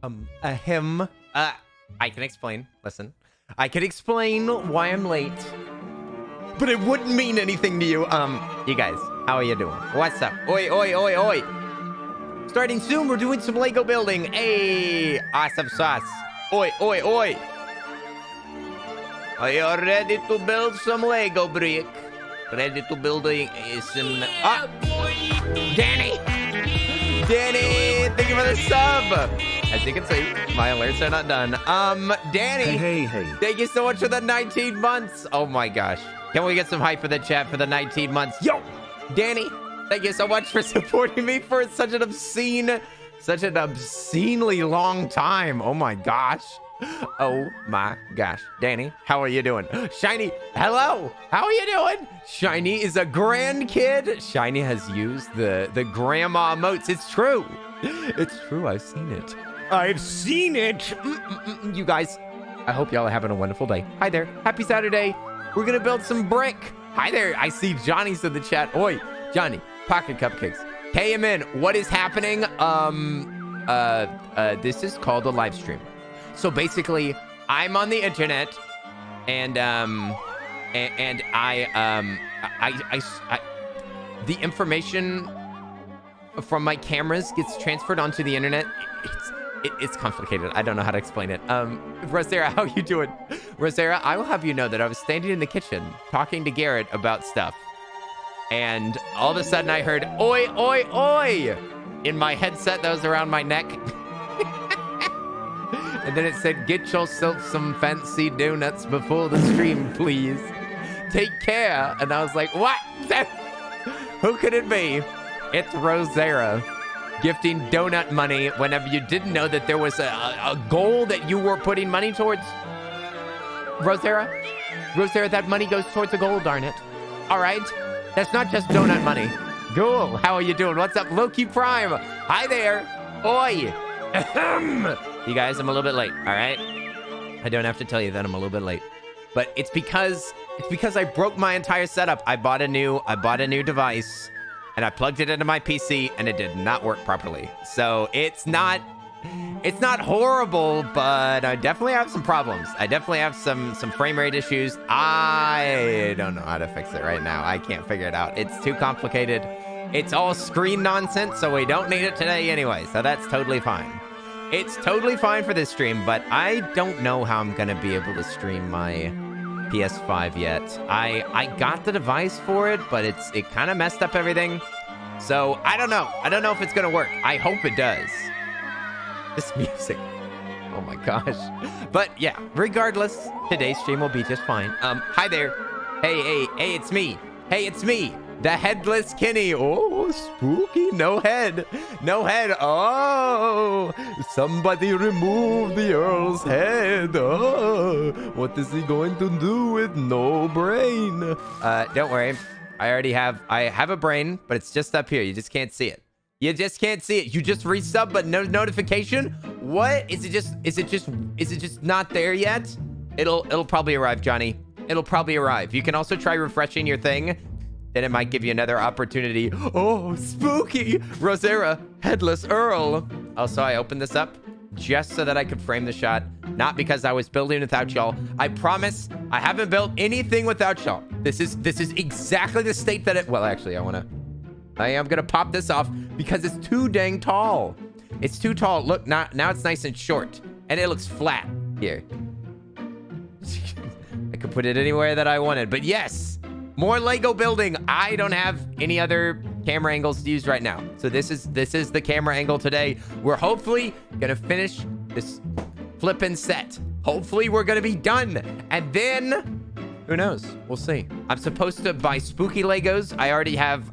Him. I can explain. Listen. I can explain why I'm late. But it wouldn't mean anything to you. You guys, how are you doing? What's up? Oi, oi, oi, oi. Starting soon, we're doing some Lego building. Hey, awesome sauce. Oi, oi, oi. Are you ready to build some Lego brick? Ready to build some... Danny! Danny, thank you for the sub. As you can see, my alerts are not done. Danny. Hey. Thank you so much for the 19 months. Oh my gosh. Can we get some hype for the chat for the 19 months? Yo, Danny, thank you so much for supporting me for such an obscenely long time. Oh my gosh. Oh my gosh. Danny, how are you doing? Shiny, hello. How are you doing? Shiny is a grandkid. Shiny has used the grandma emotes. It's true. It's true. I've seen it. I've seen it. You guys, I hope y'all are having a wonderful day. Hi there. Happy Saturday. We're going to build some brick. Hi there. I see Johnny's in the chat. Oi, Johnny, pocket cupcakes. KMN, what is happening? This is called a live stream. So basically, I'm on the internet, and the information from my cameras gets transferred onto the internet. It's complicated. I don't know how to explain it. Rosera, how you doing? Rosera, I will have you know that I was standing in the kitchen talking to Garrett about stuff, and all of a sudden I heard "oi, oi, oi" in my headset that was around my neck. And then it said, "Get yourself some fancy donuts before the stream, please. Take care." And I was like, what? Who could it be? It's Rosera gifting donut money whenever you didn't know that there was a goal that you were putting money towards. Rosera, that money goes towards a goal, darn it. All right. That's not just donut money. Cool. How are you doing? What's up, Loki Prime? Hi there. Oi. You guys, I'm a little bit late, all right? I don't have to tell you that I'm a little bit late. But it's because I broke my entire setup. I bought a new device, and I plugged it into my PC, and it did not work properly. So it's not horrible, but I definitely have some problems. I definitely have some frame rate issues. I don't know how to fix it right now. I can't figure it out. It's too complicated. It's all screen nonsense, so we don't need it today anyway. So that's totally fine. It's totally fine for this stream, but I don't know how I'm going to be able to stream my PS5 yet. I got the device for it, but it kind of messed up everything. So I don't know. I don't know if it's going to work. I hope it does. This music. Oh my gosh. But yeah, regardless, today's stream will be just fine. Hi there. Hey, it's me. Hey, it's me. The headless Kenny. Oh, spooky. No head. Oh, somebody remove the Earl's head. Oh, what is he going to do with no brain? Don't worry. I have a brain, but it's just up here. You just can't see it. You just resub, but no notification. What? Is it just not there yet? It'll probably arrive, Johnny. It'll probably arrive. You can also try refreshing your thing. Then it might give you another opportunity. Oh, spooky. Rosera, headless Earl. Also, I opened this up just so that I could frame the shot. Not because I was building without y'all. I promise I haven't built anything without y'all. This is exactly the state that it... Well, actually, I am going to pop this off because it's too dang tall. It's too tall. Look, now it's nice and short. And it looks flat here. I could put it anywhere that I wanted. But yes... More Lego building. I don't have any other camera angles to use right now. So this is the camera angle today. We're hopefully going to finish this flipping set. Hopefully we're going to be done. And then, who knows? We'll see. I'm supposed to buy spooky Legos. I already have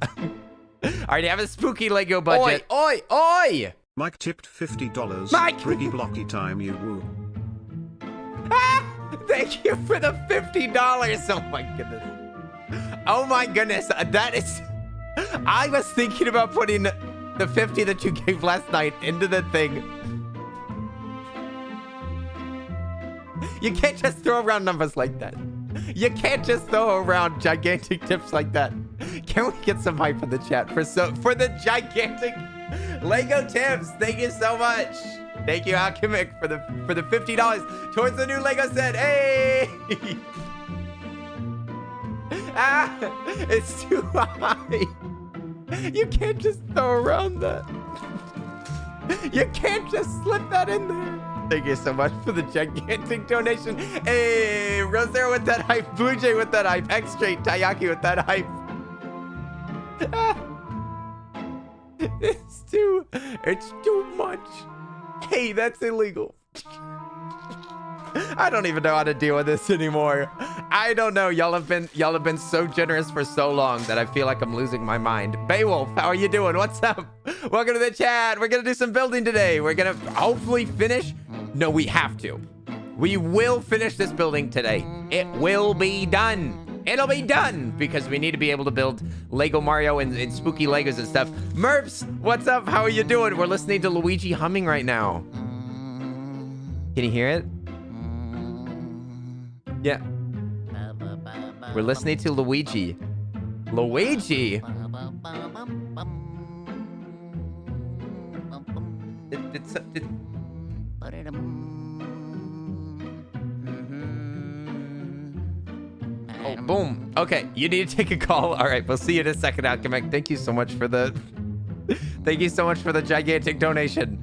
a spooky Lego budget. Oi! Mike tipped $50. Mike! Briggy blocky time, you woo. Thank you for the $50. Oh my goodness. Oh my goodness, that is... I was thinking about putting the 50 that you gave last night into the thing. You can't just throw around numbers like that. You can't just throw around gigantic tips like that. Can we get some hype in the chat for the gigantic Lego tips? Thank you so much. Thank you, Alchemic, for the $50 towards the new Lego set. Hey! Ah, it's too high. You can't just throw around that. You can't just slip that in there. Thank you so much for the gigantic donation. Hey, Rosero with that hype. Blue Jay with that hype. X-Straight Tayaki with that hype. It's too much. Hey, that's illegal. I don't even know how to deal with this anymore. I don't know. Y'all have been so generous for so long that I feel like I'm losing my mind. Beowulf, how are you doing? What's up? Welcome to the chat. We're gonna do some building today. We're gonna hopefully finish. No, we have to. We will finish this building today. It will be done. It'll be done because we need to be able to build Lego Mario and spooky Legos and stuff. Merps, what's up? How are you doing? We're listening to Luigi humming right now. Can you hear it? Yeah. We're listening to Luigi. Luigi? Oh, boom. Okay, you need to take a call. All right, we'll see you in a second, Alchemic. Thank you so much for the... Thank you so much for the gigantic donation.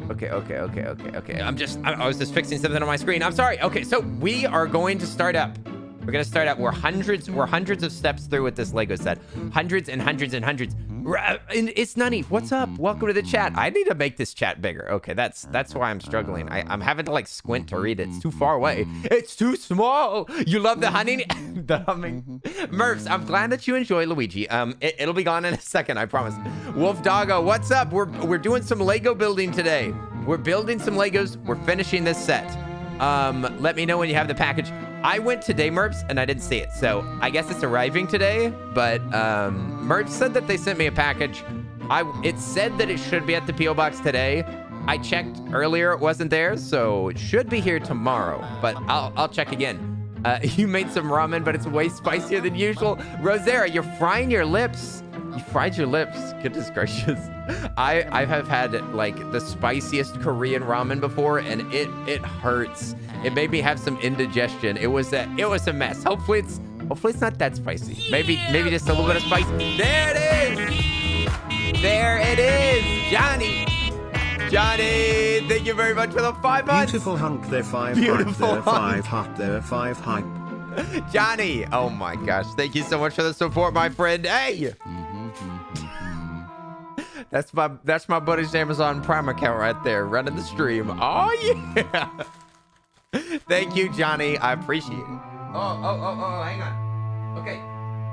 Okay. I was just fixing something on my screen. I'm sorry. Okay, so we are going to start up. We're gonna start out. We're hundreds of steps through with this Lego set. Hundreds and hundreds. And it's Nunny. What's up? Welcome to the chat. I need to make this chat bigger. Okay, that's why I'm struggling. I'm having to like squint to read it. It's too far away. It's too small. You love the humming. The humming. Murphs, I'm glad that you enjoy Luigi. It'll be gone in a second, I promise. Wolf Doggo, what's up? We're doing some Lego building today. We're building some Legos. We're finishing this set. Let me know when you have the package. I went today, Merps, and I didn't see it. So I guess it's arriving today, but Merps said that they sent me a package. It said that it should be at the P.O. Box today. I checked earlier, it wasn't there, so it should be here tomorrow, but I'll check again. You made some ramen, but it's way spicier than usual. Rosera, you're frying your lips. You fried your lips. Goodness gracious. I have had like the spiciest Korean ramen before, and it hurts. It made me have some indigestion. It was a mess. Hopefully it's not that spicy. Maybe just a little bit of spice. There it is. There it is. Johnny, thank you very much for the 5 months. Beautiful hunk there, 5 Beautiful hype there, 5 hut there, 5 hype. Johnny, oh my gosh, thank you so much for the support, my friend. Hey. That's my buddy's Amazon Prime account right there, running the stream. Oh yeah. Thank you, Johnny. I appreciate it. Oh, hang on. Okay.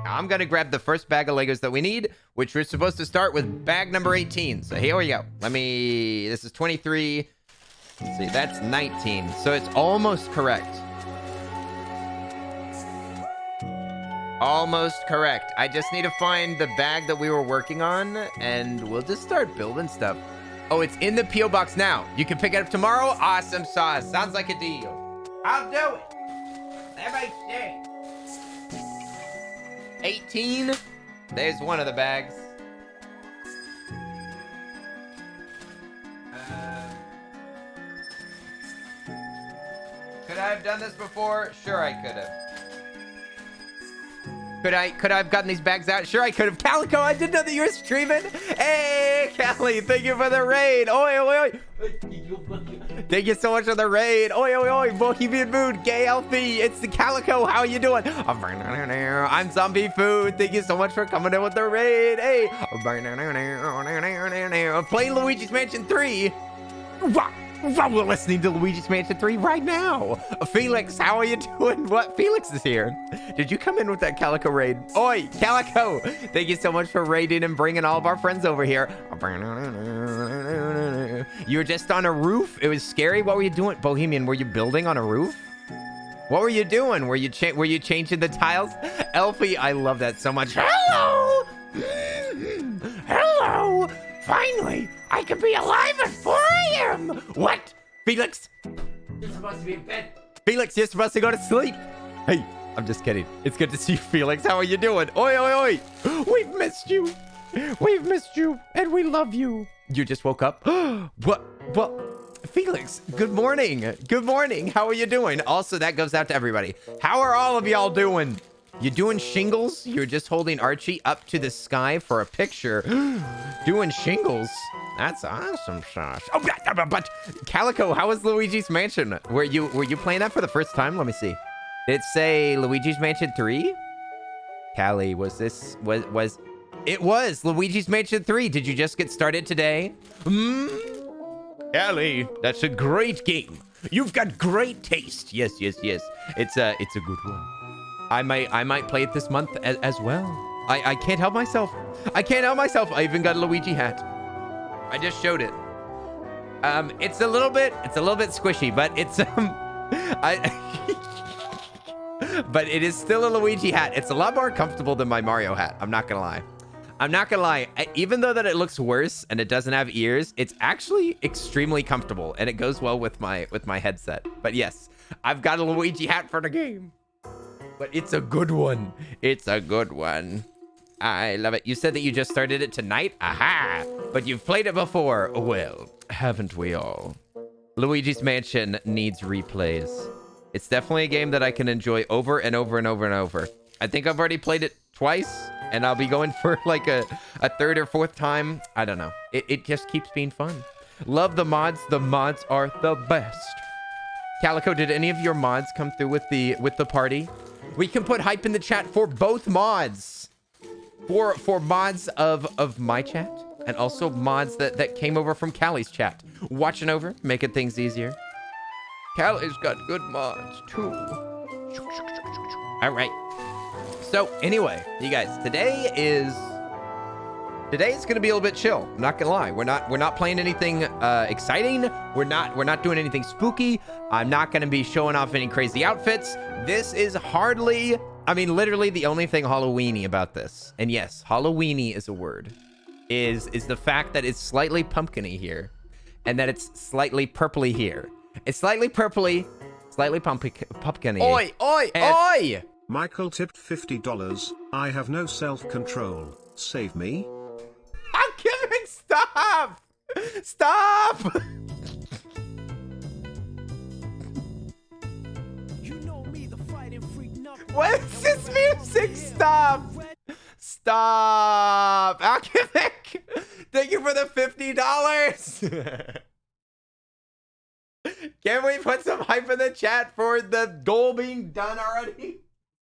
I'm gonna grab the first bag of Legos that we need, which we're supposed to start with bag number 18. So here we go. This is 23. Let's see, that's 19. So it's almost correct. Almost correct. I just need to find the bag that we were working on, and we'll just start building stuff. Oh, it's in the P.O. Box now. You can pick it up tomorrow. Awesome sauce. Sounds like a deal. I'll do it. Everybody stay. 18. There's one of the bags. Could I have done this before? Sure, I could have. Could I have gotten these bags out? Sure, I could have. Calico, I didn't know that you were streaming. Hey, Callie, thank you for the raid. Oi. Thank you so much for the raid. Oi. Bohemian Mood, Gay Elfie. It's the Calico. How are you doing? I'm Zombie Food. Thank you so much for coming in with the raid. Hey. Playing Luigi's Mansion 3. We're listening to Luigi's Mansion 3 right now. Felix, how are you doing? What? Felix is here. Did you come in with that Calico raid? Oi, Calico. Thank you so much for raiding and bringing all of our friends over here. You were just on a roof? It was scary. What were you doing? Bohemian, were you building on a roof? What were you doing? Were you changing the tiles? Elfie, I love that so much. Hello! Hello! Finally, I can be alive at 4 a.m. What? Felix? You're supposed to be in bed. Felix, you're supposed to go to sleep. Hey, I'm just kidding. It's good to see you, Felix. How are you doing? Oi. We've missed you. And we love you. You just woke up? What? Felix, good morning. Good morning. How are you doing? Also, that goes out to everybody. How are all of y'all doing? You doing shingles? You're just holding Archie up to the sky for a picture. Doing shingles? That's awesome, Josh. Oh, but Calico, how was Luigi's Mansion? Were you playing that for the first time? Let me see. Did it say Luigi's Mansion 3? Callie, was it was Luigi's Mansion 3. Did you just get started today? Callie, that's a great game. You've got great taste. Yes. It's a good one. I might play it this month as well. I can't help myself. I even got a Luigi hat. I just showed it. It's a little bit squishy, but it's but it is still a Luigi hat. It's a lot more comfortable than my Mario hat. I'm not gonna lie. Even though that it looks worse and it doesn't have ears, it's actually extremely comfortable and it goes well with my headset. But yes, I've got a Luigi hat for the game. But it's a good one. I love it. You said that you just started it tonight? Aha! But you've played it before. Well, haven't we all? Luigi's Mansion needs replays. It's definitely a game that I can enjoy over and over and over and over. I think I've already played it twice, and I'll be going for like a third or fourth time. I don't know. It just keeps being fun. Love the mods. The mods are the best. Calico, did any of your mods come through with the party? We can put hype in the chat for both mods. For mods of my chat and also mods that came over from Callie's chat. Watching over, making things easier. Callie's got good mods too. All right. So anyway, you guys, today is gonna be a little bit chill. I'm not gonna lie. We're not playing anything exciting. We're not doing anything spooky. I'm not gonna be showing off any crazy outfits. This is hardly, I mean, literally the only thing Halloweeny about this. And yes, Halloweeny is a word. Is the fact that it's slightly pumpkiny here, and that it's slightly purpley here. It's slightly purpley, slightly pumpkiny. Oi! Michael tipped $50. I have no self-control. Save me. I'm giving. Stop! You know me, the fighting freak. What is this music? Stop! Alchemic! Thank you for the $50. Can we put some hype in the chat for the goal being done already?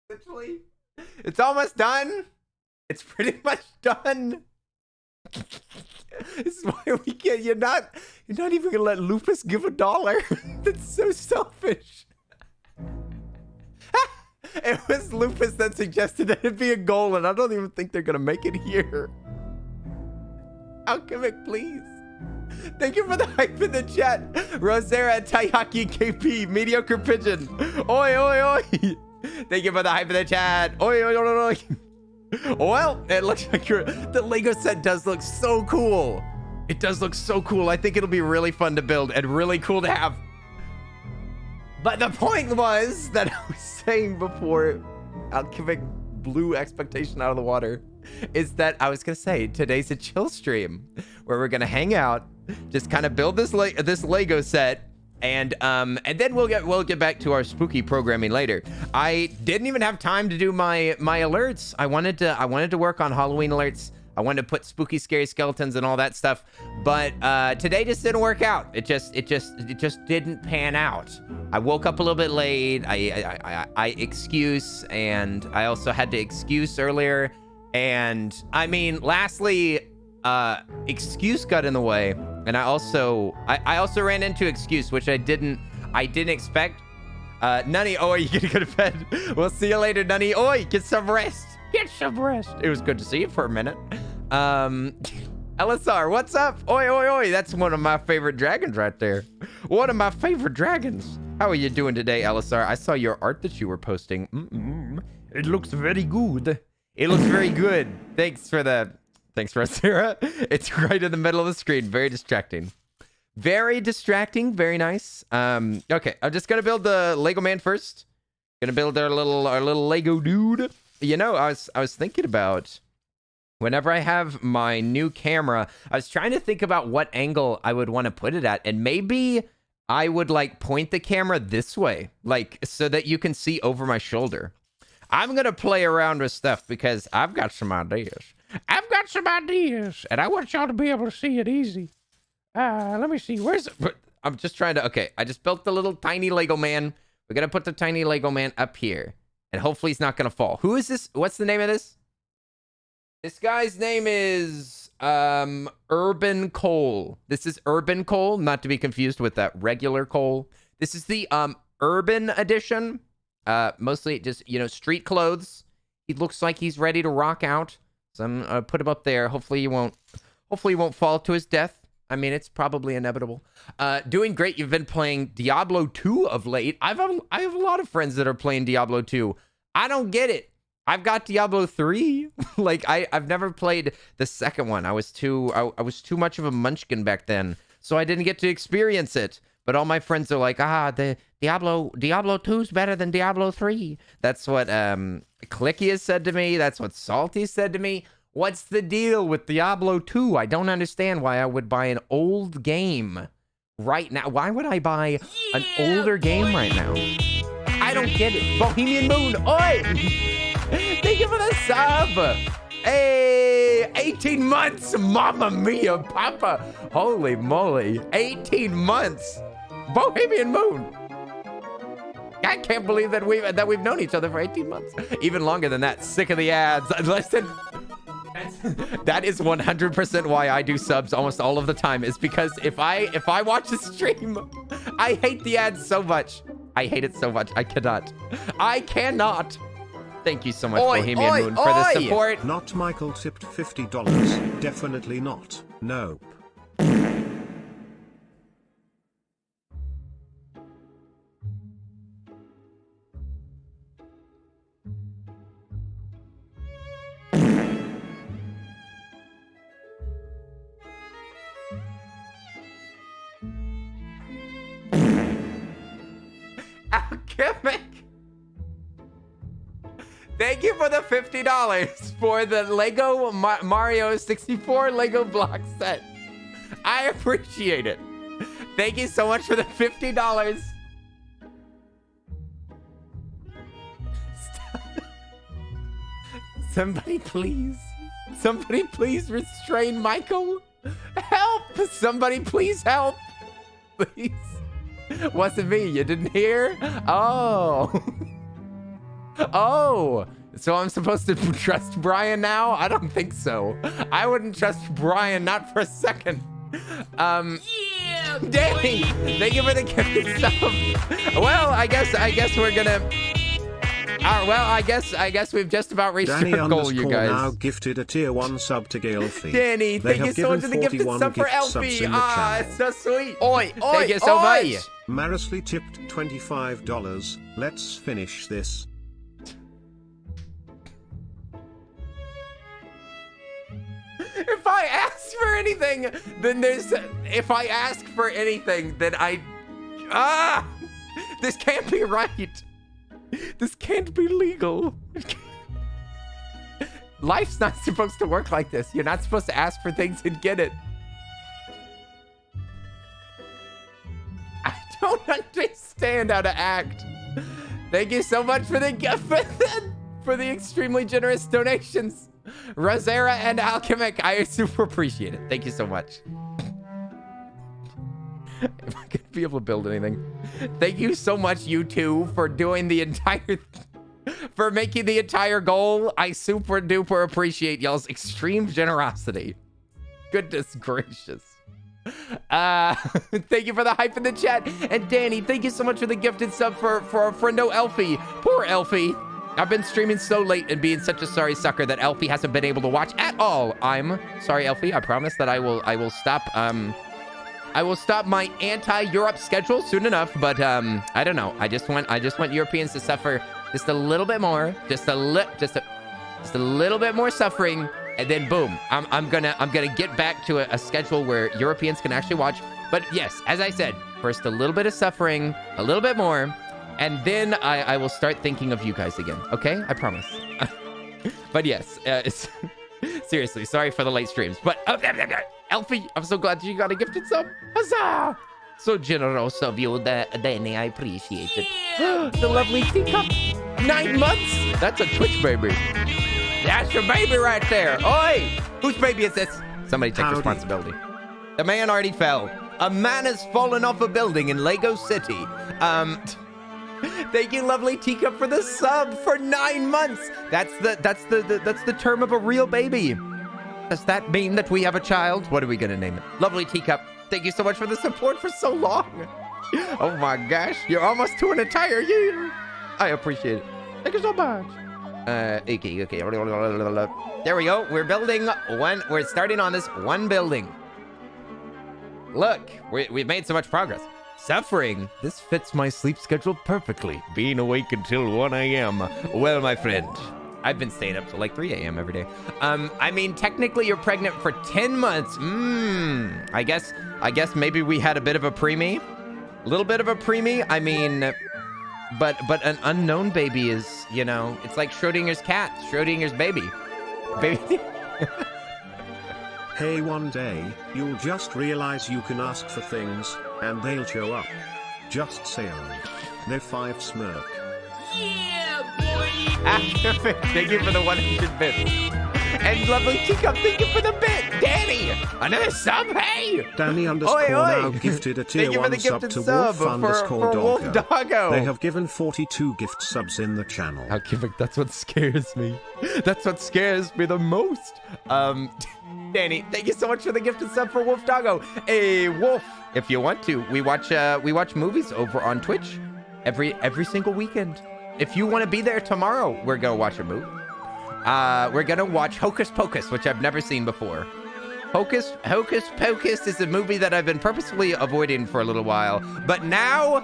Essentially, it's almost done. It's pretty much done. This is why we can't. You're not even gonna let Lupus give $1. That's so selfish. It was Lupus that suggested that it'd be a goal, and I don't even think they're gonna make it here. Alchemic, please. Thank you for the hype in the chat. Rosera, Taiyaki, KP, Mediocre Pigeon. Oi. Thank you for the hype in the chat. Oi. Well, it looks like the Lego set does look so cool. It does look so cool. I think it'll be really fun to build and really cool to have. But the point was that I was saying before Alchemic blew expectation out of the water is that I was gonna say today's a chill stream where we're gonna hang out, just kind of build this Lego set, and then we'll get back to our spooky programming later. I didn't even have time to do my alerts. I wanted to work on Halloween alerts. I wanted to put spooky, scary skeletons and all that stuff, but today just didn't work out. It just didn't pan out. I woke up a little bit late. I excuse, and I also had to excuse earlier. And I mean, lastly, excuse got in the way, and I also ran into excuse, which I didn't expect. Nunny, oi, you gotta go to bed. We'll see you later, Nunny. Oi, get some rest. Get some rest. It was good to see you for a minute. LSR, what's up? Oi. That's one of my favorite dragons right there. One of my favorite dragons. How are you doing today, LSR? I saw your art that you were posting. It looks very good. It looks very good. Thanks, Sarah. It's right in the middle of the screen. Very distracting. Very distracting. Very nice. Okay, I'm just gonna build the Lego man first. Gonna build our little Lego dude. You know, I was thinking about whenever I have my new camera, I was trying to think about what angle I would want to put it at. And maybe I would like point the camera this way, like so that you can see over my shoulder. I'm going to play around with stuff because I've got some ideas. And I want y'all to be able to see it easy. Let me see. Where's it? I'm just trying to. Okay, I just built the little tiny Lego man. We're going to put the tiny Lego man up here. And hopefully he's not going to fall. Who is this? What's the name of this? This guy's name is Urban Cole. This is Urban Cole, not to be confused with that regular Cole. This is the Urban edition. Mostly just, you know, street clothes. He looks like he's ready to rock out. So I'm gonna put him up there. Hopefully he won't fall to his death. I mean, it's probably inevitable. Doing great. You've been playing Diablo 2 of late. I have a lot of friends that are playing Diablo 2. I don't get it. I've got Diablo 3. Like I've never played the second one. I was too much of a munchkin back then, so I didn't get to experience it. But all my friends are like, the Diablo 2's better than Diablo 3. That's what Clicky has said to me. That's what Salty said to me. What's the deal with Diablo 2? I don't understand why I would buy an old game right now. Why would I buy an older game right now? I don't get it. Bohemian Moon. Oi! Thank you for the sub. Hey, 18 months. Mamma mia, papa. Holy moly. 18 months. Bohemian Moon. I can't believe that we've known each other for 18 months. Even longer than that. Sick of the ads. Listen. That is 100% why I do subs almost all of the time, is because if I watch a stream, I hate the ads so much. I hate it so much. I cannot. Thank you so much, Bohemian Moon, for the support. Not Michael tipped $50. Definitely not. Nope. Alchemic. Thank you for the $50 for the Lego Mario 64 Lego block set. I appreciate it. Thank you so much for the $50. Somebody please restrain Michael. Help! Somebody please help. Please. Wasn't me. You didn't hear? Oh. Oh. So I'm supposed to trust Brian now? I don't think so. I wouldn't trust Brian, not for a second. Yeah, Danny, thank you for the gifted stuff. Well, I guess we're gonna. Well, I guess we've just about reached our goal, you guys. Now gifted a tier 1 sub to Galfie. Danny, thank you so much for the gifted sub for Elfie. It's so sweet. Thank you so much. Marisley tipped $25. Let's finish this. If I ask for anything, then if I ask for anything, then this can't be right. This can't be legal. Life's not supposed to work like this. You're not supposed to ask for things and get it. I don't understand how to act. Thank you so much for the gift, for the extremely generous donations. Rosera and Alchemic, I super appreciate it. Thank you so much. Am I gonna be able to build anything? Thank you so much, you two, for doing the entire, for making the entire goal. I super duper appreciate y'all's extreme generosity. Goodness gracious. Thank you for the hype in the chat. And Danny, thank you so much for the gifted sub for our friendo Elfie. Poor Elfie. I've been streaming so late and being such a sorry sucker that Elfie hasn't been able to watch at all. I'm sorry, Elfie. I promise that I will stop I will stop my anti-Europe schedule soon enough, but I don't know. I just want Europeans to suffer just a little bit more, just a little bit more suffering, and then boom, I'm gonna get back to a schedule where Europeans can actually watch. But yes, as I said, first a little bit of suffering, a little bit more, and then I will start thinking of you guys again. Okay, I promise. But yes, Seriously, sorry for the late streams. But, Elfie, I'm so glad you got a gifted sub. Huzzah! So generous of you, Danny. I appreciate it. The lovely teacup. 9 months? That's a Twitch baby. That's your baby right there. Oi! Whose baby is this? Somebody take responsibility. The man already fell. A man has fallen off a building in Lego City. Thank you, lovely teacup, for the sub for 9 months. That's the term of a real baby. Does that mean that we have a child? What are we gonna name it? Lovely teacup, thank you so much for the support for so long. Oh my gosh, you're almost to an entire year. I appreciate it. Thank you so much. Okay. There we go. We're building one. We're starting on this one building. Look, we've made so much progress. Suffering. This fits my sleep schedule perfectly. Being awake until 1 a.m. Well, my friend, I've been staying up till like 3 a.m. every day. I mean, technically you're pregnant for 10 months. I guess maybe we had a bit of a preemie. A little bit of a preemie. I mean, but an unknown baby is, you know, it's like Schrodinger's cat, Schrodinger's baby. Baby. Hey, one day, you'll just realize you can ask for things, and they'll show up. Just saying. They're 5 smirk. Yeah, boy. Thank you for the 100 bits. And lovely teacup, thank you for the bit. Danny, another sub, hey. Danny _ now gifted a tier 1 sub to Wolf _ Doggo. They have given 42 gift subs in the channel. That's what scares me. That's what scares me the most. Danny, thank you so much for the gifted sub for Wolf Doggo. Hey, Wolf, if you want to, we watch movies over on Twitch every single weekend. If you want to be there tomorrow, we're gonna watch a movie. We're gonna watch Hocus Pocus, which I've never seen before. Hocus Pocus is a movie that I've been purposefully avoiding for a little while, but now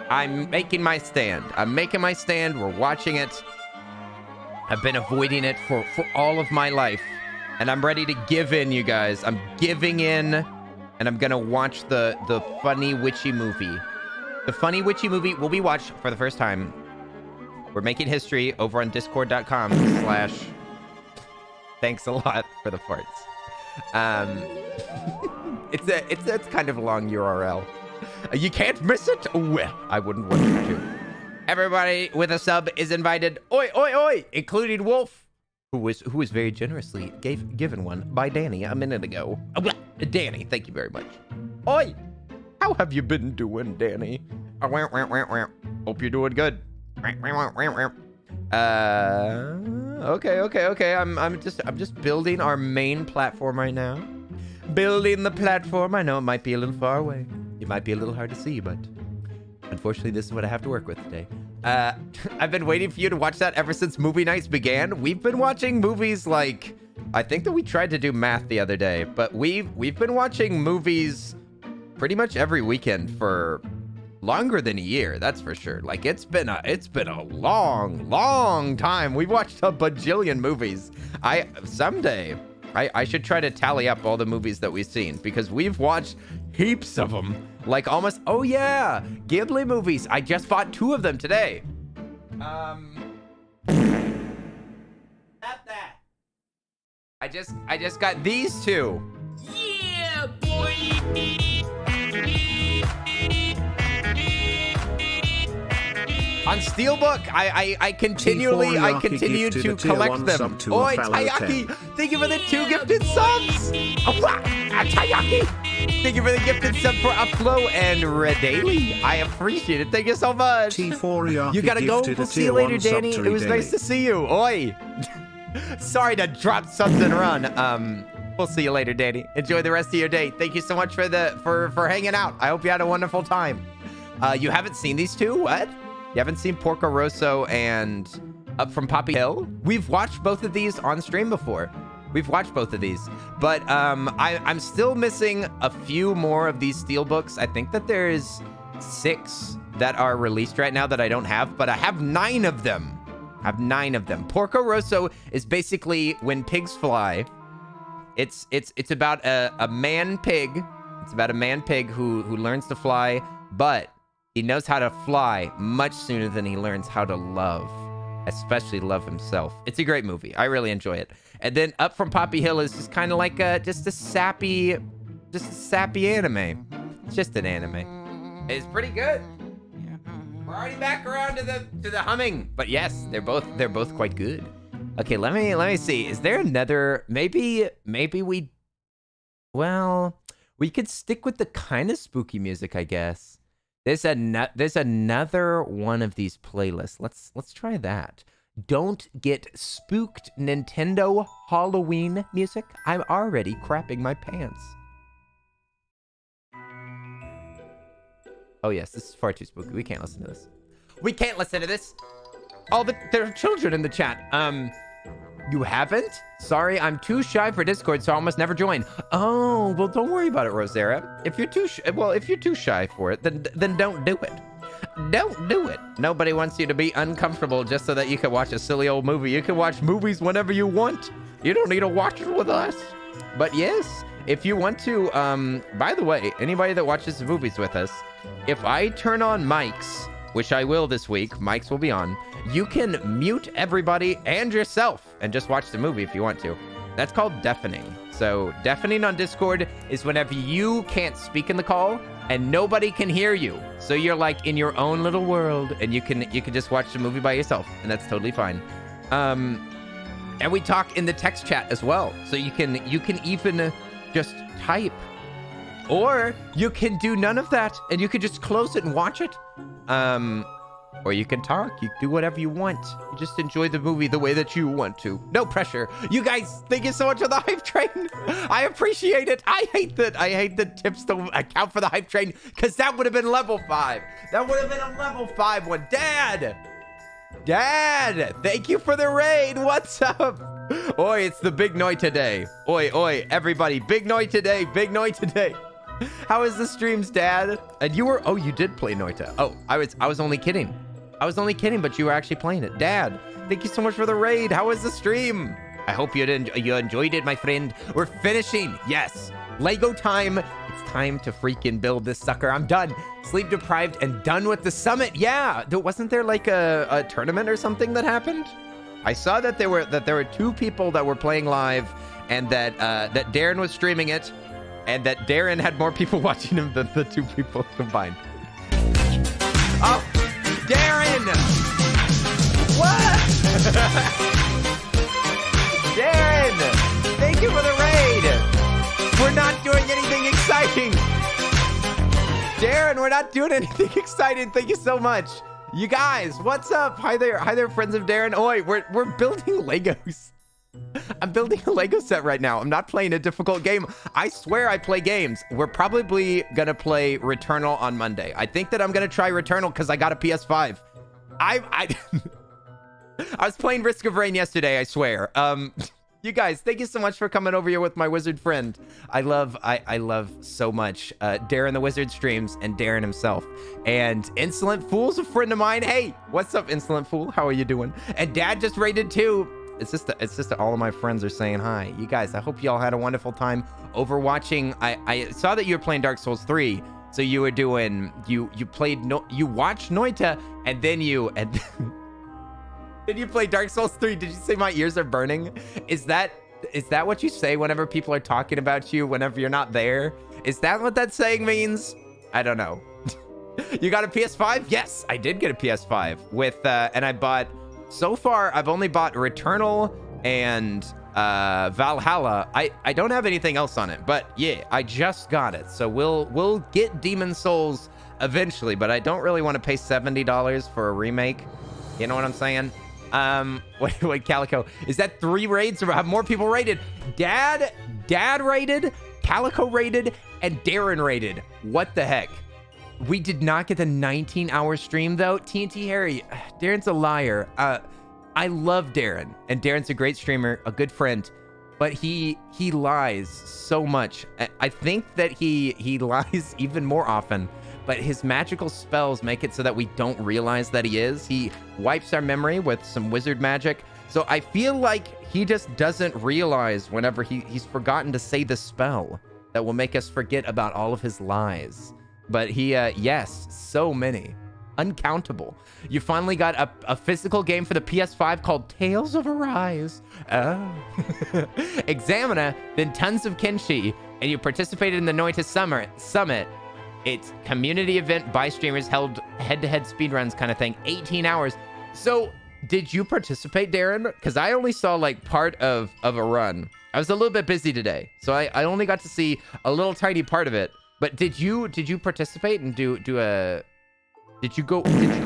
I'm making my stand. We're watching it. I've been avoiding it for all of my life. And I'm ready to give in, you guys. I'm giving in, and I'm gonna watch the funny witchy movie. The funny witchy movie will be watched for the first time. We're making history over on discord.com/ thanks a lot for the farts. It's kind of a long URL. You can't miss it. Well, I wouldn't want you to. Everybody with a sub is invited. Oi, oi, oi, including Wolf, who was very generously given one by Danny a minute ago. Danny, thank you very much. Oi, how have you been doing, Danny? Hope you're doing good. Okay. I'm just building our main platform right now. Building the platform. I know it might be a little far away. It might be a little hard to see, but unfortunately, this is what I have to work with today. I've been waiting for you to watch that ever since movie nights began. We've been watching movies like, I think that we tried to do math the other day, but we've been watching movies pretty much every weekend for longer than a year, that's for sure. Like, it's been a long time. We've watched a bajillion movies. Someday I should try to tally up all the movies that we've seen, because we've watched heaps of them. Like almost, oh yeah, Ghibli movies. I just bought 2 of them today. Not that. I just got these 2. Yeah, boy. On Steelbook, I continue to collect them. Oi, Tayaki, thank you for the 2 gifted subs. Tayaki, thank you for the gifted sub for Upflow and Redaley. I appreciate it. Thank you so much. You gotta go. We'll see you later, Danny. It was nice to see you. Oi. Sorry to drop subs and run. We'll see you later, Danny. Enjoy the rest of your day. Thank you so much for hanging out. I hope you had a wonderful time. You haven't seen these 2? What? You haven't seen Porco Rosso and Up from Poppy Hill? We've watched both of these on stream before. We've watched both of these, but I'm still missing a few more of these steelbooks. I think that there's 6 that are released right now that I don't have, but I have 9 of them. Porco Rosso is basically When Pigs Fly. It's about a man pig. It's about a man pig who learns to fly, but he knows how to fly much sooner than he learns how to love. especially Love Himself. It's a great movie. I really enjoy it. And then Up from Poppy Hill is just kind of like just a sappy anime. It's just an anime. It's pretty good. We're already back around to the humming, but yes, they're both quite good. Okay, let me see. Is there another? Maybe we. Well, we could stick with the kind of spooky music, I guess. There's another one of these playlists. Let's try that. Don't get spooked, Nintendo Halloween music. I'm already crapping my pants. Oh yes, this is far too spooky. We can't listen to this. We can't listen to this. Oh, but there are children in the chat. You haven't? Sorry, I'm too shy for Discord, so I almost never join. Oh, well, don't worry about it, Rosera. If you're too shy for it, then don't do it. Don't do it. Nobody wants you to be uncomfortable just so that you can watch a silly old movie. You can watch movies whenever you want. You don't need to watch it with us. But yes, if you want to, by the way, anybody that watches movies with us, if I turn on mics, which I will this week, mics will be on, you can mute everybody and yourself and just watch the movie if you want to. That's called deafening. So deafening on Discord is whenever you can't speak in the call and nobody can hear you. So you're like in your own little world and you can just watch the movie by yourself, and that's totally fine. And we talk in the text chat as well. So you can even just type. Or you can do none of that and you can just close it and watch it. Or you can talk. You do whatever you want. You just enjoy the movie the way that you want to. No pressure. You guys, thank you so much for the hype train. I appreciate it. I hate the tips to account for the hype train, because that would have been level 5. That would have been a level 5 one. Dad, thank you for the raid. What's up? Oi, it's the big noi today. Oi, everybody. Big noi today. Big noi today. How is the streams, Dad? And you did play Noita. Oh, I was only kidding. But you were actually playing it. Dad, thank you so much for the raid. How was the stream? I hope you enjoyed it, my friend. We're finishing. Yes. Lego time. It's time to freaking build this sucker. I'm done. Sleep deprived and done with the summit. Yeah. Wasn't there like a tournament or something that happened? I saw that there were 2 people that were playing live, and that Darren was streaming it, and that Darren had more people watching him than the 2 people combined. Oh, Darren! What? Darren! Thank you for the raid! We're not doing anything exciting! Darren, we're not doing anything exciting. Thank you so much. You guys, what's up? Hi there, friends of Darren. Oi, we're building Legos. I'm building a Lego set right now. I'm not playing a difficult game. I swear I play games. We're probably gonna play Returnal on Monday. I think that I'm gonna try Returnal because I got a PS5. I was playing Risk of Rain yesterday, I swear. You guys, thank you so much for coming over here with my wizard friend. I love so much Darren the Wizard streams and Darren himself. And Insolent Fool's a friend of mine. Hey, what's up, Insolent Fool? How are you doing? And Dad just raided too. It's just that all of my friends are saying hi. You guys, I hope y'all had a wonderful time over watching. I saw that you were playing Dark Souls 3. So you were doing, you watched Noita, and then then you play Dark Souls 3. Did you say my ears are burning? Is that what you say whenever people are talking about you, whenever you're not there? Is that what that saying means? I don't know. You got a PS5? Yes, I did get a PS5 with, and I bought, so far, I've only bought Returnal and Valhalla. I don't have anything else on it, but yeah, I just got it. So we'll get Demon Souls eventually, but I don't really want to pay $70 for a remake. You know what I'm saying? Wait, Calico, is that 3 raids or have more people raided? Dad raided, Calico raided, and Darren raided. What the heck? We did not get the 19-hour stream, though. TNT Harry, Darren's a liar. I love Darren, and Darren's a great streamer, a good friend, but he lies so much. I think that he lies even more often, but his magical spells make it so that we don't realize that he is. He wipes our memory with some wizard magic, so I feel like he just doesn't realize whenever he's forgotten to say the spell that will make us forget about all of his lies. But he, yes, so many. uncountable. You finally got a physical game for the PS5 called Tales of Arise. Oh. Examina, then tons of Kenshi, and you participated in the Noita Summit. It's community event by streamers held head-to-head speedruns kind of thing. 18 hours. So, did you participate, Darren? Because I only saw like part of a run. I was a little bit busy today, so I only got to see a little tiny part of it. But did you participate and do a? Did you go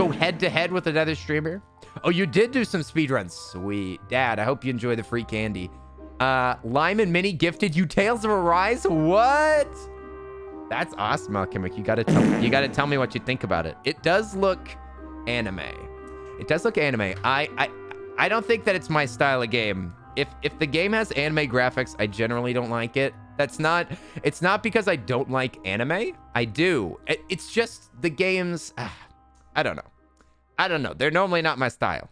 head to head with another streamer? Oh, you did do some speedruns. Sweet, Dad. I hope you enjoy the free candy. Lime and Minnie gifted you Tales of Arise. What? That's awesome, Alchemic. You gotta tell me what you think about it. It does look anime. It does look anime. I don't think that it's my style of game. If the game has anime graphics, I generally don't like it. It's not because I don't like anime. I do. It's just the games. I don't know. They're normally not my style.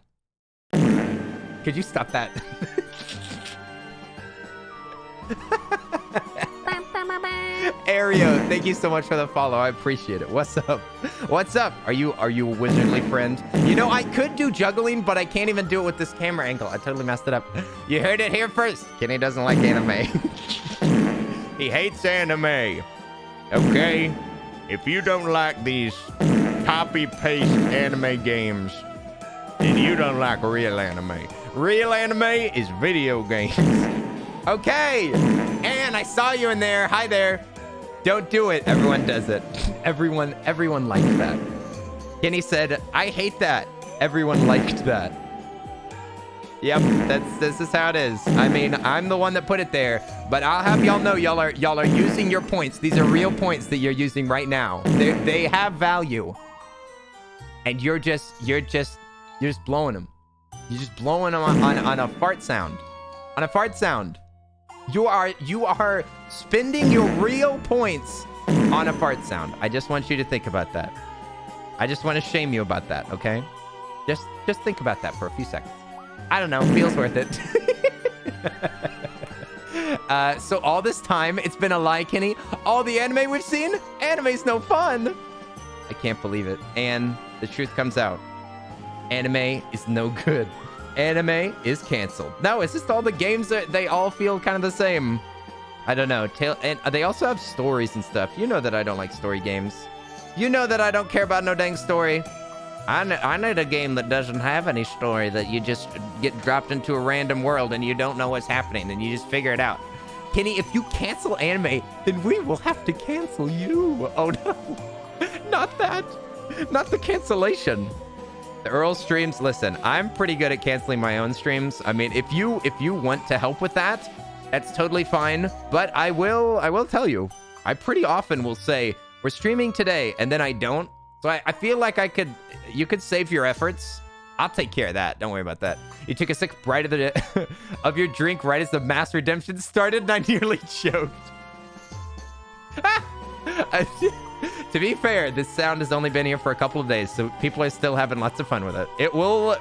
Could you stop that? Ario, thank you so much for the follow. I appreciate it. What's up? What's up? Are you a wizardly friend? You know, I could do juggling, but I can't even do it with this camera angle. I totally messed it up. You heard it here first. Kenny doesn't like anime. He hates anime. Okay? If you don't like these copy-paste anime games, then you don't like real anime. Real anime is video games. Okay. And I saw you in there. Hi there. Don't do it. Everyone does it. Everyone likes that. Kenny said, I hate that. Everyone liked that. Yep, this is how it is. I mean, I'm the one that put it there, but I'll have y'all know y'all are using your points. These are real points that you're using right now. They have value. And you're just blowing them. You're just blowing them on a fart sound. On a fart sound. You are spending your real points on a fart sound. I just want you to think about that. I just want to shame you about that, okay? Just think about that for a few seconds. I don't know. Feels worth it. So all this time, it's been a lie, Kenny. All the anime we've seen, anime's no fun. I can't believe it. And the truth comes out. Anime is no good. Anime is canceled. No, it's just all the games that they all feel kind of the same. I don't know. And they also have stories and stuff. You know that I don't like story games. You know that I don't care about no dang story. I need a game that doesn't have any story, that you just get dropped into a random world and you don't know what's happening and you just figure it out. Kenny, if you cancel anime, then we will have to cancel you. Oh no. Not that. Not the cancellation. The Earl streams, listen, I'm pretty good at canceling my own streams. I mean, if you want to help with that, that's totally fine. But I will tell you, I pretty often will say, we're streaming today, and then I don't. So I feel like you could save your efforts. I'll take care of that. Don't worry about that. You took a sip right of your drink right as the mass redemption started, and I nearly choked. To be fair, this sound has only been here for a couple of days, so people are still having lots of fun with it. It will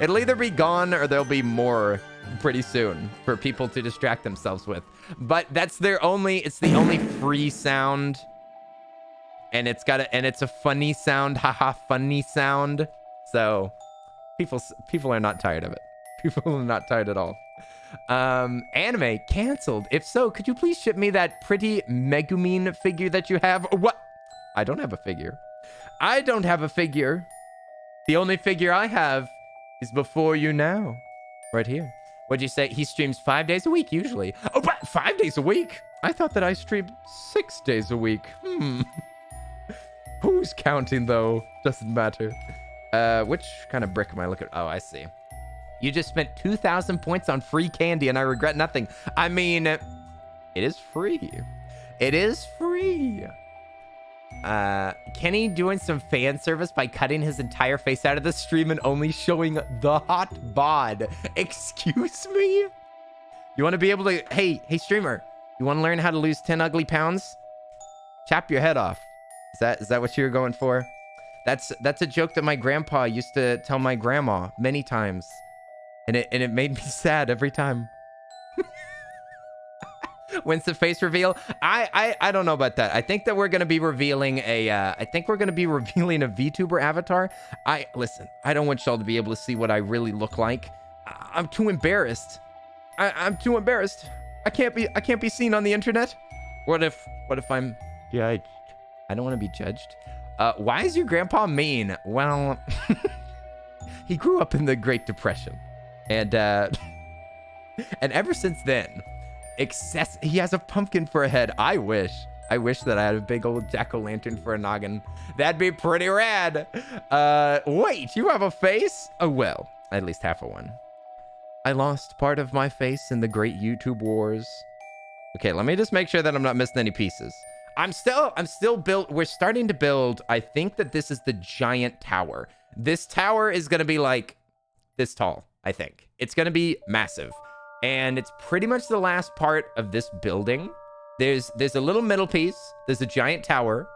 it'll either be gone or there'll be more pretty soon for people to distract themselves with. But it's the only free sound. And it's a funny sound, haha, funny sound. So people are not tired of it. People are not tired at all. Anime canceled. If so, could you please ship me that pretty Megumin figure that you have? What? I don't have a figure. I don't have a figure. The only figure I have is before you now. Right here. What'd you say? He streams 5 days a week usually. Oh, but 5 days a week? I thought that I streamed 6 days a week. Who's counting though? Doesn't matter. Which kind of brick am I looking at? Oh, I see. You just spent 2,000 points on free candy and I regret nothing. I mean, it is free. It is free. Kenny doing some fan service by cutting his entire face out of the stream and only showing the hot bod. Excuse me? You want to be able to... Hey, streamer. You want to learn how to lose 10 ugly pounds? Chop your head off. Is that what you were going for? That's a joke that my grandpa used to tell my grandma many times. And it made me sad every time. When's the face reveal? I don't know about that. I think that we're gonna be revealing a VTuber avatar. Listen, I don't want y'all to be able to see what I really look like. I'm too embarrassed. I'm too embarrassed. I can't be seen on the internet. What if I'm judged? I don't want to be judged. Why is your grandpa mean? Well, he grew up in the Great Depression, and ever since then, he has a pumpkin for a head. I wish that I had a big old jack-o'-lantern for a noggin. That'd be pretty rad. Wait, you have a face? Oh well, at least half of one. I lost part of my face in the great YouTube wars. Okay, let me just make sure that I'm not missing any pieces. I'm still built. We're starting to build. I think that this is the giant tower. This tower is going to be like this tall, I think. It's going to be massive. And it's pretty much the last part of this building. There's a little middle piece. There's a giant tower.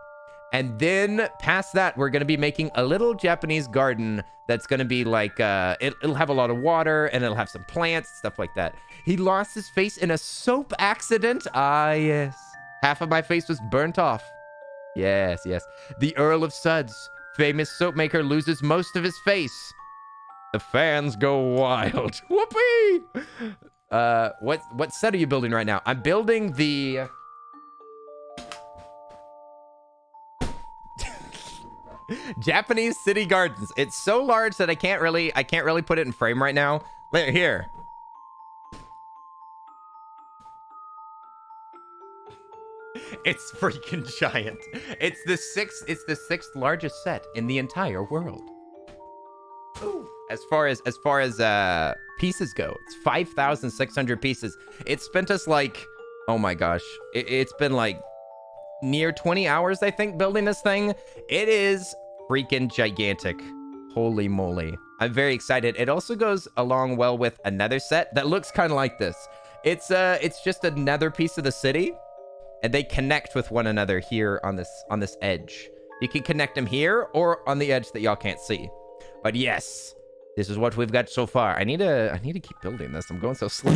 And then past that, we're going to be making a little Japanese garden that's going to be like, it'll have a lot of water and it'll have some plants, stuff like that. He lost his face in a soap accident. Ah, yes. Half of my face was burnt off. Yes, yes. The Earl of Suds, famous soap maker, loses most of his face. The fans go wild. Whoopee! What set are you building right now? I'm building the... Japanese City Gardens. It's so large that I can't really put it in frame right now. Here. It's freaking giant. It's the sixth largest set in the entire world. Ooh. As far as pieces go, it's 5,600 pieces. It spent us like, oh my gosh, it's been like near 20 hours, I think, building this thing. It is freaking gigantic. Holy moly. I'm very excited. It also goes along well with another set that looks kind of like this. It's just another piece of the city, and they connect with one another here on this edge. You can connect them here or on the edge that y'all can't see. But yes, this is what we've got so far. I need to keep building this. I'm going so slow.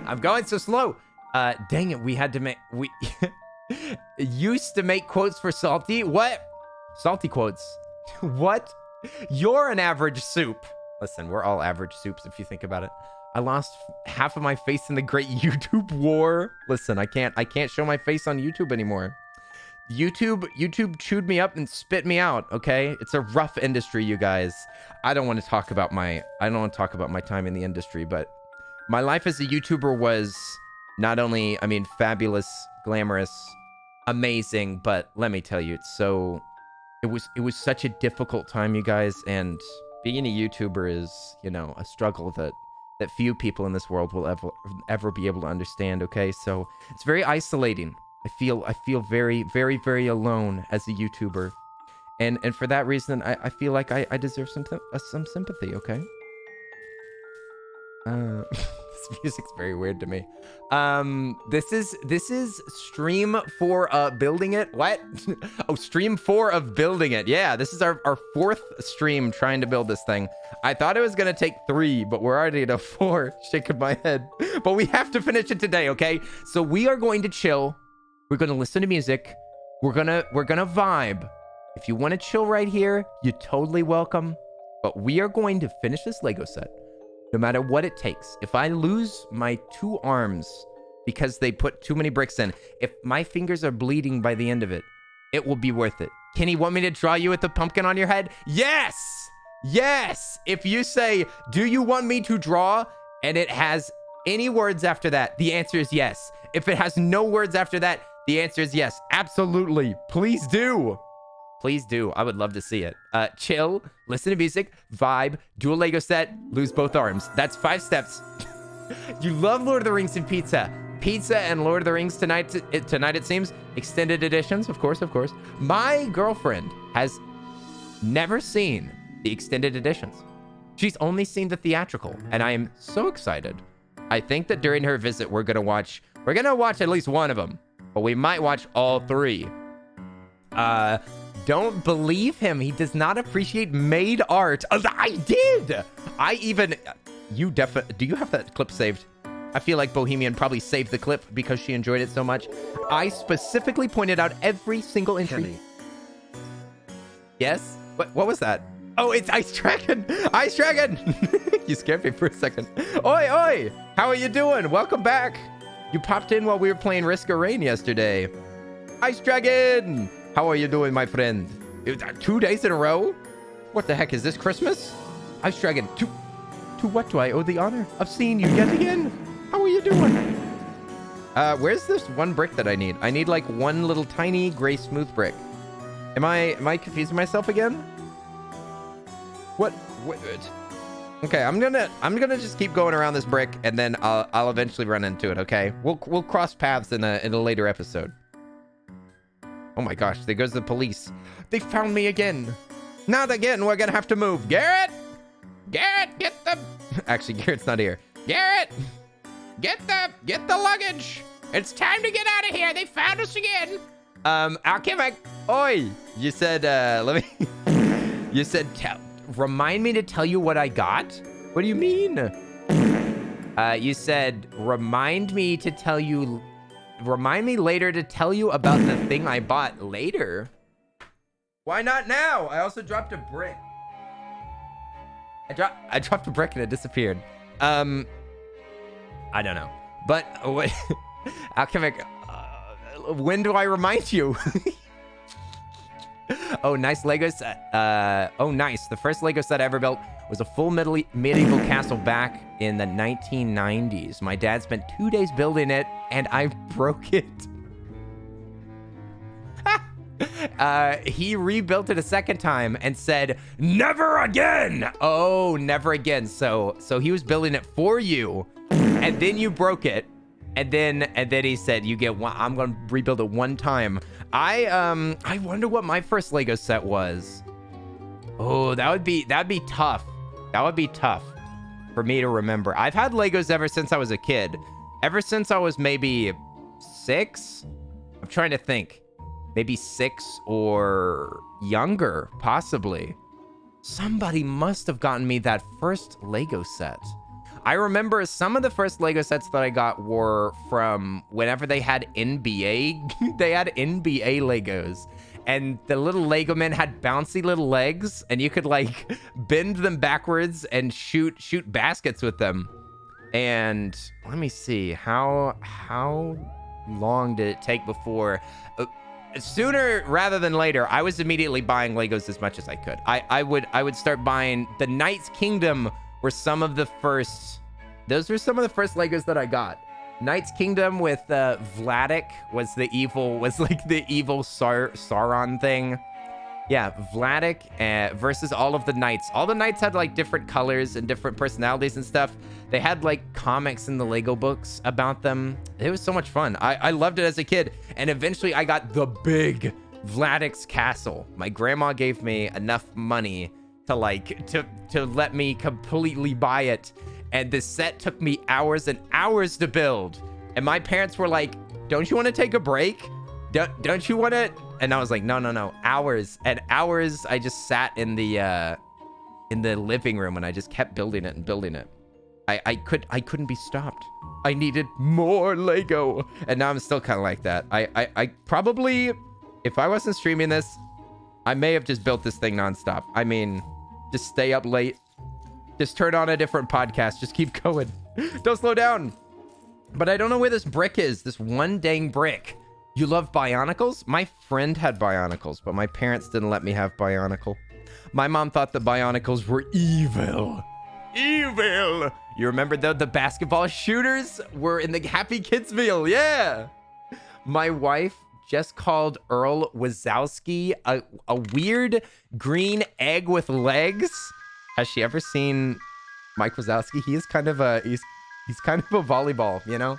I'm going so slow. Dang it, we used to make quotes for Salty. What? Salty quotes. What? You're an average soup. Listen, we're all average soups if you think about it. I lost half of my face in the great YouTube war. Listen, I can't show my face on YouTube anymore. YouTube chewed me up and spit me out, okay? It's a rough industry, you guys. I don't want to talk about my time in the industry, but my life as a YouTuber was not only, I mean, fabulous, glamorous, amazing, but let me tell you, it was such a difficult time, you guys, and being a YouTuber is, you know, a struggle that few people in this world will ever be able to understand, okay? So it's very isolating. I feel very, very, very alone as a YouTuber. And for that reason, I feel like I deserve some sympathy, okay? This music's very weird to me. This is stream 4 building it. What? Oh, stream 4 of building it. Yeah, this is our 4th stream trying to build this thing. I thought it was gonna take 3, but we're already at a 4. Shaking my head. But we have to finish it today, okay? So we are going to chill. We're gonna listen to music. We're gonna vibe. If you want to chill right here, you're totally welcome. But we are going to finish this Lego set, no matter what it takes. If I lose my 2 arms because they put too many bricks in, if my fingers are bleeding by the end of it, it will be worth it. Kenny, want me to draw you with a pumpkin on your head? Yes! Yes! If you say, do you want me to draw? And it has any words after that, the answer is yes. If it has no words after that, the answer is yes. Absolutely. Please do. Please do. I would love to see it. Chill, listen to music, vibe, do a Lego set, lose both arms. That's 5 steps. You love Lord of the Rings and pizza. Pizza and Lord of the Rings tonight it seems. Extended editions, of course. My girlfriend has never seen the extended editions. She's only seen the theatrical, and I am so excited. I think that during her visit, we're gonna watch at least one of them, but we might watch all 3. Don't believe him. He does not appreciate made art. I did. Do you have that clip saved? I feel like Bohemian probably saved the clip because she enjoyed it so much. I specifically pointed out every single entry. Kenny. Yes? What was that? Oh, it's Ice Dragon! Ice Dragon! You scared me for a second. Oi, oi! How are you doing? Welcome back! You popped in while we were playing Risk of Rain yesterday. Ice Dragon! How are you doing, my friend? 2 days in a row? What the heck, is this Christmas? Ice Dragon, to what do I owe the honor of seeing you yet again? How are you doing? Where's this one brick that I need? I need like one little tiny gray smooth brick. Am I confusing myself again? What? Okay, I'm gonna just keep going around this brick, and then I'll eventually run into it. Okay, we'll cross paths in a later episode. Oh my gosh, there goes the police. They found me again. Not again. We're gonna have to move. Garrett, get the. Actually, Garrett's not here. Garrett, get the luggage. It's time to get out of here. They found us again. Alchemic. Oi, you said let me. You said remind me to tell you what I got. What do you mean? You said remind me later to tell you about the thing I bought later. Why not now? I also dropped a brick. I dropped a brick and it disappeared. I don't know. But what? Alchemic, when do I remind you? Oh, nice Lego set. Oh, nice. The first Lego set I ever built was a full medieval castle back in the 1990s. My dad spent 2 days building it, and I broke it. He rebuilt it a second time and said, never again. Oh, never again. So he was building it for you, and then you broke it. And then he said, you get one. I'm going to rebuild it one time. I wonder what my first Lego set was. Oh, that'd be tough. That would be tough for me to remember. I've had Legos ever since I was a kid. Ever since I was maybe 6. I'm trying to think. Maybe 6 or younger, possibly. Somebody must have gotten me that first Lego set. I remember some of the first Lego sets that I got were from whenever they had NBA. They had NBA Legos. And the little Lego men had bouncy little legs. And you could like bend them backwards and shoot baskets with them. And let me see. How long did it take before... sooner rather than later, I was immediately buying Legos as much as I could. I would start buying the Knight's Kingdom were some of the first. Those were some of the first Legos that I got. Knight's Kingdom with Vladik was the evil Sauron thing. Yeah, Vladik versus all of the knights. All the knights had like different colors and different personalities and stuff. They had like comics in the Lego books about them. It was so much fun. I loved it as a kid. And eventually I got the big Vladik's castle. My grandma gave me enough money to let me completely buy it. And this set took me hours and hours to build. And my parents were like, don't you want to take a break? Don't you want to? And I was like, no. Hours and hours. I just sat in the living room and I just kept building it and building it. I couldn't be stopped. I needed more Lego. And now I'm still kind of like that. I probably, if I wasn't streaming this, I may have just built this thing nonstop. I mean, just stay up late. Just turn on a different podcast. Just keep going. Don't slow down. But I don't know where this brick is. This one dang brick. You love Bionicles? My friend had Bionicles, but my parents didn't let me have Bionicle. My mom thought the Bionicles were evil. Evil! You remember though, the basketball shooters were in the Happy Kids meal. Yeah! My wife just called Earl Wazowski a weird green egg with legs. Has she ever seen Mike Wazowski? He is kind of a, he's kind of a volleyball, you know?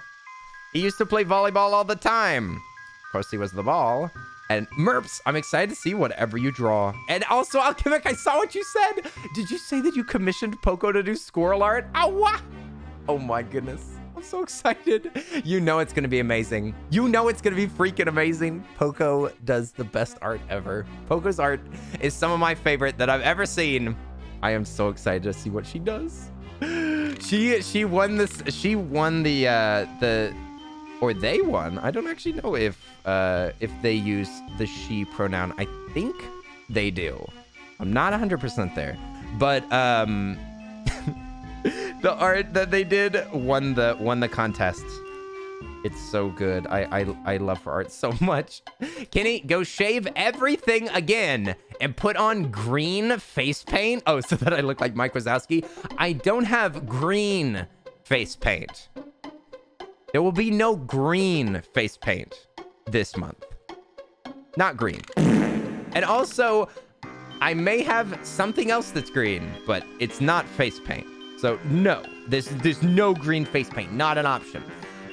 He used to play volleyball all the time. Of course, he was the ball. And Merps, I'm excited to see whatever you draw. And also, Alchemic, I saw what you said. Did you say that you commissioned Poco to do squirrel art? Oh my goodness. I'm so excited. You know it's going to be amazing. You know it's going to be freaking amazing. Poco does the best art ever. Poco's art is some of my favorite that I've ever seen. I am so excited to see what she does. She won this. She won or they won. I don't actually know if they use the she pronoun. I think they do. I'm not 100% there, but the art that they did won the contest. It's so good. I love her art so much. Kenny, go shave everything again and put on green face paint. Oh, so that I look like Mike Wazowski. I don't have green face paint. There will be no green face paint this month. Not green. And also, I may have something else that's green, but it's not face paint. So no, there's no green face paint. Not an option.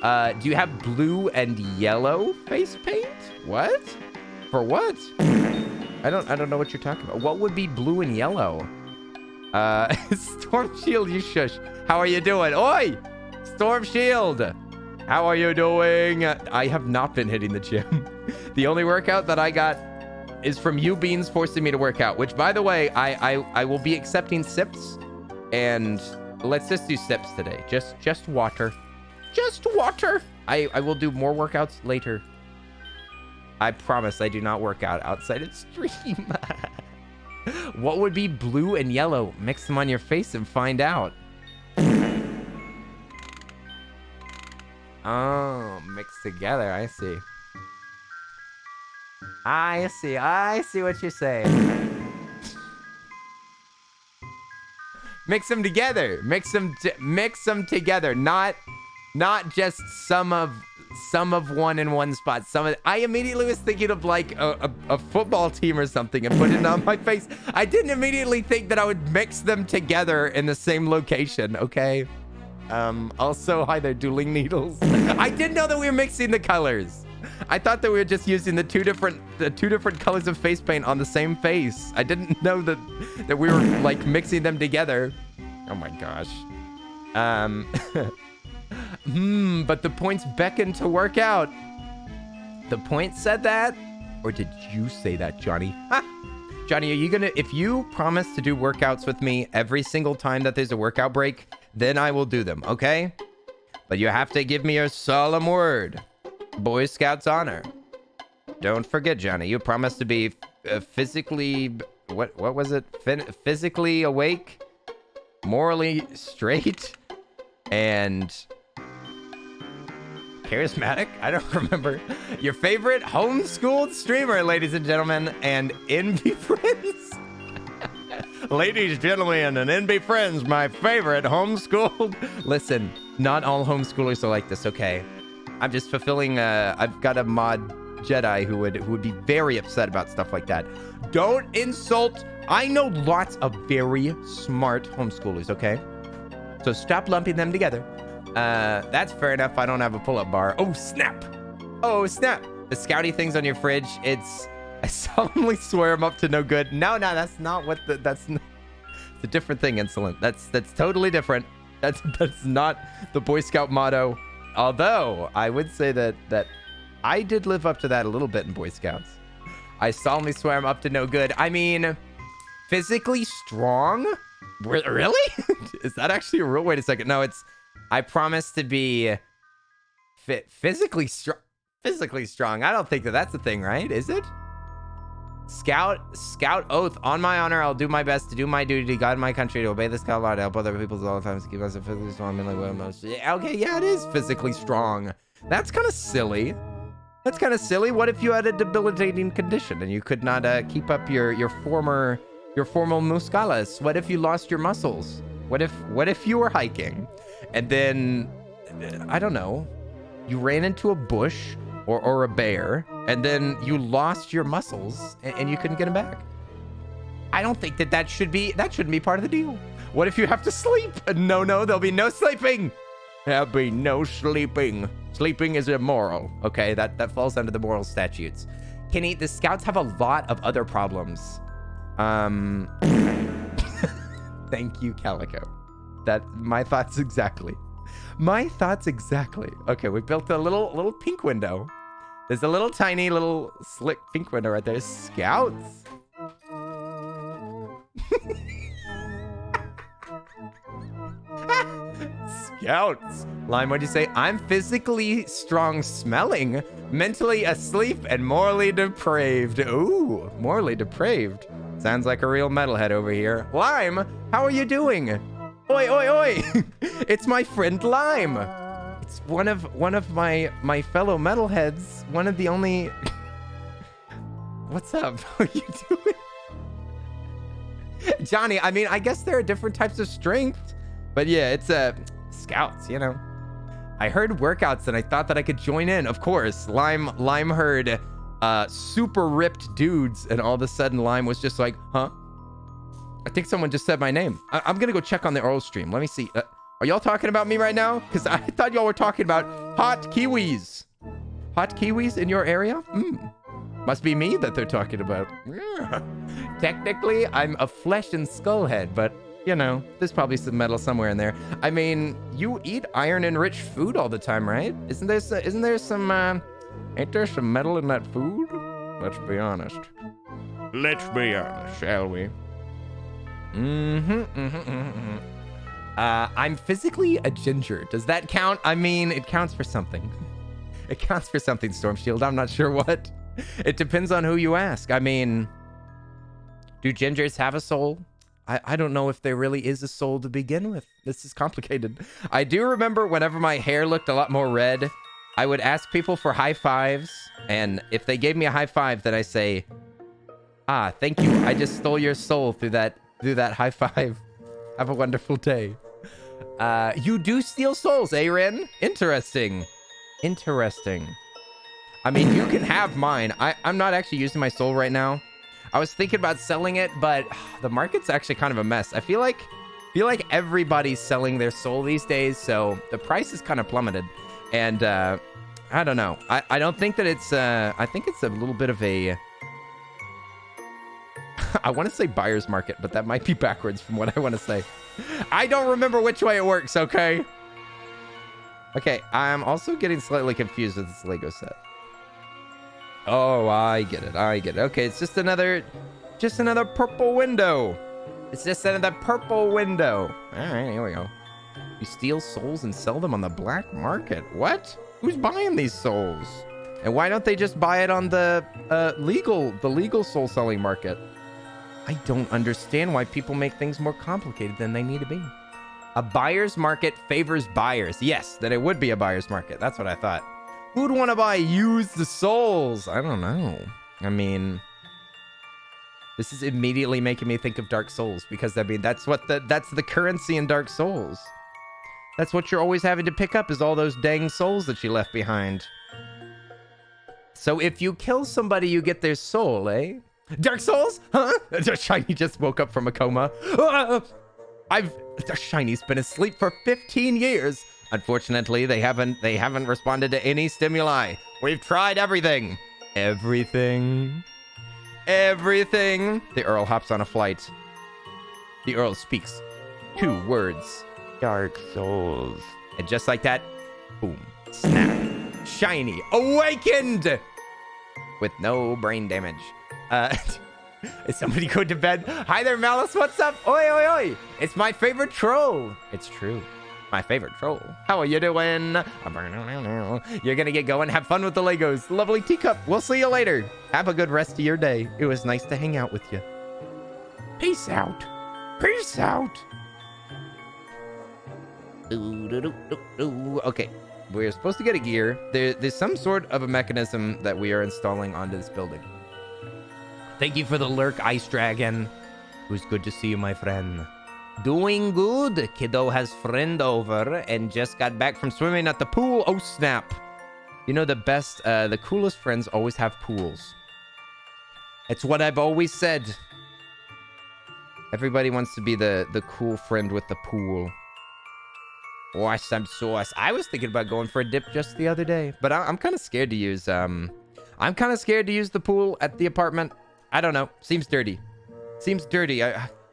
Do you have blue and yellow face paint? What? For what? I don't know what you're talking about. What would be blue and yellow? Storm Shield, you shush. How are you doing? Oi! Storm Shield! How are you doing? I have not been hitting the gym. The only workout that I got is from you beans forcing me to work out, which, by the way, I will be accepting sips, and let's just do sips today. Just water. Just water. I will do more workouts later. I promise I do not work out outside of stream. What would be blue and yellow? Mix them on your face and find out. Oh, mixed together. I see. I see what you're saying. Mix them together. Mix them together. Not just some of one in one spot. I immediately was thinking of like a football team or something and put it on my face. I didn't immediately think that I would mix them together in the same location. Okay. Also, hi there, dueling needles. I didn't know that we were mixing the colors. I thought that we were just using the two different colors of face paint on the same face. I didn't know that we were like mixing them together. Oh my gosh. But the points beckon to work out. The point said that? Or did you say that, Johnny? Huh? Johnny, are you gonna, if you promise to do workouts with me every single time that there's a workout break, then I will do them, okay? But you have to give me your solemn word. Boy Scouts honor. Don't forget, Johnny, you promised to be physically, what was it? Physically awake, morally straight, and charismatic? I don't remember. Your favorite homeschooled streamer, ladies and gentlemen, and NB friends. Ladies, gentlemen, and NB friends, my favorite homeschooled. Listen, not all homeschoolers are like this, okay? I'm just fulfilling, I've got a mod Jedi who would be very upset about stuff like that. Don't insult. I know lots of very smart homeschoolers, okay? So stop lumping them together. That's fair enough. I don't have a pull-up bar. Oh, snap. Oh, snap. The scouty things on your fridge, I solemnly swear I'm up to no good. No, that's not what it's a different thing, Insolent. That's totally different. That's not the Boy Scout motto. Although, I would say that I did live up to that a little bit in Boy Scouts. I solemnly swear I'm up to no good. I mean, physically strong? Really? Is that actually a real? Wait a second. No, it's, I promise to be physically strong. Physically strong. I don't think that's a thing, right? Is it? Scout oath. On my honor, I'll do my best to do my duty to guide my country, to obey the scout law, to help other people's all the time, to keep myself physically strong. Okay, yeah, it is physically strong. That's kind of silly. That's kind of silly. What if you had a debilitating condition and you could not keep up your formal muscalas? What if you lost your muscles? What if you were hiking and then, I don't know, you ran into a bush or a bear, and then you lost your muscles and you couldn't get them back? I don't think that shouldn't be part of the deal. What if you have to sleep? No, there'll be no sleeping. There'll be no sleeping. Sleeping is immoral. Okay, that falls under the moral statutes. Kenny, the Scouts have a lot of other problems. Thank you, Calico. My thoughts exactly. My thoughts exactly. Okay, we built a little pink window. There's a little tiny little slick pink window right there. Scouts. Scouts. Lime, what'd you say? I'm physically strong smelling, mentally asleep, and morally depraved. Ooh, morally depraved. Sounds like a real metalhead over here. Lime, how are you doing? Oi, oi, oi. It's my friend Lime. It's one of my fellow metalheads. One of the only... What's up? How are you doing? Johnny, I mean, I guess there are different types of strength. But yeah, it's scouts, you know. I heard workouts and I thought that I could join in. Of course, Lime heard super ripped dudes, and all of a sudden Lime was just like, huh? I think someone just said my name. I'm gonna go check on the oral stream. Let me see. Are y'all talking about me right now? Because I thought y'all were talking about hot kiwis. Hot kiwis in your area? Must be me that they're talking about. Technically, I'm a flesh and skull head, but you know, there's probably some metal somewhere in there. I mean, you eat iron-enriched food all the time, right? Isn't there some ain't there some metal in that food? Let's be honest. Let's be honest, shall we? I'm physically a ginger. Does that count? I mean, it counts for something. It counts for something, Storm Shield. I'm not sure what. It depends on who you ask. I mean, do gingers have a soul? I don't know if there really is a soul to begin with. This is complicated. I do remember whenever my hair looked a lot more red, I would ask people for high fives. And if they gave me a high five, then I say, ah, thank you. I just stole your soul through that high five. Have a wonderful day. You do steal souls, Aren? Interesting. Interesting. I mean, you can have mine. I'm not actually using my soul right now. I was thinking about selling it, but the market's actually kind of a mess. I feel like everybody's selling their soul these days, so the price is kind of plummeted. And I don't know. I don't think that it's... I think it's a little bit of a... I want to say buyer's market, but that might be backwards from what I want to say. I don't remember which way it works, okay? Okay, I'm also getting slightly confused with this Lego set. Oh, I get it. Okay, it's just another purple window. It's just another purple window. All right, here we go. You steal souls and sell them on the black market. What? Who's buying these souls? And why don't they just buy it on the legal soul selling market? I don't understand why people make things more complicated than they need to be. A buyer's market favors buyers. Yes, then it would be a buyer's market. That's what I thought. Who'd want to buy used souls? I don't know. I mean, this is immediately making me think of Dark Souls, because I mean, that's the currency in Dark Souls. That's what you're always having to pick up, is all those dang souls that you left behind. So if you kill somebody, you get their soul, eh? Dark Souls? Huh? Shiny just woke up from a coma. Shiny's been asleep for 15 years. Unfortunately, they haven't responded to any stimuli. We've tried everything. Everything. The Earl hops on a flight. The Earl speaks 2 words. Dark Souls. And just like that, boom, snap. Shiny awakened with no brain damage. Is somebody going to bed? Hi there, Malice. What's up? Oi, oi, oi. It's my favorite troll. It's true. My favorite troll. How are you doing? You're gonna get going. Have fun with the Legos. Lovely teacup. We'll see you later. Have a good rest of your day. It was nice to hang out with you. Peace out. Peace out. Okay. We're supposed to get a gear. There's some sort of a mechanism that we are installing onto this building. Thank you for the lurk, Ice Dragon. It was good to see you, my friend. Doing good. Kiddo has friend over and just got back from swimming at the pool. Oh, snap. You know, the coolest friends always have pools. It's what I've always said. Everybody wants to be the cool friend with the pool. Or some sauce. I was thinking about going for a dip just the other day, but I'm kind of scared to use, the pool at the apartment. I don't know. Seems dirty.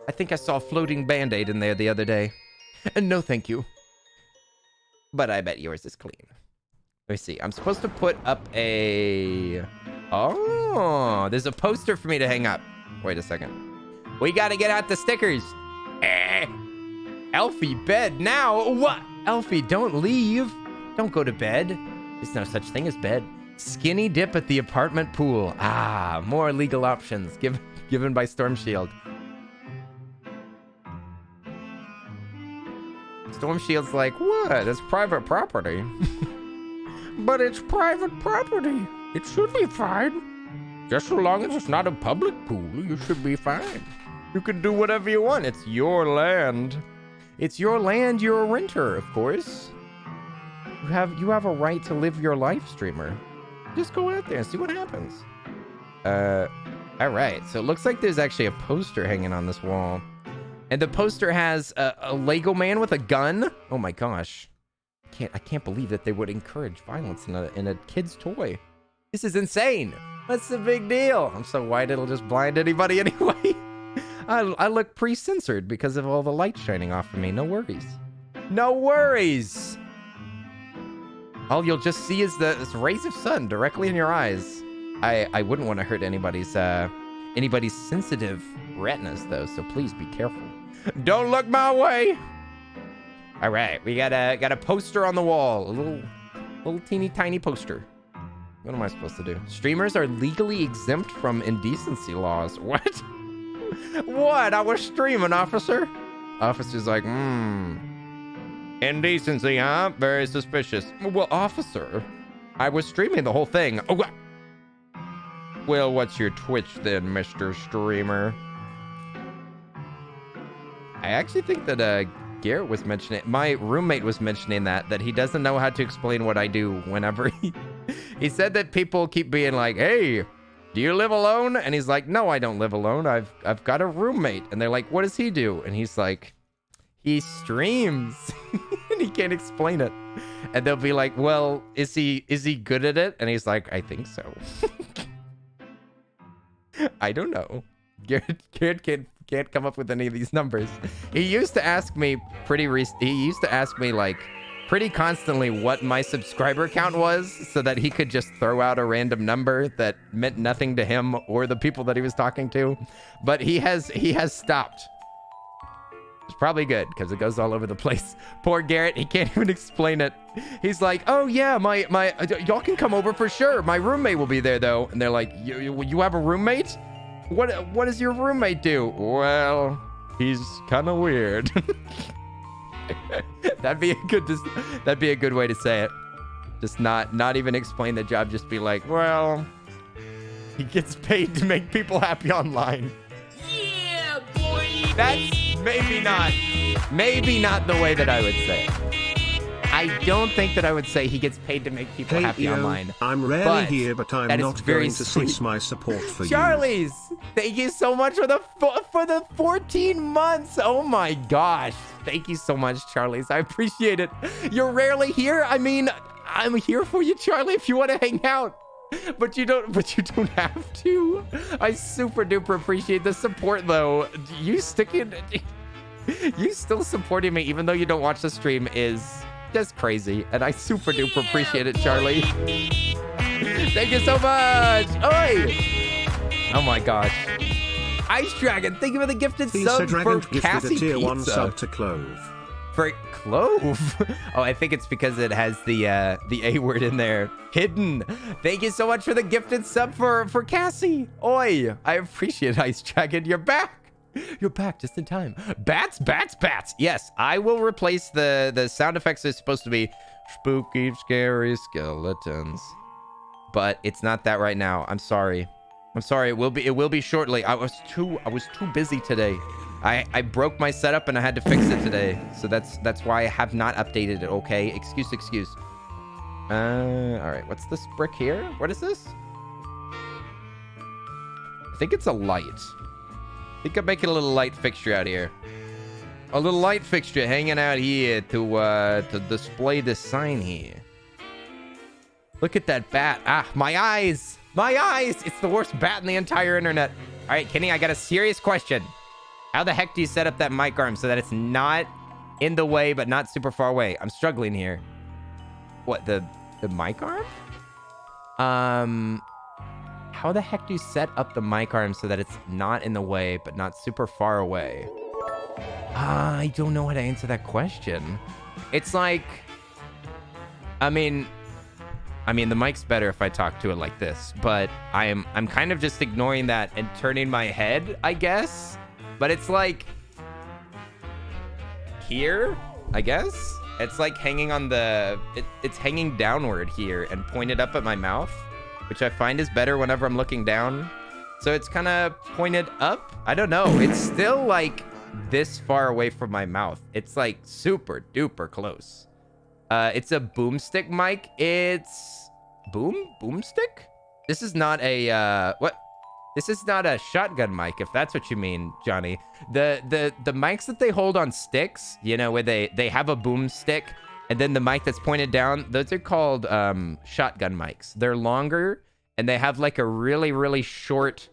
I think I saw a floating Band-Aid in there the other day. And no thank you. But I bet yours is clean. Let me see. I'm supposed to put up a... Oh, there's a poster for me to hang up. Wait a second. We gotta get out the stickers. Elfie bed now? What? Elfie, don't leave. Don't go to bed. There's no such thing as bed. Skinny dip at the apartment pool. Ah, more legal options given by Storm Shield. Storm Shield's like, what? It's private property. But it's private property. It should be fine. Just so long as it's not a public pool, you should be fine. You can do whatever you want. It's your land. It's your land. You're a renter, of course. You have a right to live your life, streamer. Just go out there and see what happens. All right. So it looks like there's actually a poster hanging on this wall. And the poster has a Lego man with a gun. Oh my gosh. I can't believe that they would encourage violence in a kid's toy. This is insane. What's the big deal? I'm so white it'll just blind anybody anyway. I look pre-censored because of all the light shining off of me. No worries. No worries. All you'll just see is the rays of sun directly in your eyes. I wouldn't want to hurt anybody's sensitive retinas though, so please be careful. Don't look my way. All right, we got a poster on the wall, a little teeny tiny poster. What am I supposed to do? Streamers are legally exempt from indecency laws. What? What? I was streaming, officer. Officer's like, indecency, huh? Very suspicious. Well, officer, I was streaming the whole thing. Oh, well, what's your Twitch then, Mr. Streamer? I actually think that Garrett was mentioning, my roommate was mentioning that he doesn't know how to explain what I do whenever he said that people keep being like, hey, do you live alone? And he's like, no, I don't live alone. I've got a roommate. And they're like, what does he do? And he's like, he streams. And he can't explain it. And they'll be like, well, is he good at it? And he's like, I think so. I don't know. Garrett can't come up with any of these numbers. He used to ask me like pretty constantly what my subscriber count was so that he could just throw out a random number that meant nothing to him or the people that he was talking to. But he has stopped. It's probably good because it goes all over the place. Poor Garrett, he can't even explain it. He's like, oh yeah, my y'all can come over for sure. My roommate will be there though. And they're like, you have a roommate? What does your roommate do? Well, he's kind of weird. That'd be a good way to say it. Just not even explain the job. Just be like, well, he gets paid to make people happy online. Yeah, boy. That's maybe not the way that I would say it. I don't think that I would say he gets paid to make people happy online. I'm rarely here, but I'm not going to sweet. cease my support for Charlie's, thank you so much for the 14 months. Oh my gosh. Thank you so much, Charlie's. I appreciate it. You're rarely here. I mean, I'm here for you, Charlie, if you want to hang out. But you don't have to. I super duper appreciate the support though. You still supporting me even though you don't watch the stream is just crazy, and I super duper appreciate it, Charlie. Thank you so much. Oi! Oh my gosh. Ice Dragon, thank you for the gifted sub for Cassie tier Pizza. 1 sub to Clove. For Clove? Oh, I think it's because it has the A word in there. Hidden. Thank you so much for the gifted sub for Cassie. Oi! I appreciate it, Ice Dragon. You're back. You're back just in time. Bats, bats, bats. Yes, I will replace the sound effects are supposed to be spooky, scary skeletons. But it's not that right now. I'm sorry. It will be shortly. I was too busy today. I broke my setup and I had to fix it today. So that's why I have not updated it, okay? Excuse. All right, what's this brick here? What is this? I think it's a light. I think I'm making a little light fixture out here. A little light fixture hanging out here to display this sign here. Look at that bat. Ah, my eyes. My eyes. It's the worst bat in the entire internet. All right, Kenny, I got a serious question. How the heck do you set up that mic arm so that it's not in the way, but not super far away? I'm struggling here. What, the mic arm? How the heck do you set up the mic arm so that it's not in the way, but not super far away? I don't know how to answer that question. It's like, I mean, the mic's better if I talk to it like this, but I'm kind of just ignoring that and turning my head, I guess. But it's like here, I guess. It's like hanging on the, it's hanging downward here and pointed up at my mouth, which I find is better whenever I'm looking down. So it's kind of pointed up. I don't know. It's still like this far away from my mouth. It's like super duper close. It's a boomstick mic. It's boomstick? This is not a what? This is not a shotgun mic, if that's what you mean, Johnny. The mics that they hold on sticks, you know, where they have a boomstick and then the mic that's pointed down, those are called shotgun mics. They're longer and they have like a really short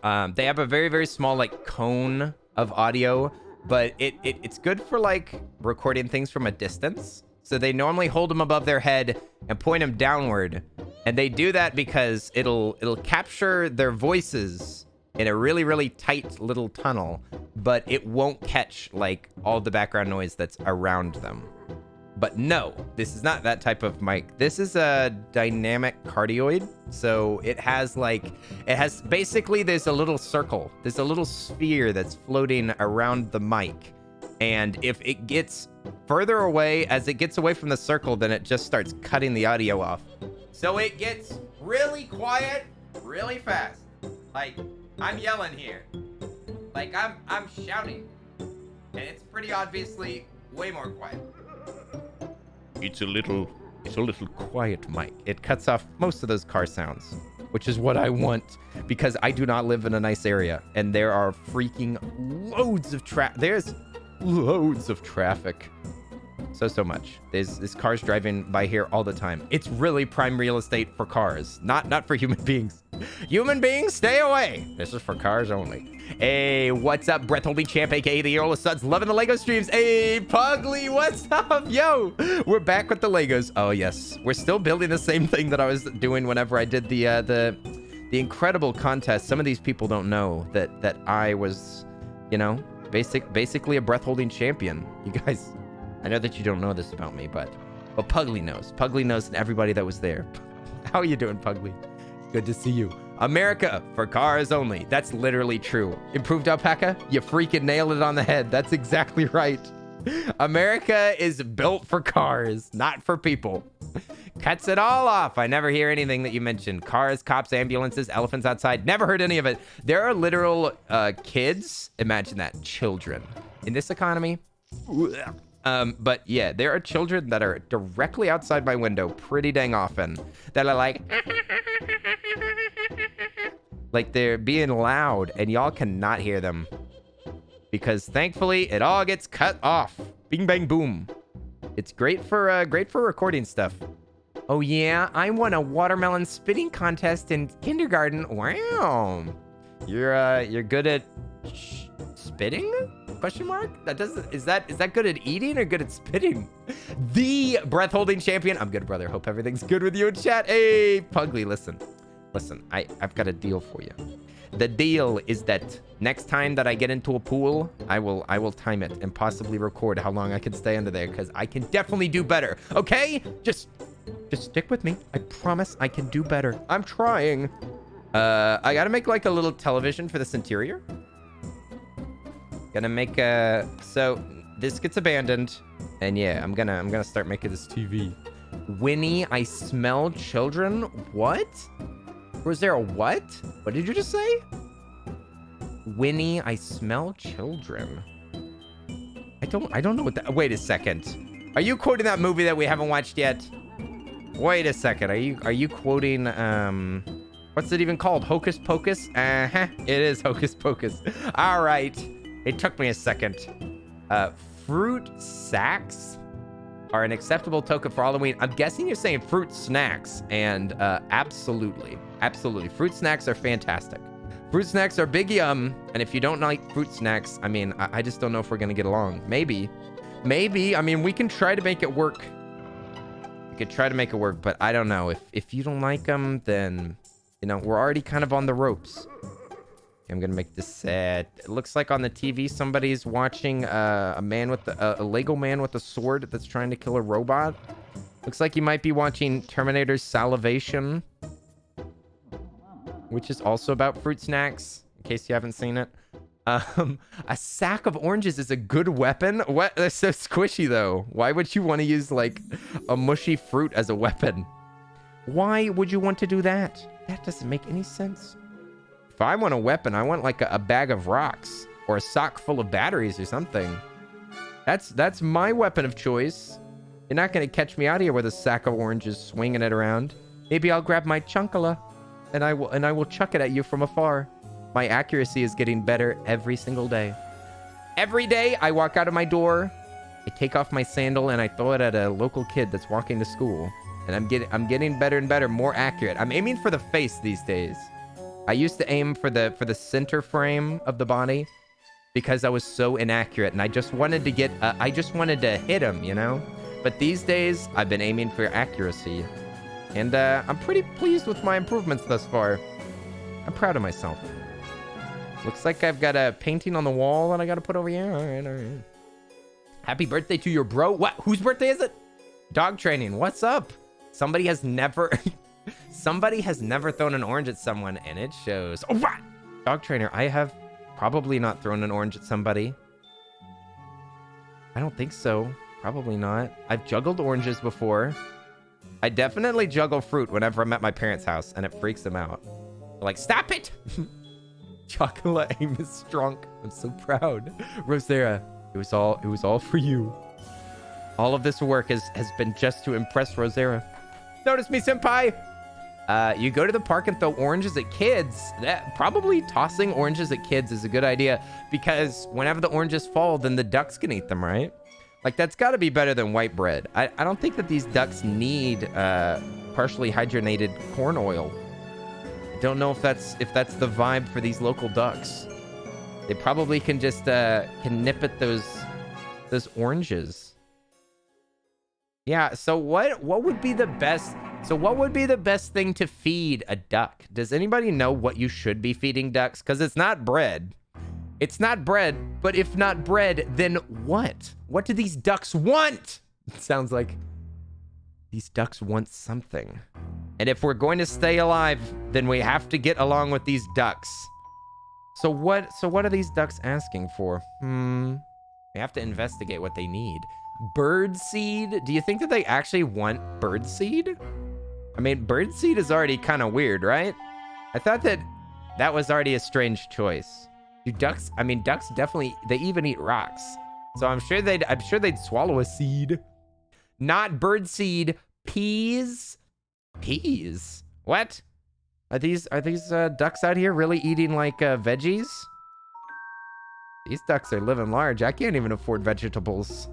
they have a very small like cone of audio, but it's good for like recording things from a distance. So they normally hold them above their head and point them downward. And they do that because it'll capture their voices in a really tight little tunnel, but it won't catch like all the background noise that's around them. But no, this is not that type of mic. This is a dynamic cardioid. So it has basically there's a little circle. There's a little sphere that's floating around the mic. And if it gets further away, as it gets away from the circle, then it just starts cutting the audio off. So it gets really quiet, really fast. Like, I'm yelling here. Like, I'm shouting. And it's pretty obviously way more quiet. It's a little quiet mic. It cuts off most of those car sounds, which is what I want, because I do not live in a nice area. And there are freaking loads of there's loads of traffic. So much. There's cars driving by here all the time. It's really prime real estate for cars, not for human beings. Human beings, stay away. This is for cars only. Hey, what's up, breath holding champ, aka the Earl of Suds, loving the Lego streams. Hey, Pugly, what's up? Yo, we're back with the Legos. Oh yes, we're still building the same thing that I was doing whenever I did the incredible contest. Some of these people don't know that I was, you know, basically a breath holding champion. You guys, I know that you don't know this about me, but Pugly knows. Pugly knows, and everybody that was there. How are you doing, Pugly? Good to see you. America for cars only. That's literally true. Improved alpaca? You freaking nailed it on the head. That's exactly right. America is built for cars, not for people. Cuts it all off. I never hear anything that you mentioned. Cars, cops, ambulances, elephants outside. Never heard any of it. There are literal kids. Imagine that. Children. In this economy. But yeah, there are children that are directly outside my window pretty dang often that are like they're being loud and y'all cannot hear them because thankfully it all gets cut off. Bing, bang, boom. It's great for recording stuff. Oh yeah, I won a watermelon spitting contest in kindergarten. Wow. You're good at spitting? Question mark? Is that good at eating or good at spitting? The breath holding champion. I'm good, brother. Hope everything's good with you in chat. Hey, Pugly, listen, I've got a deal for you. The deal is that next time that I get into a pool, I will time it and possibly record how long I can stay under there, because I can definitely do better. Okay? Just stick with me. I promise I can do better. I'm trying. I gotta make like a little television for this interior. Gonna make a, so this gets abandoned, and yeah, I'm gonna start making this TV. Winnie, I smell children. What? Was there a what? What did you just say? Winnie, I smell children. I don't know what that. Wait a second. Are you quoting that movie that we haven't watched yet? Wait a second. Are you quoting what's it even called? Hocus Pocus? It is Hocus Pocus. All right. It took me a second. Fruit sacks are an acceptable token for Halloween. I'm guessing you're saying fruit snacks, and absolutely. Fruit snacks are fantastic. Fruit snacks are big yum, and if you don't like fruit snacks, I mean, I just don't know if we're gonna get along. Maybe. I mean, we can try to make it work. We could try to make it work, but I don't know. If you don't like them, then, you know, we're already kind of on the ropes. I'm gonna make this sad. It looks like on the TV somebody's watching a man with a Lego man with a sword that's trying to kill a robot. Looks like you might be watching Terminator's Salivation, which is also about fruit snacks, in case you haven't seen it. A sack of oranges is a good weapon. What? They're so squishy though. Why would you want to use like a mushy fruit as a weapon? Why would you want to do that? That doesn't make any sense. If I want a weapon, I want like a bag of rocks or a sock full of batteries or something. That's my weapon of choice. You're not going to catch me out here with a sack of oranges swinging it around. Maybe I'll grab my chunkala and I will chuck it at you from afar. My accuracy is getting better every single day. Every day I walk out of my door, I take off my sandal and I throw it at a local kid that's walking to school. And I'm getting better and better, more accurate. I'm aiming for the face these days. I used to aim for the center frame of the body because I was so inaccurate and I just wanted to get I just wanted to hit him, you know? But these days I've been aiming for accuracy. And I'm pretty pleased with my improvements thus far. I'm proud of myself. Looks like I've got a painting on the wall that I got to put over here. All right. Happy birthday to your bro. What? Whose birthday is it? Dog training. What's up? Somebody has never thrown an orange at someone, and it shows. Oh, what? Dog trainer, I have probably not thrown an orange at somebody. I don't think so. Probably not. I've juggled oranges before. I definitely juggle fruit whenever I'm at my parents' house, and it freaks them out. They're like, stop it! Chocolate aim is strong. I'm so proud. Rosera, it was all for you. All of this work has been just to impress Rosera. Notice me, senpai! You go to the park and throw oranges at kids. Probably tossing oranges at kids is a good idea because whenever the oranges fall, then the ducks can eat them, right? Like, that's got to be better than white bread. I don't think that these ducks need partially hydrogenated corn oil. I don't know if that's the vibe for these local ducks. They probably can just can nip at those oranges. Yeah, so what would be the best... So what would be the best thing to feed a duck? Does anybody know what you should be feeding ducks? Because it's not bread. It's not bread, but if not bread, then what? What do these ducks want? It sounds like these ducks want something. And if we're going to stay alive, then we have to get along with these ducks. So what are these ducks asking for? We have to investigate what they need. Bird seed? Do you think that they actually want bird seed? I mean, bird seed is already kind of weird, right? I thought that was already a strange choice. Do ducks? I mean, ducks definitely, they even eat rocks. So I'm sure they'd swallow a seed. Not bird seed, peas. Peas? What? Are these ducks out here really eating like veggies? These ducks are living large. I can't even afford vegetables.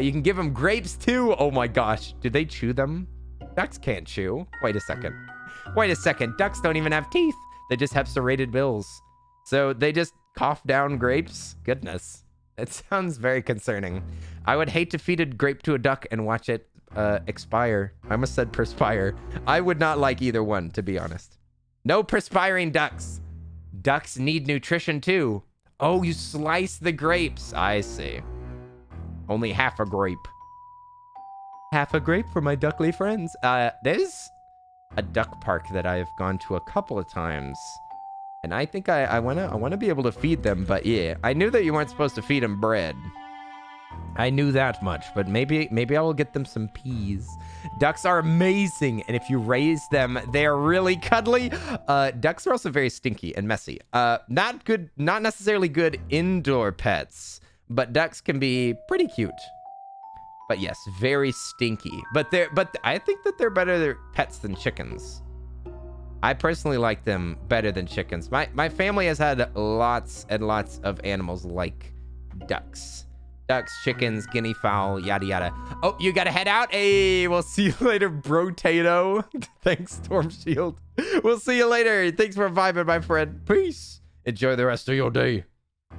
You can give them grapes too. Oh my gosh. Do they chew them? Ducks can't chew. Wait a second. Ducks don't even have teeth. They just have serrated bills. So they just cough down grapes? Goodness. It sounds very concerning. I would hate to feed a grape to a duck and watch it expire. I almost said perspire. I would not like either one, to be honest. No perspiring ducks. Ducks need nutrition too. Oh, you slice the grapes. I see. Only half a grape. Half a grape for my duckly friends. There's a duck park that I've gone to a couple of times. And I think I wanna be able to feed them, but yeah. I knew that you weren't supposed to feed them bread. I knew that much, but maybe I will get them some peas. Ducks are amazing, and if you raise them, they are really cuddly. Ducks are also very stinky and messy. Not necessarily good indoor pets, but ducks can be pretty cute. But yes, very stinky. But I think that they're better pets than chickens. I personally like them better than chickens. My family has had lots and lots of animals like ducks. Ducks, chickens, guinea fowl, yada yada. Oh, you gotta head out? Hey, we'll see you later, bro-tato. Thanks, Storm Shield. We'll see you later. Thanks for vibing, my friend. Peace. Enjoy the rest of your day.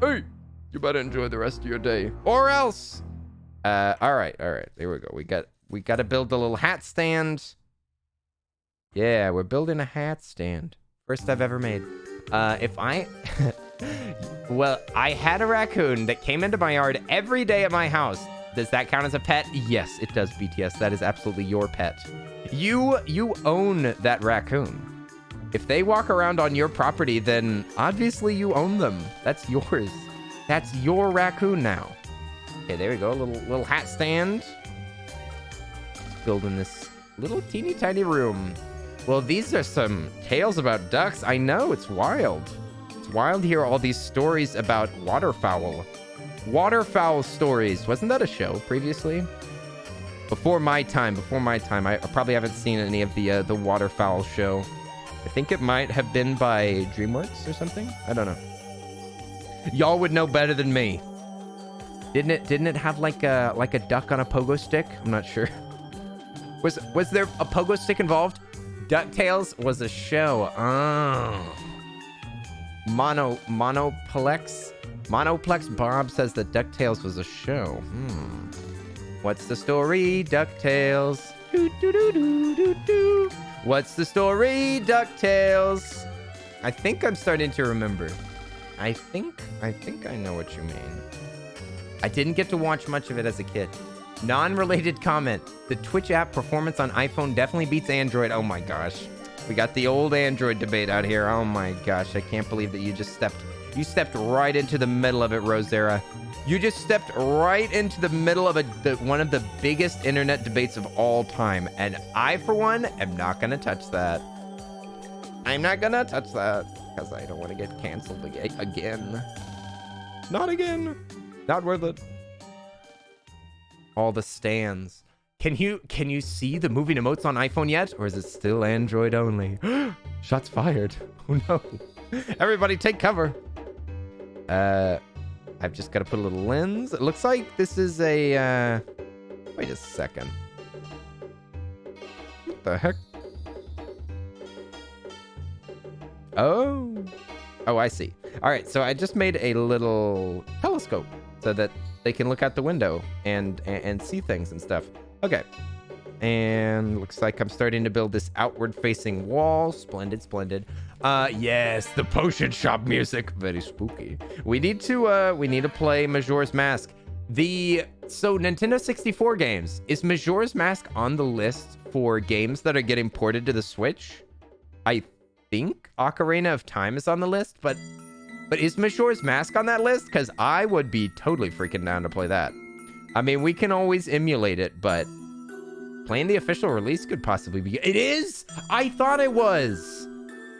Hey, you better enjoy the rest of your day. Or else. All right. There we go. We got to build a little hat stand. Yeah, we're building a hat stand First I've ever made. If I... Well, I had a raccoon that came into my yard every day at my house. Does that count as a pet? Yes, it does, BTS. That is absolutely your pet. You own that raccoon. If they walk around on your property, then obviously you own them. That's yours. That's your raccoon now. Okay, there we go. Little hat stand. Building this little teeny tiny room. Well, these are some tales about ducks. I know, it's wild. It's wild to hear all these stories about waterfowl. Waterfowl stories. Wasn't that a show previously? Before my time. I probably haven't seen any of the waterfowl show. I think it might have been by DreamWorks or something. I don't know. Y'all would know better than me. Didn't it have like a duck on a pogo stick? I'm not sure. Was there a pogo stick involved? DuckTales was a show. Oh. Monoplex Bob says that DuckTales was a show. What's the story, DuckTales? What's the story, DuckTales? I think I'm starting to remember. I think I know what you mean. I didn't get to watch much of it as a kid. Non-related comment. The Twitch app performance on iPhone definitely beats Android. Oh my gosh. We got the old Android debate out here. Oh my gosh. I can't believe that you stepped right into the middle of it, Rosera. You just stepped right into the middle of one of the biggest internet debates of all time. And I, for one, am not going to touch that. I'm not going to touch that because I don't want to get canceled again. Not again. Not worth it. All the stands. Can you see the moving emotes on iPhone yet? Or is it still Android only? Shots fired. Oh no. Everybody take cover. I've just got to put a little lens. It looks like this is a... Wait a second. What the heck? Oh. Oh, I see. All right, so I just made a little telescope so that they can look out the window and see things and stuff. Okay. And looks like I'm starting to build this outward-facing wall. Splendid, splendid. Yes, the potion shop music. Very spooky. We need to play Majora's Mask. So Nintendo 64 games. Is Majora's Mask on the list for games that are getting ported to the Switch? I think Ocarina of Time is on the list, but is Majora's Mask on that list? Because I would be totally freaking down to play that. I mean, we can always emulate it, but playing the official release could possibly be... It is? I thought it was.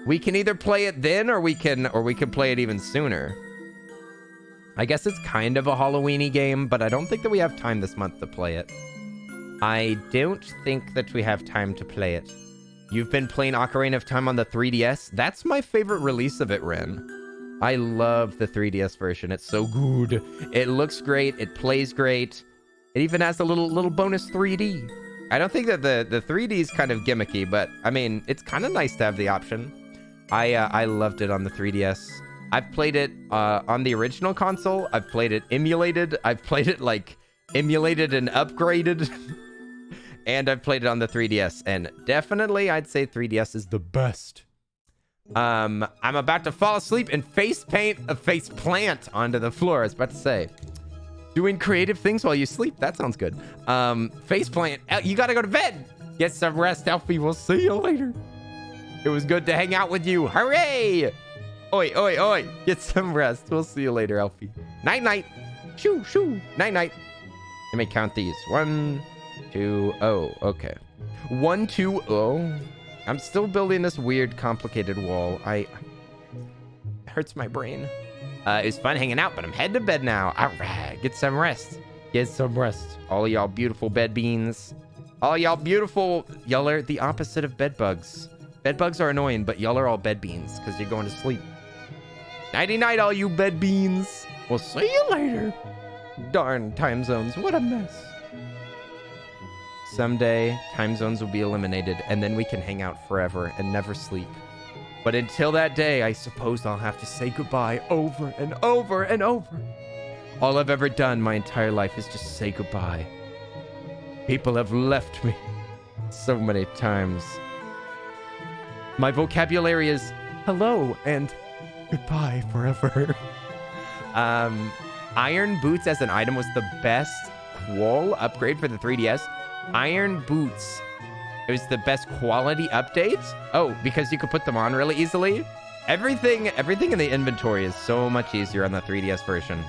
We can either play it then or we can play it even sooner. I guess it's kind of a Halloween-y game, but I don't think that we have time this month to play it. I don't think that we have time to play it. You've been playing Ocarina of Time on the 3DS? That's my favorite release of it, Ren. I love the 3DS version. It's so good. It looks great. It plays great. It even has a little bonus 3D. I don't think that the 3D is kind of gimmicky, but I mean, it's kind of nice to have the option. I loved it on the 3DS. I've played it on the original console. I've played it emulated. I've played it like emulated and upgraded. And I've played it on the 3DS. And definitely, I'd say 3DS is the best. I'm about to fall asleep and face plant onto the floor. I was about to say. Doing creative things while you sleep. That sounds good. Face plant. You gotta go to bed. Get some rest, Alfie. We'll see you later. It was good to hang out with you. Hooray! Oi, oi, oi. Get some rest. We'll see you later, Alfie. Night, night. Shoo, shoo. Night, night. Let me count these. 1, 2, oh, okay. 1, 2, oh. I'm still building this weird, complicated wall. It hurts my brain. It's fun hanging out, but I'm heading to bed now. All right, get some rest. Get some rest. All of y'all beautiful bed beans. All y'all beautiful... Y'all are the opposite of bed bugs. Bed bugs are annoying, but y'all are all bed beans because you're going to sleep. Nighty-night, all you bed beans. We'll see you later. Darn time zones. What a mess. Someday, time zones will be eliminated, and then we can hang out forever and never sleep. But until that day, I suppose I'll have to say goodbye over and over and over. All I've ever done my entire life is just say goodbye. People have left me so many times. My vocabulary is hello and goodbye forever. Iron Boots as an item was the best qual upgrade for the 3DS. Iron Boots. It was the best quality update. Oh, because you could put them on really easily. Everything in the inventory is so much easier on the 3DS version.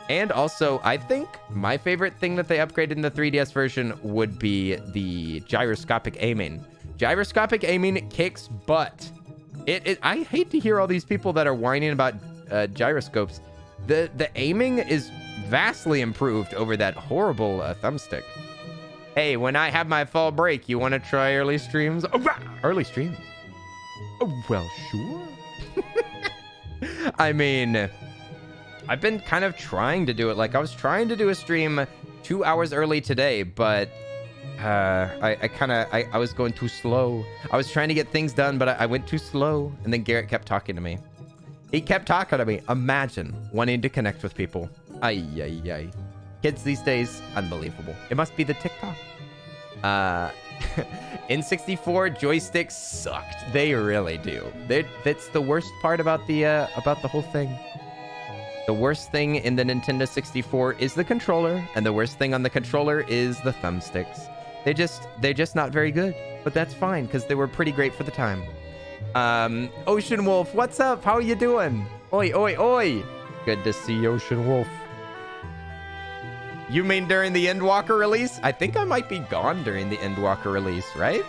And also, I think my favorite thing that they upgraded in the 3DS version would be the gyroscopic aiming. Gyroscopic aiming kicks butt. I hate to hear all these people that are whining about gyroscopes. The aiming is vastly improved over that horrible thumbstick. Hey, when I have my fall break, you want to try early streams? Oh, early streams? Oh, well, sure. I mean, I've been kind of trying to do it. Like, I was trying to do a stream 2 hours early today, but I was going too slow. I was trying to get things done, but I went too slow. And then Garrett kept talking to me. He kept talking to me. Imagine wanting to connect with people. Ay, ay, ay. Kids these days, unbelievable. It must be the TikTok. N64 joysticks sucked. They really do. That's the worst part about the whole thing. The worst thing in the Nintendo 64 is the controller, and the worst thing on the controller is the thumbsticks. They're just not very good, but that's fine because they were pretty great for the time. Ocean Wolf, what's up? How are you doing? Oi, oi, oi. Good to see Ocean Wolf. You mean during the Endwalker release? I think I might be gone during the Endwalker release, right?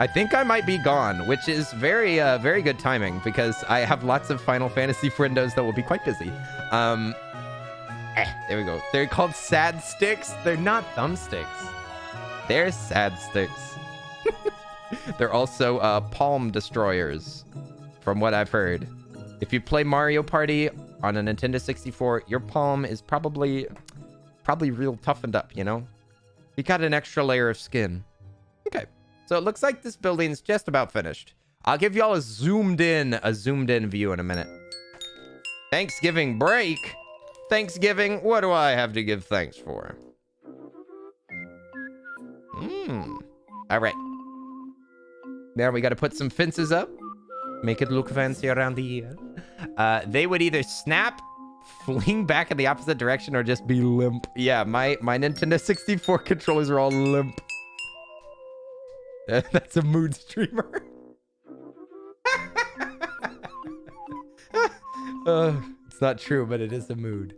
I think I might be gone, which is very good timing because I have lots of Final Fantasy friendos that will be quite busy. There we go. They're called sad sticks. They're not thumbsticks. They're sad sticks. They're also palm destroyers, from what I've heard. If you play Mario Party on a Nintendo 64, your palm is probably real toughened up, you know? You got an extra layer of skin. Okay, so it looks like this building's just about finished. I'll give y'all a zoomed in view in a minute. Thanksgiving break? Thanksgiving? What do I have to give thanks for? All right. Now we got to put some fences up. Make it look fancy around the year. They would either snap, fling back in the opposite direction, or just be limp. Yeah, my Nintendo 64 controllers are all limp. That's a mood streamer. It's not true, but it is a mood.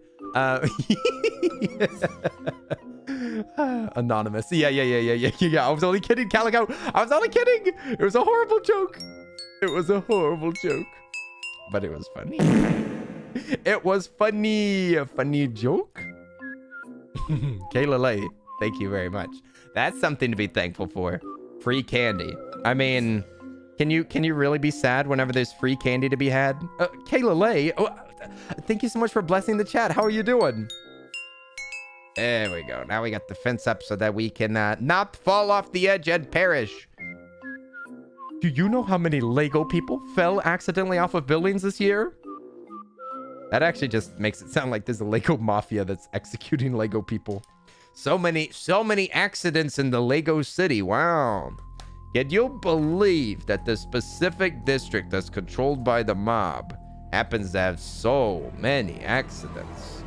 Anonymous. Yeah. I was only kidding, Calico. I was only kidding. It was a horrible joke. It was a horrible joke. But it was funny. It was funny. A funny joke. Kayla Lay, thank you very much. That's something to be thankful for. Free candy. I mean, can you really be sad whenever there's free candy to be had? Kayla Lay, thank you so much for blessing the chat. How are you doing? There we go. Now we got the fence up so that we can not fall off the edge and perish. Do you know how many Lego people fell accidentally off of buildings this year? That actually just makes it sound like there's a Lego mafia that's executing Lego people. So many accidents in the Lego City. Wow. Can you believe that the specific district that's controlled by the mob happens to have so many accidents?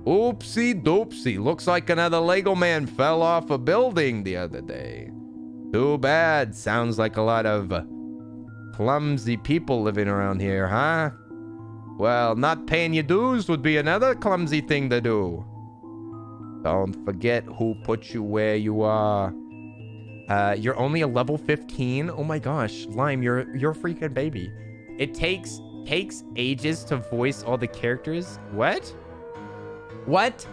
Oopsie doopsie. Looks like another Lego man fell off a building the other day. Too bad. Sounds like a lot of clumsy people living around here, huh? Well, not paying your dues would be another clumsy thing to do. Don't forget who put you where you are. You're only a level 15? Oh my gosh, Lime, you're a freaking baby. It takes ages to voice all the characters. What? What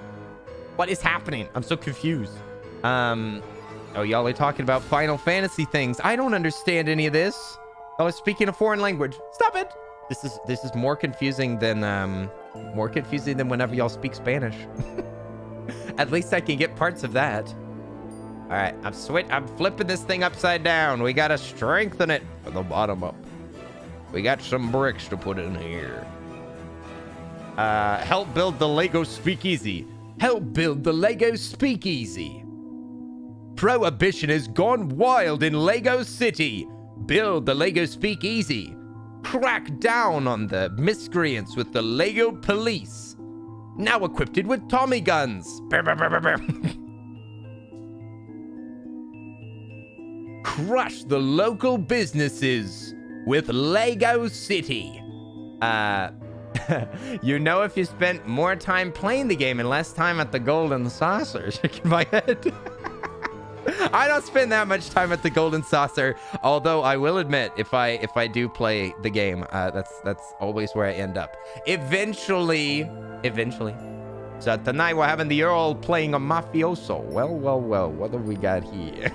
is happening? I'm so confused. Oh, y'all are talking about Final Fantasy things. I don't understand any of this. Y'all are speaking a foreign language. Stop it. This is more confusing than whenever y'all speak Spanish. At least I can get parts of that. All right, I'm flipping this thing upside down. We gotta strengthen it from the bottom up. We got some bricks to put in here. Help build the Lego Speakeasy. Help build the Lego Speakeasy. Prohibition has gone wild in Lego City. Build the Lego Speakeasy. Crack down on the miscreants with the Lego police. Now equipped with Tommy guns. Crush the local businesses with Lego City. You know, if you spent more time playing the game and less time at the Golden Saucer, shaking my head. I don't spend that much time at the Golden Saucer, although I will admit, if I do play the game, that's always where I end up. Eventually. So tonight we're having the Earl playing a mafioso. Well, what have we got here?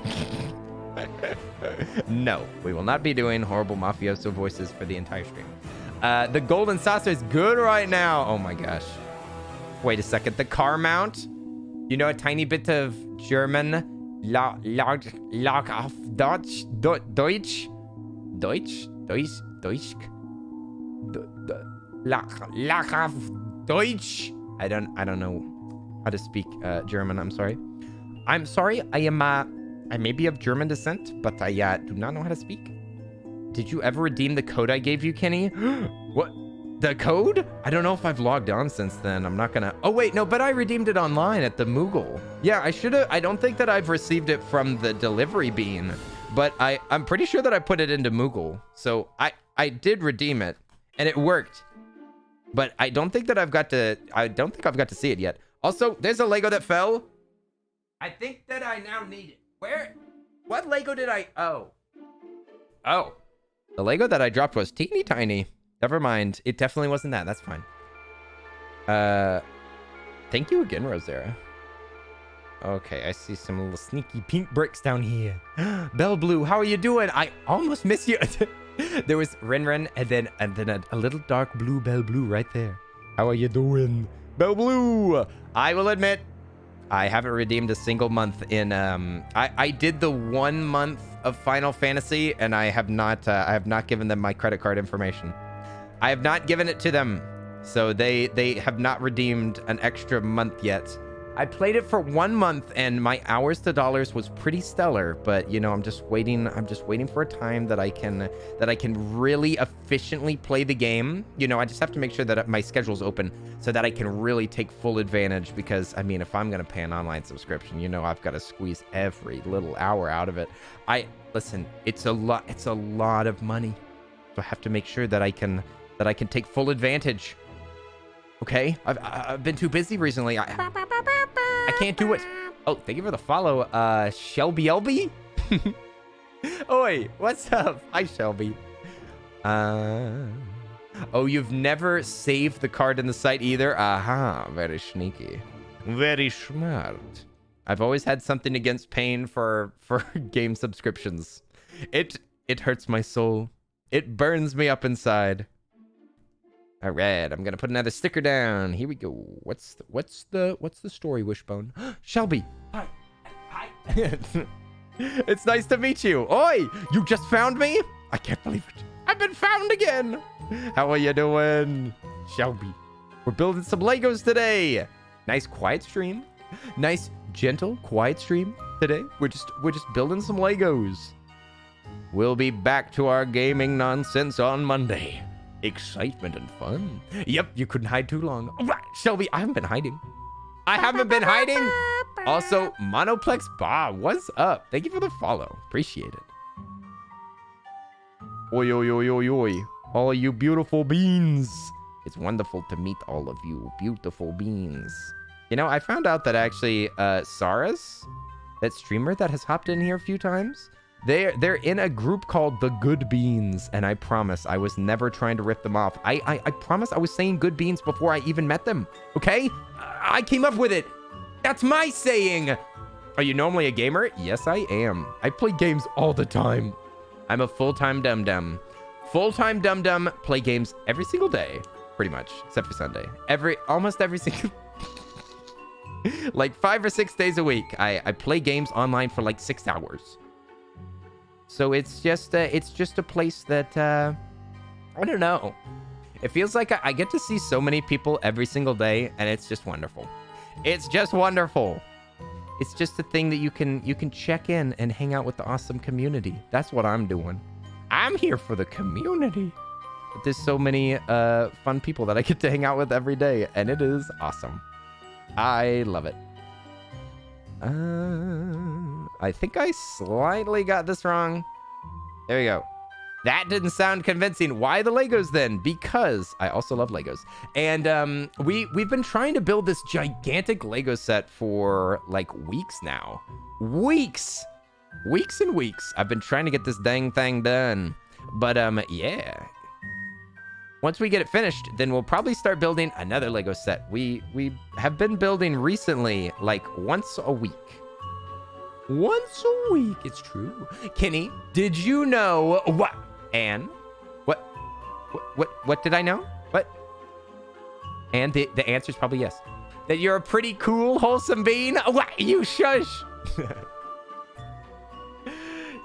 No, we will not be doing horrible mafioso voices for the entire stream. The Golden Saucer is good right now. Oh my gosh. Wait a second. The car mount. You know, a tiny bit of German. Lock auf Deutsch. Lock auf Deutsch. I don't know how to speak German. I'm sorry. I may be of German descent, but I do not know how to speak. Did you ever redeem the code I gave you, Kenny? What? The code? I don't know if I've logged on since then. I'm not gonna... Oh, wait, no, but I redeemed it online at the Moogle. Yeah, I should have... I don't think that I've received it from the delivery bean, but I'm pretty sure that I put it into Moogle. So I did redeem it, and it worked. But I don't think that I've got to... I don't think I've got to see it yet. Also, there's a Lego that fell. I think that I now need it. Where? What Lego did I... Oh. The Lego that I dropped was teeny tiny. Never mind. It definitely wasn't that. That's fine. Thank you again, Rosera. Okay, I see some little sneaky pink bricks down here. Belle Blue, how are you doing? I almost miss you. There was Ren, and then a little dark blue Belle Blue right there. How are you doing? Belle Blue! I will admit, I haven't redeemed a single month in... I did the 1 month of Final Fantasy, and I have not given them my credit card information. I have not given it to them, so they have not redeemed an extra month yet. I played it for 1 month, and my hours to dollars was pretty stellar. But you know, I'm just waiting for a time that I can really efficiently play the game. You know, I just have to make sure that my schedule's open so that I can really take full advantage. Because I mean, if I'm gonna pay an online subscription, you know, I've got to squeeze every little hour out of it. Listen, it's a lot of money, so I have to make sure that I can take full advantage. Okay, I've been too busy recently. I can't do it. Oh, thank you for the follow, Shelby Elby. Oi, what's up? Hi, Shelby. Oh, you've never saved the card in the site either? Aha, very sneaky. Very smart. I've always had something against paying for game subscriptions. It hurts my soul. It burns me up inside. All right, I'm gonna put another sticker down. Here we go. What's the story, Wishbone? Shelby. Hi. It's nice to meet you. Oi, you just found me? I can't believe it. I've been found again. How are you doing, Shelby? We're building some Legos today. Nice quiet stream. Nice gentle quiet stream today. We're just building some Legos. We'll be back to our gaming nonsense on Monday. Excitement and fun. Yep, you couldn't hide too long. All right, Shelby, I haven't been hiding. Also, Monoplex Ba, what's up? Thank you for the follow. Appreciate it. Oi, oi, oi, oi, oi. All you beautiful beans. It's wonderful to meet all of you beautiful beans. You know, I found out that actually, Saras, that streamer that has hopped in here a few times, they're in a group called the Good Beans, and I promise I was never trying to rip them off. I promise I was saying good beans before I even met them. Okay? I came up with it. That's my saying. Are you normally a gamer? Yes, I am. I play games all the time. I'm a full-time dum-dum. Full-time dum-dum, play games every single day, pretty much, except for Sunday. Almost every single... like 5 or 6 days a week. I play games online for like 6 hours. So it's just a place that, I don't know. It feels like I get to see so many people every single day, and it's just wonderful. It's just wonderful. It's just a thing that you can check in and hang out with the awesome community. That's what I'm doing. I'm here for the community. But there's so many fun people that I get to hang out with every day, and it is awesome. I love it. I think I slightly got this wrong. There we go. That didn't sound convincing. Why the Legos then? Because I also love Legos. And we've been trying to build this gigantic Lego set for like weeks now. Weeks and weeks. I've been trying to get this dang thing done. But yeah. Once we get it finished, then we'll probably start building another Lego set. We have been building recently like once a week. Once a week, it's true. Kenny, did you know what? Anne, what did I know? What? And the answer is probably yes. That you're a pretty cool, wholesome being. What? You shush.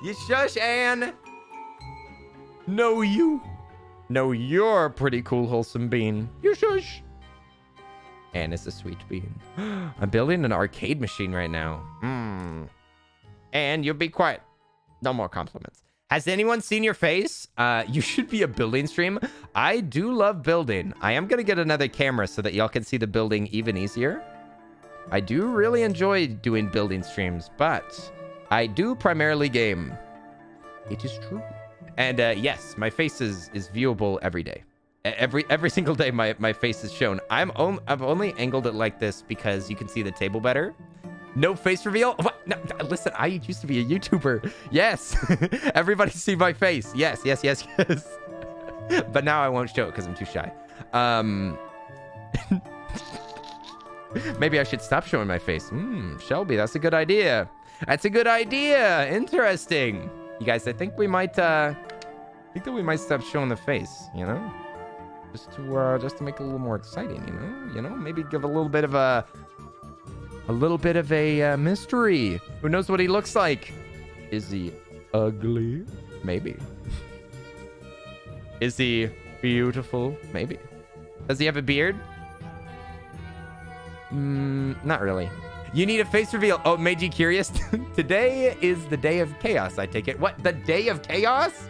You shush, Anne. No, you. No, you're a pretty cool, wholesome being. You shush. Anne is a sweet being. I'm building an arcade machine right now. And you'll be quiet. No more compliments. Has anyone seen your face? You should be a building stream. I do love building. I am going to get another camera so that y'all can see the building even easier. I do really enjoy doing building streams, but I do primarily game. It is true. And yes, my face is viewable every day. Every single day my face is shown. I've only angled it like this because you can see the table better. No face reveal? What? No, listen, I used to be a YouTuber. Yes. Everybody see my face. Yes. But now I won't show it because I'm too shy. Maybe I should stop showing my face. Shelby, that's a good idea. That's a good idea. Interesting. You guys, I think we might stop showing the face, you know? Just to make it a little more exciting, you know? Maybe give a little bit of a mystery. Who knows what he looks like? Is he ugly? Maybe. Is he beautiful? Maybe. Does he have a beard? Not really. You need a face reveal. Oh, it made you curious? Today is the day of chaos, I take it. What? The day of chaos?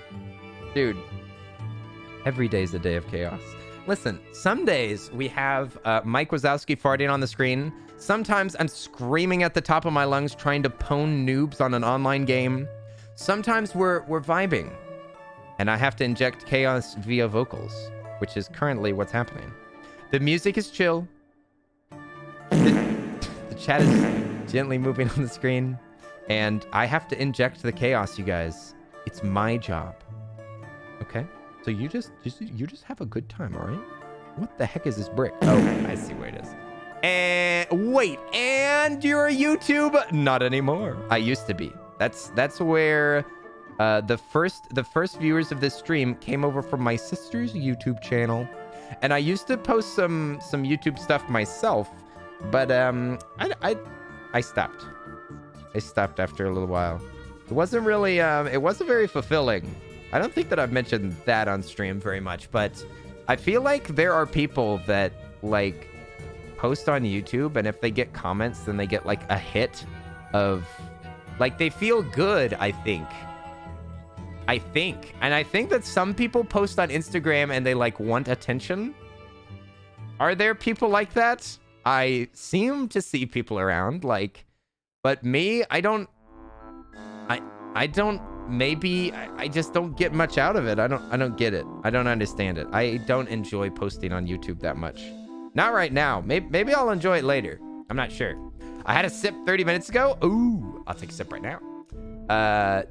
Dude. Every day is the day of chaos. Listen, some days we have Mike Wazowski farting on the screen. Sometimes I'm screaming at the top of my lungs trying to pwn noobs on an online game. Sometimes we're vibing. And I have to inject chaos via vocals, which is currently what's happening. The music is chill. The chat is gently moving on the screen. And I have to inject the chaos, you guys. It's my job. Okay? So you just have a good time, all right? What the heck is this brick? Oh, I see where it is. And wait, and you're a YouTube? Not anymore. I used to be. That's where the first viewers of this stream came over from my sister's YouTube channel, and I used to post some YouTube stuff myself, but I stopped. I stopped after a little while. It wasn't really it wasn't very fulfilling. I don't think that I've mentioned that on stream very much, but I feel like there are people that like post on YouTube, and if they get comments, then they get like a hit of like they feel good. I think and I think that some people post on Instagram and they like want attention. Are there people like that? I seem to see people around, like, but me, I don't maybe I just don't get much out of it. I don't get it. I don't understand it. I don't enjoy posting on YouTube that much. Not right now. Maybe I'll enjoy it later. I'm not sure. I had a sip 30 minutes ago. Ooh, I'll take a sip right now.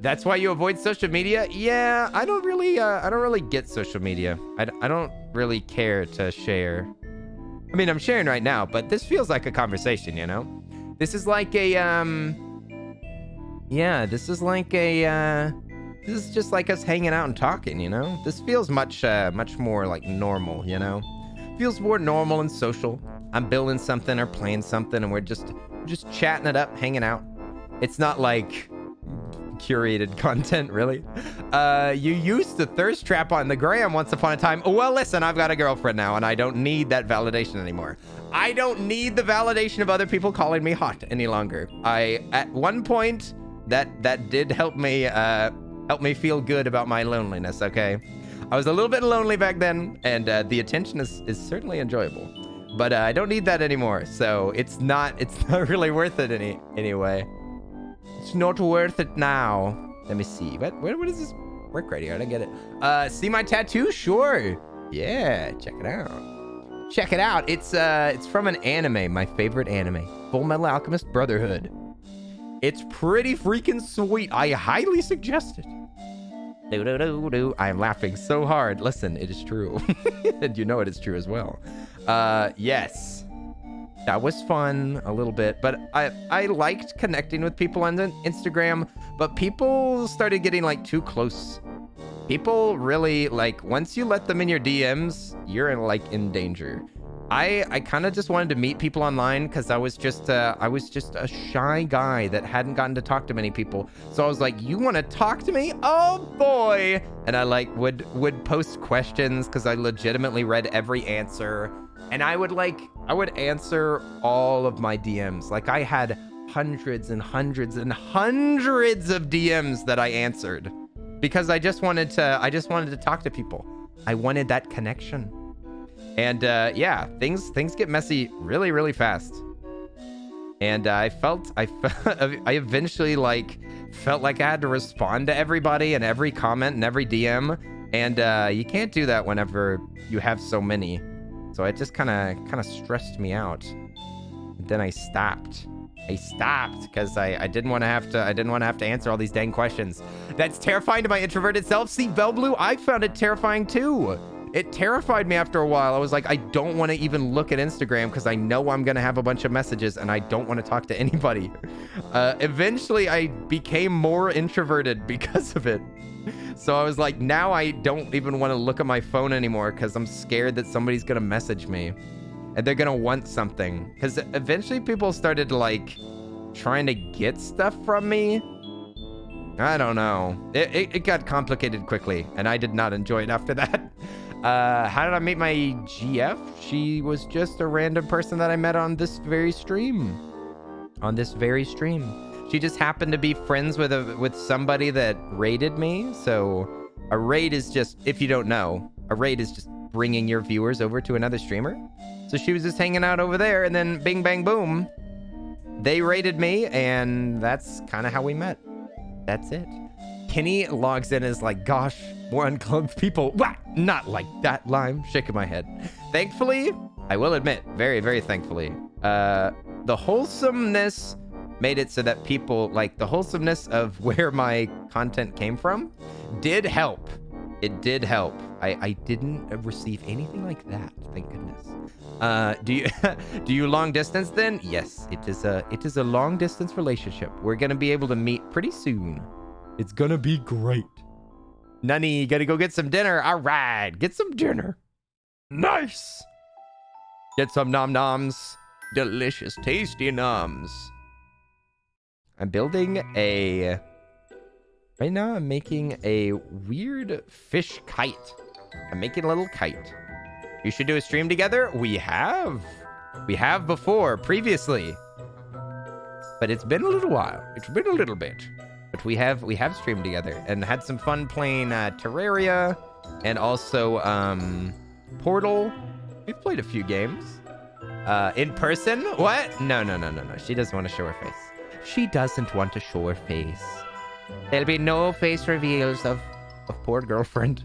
That's why you avoid social media? Yeah, I don't really get social media. I don't really care to share. I mean, I'm sharing right now, but this feels like a conversation, you know? This is like a, yeah, this is just like us hanging out and talking, you know? This feels much more like normal, you know? Feels more normal and social. I'm building something or playing something and we're just chatting it up, hanging out. It's not like curated content, really. You used to thirst trap on the gram once upon a time. Well, listen, I've got a girlfriend now and I don't need that validation anymore. I don't need the validation of other people calling me hot any longer. At one point, that did help me feel good about my loneliness, okay? I was a little bit lonely back then, and the attention is certainly enjoyable. But I don't need that anymore, so it's not really worth it anyway. It's not worth it now. Let me see. What is this work right here? I don't get it. See my tattoo? Sure. Yeah, check it out. Check it out. It's from an anime, my favorite anime, Full Metal Alchemist Brotherhood. It's pretty freaking sweet. I highly suggest it. I'm laughing so hard. Listen, it is true. And you know it is true as well. Yes. That was fun a little bit, but I liked connecting with people on Instagram, but people started getting like too close. People really like, once you let them in your DMs, you're in danger. I kind of just wanted to meet people online because I was just a shy guy that hadn't gotten to talk to many people. So I was like, you want to talk to me? Oh boy. And I like would post questions because I legitimately read every answer. And I would answer all of my DMs. Like I had hundreds and hundreds and hundreds of DMs that I answered because I just wanted to talk to people. I wanted that connection. And yeah, things get messy really, really fast. And I eventually felt like I had to respond to everybody and every comment and every DM. And you can't do that whenever you have so many. So it just kind of stressed me out. And then I stopped because I didn't want to have to answer all these dang questions. That's terrifying to my introverted self. See, Velblue, I found it terrifying too. It terrified me after a while. I was like, I don't want to even look at Instagram because I know I'm going to have a bunch of messages and I don't want to talk to anybody. Eventually, I became more introverted because of it. So I was like, now I don't even want to look at my phone anymore because I'm scared that somebody's going to message me and they're going to want something. Because eventually people started trying to get stuff from me. I don't know. It got complicated quickly and I did not enjoy it after that. How did I meet my GF? She was just a random person that I met on this very stream. She just happened to be friends with somebody that raided me. So a raid is just, if you don't know, a raid is just bringing your viewers over to another streamer. So she was just hanging out over there and then bing, bang, boom. They raided me and that's kind of how we met. That's it. Kenny logs in as like, gosh, more unclothed people. What? Not like that, Lime. Shaking my head. Thankfully, I will admit, very, very thankfully, the wholesomeness made it so that people, the wholesomeness of where my content came from did help. It did help. I didn't receive anything like that, thank goodness. Do you long distance then? Yes, it is a long distance relationship. We're gonna be able to meet pretty soon. It's gonna be great. Nunny, gotta go get some dinner. All right, get some dinner. Nice. Get some nom noms. Delicious, tasty noms. I'm building right now I'm making a weird fish kite. I'm making a little kite. You should do a stream together. We have before, previously. But it's been a little while. It's been a little bit. But we have streamed together and had some fun playing Terraria and also Portal. We've played a few games. In person? What? No. She doesn't want to show her face. She doesn't want to show her face. There'll be no face reveals of poor girlfriend.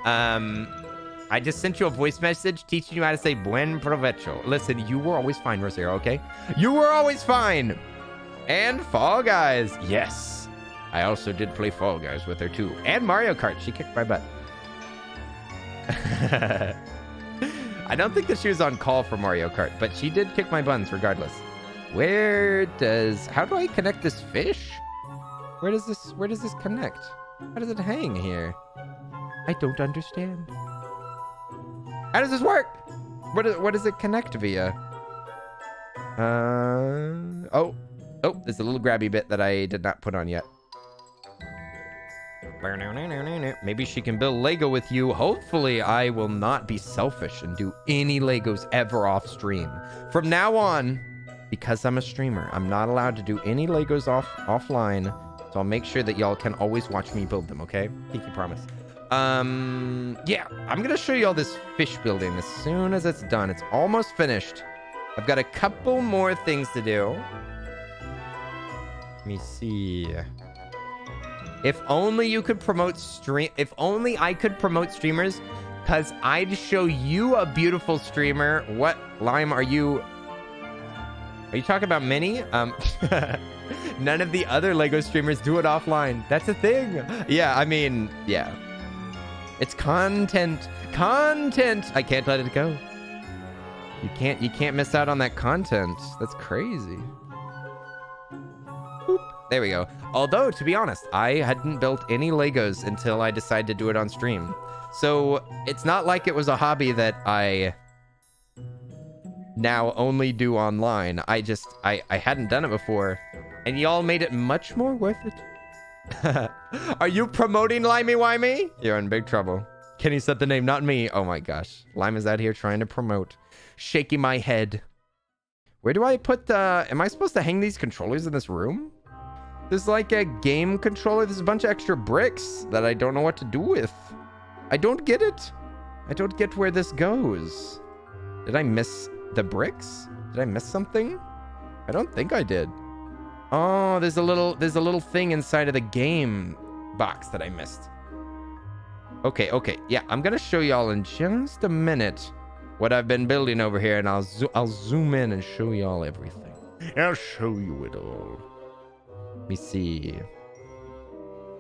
I just sent you a voice message teaching you how to say buen provecho. Listen, you were always fine, Rosero, okay? You were always fine. And Fall Guys. Yes. I also did play Fall Guys with her too. And Mario Kart. She kicked my butt. I don't think that she was on call for Mario Kart, but she did kick my buns regardless. How do I connect this fish? Where does this connect? How does it hang here? I don't understand. How does this work? What does it connect via? Oh, there's a little grabby bit that I did not put on yet. Maybe she can build Lego with you. Hopefully, I will not be selfish and do any Legos ever off stream. From now on, because I'm a streamer, I'm not allowed to do any Legos offline. So I'll make sure that y'all can always watch me build them, okay? Pinky promise. Yeah, I'm gonna show you all this fish building as soon as it's done. It's almost finished. I've got a couple more things to do. Let me see. If only you could promote if only I could promote streamers, because I'd show you a beautiful streamer. What, Lime, are you talking about Minnie? None of the other Lego streamers do it offline. That's a thing. Yeah, I mean, yeah. It's content. Content. I can't let it go. You can't miss out on that content. That's crazy. Boop. There we go. Although, to be honest, I hadn't built any Legos until I decided to do it on stream. So it's not like it was a hobby that I now only do online. I hadn't done it before, and y'all made it much more worth it. Are you promoting Limey Wimey? You're in big trouble. Kenny said the name, not me. Oh my gosh. Lime is out here trying to promote. Shaking my head. Where do I put am I supposed to hang these controllers in this room? There's like a game controller. There's a bunch of extra bricks that I don't know what to do with. I don't get it. I don't get where this goes. Did I miss the bricks? Did I miss something? I don't think I did. Oh, there's a little thing inside of the game box that I missed. Okay. Yeah, I'm gonna show y'all in just a minute what I've been building over here, and I'll zoom in and show y'all everything. I'll show you it all. Let me see.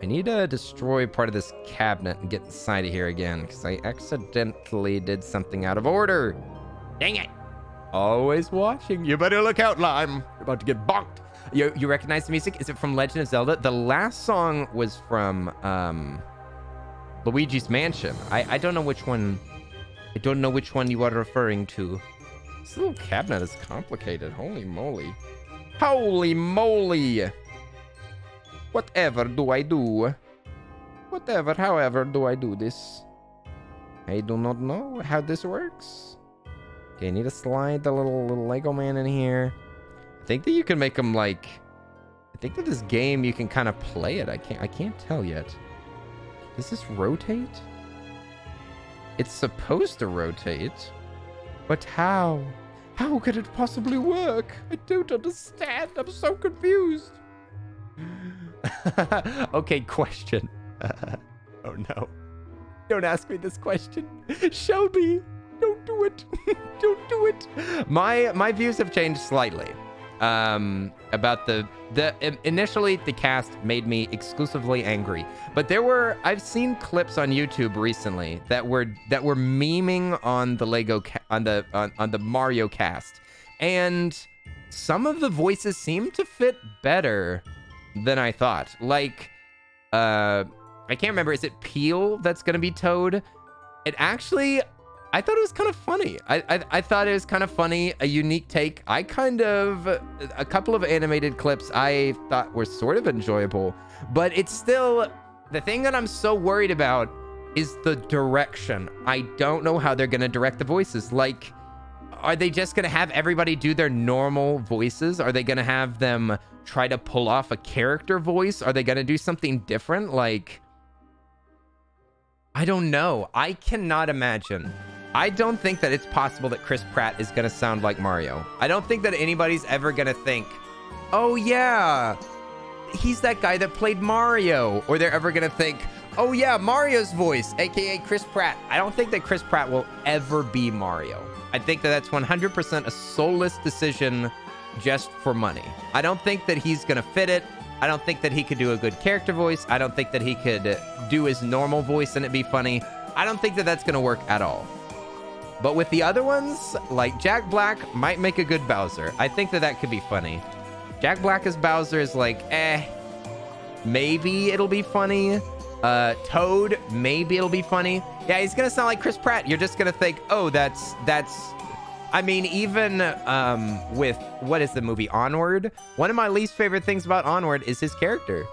I need to destroy part of this cabinet and get inside of here again, because I accidentally did something out of order. Dang it. Always watching. You better look out, Lime. You're about to get bonked. You recognize the music? Is it from Legend of Zelda? The last song was from Luigi's Mansion. I don't know which one. I don't know which one you are referring to. This little cabinet is complicated. Holy moly. Holy moly. Whatever do I do? However do I do this? I do not know how this works. Okay, I need to slide the little Lego man in here. I think that you can make them like... I think that this game, you can kind of play it. I can't tell yet. Does this rotate? It's supposed to rotate. But how? How could it possibly work? I don't understand. I'm so confused. Okay, question. Oh no. Don't ask me this question. Shelby, don't do it. Don't do it. My views have changed slightly. About initially the cast made me exclusively angry, but I've seen clips on YouTube recently that were memeing on the on the Mario cast, and some of the voices seem to fit better than I thought. Like, I can't remember. Is it Peel that's gonna be Toad? It actually, I thought it was kind of funny. I thought it was kind of funny, a unique take. A couple of animated clips I thought were sort of enjoyable, but it's still, the thing that I'm so worried about is the direction. I don't know how they're gonna direct the voices. Like, are they just gonna have everybody do their normal voices? Are they gonna have them try to pull off a character voice? Are they gonna do something different? Like, I don't know. I cannot imagine. I don't think that it's possible that Chris Pratt is gonna sound like Mario. I don't think that anybody's ever gonna think, oh yeah, he's that guy that played Mario. Or they're ever gonna think, oh yeah, Mario's voice, aka Chris Pratt. I don't think that Chris Pratt will ever be Mario. I think that that's 100% a soulless decision just for money. I don't think that he's gonna fit it. I don't think that he could do a good character voice. I don't think that he could do his normal voice and it be funny. I don't think that that's gonna work at all. But with the other ones, like Jack Black might make a good Bowser. I think that that could be funny. Jack Black as Bowser is like, maybe it'll be funny. Toad, maybe it'll be funny. Yeah, he's gonna sound like Chris Pratt. You're just gonna think, oh, that's. I mean, even with, what is the movie, Onward? One of my least favorite things about Onward is his character.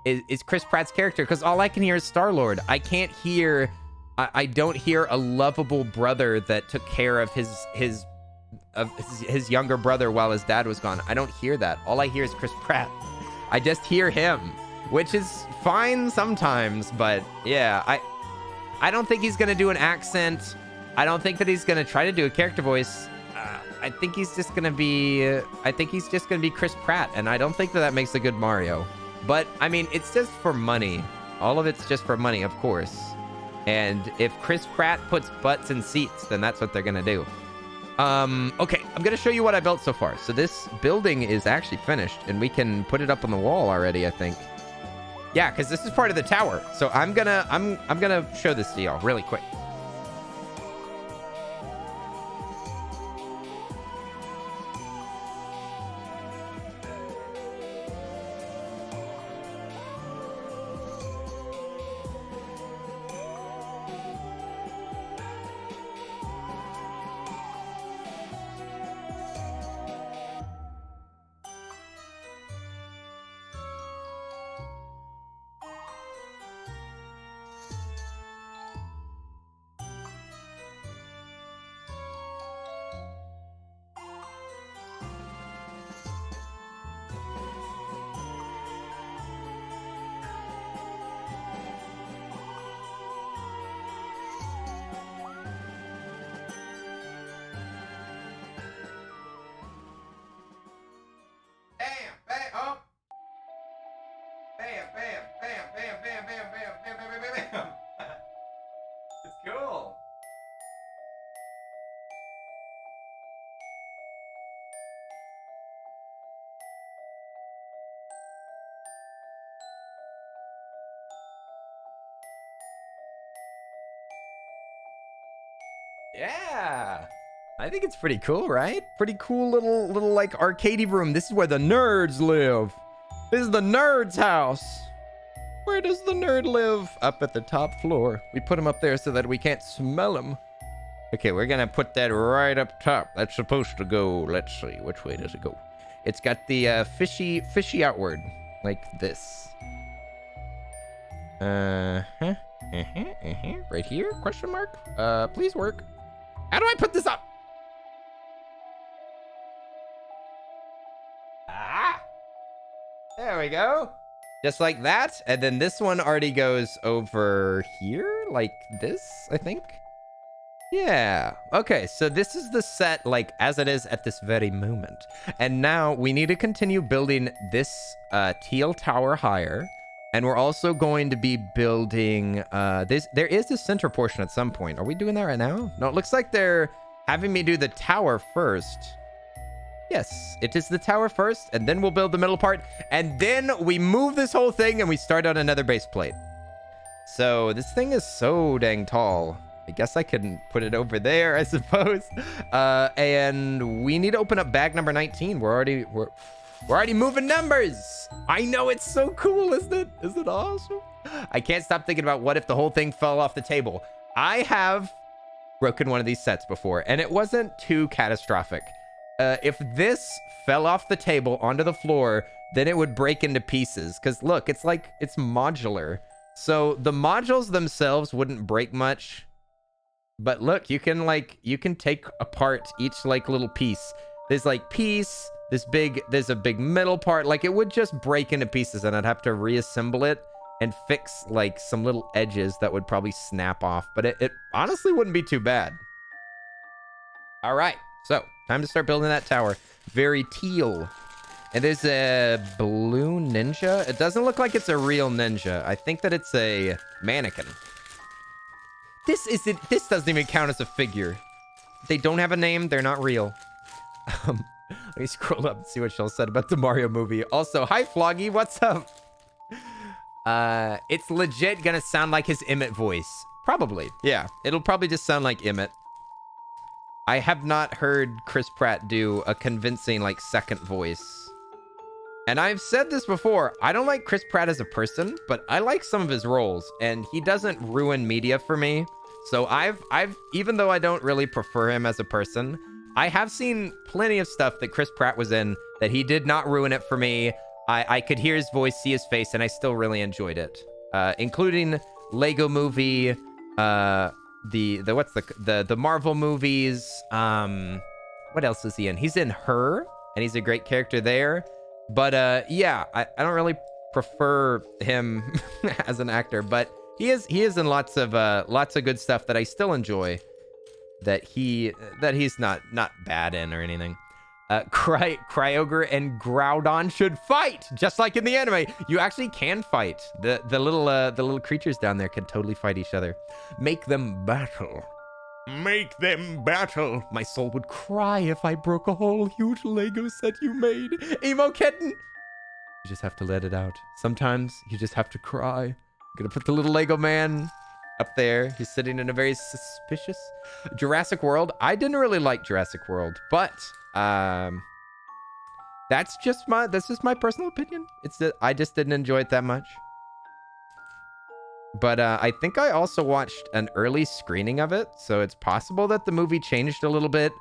Is Chris Pratt's character, because all I can hear is Star-Lord. I can't hear, I don't hear a lovable brother that took care of his younger brother while his dad was gone. I don't hear that. All I hear is Chris Pratt. I just hear him. which is fine sometimes, but yeah, I don't think he's gonna do an accent. I don't think that he's gonna try to do a character voice. I think he's just gonna be Chris Pratt, and I don't think that makes a good Mario. But I mean, it's just for money. All of it's just for money, of course. And if Chris Pratt puts butts in seats, then that's what they're gonna do. Okay, I'm gonna show you what I built so far. So this building is actually finished, and we can put it up on the wall already, I think. Yeah, because this is part of the tower. So I'm gonna show this to y'all really quick. Yeah, I think it's pretty cool, right? Pretty cool little like arcadey room. This is where the nerds live. This is the nerd's house. Where does the nerd live? Up at the top floor. We put him up there so that we can't smell him. Okay, we're gonna put that right up top. That's supposed to go, let's see, which way does it go? It's got the fishy outward, like this. Right here, question mark? Please work. How do I put this up? Ah! There we go. Just like that. And then this one already goes over here, like this, I think. Yeah. Okay, so this is the set, like, as it is at this very moment. And now we need to continue building this teal tower higher. And we're also going to be building there is a center portion at some point. Are we doing that right now? No, it looks like they're having me do the tower first. Yes, it is the tower first, and then we'll build the middle part, and then we move this whole thing and we start on another base plate. So this thing is so dang tall. I guess I can put it over there, I suppose. And we need to open up bag number 19. We're already moving numbers. I know, it's so cool, isn't it? Isn't it awesome? I can't stop thinking about what if the whole thing fell off the table. I have broken one of these sets before, and it wasn't too catastrophic. If this fell off the table onto the floor, then it would break into pieces. Because look, it's like, it's modular. So the modules themselves wouldn't break much. But look, you can take apart each like little piece. There's like piece, there's a big middle part. Like it would just break into pieces and I'd have to reassemble it and fix like some little edges that would probably snap off. But it honestly wouldn't be too bad. All right, so time to start building that tower. Very teal. And there's a blue ninja. It doesn't look like it's a real ninja. I think that it's a mannequin. This doesn't even count as a figure. They don't have a name. They're not real. Let me scroll up and see what Shell said about the Mario movie. Also, hi Floggy, what's up? It's legit gonna sound like his Emmett voice. Probably, yeah. It'll probably just sound like Emmett. I have not heard Chris Pratt do a convincing, like, second voice. And I've said this before, I don't like Chris Pratt as a person, but I like some of his roles, and he doesn't ruin media for me. So I've even though I don't really prefer him as a person, I have seen plenty of stuff that Chris Pratt was in that he did not ruin it for me. I could hear his voice, see his face, and I still really enjoyed it. Including Lego Movie, the Marvel movies. What else is he in? He's in Her, and he's a great character there. But yeah, I don't really prefer him as an actor, but he is in lots of good stuff that I still enjoy. That he's not bad in or anything. Kyogre and Groudon should fight, just like in the anime. You actually can fight. The little creatures down there can totally fight each other. Make them battle. Make them battle. My soul would cry if I broke a whole huge Lego set you made. Emo kitten. You just have to let it out. Sometimes you just have to cry. I'm gonna put the little Lego man up there. He's sitting in a very suspicious Jurassic World. I didn't really like Jurassic World, but that's just my personal opinion. It's that I just didn't enjoy it that much. But I think I also watched an early screening of it, so it's possible that the movie changed a little bit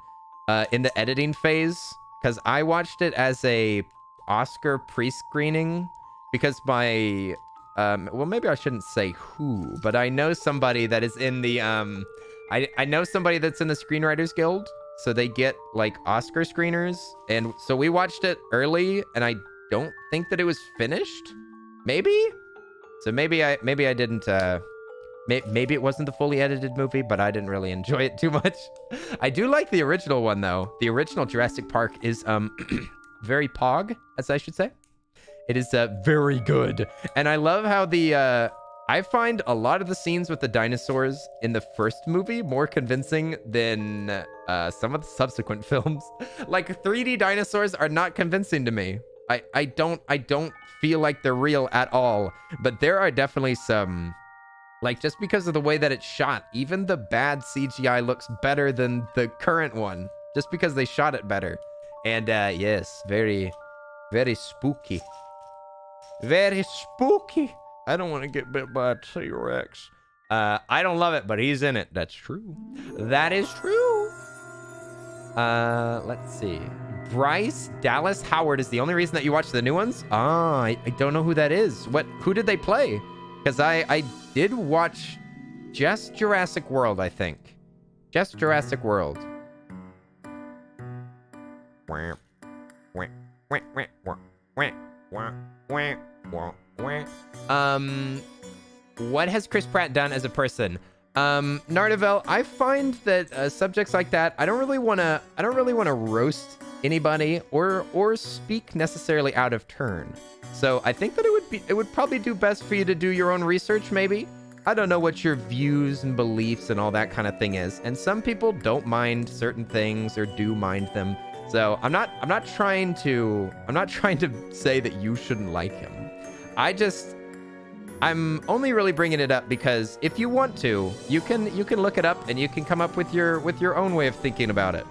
in the editing phase, because I watched it as a Oscar pre-screening because my well, maybe I shouldn't say who, but I know somebody that is in the I know somebody that's in the Screenwriters Guild, so they get like Oscar screeners, and so we watched it early, and I don't think that it was finished. Maybe. So maybe I didn't maybe it wasn't the fully edited movie, but I didn't really enjoy it too much. I do like the original one though. The original Jurassic Park is very pog, as I should say. It is very good. And I love how I find a lot of the scenes with the dinosaurs in the first movie more convincing than some of the subsequent films. Like 3D dinosaurs are not convincing to me. I don't feel like they're real at all, but there are definitely some, like, just because of the way that it's shot, even the bad CGI looks better than the current one, just because they shot it better. And yes, very, very spooky. Very spooky. I don't want to get bit by a T-Rex. I don't love it, but he's in it. That's true. That is true. Let's see. Bryce Dallas Howard is the only reason that you watch the new ones? Ah, I don't know who that is. Who did they play? Because I did watch just Jurassic World, I think. Just Jurassic World. What has Chris Pratt done as a person? Nardavel, I find that subjects like that, I don't really want to roast anybody or speak necessarily out of turn. So I think that it would probably do best for you to do your own research, maybe. I don't know what your views and beliefs and all that kind of thing is, and some people don't mind certain things or do mind them. So I'm not trying to say that you shouldn't like him. I'm only really bringing it up because if you want to, you can look it up and you can come up with your own way of thinking about it.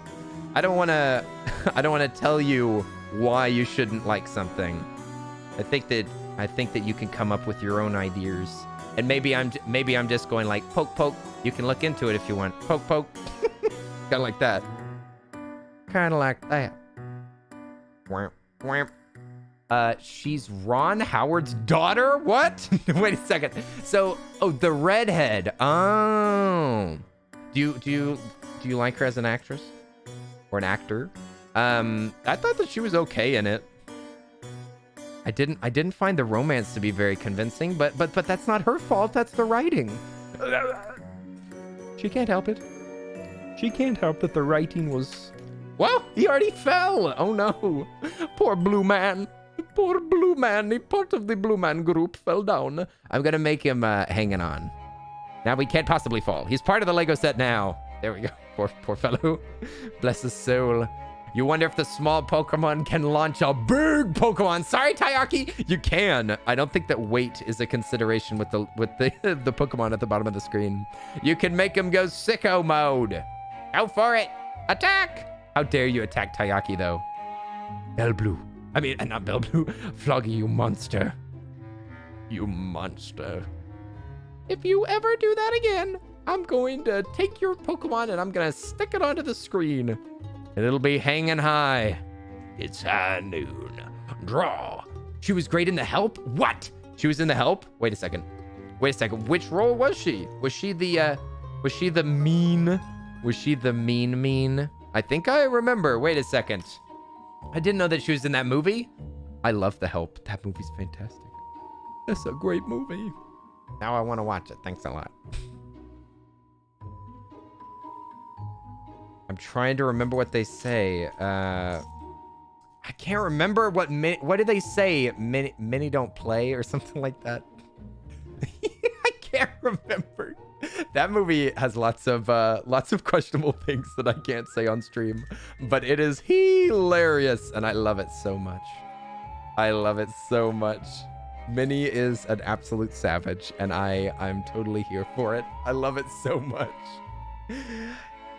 I don't want to tell you why you shouldn't like something. I think that you can come up with your own ideas. And maybe I'm just going like poke poke. You can look into it if you want. Poke poke. Kind of like that. Kind of like that. She's Ron Howard's daughter? What? Wait a second. So, the redhead. Oh. Do you like her as an actress? Or an actor? I thought that she was okay in it. I didn't find the romance to be very convincing, but that's not her fault. That's the writing. She can't help it. She can't help that the writing was... Whoa, he already fell. Oh no. Poor blue man. Poor blue man. The part of the blue man group fell down. I'm gonna make him hanging on. Now we can't possibly fall. He's part of the Lego set now. There we go. Poor fellow. Bless his soul. You wonder if the small Pokemon can launch a big Pokemon. Sorry, Tayaki. You can. I don't think that weight is a consideration with the the Pokemon at the bottom of the screen. You can make him go sicko mode. Go for it. Attack. How dare you attack Tayaki, though? Bellblue. I mean, not Bellblue. Floggy, you monster. You monster. If you ever do that again, I'm going to take your Pokemon and I'm going to stick it onto the screen. And it'll be hanging high. It's high noon. Draw. She was great in The Help? What? She was in The Help? Wait a second. Which role was she? Was she the mean? Was she the mean? I think I remember. Wait a second. I didn't know that she was in that movie. I love The Help. That movie's fantastic. It's a great movie. Now I want to watch it. Thanks a lot. I'm trying to remember what they say. I can't remember what did they say? Many don't play or something like that. I can't remember. That movie has lots of questionable things that I can't say on stream, but it is hilarious and I love it so much. I love it so much. Minnie is an absolute savage and I'm totally here for it. I love it so much.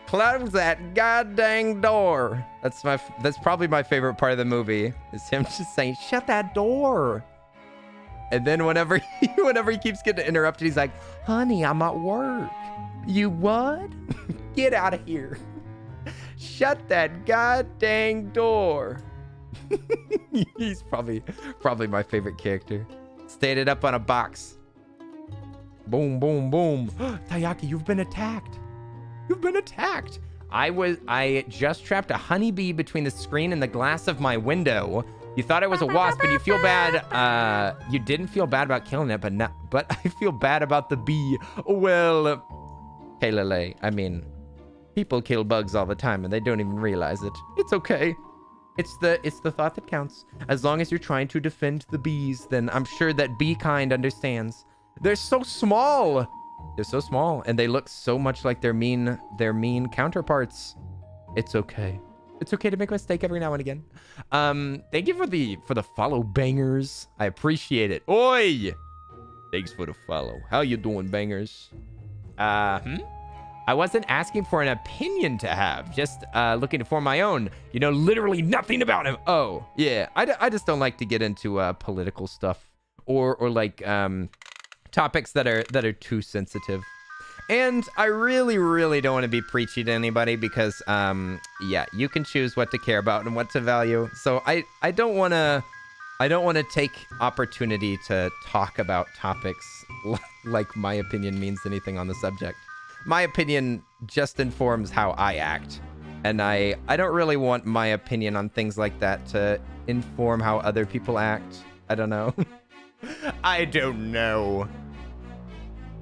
Close that goddamn door. That's probably my favorite part of the movie is him just saying, shut that door. And then whenever he keeps getting interrupted, he's like, honey, I'm at work. You what? Get out of here. Shut that goddamn door. He's probably my favorite character. Stayed it up on a box. Boom, boom, boom. Tayaki, you've been attacked. You've been attacked. I just trapped a honeybee between the screen and the glass of my window. You thought it was a wasp, but you feel bad. You didn't feel bad about killing it, but I feel bad about the bee. Well, hey, Lele, I mean, people kill bugs all the time and they don't even realize it. It's okay. It's the thought that counts. As long as you're trying to defend the bees, then I'm sure that bee kind understands. They're so small. They're so small and they look so much like their mean counterparts. It's okay. It's okay to make a mistake every now and again. Thank you for the follow, bangers. I appreciate it. Oi! Thanks for the follow. How you doing, bangers? I wasn't asking for an opinion to have, just looking for my own. You know, literally nothing about him. Oh, yeah. I just don't like to get into political stuff or like topics that are too sensitive. And I really, really don't want to be preachy to anybody because, yeah, you can choose what to care about and what to value. So I don't want to take opportunity to talk about topics like my opinion means anything on the subject. My opinion just informs how I act. And I don't really want my opinion on things like that to inform how other people act. I don't know. I don't know.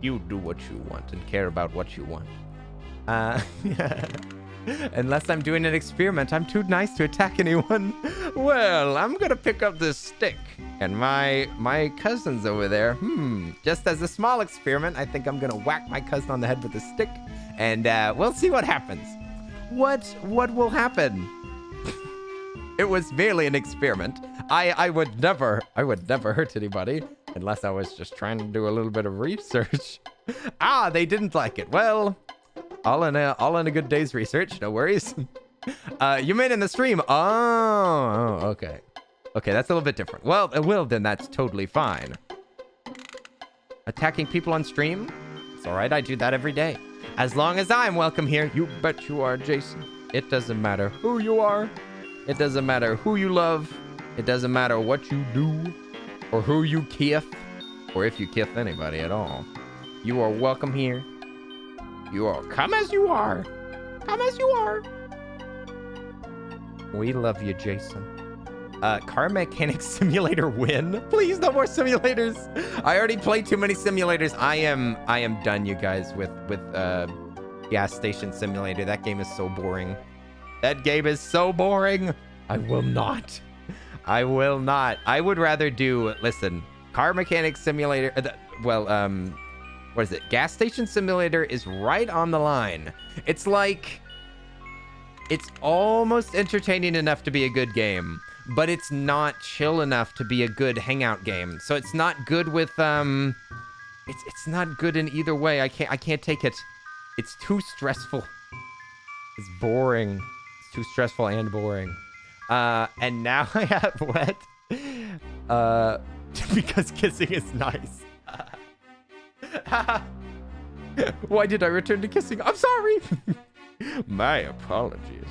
You do what you want and care about what you want. Unless I'm doing an experiment, I'm too nice to attack anyone. Well, I'm gonna pick up this stick. And my cousin's over there. Just as a small experiment, I think I'm gonna whack my cousin on the head with a stick. And we'll see what happens. What will happen? It was merely an experiment. I would never hurt anybody. Unless I was just trying to do a little bit of research. They didn't like it. Well, all in a good day's research. No worries. You mean in the stream? Oh, okay. Okay, that's a little bit different. Well, then that's totally fine. Attacking people on stream? It's all right. I do that every day. As long as I'm welcome here. You bet you are, Jason. It doesn't matter who you are. It doesn't matter who you love. It doesn't matter what you do. Or who you kith, or if you kith anybody at all. You are welcome here. You are come as you are. Come as you are. We love you, Jason. Car mechanic simulator win. Please, no more simulators. I already played too many simulators. I am done, you guys, with gas station simulator. That game is so boring. That game is so boring. I will not. I will not. I would rather do, listen, car mechanic simulator. What is it? Gas station simulator is right on the line. It's like, it's almost entertaining enough to be a good game, but it's not chill enough to be a good hangout game. So it's not good with, it's not good in either way. I can't take it. It's too stressful. It's boring. It's too stressful and boring. And now I have what? Because kissing is nice. Why did I return to kissing? I'm sorry. My apologies.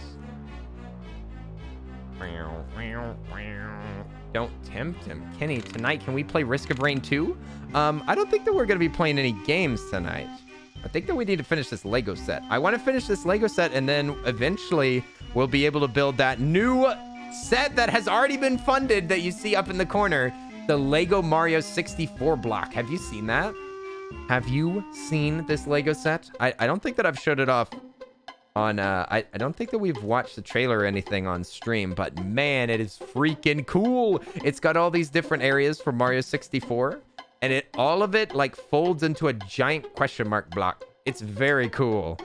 Don't tempt him. Kenny, tonight, can we play Risk of Rain 2? I don't think that we're going to be playing any games tonight. I think that we need to finish this Lego set. I want to finish this Lego set, and then eventually we'll be able to build that new set that has already been funded that you see up in the corner. The Lego Mario 64 block. Have you seen that? Have you seen this Lego set? I don't think that I've showed it off on, I don't think that we've watched the trailer or anything on stream, but man, it is freaking cool. It's got all these different areas for Mario 64, and all of it like folds into a giant question mark block. It's very cool.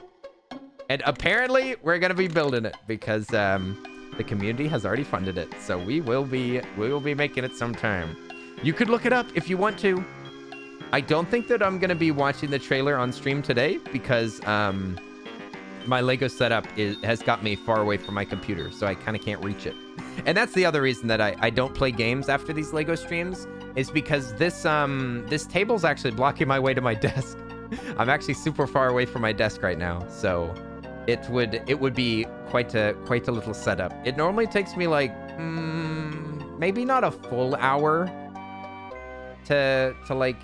And apparently we're going to be building it because, the community has already funded it. So we will be making it sometime. You could look it up if you want to. I don't think that I'm going to be watching the trailer on stream today because my Lego setup has got me far away from my computer, so I kind of can't reach it. And that's the other reason that I don't play games after these Lego streams, is because this table's actually blocking my way to my desk. I'm actually super far away from my desk right now, so it would be quite a little setup. It normally takes me like maybe not a full hour to like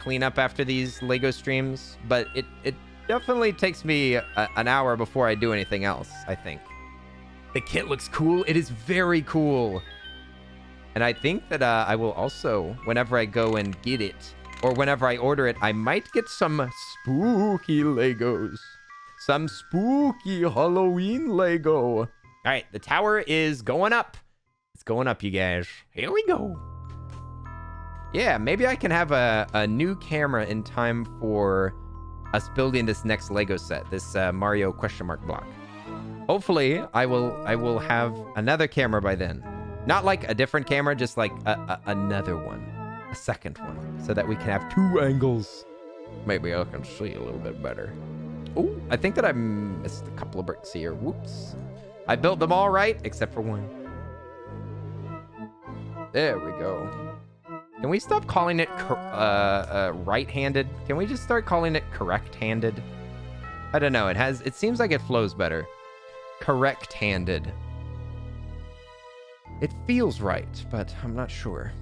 clean up after these Lego streams, but it definitely takes me an hour before I do anything else, I think. The kit looks cool. It is very cool. And I think that I will also, whenever I go and get it, or whenever I order it, I might get some spooky Legos. Some spooky Halloween Lego. All right, the tower is going up. It's going up, you guys. Here we go. Yeah, maybe I can have a new camera in time for us building this next Lego set, this Mario question mark block. Hopefully, I will have another camera by then. Not like a different camera, just like another one. A second one. So that we can have two angles. Maybe I can see a little bit better. Oh, I think that I missed a couple of bricks here. Whoops. I built them all right, except for one. There we go. Can we stop calling it right-handed? Can we just start calling it correct-handed? I don't know. It seems like it flows better. Correct-handed. It feels right, but I'm not sure.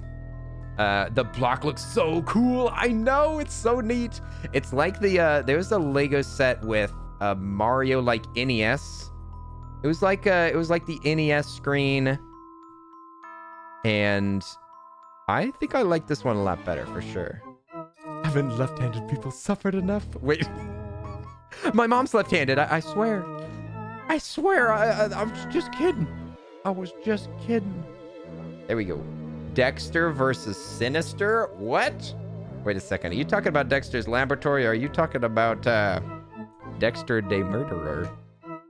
The block looks so cool. I know, it's so neat. It's like there's a Lego set with Mario like NES. It was like the NES screen, and I think I like this one a lot better for sure. Haven't left-handed people suffered enough? Wait, my mom's left-handed. I swear. I swear. I'm just kidding. I was just kidding. There we go. Dexter versus Sinister? What? Wait a second. Are you talking about Dexter's Laboratory, or are you talking about Dexter the Murderer?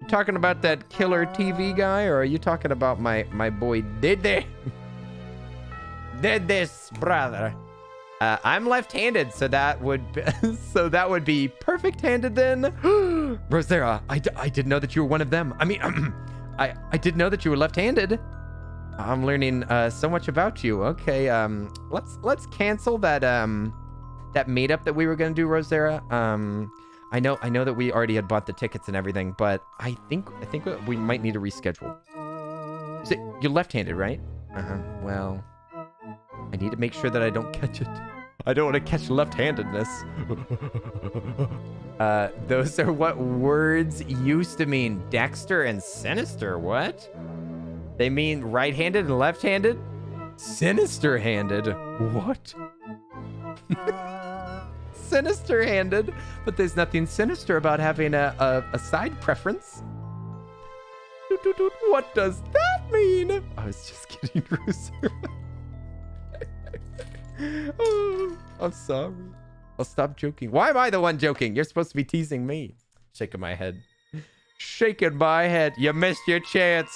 You talking about that killer TV guy, or are you talking about my boy Diddy? Diddy's brother. I'm left-handed, so that would be perfect-handed then. Rosera, I didn't know that you were one of them. I mean, I didn't know that you were left-handed. I'm learning so much about you. Okay, let's cancel that that meetup that we were gonna do, Rosera. I know that we already had bought the tickets and everything, but I think we might need to reschedule. So you're left-handed, right? Well, I need to make sure that I don't catch it. I don't want to catch left-handedness. Those are what words used to mean. Dexter and Sinister, what? They mean right-handed and left-handed? Sinister-handed? What? Sinister-handed? But there's nothing sinister about having a side preference. What does that mean? I was just kidding, Rooster. Oh, I'm sorry. I'll stop joking. Why am I the one joking? You're supposed to be teasing me. Shaking my head. Shaking my head. You missed your chance.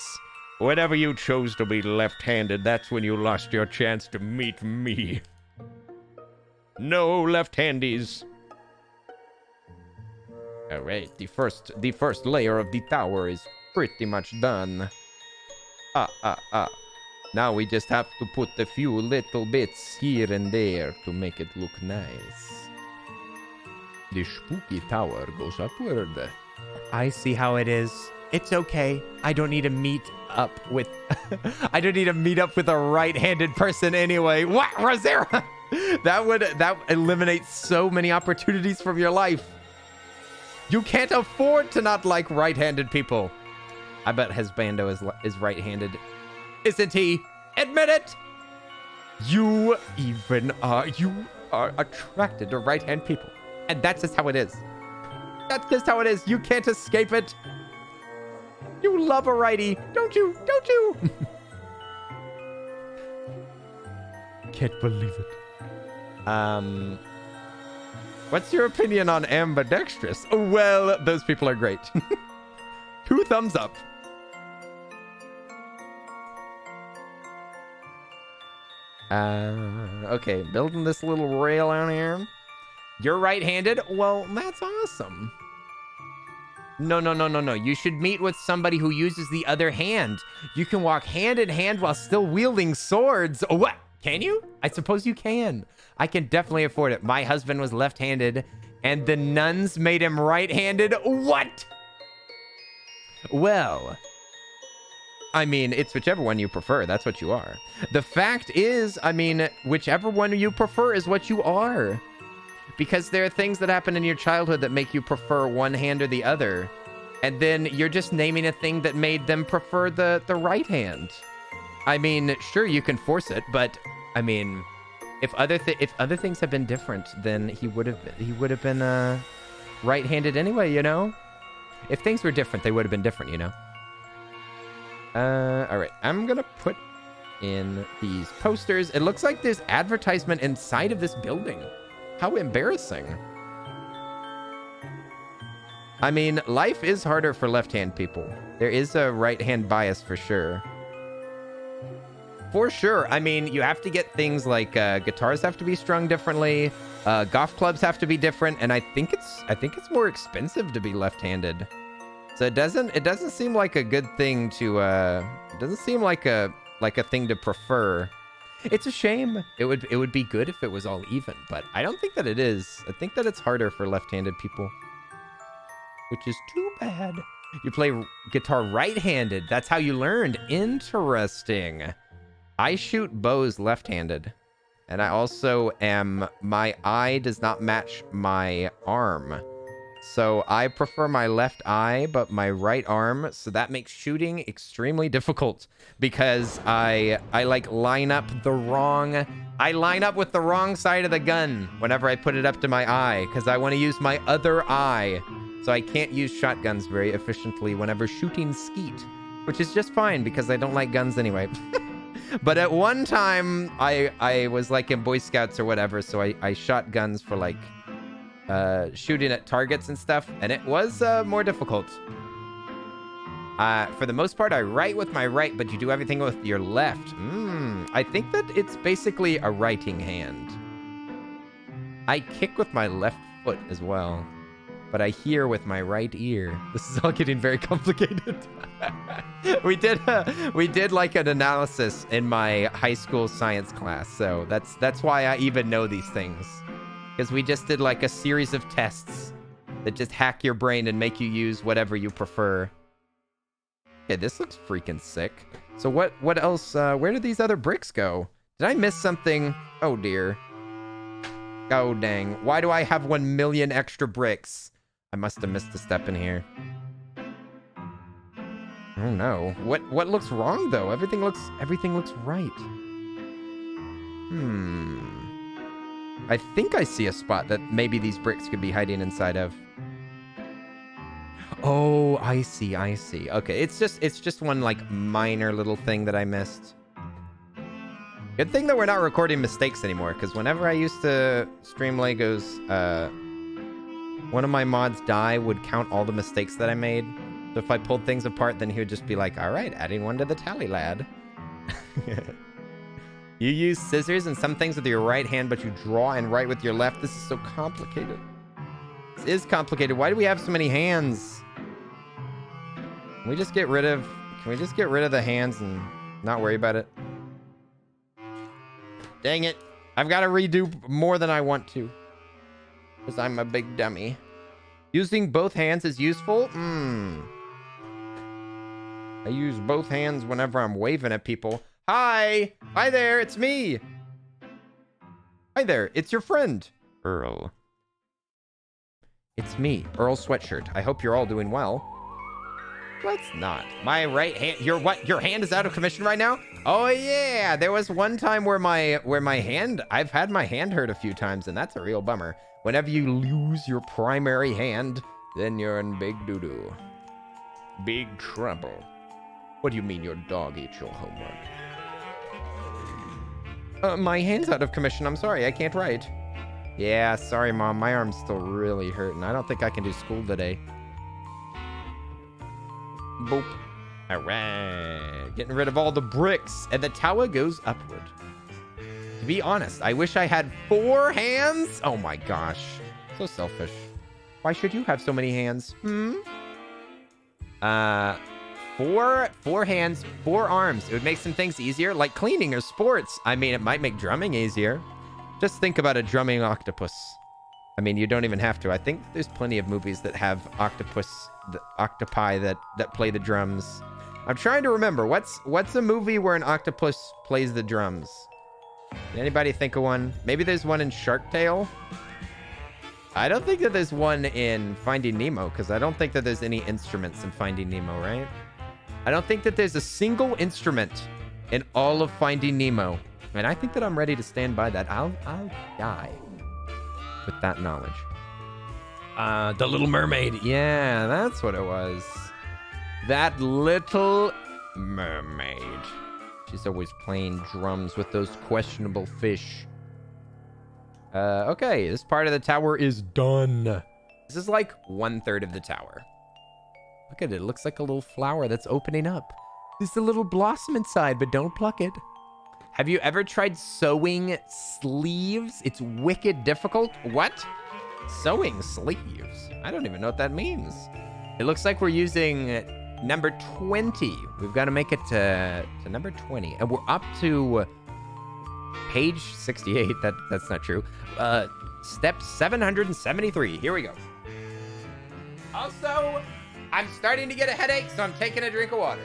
Whenever you chose to be left-handed, that's when you lost your chance to meet me. No left-handies. All right, the first layer of the tower is pretty much done. Now we just have to put a few little bits here and there to make it look nice. The spooky tower goes upward. I see how it is. It's okay. I don't need to meet up with a right-handed person anyway. What, Rosera? That eliminates so many opportunities from your life. You can't afford to not like right-handed people. I bet Hezbando is right-handed. Isn't he? Admit it! You are attracted to right-hand people. And that's just how it is. That's just how it is. You can't escape it. You love a righty, don't you? Don't you? Can't believe it. What's your opinion on ambidextrous? Well, those people are great. 2 thumbs up. Okay, building this little rail out here. You're right-handed? Well, that's awesome. No. You should meet with somebody who uses the other hand. You can walk hand in hand while still wielding swords. Oh, what? Can you? I suppose you can. I can definitely afford it. My husband was left-handed, and the nuns made him right-handed. What? Well, I mean, it's whichever one you prefer. That's what you are. The fact is, I mean, whichever one you prefer is what you are. Because there are things that happen in your childhood that make you prefer one hand or the other. And then you're just naming a thing that made them prefer the right hand. I mean, sure, you can force it, but I mean, if other things had been different, then he would have been right-handed anyway, you know? If things were different, they would have been different, you know? All right, I'm gonna put in these posters. It looks like there's advertisement inside of this building. How embarrassing. I mean, life is harder for left-hand people. There is a right-hand bias for sure. For sure. I mean, you have to get things like guitars have to be strung differently. Golf clubs have to be different, and I think it's more expensive to be left-handed. So it doesn't seem like a good thing to it doesn't seem like a thing to prefer. It's a shame. It would be good if it was all even, but I don't think that it is. I think that it's harder for left-handed people, which is too bad. You play guitar right-handed. That's how you learned. Interesting. I shoot bows left-handed, and I also my eye does not match my arm. So I prefer my left eye, but my right arm. So that makes shooting extremely difficult because I like line up with the wrong side of the gun whenever I put it up to my eye because I want to use my other eye. So I can't use shotguns very efficiently whenever shooting skeet, which is just fine because I don't like guns anyway. But at one time I was like in Boy Scouts or whatever. So I shot guns for like shooting at targets and stuff, and it was more difficult. For the most part, I write with my right, but you do everything with your left. I think that it's basically a writing hand. I kick with my left foot as well, but I hear with my right ear. This is all getting very complicated. We did like an analysis in my high school science class, so that's why I even know these things. Because we just did like a series of tests that just hack your brain and make you use whatever you prefer. Okay, this looks freaking sick. So what else? Where did these other bricks go? Did I miss something? Oh dear. Oh dang. Why do I have 1 million extra bricks? I must have missed a step in here. Oh no. What looks wrong though? Everything looks right. I think I see a spot that maybe these bricks could be hiding inside of. Oh, I see. Okay, it's just one like minor little thing that I missed. Good thing that we're not recording mistakes anymore, because whenever I used to stream Legos, one of my mods, Die, would count all the mistakes that I made. So if I pulled things apart, then he would just be like, all right, adding one to the tally, lad. You use scissors and some things with your right hand, but you draw and write with your left. This is so complicated. This is complicated. Why do we have so many hands? Can we just get rid of the hands and not worry about it? Dang it. I've got to redo more than I want to. Because I'm a big dummy. Using both hands is useful? I use both hands whenever I'm waving at people. Hi there, it's me. Hi there, it's your friend, Earl. It's me, Earl Sweatshirt. I hope you're all doing well. Let's not. My right hand. Your hand is out of commission right now? Oh yeah, there was one time where my hand. I've had my hand hurt a few times, and that's a real bummer. Whenever you lose your primary hand, then you're in big doo-doo. Big trouble. What do you mean your dog ate your homework? My hand's out of commission. I'm sorry, I can't write. Yeah, sorry, Mom. My arm's still really hurting. I don't think I can do school today. Boop. All right. Getting rid of all the bricks, and the tower goes upward. To be honest, I wish I had 4 hands. Oh my gosh. So selfish. Why should you have so many hands? Four hands, 4 arms. It would make some things easier, like cleaning or sports. I mean, it might make drumming easier. Just think about a drumming octopus. I mean, you don't even have to. I think there's plenty of movies that have octopi that play the drums. I'm trying to remember. What's a movie where an octopus plays the drums? Can anybody think of one? Maybe there's one in Shark Tale? I don't think that there's one in Finding Nemo, because I don't think that there's any instruments in Finding Nemo, right? I don't think that there's a single instrument in all of Finding Nemo. And I think that I'm ready to stand by that. I'll die with that knowledge. The Little Mermaid. Yeah, that's what it was. That Little Mermaid. She's always playing drums with those questionable fish. Okay, this part of the tower is done. This is like 1/3 of the tower. Look at it. It looks like a little flower that's opening up. There's a little blossom inside, but don't pluck it. Have you ever tried sewing sleeves? It's wicked difficult. What? Sewing sleeves? I don't even know what that means. It looks like we're using number 20. We've got to make it to number 20. And we're up to page 68. That's not true. Step 773. Here we go. Also, I'm starting to get a headache, so I'm taking a drink of water.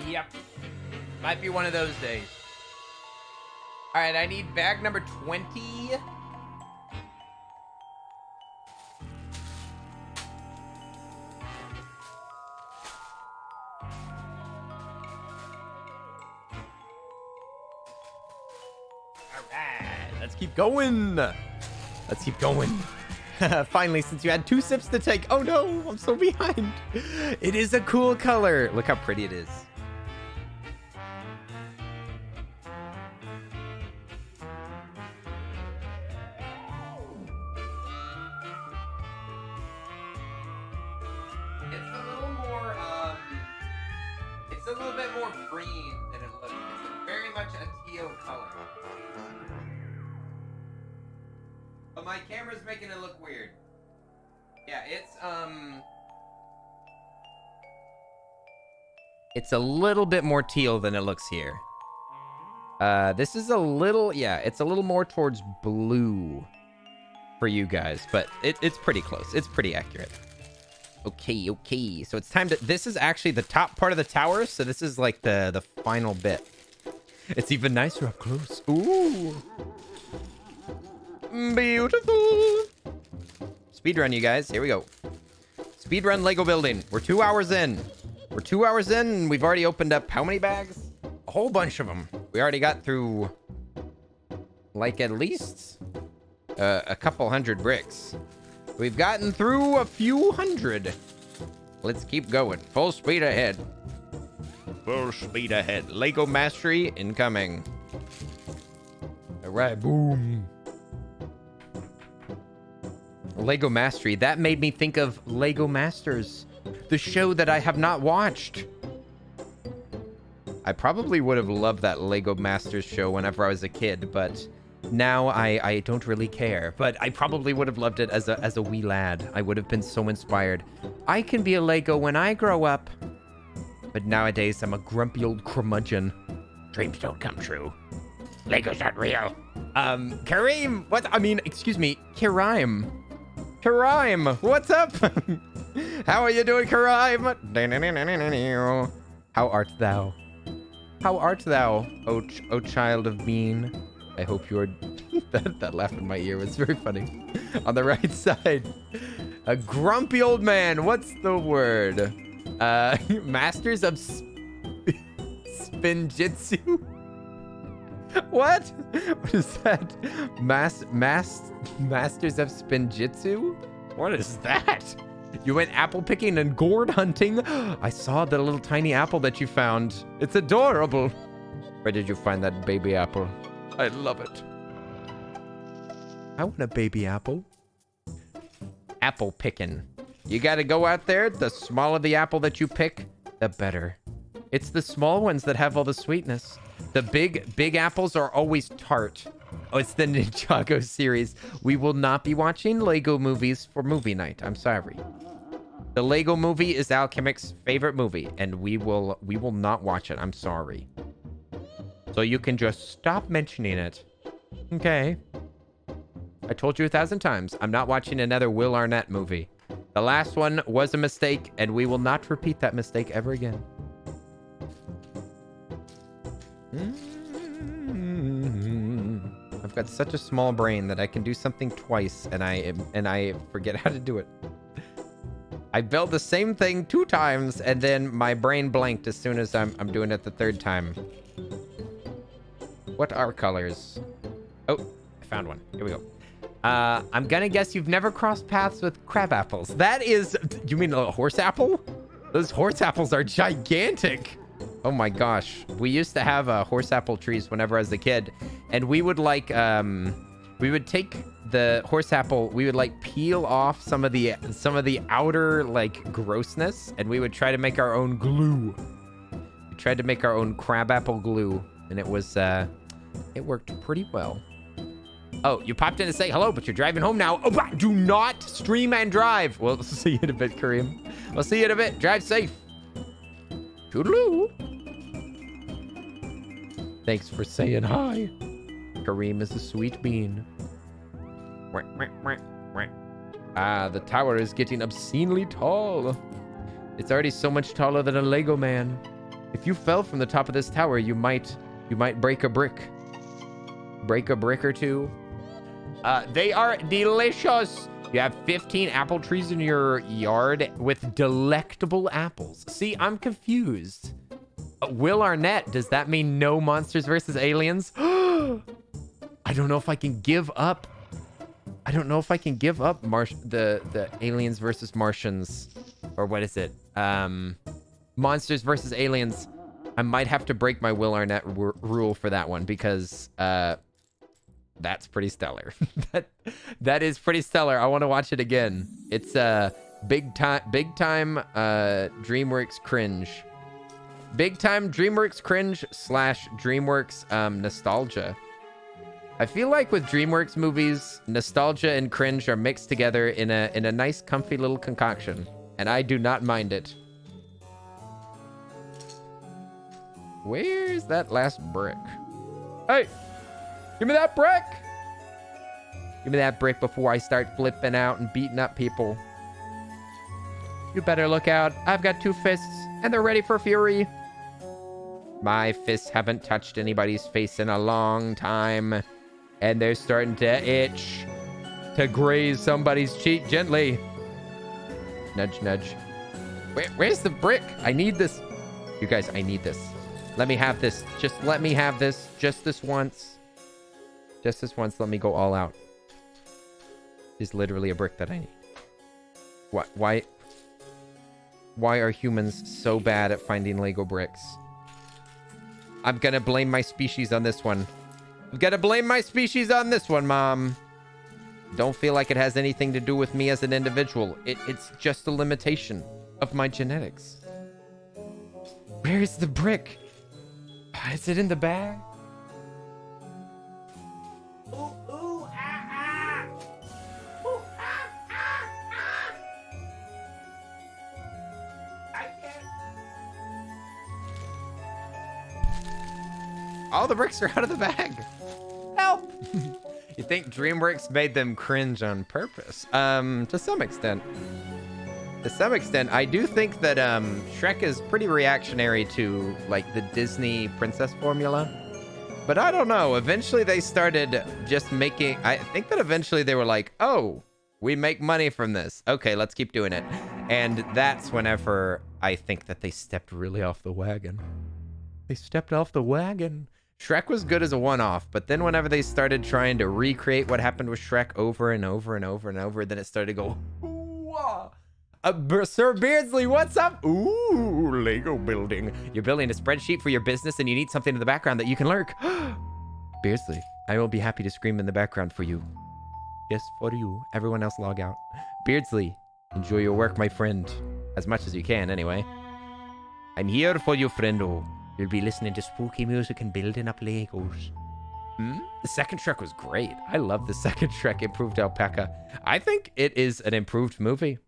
Yep. Might be one of those days. All right, I need bag number 20. All right, let's keep going. Let's keep going. Finally, since you had 2 sips to take. Oh no, I'm so behind. It is a cool color. Look how pretty it is. It's a little bit more green than it looks. It's very much a teal color. But my camera's making it look weird. Yeah, it's a little bit more teal than it looks here. This is a little, yeah, it's a little more towards blue for you guys, but it's pretty close. It's pretty accurate. Okay. So it's time to... This is actually the top part of the tower, so this is like the final bit. It's even nicer up close. Ooh. Beautiful. Speedrun, you guys. Here we go. Speedrun Lego building. We're 2 hours in. We're 2 hours in, and we've already opened up how many bags? A whole bunch of them. We already got through, like, at least a couple hundred bricks. We've gotten through a few hundred. Let's keep going. Full speed ahead. Full speed ahead. Lego mastery incoming. All right, boom. Lego mastery. That made me think of Lego Masters, the show that I have not watched. I probably would have loved that Lego Masters show whenever I was a kid, but now I don't really care. But I probably would have loved it as a wee lad. I would have been so inspired. I can be a Lego when I grow up. But nowadays, I'm a grumpy old curmudgeon. Dreams don't come true. Legos aren't real. Kareem, what? I mean, excuse me, Kiraim. Kiraim, what's up? How are you doing, Kiraim? How art thou? How art thou, O child of bean? I hope you're... that laugh in my ear was very funny. On the right side, a grumpy old man. What's the word? Masters of Spinjitzu? What? What is that? Masters of Spinjitzu? What is that? You went apple picking and gourd hunting? I saw the little tiny apple that you found. It's adorable. Where did you find that baby apple? I love it. I want a baby apple. Apple picking. You gotta go out there. The smaller the apple that you pick, the better. It's the small ones that have all the sweetness. The big apples are always tart. Oh, it's the Ninjago series. We will not be watching Lego movies for movie night. I'm sorry. The Lego movie is Alchemic's favorite movie, and we will not watch it. I'm sorry. So you can just stop mentioning it. Okay. I told you 1,000 times. I'm not watching another Will Arnett movie. The last one was a mistake, and we will not repeat that mistake ever again. I've got such a small brain that I can do something twice, and I forget how to do it. I built the same thing 2 times, and then my brain blanked as soon as I'm doing it the 3rd time. What are colors? Oh, I found one. Here we go. I'm gonna guess you've never crossed paths with crab apples. That is... You mean a horse apple? Those horse apples are gigantic. Oh my gosh. We used to have horse apple trees whenever I was a kid. And we would like... we would take the horse apple, we would like peel off some of the outer like grossness, and we would try to make our own glue. We tried to make our own crab apple glue, and it was it worked pretty well. Oh, you popped in to say hello, but you're driving home now. Oh, do not stream and drive. Well, see you in a bit, Kareem. We'll see you in a bit. Drive safe. Toodaloo. Thanks for saying hi. Kareem is a sweet bean. Ah, the tower is getting obscenely tall. It's already so much taller than a Lego man. If you fell from the top of this tower, you might break a brick. Break a brick or two. They are delicious. You have 15 apple trees in your yard with delectable apples. See, I'm confused. Will Arnett, does that mean no Monsters versus Aliens? I don't know if I can give up. I don't know if I can give up the Aliens versus Martians. Or what is it? Monsters versus Aliens. I might have to break my Will Arnett rule for that one because that's pretty stellar. that is pretty stellar. I want to watch it again. It's big time DreamWorks cringe. Big time DreamWorks cringe / DreamWorks nostalgia. I feel like with DreamWorks movies, nostalgia and cringe are mixed together in a nice, comfy little concoction, and I do not mind it. Where's that last brick? Hey, give me that brick! Give me that brick before I start flipping out and beating up people. You better look out. I've got 2 fists, and they're ready for fury. My fists haven't touched anybody's face in a long time, and they're starting to itch to graze somebody's cheek gently. Nudge, nudge. Where's the brick? I need this. You guys, I need this. Let me have this. Just let me have this. Just this once. Just this once. Let me go all out. Is literally a brick that I need. What? Why are humans so bad at finding Lego bricks? I'm gonna blame my species on this one. I'm gonna blame my species on this one, Mom. Don't feel like it has anything to do with me as an individual. It's just a limitation of my genetics. Where is the brick? Is it in the bag? Ooh, ooh, ah, ah. Ooh, ah, ah, ah. I can't. All the bricks are out of the bag. Help! You think DreamWorks made them cringe on purpose? To some extent. To some extent, I do think that Shrek is pretty reactionary to like the Disney princess formula. But I don't know. Eventually they started just making... I think that eventually they were like, oh, we make money from this. Okay, let's keep doing it. And that's whenever I think that they stepped really off the wagon. They stepped off the wagon. Shrek was good as a one-off, but then whenever they started trying to recreate what happened with Shrek over and over and over and over, then it started to go, ooh, Sir Beardsley, what's up? Ooh, Lego building. You're building a spreadsheet for your business and you need something in the background that you can lurk. Beardsley, I will be happy to scream in the background for you. Yes, for you. Everyone else log out. Beardsley, enjoy your work, my friend. As much as you can, anyway. I'm here for you, friendo. You'll be listening to spooky music and building up Legos. The second Shrek was great. I love the second Shrek Improved Alpaca. I think it is an improved movie.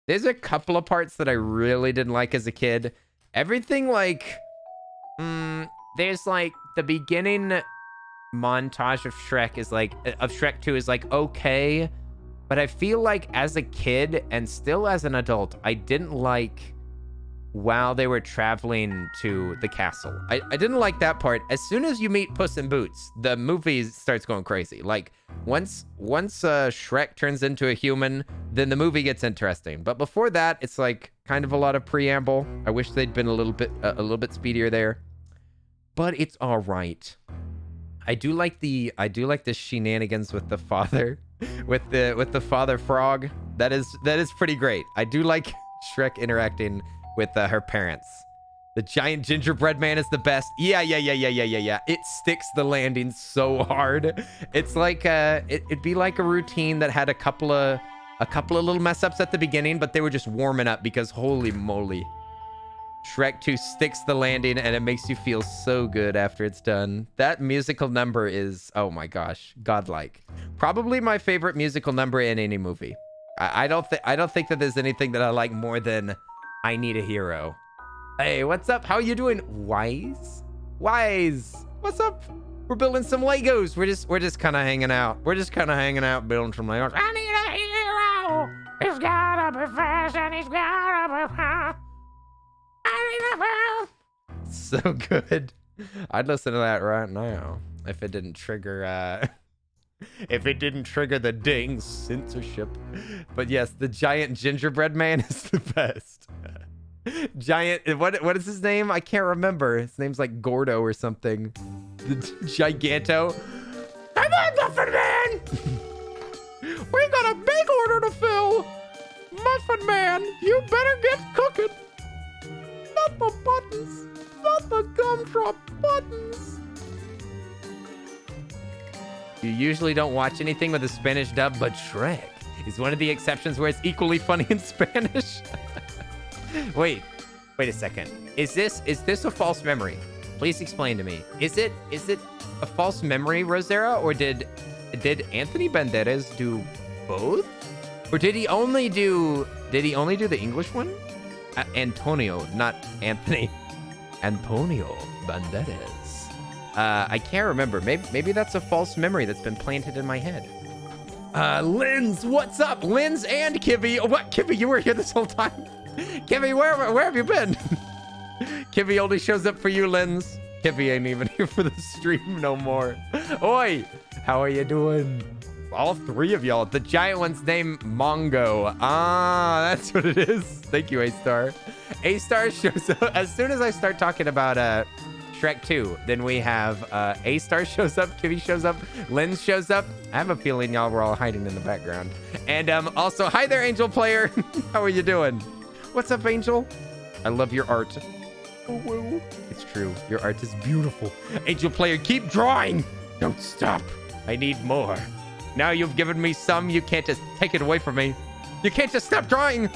There's a couple of parts that I really didn't like as a kid. Everything like... there's like the beginning montage of Shrek is like... Of Shrek 2 is like okay. But I feel like as a kid and still as an adult, I didn't like... while they were traveling to the castle. I didn't like that part. As soon as you meet Puss in Boots, the movie starts going crazy. Like, once Shrek turns into a human, then the movie gets interesting. But before that, it's like kind of a lot of preamble. I wish they'd been a little bit speedier there. But it's all right. I do like the shenanigans with the father, with the father frog. That is pretty great. I do like Shrek interacting with her parents. The giant gingerbread man is the best. Yeah. It sticks the landing so hard. It's like it'd be like a routine that had a couple of little mess ups at the beginning, but they were just warming up because holy moly. Shrek 2 sticks the landing and it makes you feel so good after it's done. That musical number is, oh my gosh, godlike. Probably my favorite musical number in any movie. I don't think that there's anything that I like more than I Need a Hero. Hey, what's up? How you doing? Wise? What's up? We're building some Legos. We're just kind of hanging out. We're just kind of hanging out building some Legos. I need a hero. He's gotta be fast and he's gotta be fast. I need a hero. So good. I'd listen to that right now if it didn't trigger the ding censorship. But yes, the giant gingerbread man is the best. Giant, what is his name? I can't remember. His name's like Gordo or something. The Giganto. Come on, Muffin Man! We got a big order to fill. Muffin Man, you better get cooking. Not the buttons. Not the gumdrop buttons. You usually don't watch anything with a Spanish dub, but Shrek is one of the exceptions where it's equally funny in Spanish. Wait a second. Is this a false memory? Please explain to me. Is it a false memory, Rosera, or did Anthony Banderas do both? Or did he only do the English one? Antonio, not Anthony. Antonio Banderas. I can't remember. Maybe that's a false memory that's been planted in my head. Linz, what's up? Linz and Kivy. Oh, what? Kivy, you were here this whole time? Kivy, where have you been? Kivy only shows up for you, Linz. Kivy ain't even here for the stream no more. Oi, how are you doing? All three of y'all. The giant one's named Mongo. Ah, that's what it is. Thank you, A-Star. A-Star shows up. As soon as I start talking about Shrek 2, then we have A-Star shows up, Kivy shows up, Linz shows up. I have a feeling y'all were all hiding in the background. And also, hi there, Angel Player. How are you doing? What's up, Angel? I love your art. Oh, it's true. Your art is beautiful. Angel Player, keep drawing. Don't stop. I need more. Now you've given me some. You can't just take it away from me. You can't just stop drawing.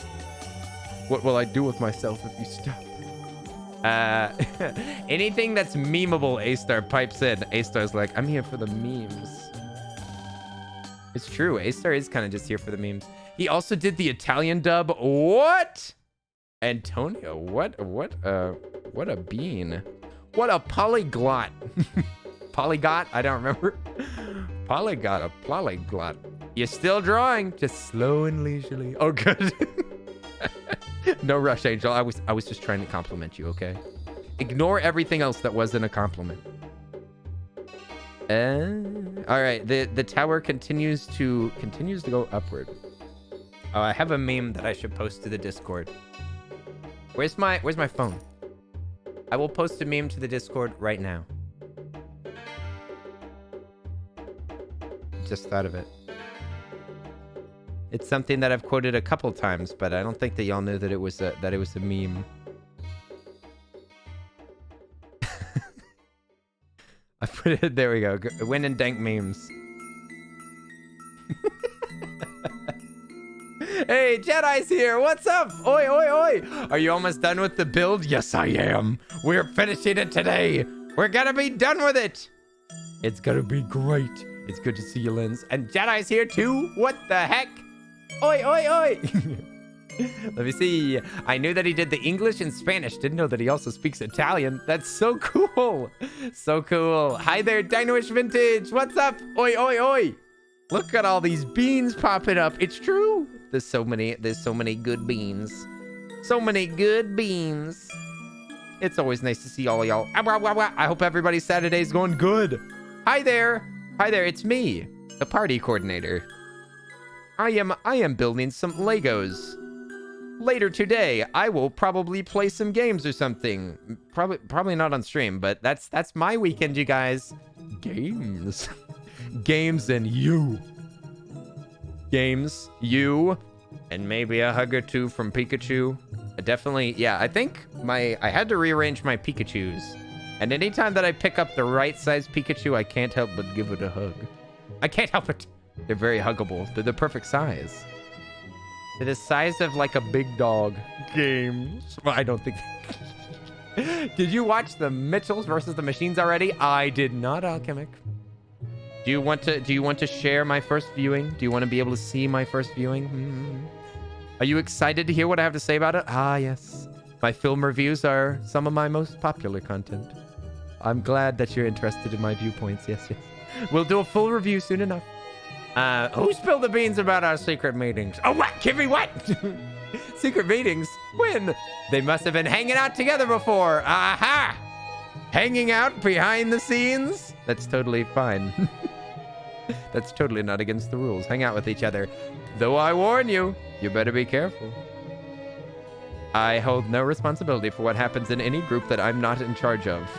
What will I do with myself if you stop? Anything that's memeable, A-Star pipes in. A-Star's like, I'm here for the memes. It's true. A-Star is kind of just here for the memes. He also did the Italian dub. What? Antonio, what a bean. What a polyglot. Polygot? I don't remember. Polyglot. You're still drawing, just slow and leisurely. Oh, good. No rush, Angel. I was just trying to compliment you, okay? Ignore everything else that wasn't a compliment. All right, the tower continues to go upward. Oh, I have a meme that I should post to the Discord. Where's my phone? I will post a meme to the Discord right now. Just thought of it. It's something that I've quoted a couple times, but I don't think that y'all knew that it was a meme. I put it. There we go. Win and dank memes. Hey, Jedi's here. What's up? Oi, oi, oi. Are you almost done with the build? Yes, I am. We're finishing it today. We're gonna be done with it. It's gonna be great. It's good to see you, Lens. And Jedi's here too. What the heck? Oi, oi, oi. Let me see. I knew that he did the English and Spanish. Didn't know that he also speaks Italian. That's so cool. So cool. Hi there, Dinoish Vintage. What's up? Oi, oi, oi. Look at all these beans popping up. It's true. There's so many good beans. So many good beans. It's always nice to see all of y'all. I hope everybody's Saturday's going good. Hi there. Hi there, it's me, the party coordinator. I am building some Legos. Later today, I will probably play some games or something. Probably not on stream, but that's my weekend, you guys. Games. Games and you. Games, you, and maybe a hug or two from Pikachu. Definitely, yeah, I think I had to rearrange my Pikachus. And anytime that I pick up the right size Pikachu, I can't help but give it a hug. I can't help it. They're very huggable. They're the perfect size. They're the size of like a big dog. Games. Well, I don't think... Did you watch the Mitchells versus the Machines already? I did not, Alchemic. Do you want to share my first viewing? Do you want to be able to see my first viewing? Are you excited to hear what I have to say about it? Ah, yes. My film reviews are some of my most popular content. I'm glad that you're interested in my viewpoints. Yes, yes. We'll do a full review soon enough. Who spilled the beans about our secret meetings? Oh, what? Kimmy, what? Secret meetings? When? They must have been hanging out together before. Aha! Hanging out behind the scenes? That's totally fine. That's totally not against the rules. Hang out with each other. Though I warn you, you better be careful. I hold no responsibility for what happens in any group that I'm not in charge of.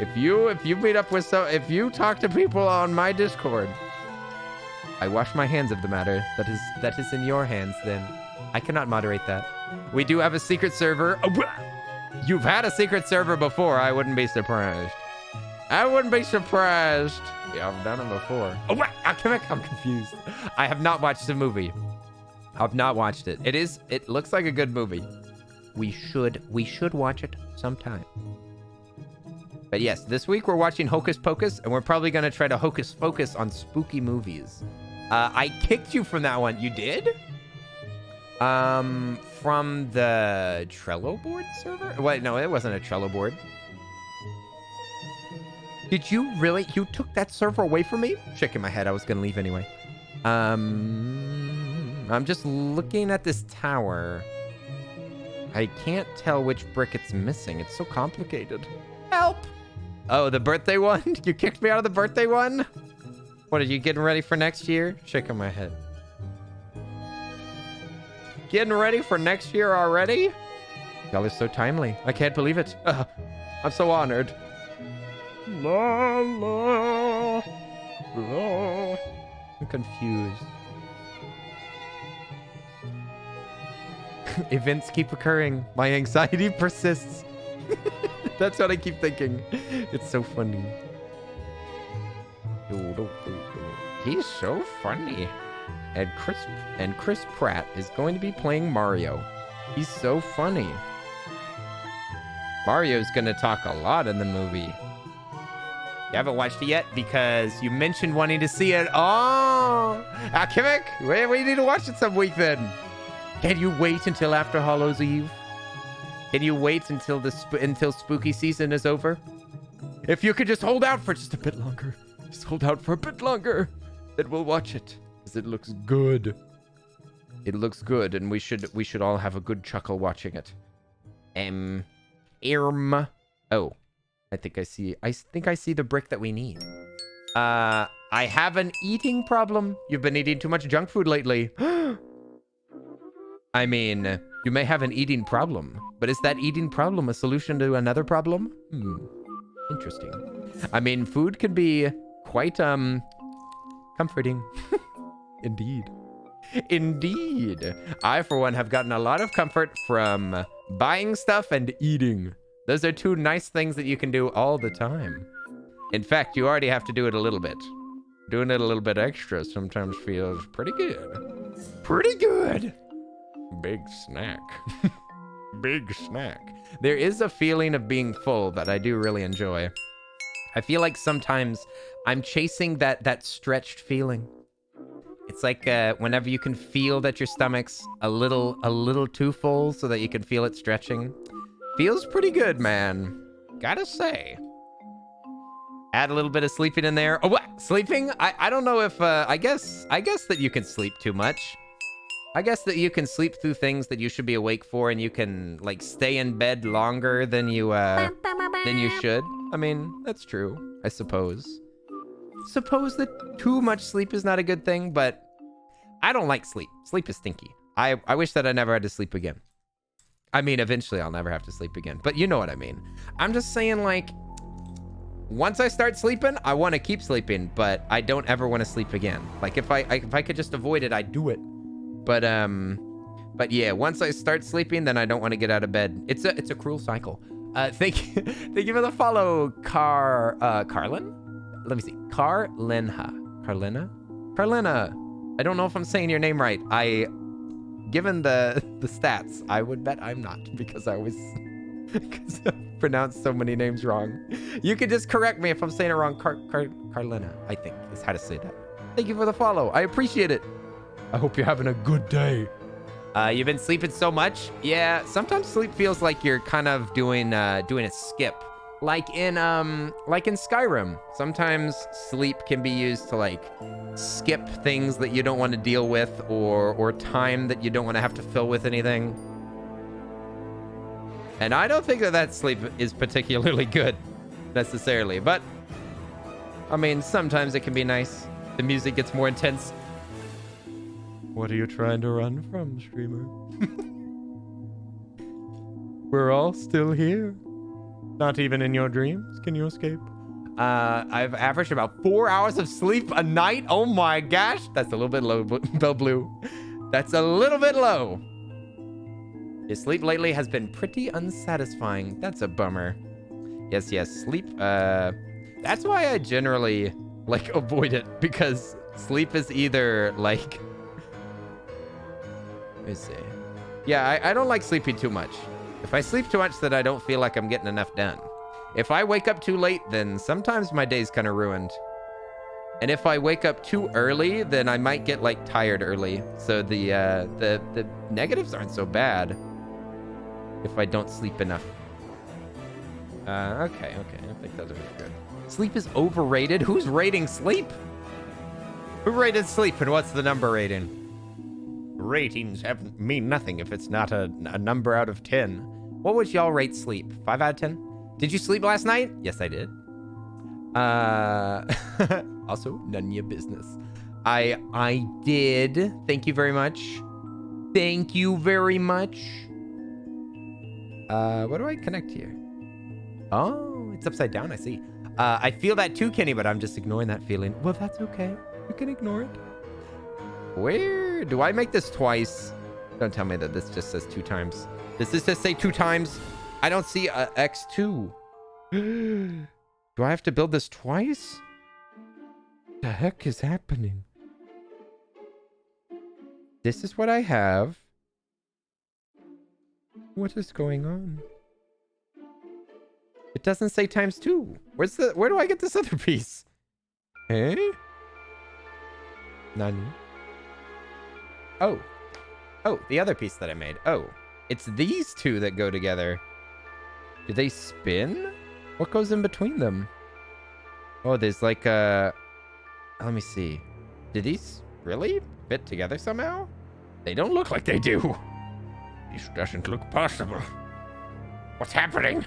If you meet up with if you talk to people on my Discord, I wash my hands of the matter. That is in your hands then. I cannot moderate that. We do have a secret server. You've had a secret server before. I wouldn't be surprised. I wouldn't be surprised. Yeah, I've done it before. Oh, what? I'm confused. I have not watched the movie. I've not watched it. It looks like a good movie. We should watch it sometime. But yes, this week we're watching Hocus Pocus, and we're probably going to try to hocus focus on spooky movies. I kicked you from that one. You did? From the Trello board server? Wait, no, it wasn't a Trello board. Did you really? You took that server away from me? Shaking my head. I was going to leave anyway. I'm just looking at this tower. I can't tell which brick it's missing. It's so complicated. Help! Oh, the birthday one? You kicked me out of the birthday one? What, are you getting ready for next year? Shaking my head. Getting ready for next year already? Y'all are so timely. I can't believe it. I'm so honored. La, la, la. I'm confused. Events keep occurring. My anxiety persists. That's what I keep thinking. It's so funny. He's so funny. And Chris Pratt is going to be playing Mario. He's so funny. Mario's going to talk a lot in the movie. You haven't watched it yet because you mentioned wanting to see it. Oh, Alchemic, we need to watch it some week then. Can you wait until after Hallows Eve? Can you wait until until spooky season is over? If you could just hold out for just a bit longer. Just hold out for a bit longer. Then we'll watch it. Because it looks good. It looks good, and we should all have a good chuckle watching it. Oh. I think I see the brick that we need. I have an eating problem. You've been eating too much junk food lately. I mean, you may have an eating problem, but is that eating problem a solution to another problem? Interesting. I mean, food can be quite, comforting. Indeed. Indeed. I, for one, have gotten a lot of comfort from buying stuff and eating. Those are two nice things that you can do all the time. In fact, you already have to do it a little bit. Doing it a little bit extra sometimes feels pretty good. Pretty good. Big snack. Big snack. There is a feeling of being full that I do really enjoy. I feel like sometimes I'm chasing that stretched feeling. It's like whenever you can feel that your stomach's a little too full so that you can feel it stretching. Feels pretty good, man. Gotta say. Add a little bit of sleeping in there. Oh, what? Sleeping? I don't know if, I guess that you can sleep too much. I guess that you can sleep through things that you should be awake for, and you can, like, stay in bed longer than you should. I mean, that's true, I suppose. Suppose that too much sleep is not a good thing, but I don't like sleep. Sleep is stinky. I wish that I never had to sleep again. I mean, eventually I'll never have to sleep again, but you know what I mean. I'm just saying, like, once I start sleeping, I want to keep sleeping, but I don't ever want to sleep again. Like, if I could just avoid it, I'd do it. But yeah, once I start sleeping, then I don't want to get out of bed. It's a cruel cycle. Thank you for the follow, Carlin? Let me see. Carlina. I don't know if I'm saying your name right. Given the stats, I would bet I'm not, because I pronounced so many names wrong. You can just correct me if I'm saying it wrong. Carlina, I think, is how to say that. Thank you for the follow. I appreciate it. I hope you're having a good day. You've been sleeping so much? Yeah, sometimes sleep feels like you're kind of doing a skip. Like in Skyrim. Sometimes sleep can be used to, like, skip things that you don't want to deal with, or time that you don't want to have to fill with anything. And I don't think that sleep is particularly good, necessarily. But, I mean, sometimes it can be nice. The music gets more intense. What are you trying to run from, streamer? We're all still here. Not even in your dreams can you escape. I've averaged about 4 hours of sleep a night. Oh my gosh. That's a little bit low, Bell Blue. That's a little bit low. Your sleep lately has been pretty unsatisfying. That's a bummer. Yes, sleep. That's why I generally, like, avoid it, because sleep is either, like... Let me see. Yeah, I don't like sleeping too much. If I sleep too much, then I don't feel like I'm getting enough done. If I wake up too late, then sometimes my day's kind of ruined. And if I wake up too early, then I might get, like, tired early. So the negatives aren't so bad if I don't sleep enough. Okay. I think those are good. Sleep is overrated? Who's rating sleep? Who rated sleep, and what's the number rating? Ratings mean nothing if it's not a number out of 10. What would y'all rate sleep? 5 out of 10? Did you sleep last night? Yes, I did. Also, none of your business. I did. Thank you very much. Thank you very much. What do I connect here? Oh, it's upside down, I see. I feel that too, Kenny, but I'm just ignoring that feeling. Well, that's okay. You can ignore it. Where do I make this twice? Don't tell me that this just says 2 times. Does this just say 2 times? I don't see X2. Do I have to build this twice? What the heck is happening? This is what I have. What is going on? It doesn't say ×2. Where do I get this other piece? Eh? Nani? Oh, the other piece that I made. Oh, it's these 2 that go together. Do they spin? What goes in between them? Oh, there's like a... Let me see. Do these really fit together somehow? They don't look like they do. This doesn't look possible. What's happening?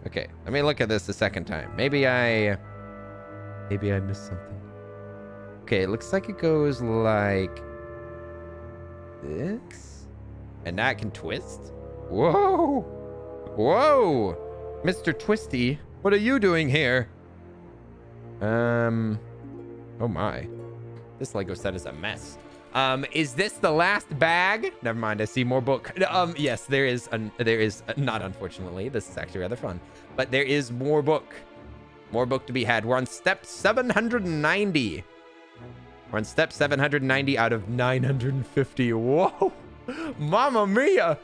Okay, let me look at this a second time. Maybe I Maybe I missed something. Okay, it looks like it goes like this. And that can twist. Whoa. Whoa. Mr. Twisty, what are you doing here? Oh my. This Lego set is a mess. Is this the last bag? Never mind, I see more book. Yes, there is, not unfortunately. This is actually rather fun. But there is more book. More book to be had. We're on step 790. We're on step 790 out of 950. Whoa. Mamma mia.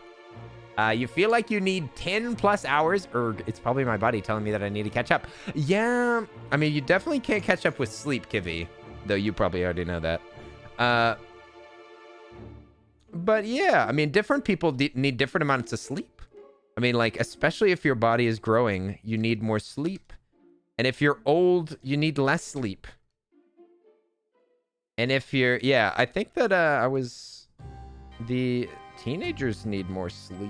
You feel like you need 10 plus hours, or it's probably my body telling me that I need to catch up. Yeah, I mean, you definitely can't catch up with sleep, Kivy, though you probably already know that. But yeah, I mean, different people need different amounts of sleep. I mean, like, especially if your body is growing, you need more sleep. And if you're old, you need less sleep. And if you're, yeah, I think that the teenagers need more sleep.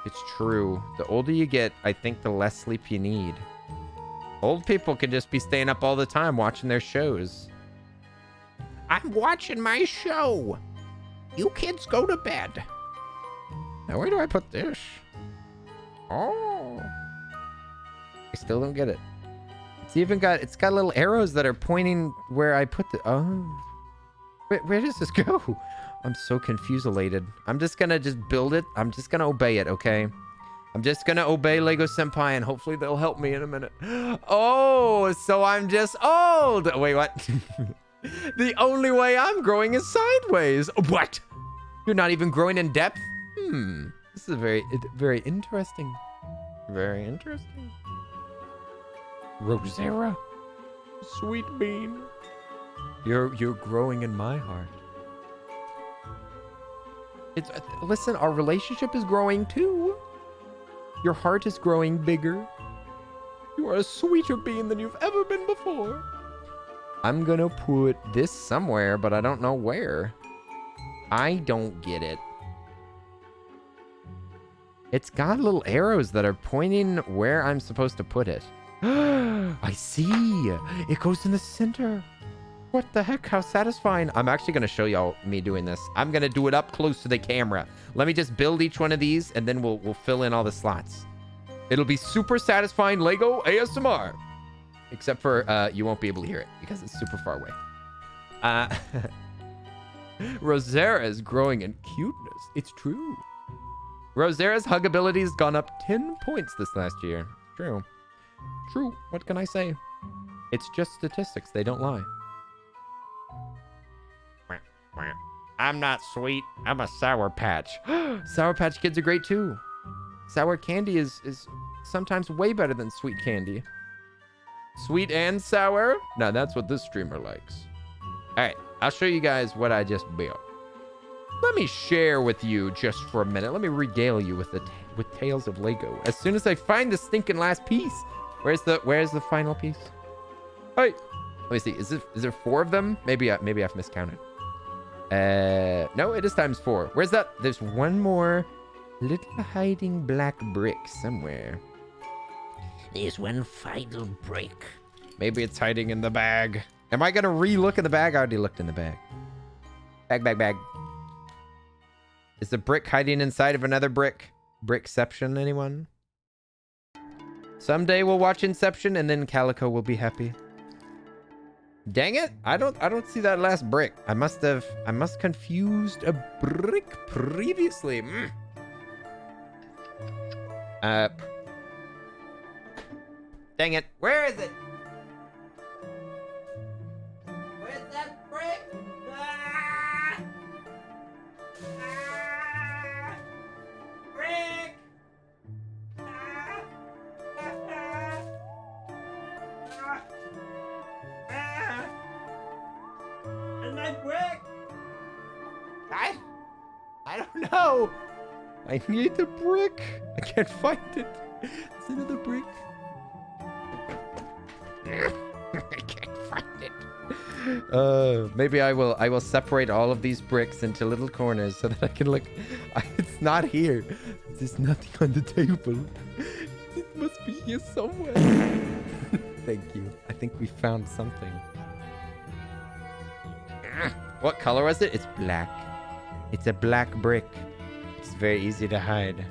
It's true. The older you get, I think the less sleep you need. Old people can just be staying up all the time watching their shows. I'm watching my show. You kids go to bed. Now, where do I put this? Oh. I still don't get it. It's got little arrows that are pointing where I put the, oh. Where does this go? I'm so confused-elated. I'm just gonna build it. I'm just gonna obey it, okay? I'm just gonna obey Lego Senpai, and hopefully they'll help me in a minute. Oh, so I'm just old. Wait, what? The only way I'm growing is sideways. What? You're not even growing in depth? This is very interesting. Very interesting. Rosera, sweet bean. You're growing in my heart. Listen, our relationship is growing too. Your heart is growing bigger. You are a sweeter being than you've ever been before. I'm gonna put this somewhere, but I don't know where. I don't get it. It's got little arrows that are pointing where I'm supposed to put it. I see. It goes in the center. What the heck? How satisfying. I'm actually going to show y'all me doing this. I'm going to do it up close to the camera. Let me just build each one of these, and then we'll fill in all the slots. It'll be super satisfying Lego ASMR. Except for you won't be able to hear it because it's super far away. Rosera is growing in cuteness. It's true. Rosera's hug ability has gone up 10 points this last year. True. True. What can I say? It's just statistics. They don't lie. I'm not sweet. I'm a Sour Patch. Sour Patch Kids are great too. Sour candy is sometimes way better than sweet candy. Sweet and sour? Now that's what this streamer likes. All right, I'll show you guys what I just built. Let me share with you just for a minute. Let me regale you with tales of Lego. As soon as I find the stinking last piece. Where's the final piece? Hey, let me see. Is there 4 of them? Maybe I've miscounted. No, it is times 4. Where's that? There's one more little hiding black brick somewhere. There's one final brick. Maybe it's hiding in the bag. Am I gonna re-look in the bag? I already looked in the bag. Bag. Is the brick hiding inside of another brick? Brickception, anyone? Someday we'll watch Inception and then Calico will be happy. Dang it! I don't see that last brick. I must confused a brick previously. Dang it! Where is it? Where's that brick? Ah! Ah! Brick! Ah! And my brick! I don't know. I need the brick. I can't find it. It's another brick. I can't find it. Maybe I will separate all of these bricks into little corners so that I can look. It's not here. There's nothing on the table. It must be here somewhere. Thank you. I think we found something. What color was it? It's black. It's a black brick. It's very easy to hide.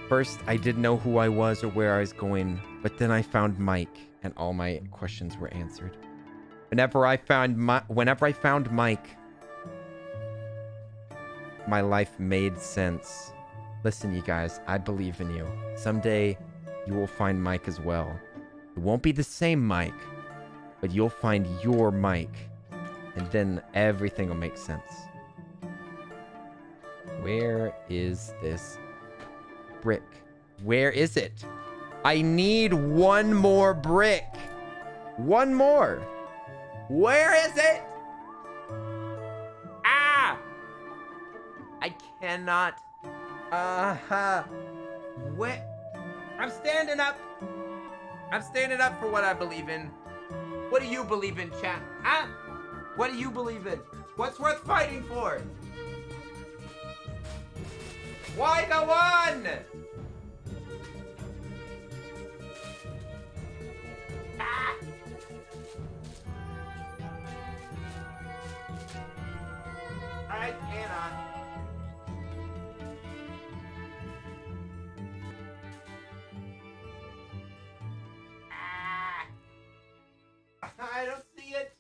First, I didn't know who I was or where I was going, but then I found Mike, and all my questions were answered. Whenever I found Mike, my life made sense. Listen, you guys, I believe in you. Someday, you will find Mike as well. It won't be the same Mike, but you'll find your Mike, and then everything will make sense. Where is this brick? Where is it? I need one more brick. One more. Where is it? Ah! I cannot. What? I'm standing up. I'm standing up for what I believe in. What do you believe in, chat? Huh? What do you believe in? What's worth fighting for? Why the one? Ah! I cannot. Ah! I don't see it.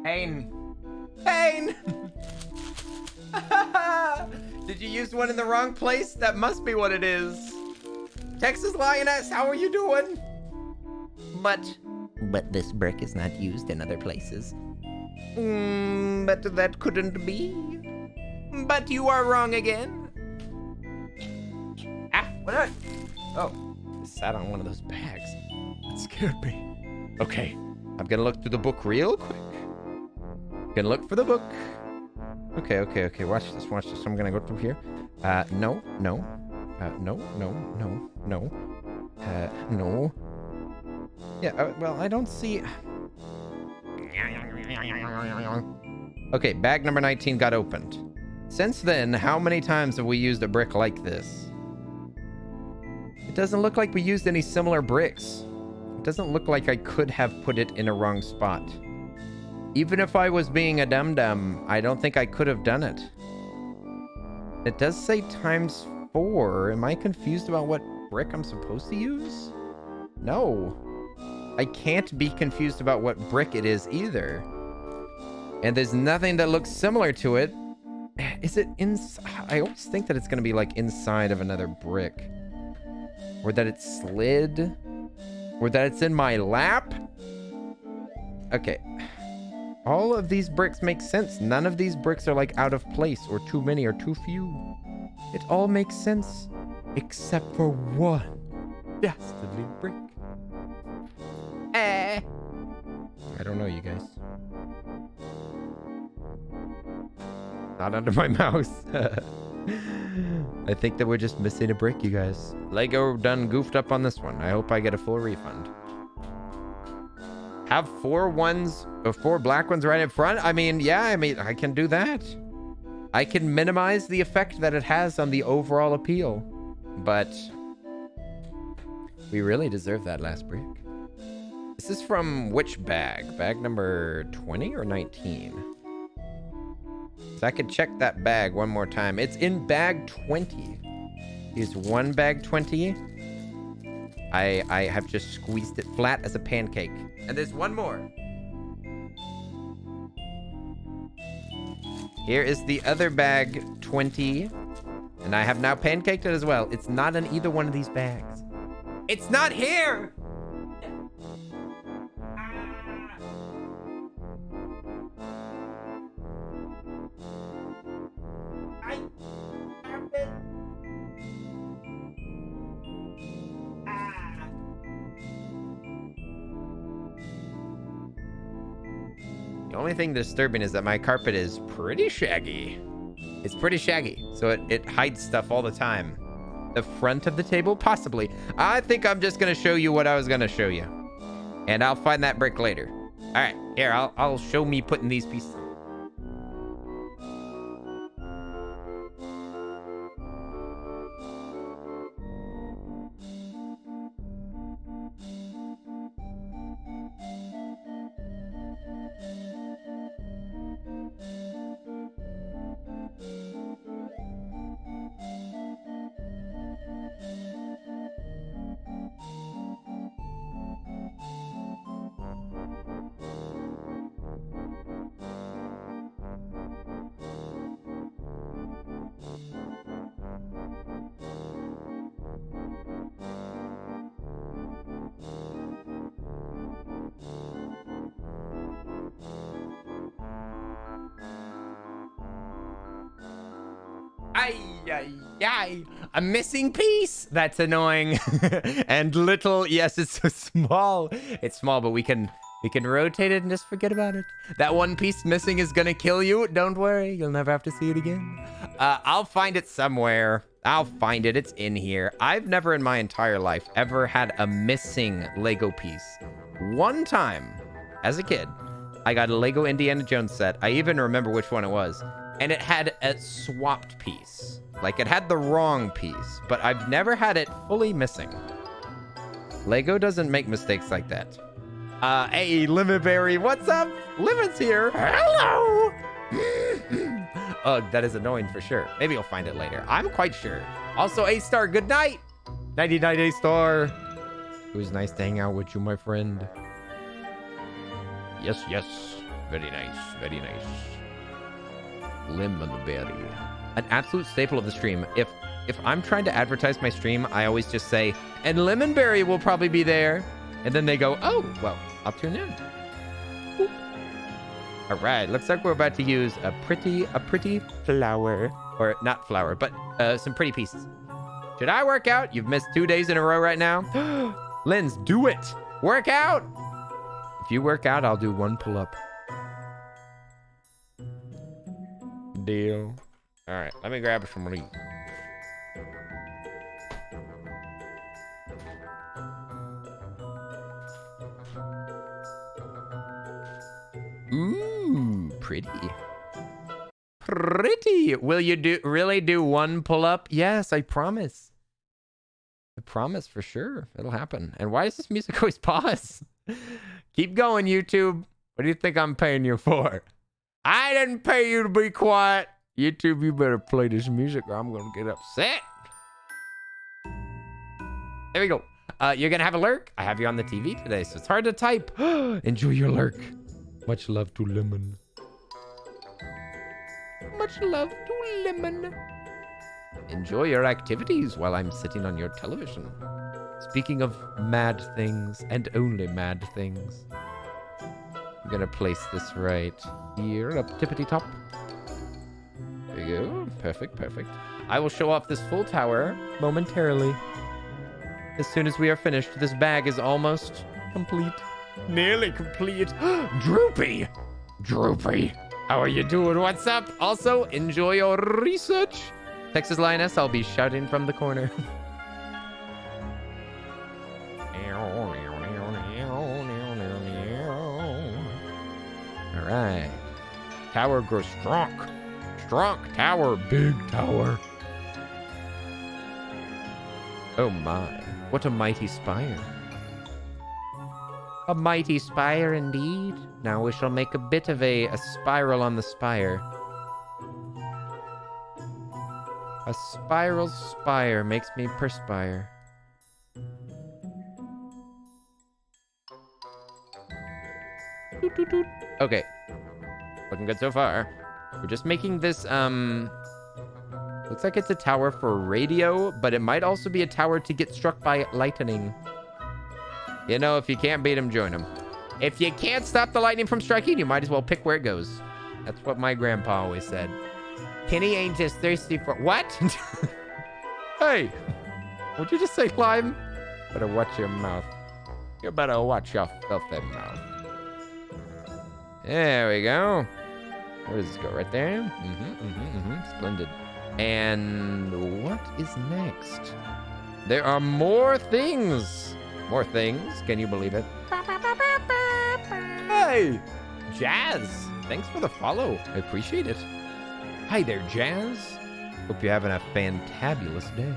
Pain. Pain! Did you use one in the wrong place? That must be what it is. Texas Lioness, how are you doing? But this brick is not used in other places. But that couldn't be. But you are wrong again. Ah, what? Oh, I sat on one of those bags. That scared me. Okay, I'm gonna look through the book real quick. Gonna look for the book. Okay. Watch this. I'm gonna go through here. No. No. Yeah, well, I don't see... Okay, bag number 19 got opened. Since then, how many times have we used a brick like this? It doesn't look like we used any similar bricks. It doesn't look like I could have put it in a wrong spot. Even if I was being a dum-dum, I don't think I could have done it. It does say ×4. Am I confused about what brick I'm supposed to use? No. I can't be confused about what brick it is either. And there's nothing that looks similar to it. Is it inside? I always think that it's going to be like inside of another brick. Or that it slid. Or that it's in my lap. Okay. All of these bricks make sense. None of these bricks are like out of place or too many or too few. It all makes sense. Except for one dastardly brick. I don't know, you guys. Not under my mouse. I think that we're just missing a brick, you guys. Lego done goofed up on this one. I hope I get a full refund. Have 4 black ones right in front? I mean, yeah, I can do that. I can minimize the effect that it has on the overall appeal. But we really deserve that last brick. This is from which bag? Bag number 20 or 19? So I could check that bag one more time. It's in bag 20. Here's one bag 20. I have just squeezed it flat as a pancake. And there's one more. Here is the other bag 20. And I have now pancaked it as well. It's not in either one of these bags. It's not here! The only thing disturbing is that my carpet is pretty shaggy. It's pretty shaggy, so it hides stuff all the time. The front of the table? Possibly. I think I'm just going to show you what I was going to show you. And I'll find that brick later. All right, here, I'll show me putting these pieces. A missing piece. That's annoying. And little, yes, it's so small. It's small, but we can rotate it and just forget about it. That one piece missing is gonna kill you. Don't worry, you'll never have to see it again. I'll find it somewhere. I'll find it. It's in here. I've never in my entire life ever had a missing Lego piece. One time, as a kid, I got a Lego Indiana Jones set. I even remember which one it was. And it had a swapped piece. Like, it had the wrong piece, but I've never had it fully missing. Lego doesn't make mistakes like that. Hey, Lemon-berry, what's up? Lemon's here. Hello! Ugh, that is annoying for sure. Maybe you'll find it later. I'm quite sure. Also, A-Star, good night. Nighty-night, A-Star. It was nice to hang out with you, my friend. Yes, yes. Very nice, very nice. Lemon-berry. An absolute staple of the stream. If I'm trying to advertise my stream, I always just say, and Lemon-berry will probably be there. And then they go, oh, well, I'll tune in. Boop. All right, looks like we're about to use a pretty flower. Or not flower, but some pretty pieces. Should I work out? You've missed 2 days in a row right now. Linz, do it. Work out. If you work out, I'll do 1 pull-up. Deal. All right, let me grab some meat. Ooh, pretty. Pretty. Will you really do 1 pull-up? Yes, I promise. I promise for sure. It'll happen. And why does this music always pause? Keep going, YouTube. What do you think I'm paying you for? I didn't pay you to be quiet. YouTube, you better play this music or I'm going to get upset. There we go. You're going to have a lurk? I have you on the TV today, so it's hard to type. Enjoy your lurk. Much love to Lemon. Much love to Lemon. Enjoy your activities while I'm sitting on your television. Speaking of mad things and only mad things, I'm gonna place this right here up tippity top. There you go. Perfect, perfect. I will show off this full tower momentarily. As soon as we are finished, this bag is almost complete. Nearly complete. Droopy! Droopy! How are you doing? What's up? Also, enjoy your research. Texas Lioness, I'll be shouting from the corner. Alright. Tower grows strong. Strong tower. Big tower. Oh my. What a mighty spire. A mighty spire indeed. Now we shall make a bit of a spiral on the spire. A spiral spire makes me perspire. Doot, doot, doot. Okay. Looking good so far. We're just making this, looks like it's a tower for radio, but it might also be a tower to get struck by lightning. You know, if you can't beat them, join them. If you can't stop the lightning from striking, you might as well pick where it goes. That's what my grandpa always said. Kenny ain't just thirsty for... What? Hey! Would you just say climb? Better watch your mouth. You better watch your filthy mouth. There we go. Where does this go? Right there? Splendid. And what is next? There are more things. More things. Can you believe it? Hey, Jazz. Thanks for the follow. I appreciate it. Hi there, Jazz. Hope you're having a fantabulous day.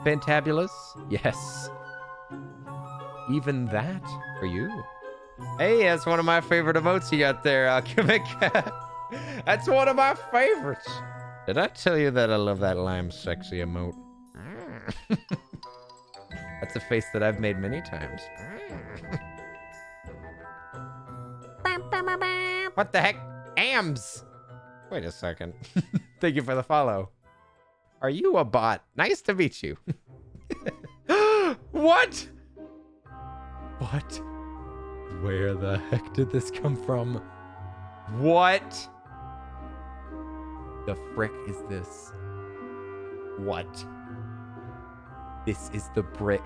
Fantabulous? Yes. Even that for you. Hey, that's one of my favorite emotes you got there, Alchemic. That's one of my favorites. Did I tell you that I love that lime sexy emote? That's a face that I've made many times. What the heck? AMS! Wait a second. Thank you for the follow. Are you a bot? Nice to meet you. What? What? Where the heck did this come from? What? The frick is this? What? This is the brick.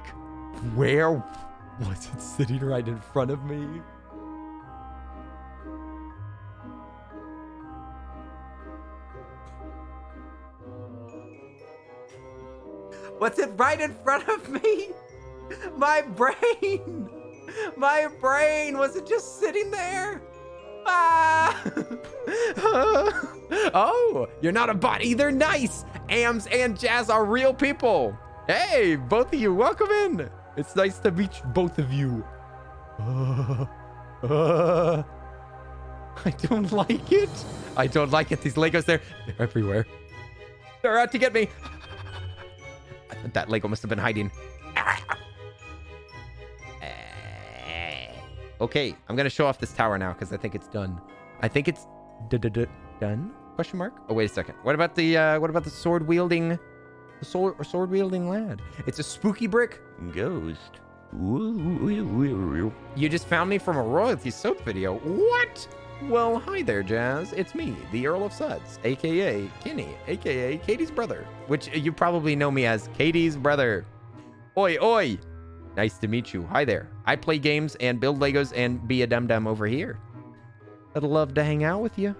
Where was it sitting right in front of me? Was it right in front of me? My brain! My brain! Was it just sitting there? Ah! Oh, you're not a bot either. Nice! AMS and Jazz are real people. Hey, both of you, welcome in. It's nice to meet both of you. I don't like it. I don't like it. These Legos, they're everywhere. They're out to get me. That Lego must have been hiding. Okay, I'm gonna show off this tower now because I think it's done. I think it's done? Question mark? Oh, wait a second. What about the sword wielding, sword wielding lad? It's a spooky brick ghost. You just found me from a royalty soap video. What? Well, hi there, Jazz. It's me, the Earl of Suds, aka Kenny, aka Katie's brother, which you probably know me as Katie's brother. Oi, oi. Nice to meet you. Hi there. I play games and build Legos and be a dum-dum over here. I'd love to hang out with you.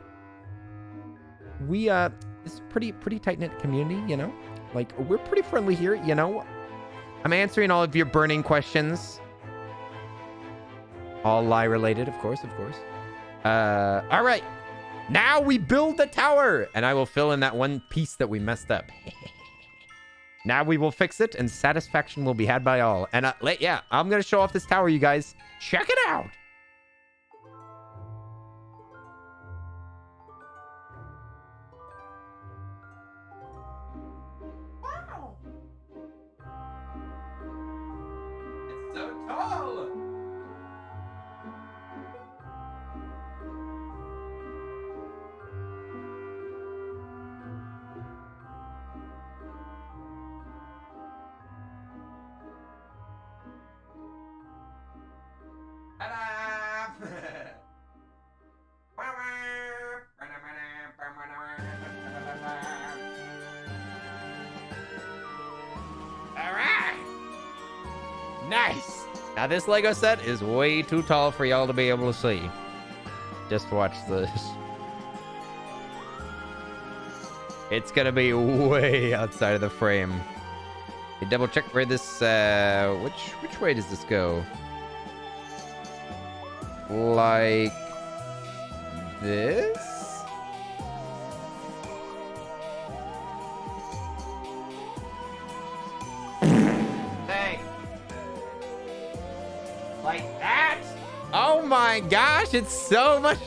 We, it's a pretty tight-knit community, you know? Like, we're pretty friendly here, you know? I'm answering all of your burning questions. All lie-related, of course, of course. All right. Now we build the tower, and I will fill in that one piece that we messed up. Now we will fix it, and satisfaction will be had by all. And yeah, I'm gonna show off this tower, you guys. Check it out. Wow. It's so tall. Alright! Nice! Now this Lego set is way too tall for y'all to be able to see. Just watch this. It's gonna be way outside of the frame. Hey, double check where this, which way does this go? Like this? Hey. Like that? Oh my gosh, it's so much.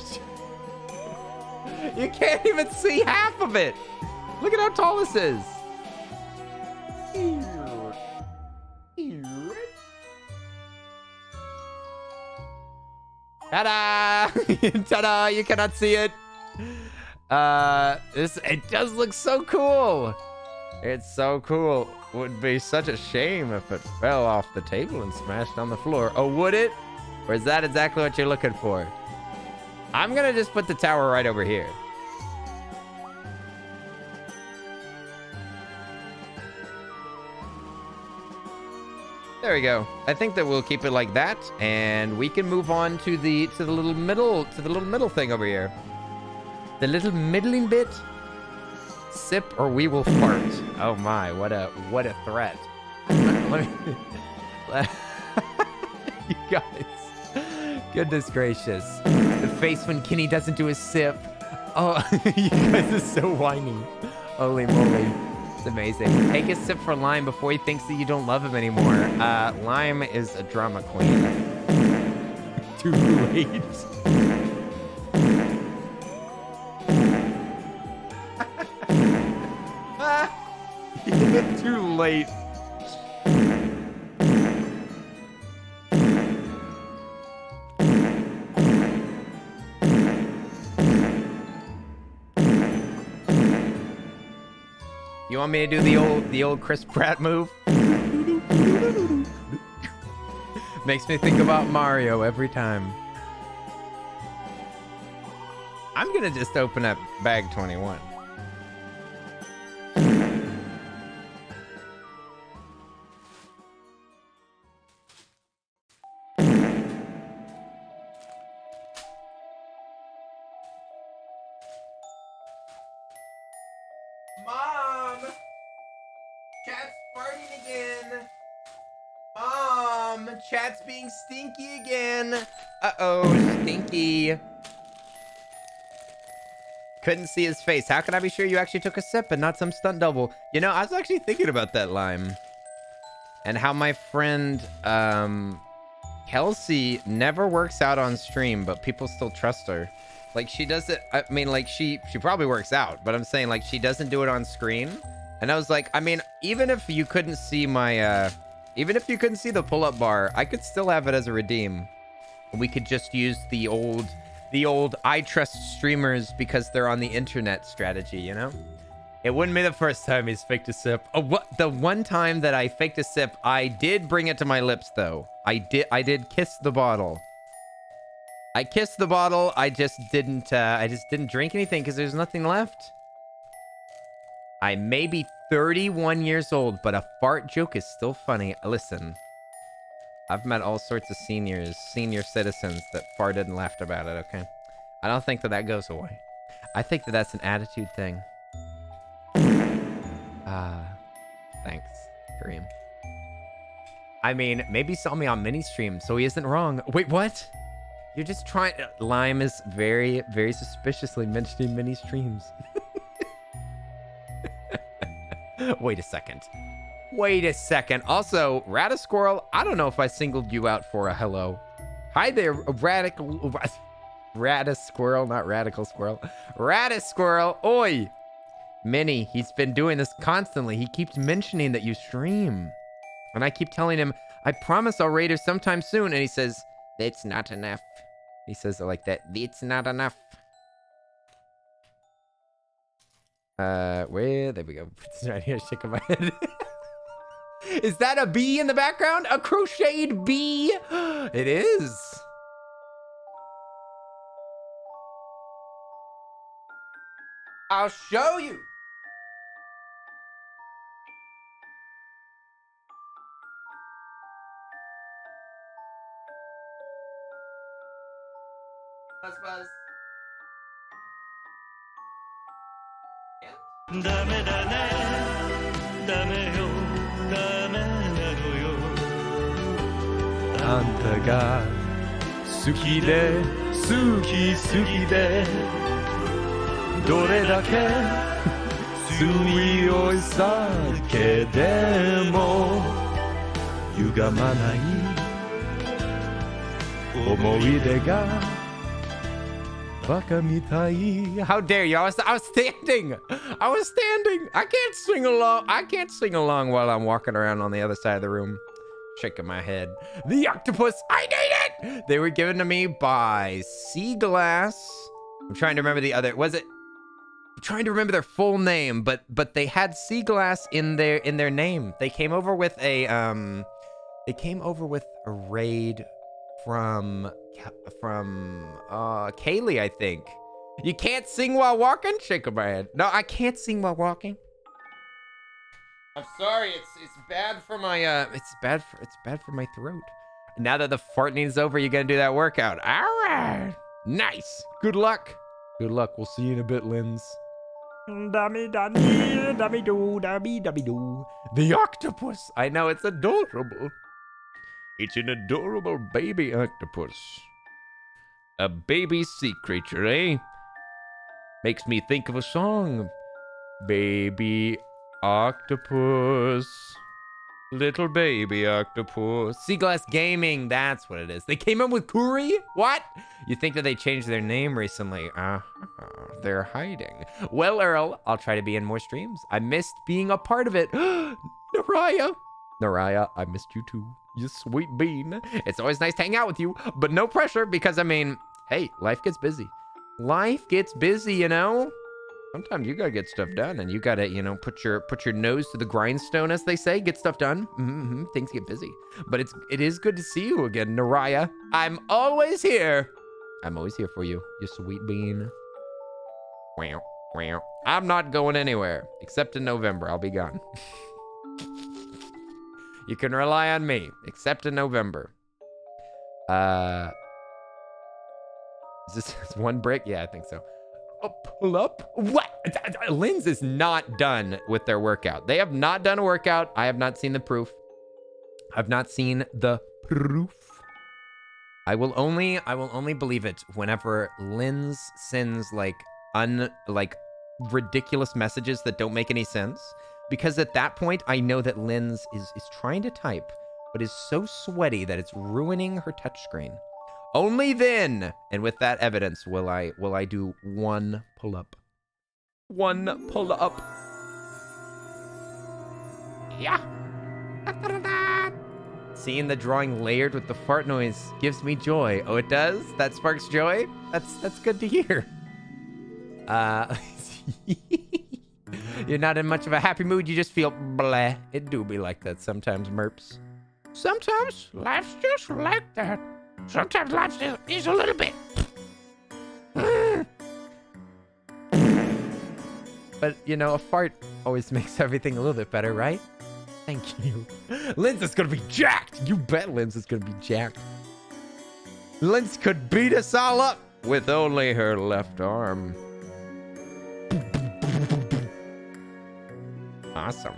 You can't even see half of it. Look at how tall this is. Ta-da! Ta-da! You cannot see it. It does look so cool. It's so cool. Would be such a shame if it fell off the table and smashed on the floor. Oh, would it? Or is that exactly what you're looking for? I'm gonna just put the tower right over here. There we go. I think that we'll keep it like that, and we can move on to the little middle thing over here. The little middling bit. sip or we will fart. Oh my, what a threat. Let me you guys. Goodness gracious. The face when Kenny doesn't do a sip. Oh, you guys are so whiny. Holy moly. It's amazing. Take a sip for Lime before he thinks that you don't love him anymore. Lime is a drama queen. Too late. Too late. You want me to do the old Chris Pratt move? Makes me think about Mario every time. I'm gonna just open up bag 21. Mom! Chat's farting again! Mom! Chat's being stinky again! Uh-oh, stinky. Couldn't see his face. How can I be sure you actually took a sip and not some stunt double? You know, I was actually thinking about that, Lime. And how my friend, Kelsey never works out on stream, but people still trust her. Like, she does it, I mean, like, she probably works out, but I'm saying, like, she doesn't do it on screen. And I was like, I mean, even if you couldn't see my, even if you couldn't see the pull-up bar, I could still have it as a redeem. We could just use the old I trust streamers because they're on the internet strategy, you know? It wouldn't be the first time he's faked a sip. Oh, what? The one time that I faked a sip, I did bring it to my lips, though. I did kiss the bottle. I kissed the bottle. I just didn't drink anything because there's nothing left. I may be 31 years old, but a fart joke is still funny. Listen, I've met all sorts of senior citizens that farted and laughed about it, okay? I don't think that goes away. I think that that's an attitude thing. Thanks, Kareem. I mean, maybe he saw me on mini stream, so he isn't wrong. Wait, what? You're just trying... Lime is very, very suspiciously mentioning mini streams. Wait a second. Wait a second. Also, Radisquirrel, I don't know if I singled you out for a hello. Hi there, Radisquirrel, not Radical Squirrel. Radisquirrel, oi! Minnie, he's been doing this constantly. He keeps mentioning that you stream. And I keep telling him, I promise I'll raid her sometime soon. And he says, that's not enough. He says it like that. It's not enough. Where? There we go. It's right here, shaking my head. Is that a bee in the background? A crocheted bee? It is. I'll show you. Buzz, buzz. Yeah. ダメだねダメよダメなのよあんたが好きで好き好きでどれだけ強い酒でも歪まない思い出がバカみたい How dare you? I was standing. I was standing. I can't sing along. I can't sing along while I'm walking around on the other side of the room. Shaking my head. The octopus. I need it. They were given to me by Sea Glass. I'm trying to remember the other. Was it? I'm trying to remember their full name, but they had Sea Glass in their name. They came over with a raid from Kaylee, I think. You can't sing while walking? Shake my head. No, I can't sing while walking. I'm sorry. It's bad for my it's bad for my throat. Now that the farting is over, you're gonna do that workout. All right. Nice. Good luck. Good luck. We'll see you in a bit, Linz. Dummy, dummy, dummy doo, dummy, dummy doo. The octopus. I know, it's adorable. It's an adorable baby octopus. A baby sea creature, eh? Makes me think of a song. Baby octopus. Little baby octopus. Seaglass Gaming, that's what it is. They came up with Kuri? What? You think that they changed their name recently? They're hiding. Well, Earl, I'll try to be in more streams. I missed being a part of it. Naraya. Naraya, I missed you too. You sweet bean. It's always nice to hang out with you, but no pressure because, I mean, hey, life gets busy. Life gets busy, you know? Sometimes you gotta get stuff done, and you gotta, you know, put your nose to the grindstone, as they say. Get stuff done. Things get busy, but it is good to see you again, Naraya. I'm always here. I'm always here for you, you sweet bean. Wow, wow. I'm not going anywhere except in November. I'll be gone. You can rely on me, except in November. Is this one brick? Yeah, I think so. Oh, pull up? What? Linz is not done with their workout. They have not done a workout. I have not seen the proof. I've not seen the proof. I will only believe it whenever Linz sends like ridiculous messages that don't make any sense. Because at that point, I know that Linz is trying to type, but is so sweaty that it's ruining her touchscreen. Only then, and with that evidence, will I do one pull-up. One pull-up. Yeah. Seeing the drawing layered with the fart noise gives me joy. Oh, it does? That sparks joy? That's good to hear. You're not in much of a happy mood. You just feel bleh. It do be like that sometimes, Merps. Sometimes life's just like that. Sometimes life is a little bit. But, you know, a fart always makes everything a little bit better, right? Thank you. Linz is gonna be jacked. You bet Linz is gonna be jacked. Linz could beat us all up with only her left arm. Awesome.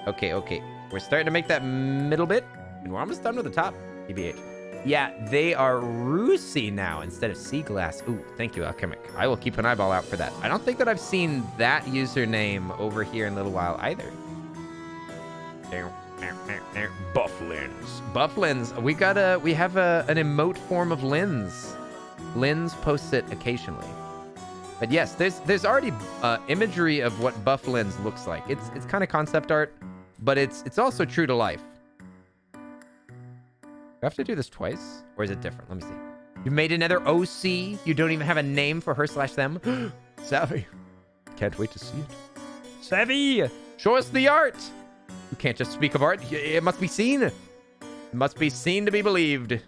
Okay. We're starting to make that middle bit, and we're almost done with the top. TBH. Yeah, they are Rusi now instead of Sea Glass. Ooh, thank you, Alchemic. I will keep an eyeball out for that. I don't think that I've seen that username over here in a little while either. Bufflins. We have an emote form of Linz. Linz posts it occasionally. But yes, there's already imagery of what Bufflins looks like. It's kind of concept art, but it's also true to life. Do I have to do this twice? Or is it different? Let me see. You made another OC. You don't even have a name for her/them. Savvy. Can't wait to see it. Savvy! Show us the art! You can't just speak of art. It must be seen. It must be seen to be believed.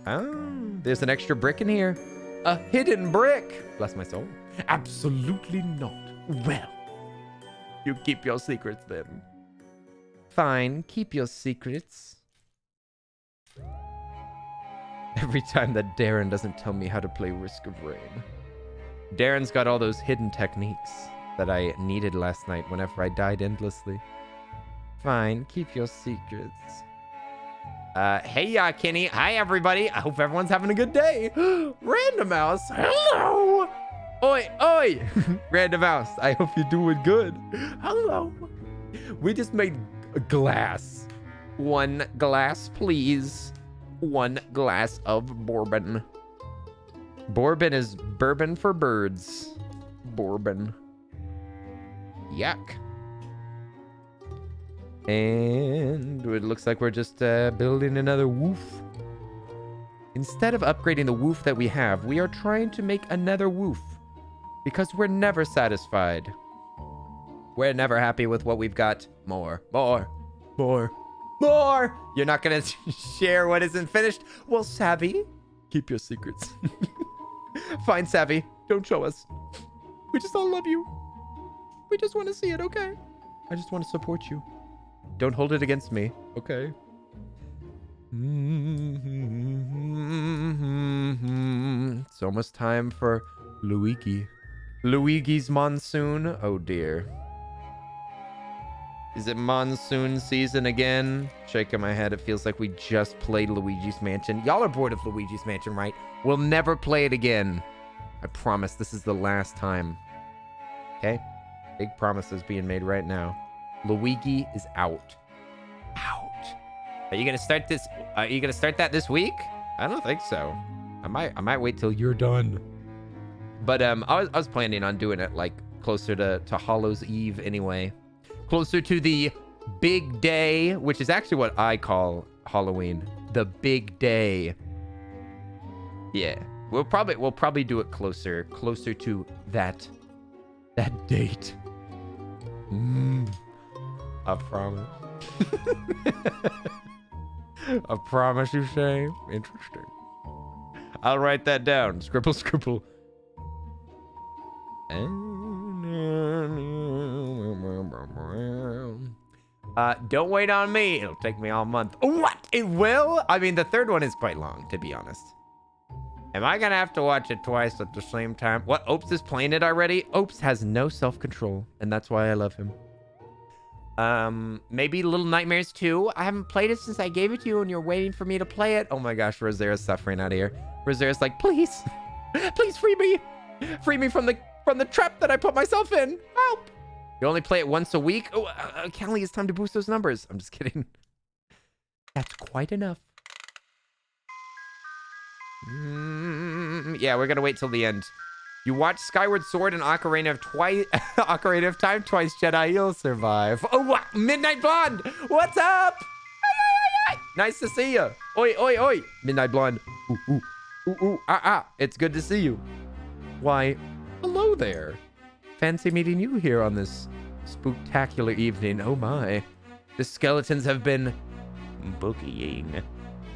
Oh, there's an extra brick in here. A hidden brick. Bless my soul. Absolutely not. Well, you keep your secrets then. Fine, keep your secrets. Every time that Darren doesn't tell me how to play Risk of Rain. Darren's got all those hidden techniques that I needed last night whenever I died endlessly. Fine, keep your secrets. Hey, Kenny. Hi, everybody. I hope everyone's having a good day. Random Mouse. Hello. Oi, oi. Random Mouse. I hope you're doing good. Hello. We just made a glass. One glass, please. One glass of bourbon. Bourbon is bourbon for birds. Bourbon. Yuck. And it looks like we're just building another woof. Instead of upgrading the woof that we have, we are trying to make another woof. Because we're never satisfied. We're never happy with what we've got. More. You're not going to share what isn't finished? Well, Savvy, keep your secrets. Fine, Savvy. Don't show us. We just all love you. We just want to see it, okay? I just want to support you. Don't hold it against me, okay? It's almost time for Luigi. Luigi's Monsoon. Oh dear. Is it monsoon season again? Shaking my head. It feels like we just played Luigi's Mansion. Y'all are bored of Luigi's Mansion, right? We'll never play it again. I promise this is the last time. Okay? Big promises being made right now. Luigi is out. Out. Are you gonna start this? Are you gonna start that this week? I don't think so. I might wait till you're done. But I was planning on doing it like closer to Hallows Eve anyway. Closer to the big day, which is actually what I call Halloween. The big day. Yeah. We'll probably do it closer to that date. I promise. I promise you, Shay. Interesting. I'll write that down. Scribble, scribble. Don't wait on me. It'll take me all month. What? It will? I mean, the third one is quite long, to be honest. Am I gonna have to watch it twice at the same time? What? Opes is playing it already? Opes has no self-control, and that's why I love him. Maybe Little Nightmares 2. I haven't played it since I gave it to you, and you're waiting for me to play it. Oh my gosh, Rosera's suffering out of here. Rosera's like, please, please free me. Free me from the trap that I put myself in. Help. You only play it once a week? Oh, Callie, it's time to boost those numbers. I'm just kidding. That's quite enough. Yeah, we're gonna wait till the end. You watch Skyward Sword and Ocarina of Time twice, Jedi, you'll survive. Oh, what? Midnight Blonde! What's up? Nice to see you. Oi, oi, oi. Midnight Blonde. Ooh, ooh, ooh, ooh, It's good to see you. Why, hello there. Fancy meeting you here on this spooktacular evening. Oh my. The skeletons have been boogieing.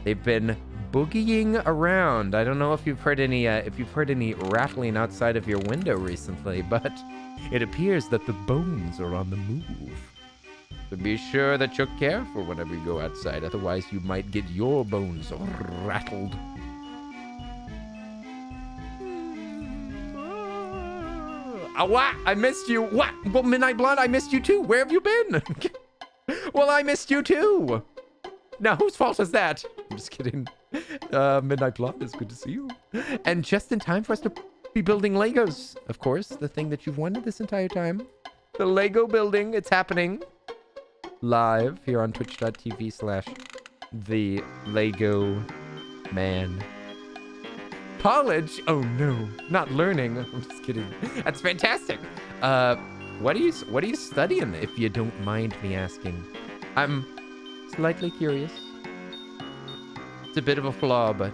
They've been boogieing around. I don't know if you've heard any rattling outside of your window recently, but it appears that the bones are on the move. So be sure that you're careful whenever you go outside, otherwise you might get your bones rattled. What? I missed you. What? Well, Midnight Blonde, I missed you too. Where have you been? Well, I missed you too. Now, whose fault is that? I'm just kidding. Midnight Blonde, it's good to see you. And just in time for us to be building Legos. Of course, the thing that you've wanted this entire time. The Lego building, it's happening. Live here on twitch.tv/the Lego Man. College? Oh no, not learning. I'm just kidding. That's fantastic. What are you studying, if you don't mind me asking? I'm slightly curious. It's a bit of a flaw, but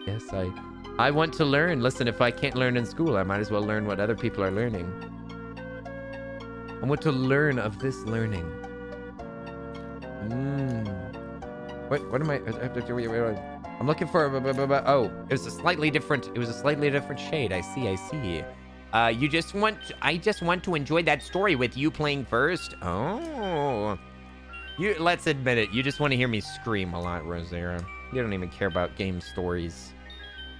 yes, I want to learn. Listen, if I can't learn in school, I might as well learn what other people are learning. I want to learn of this learning. What am I? I'm looking for. Oh, it was a slightly different shade. I see. I just want to enjoy that story with you playing first. Oh. Let's admit it. You just want to hear me scream a lot, Rosera. You don't even care about game stories.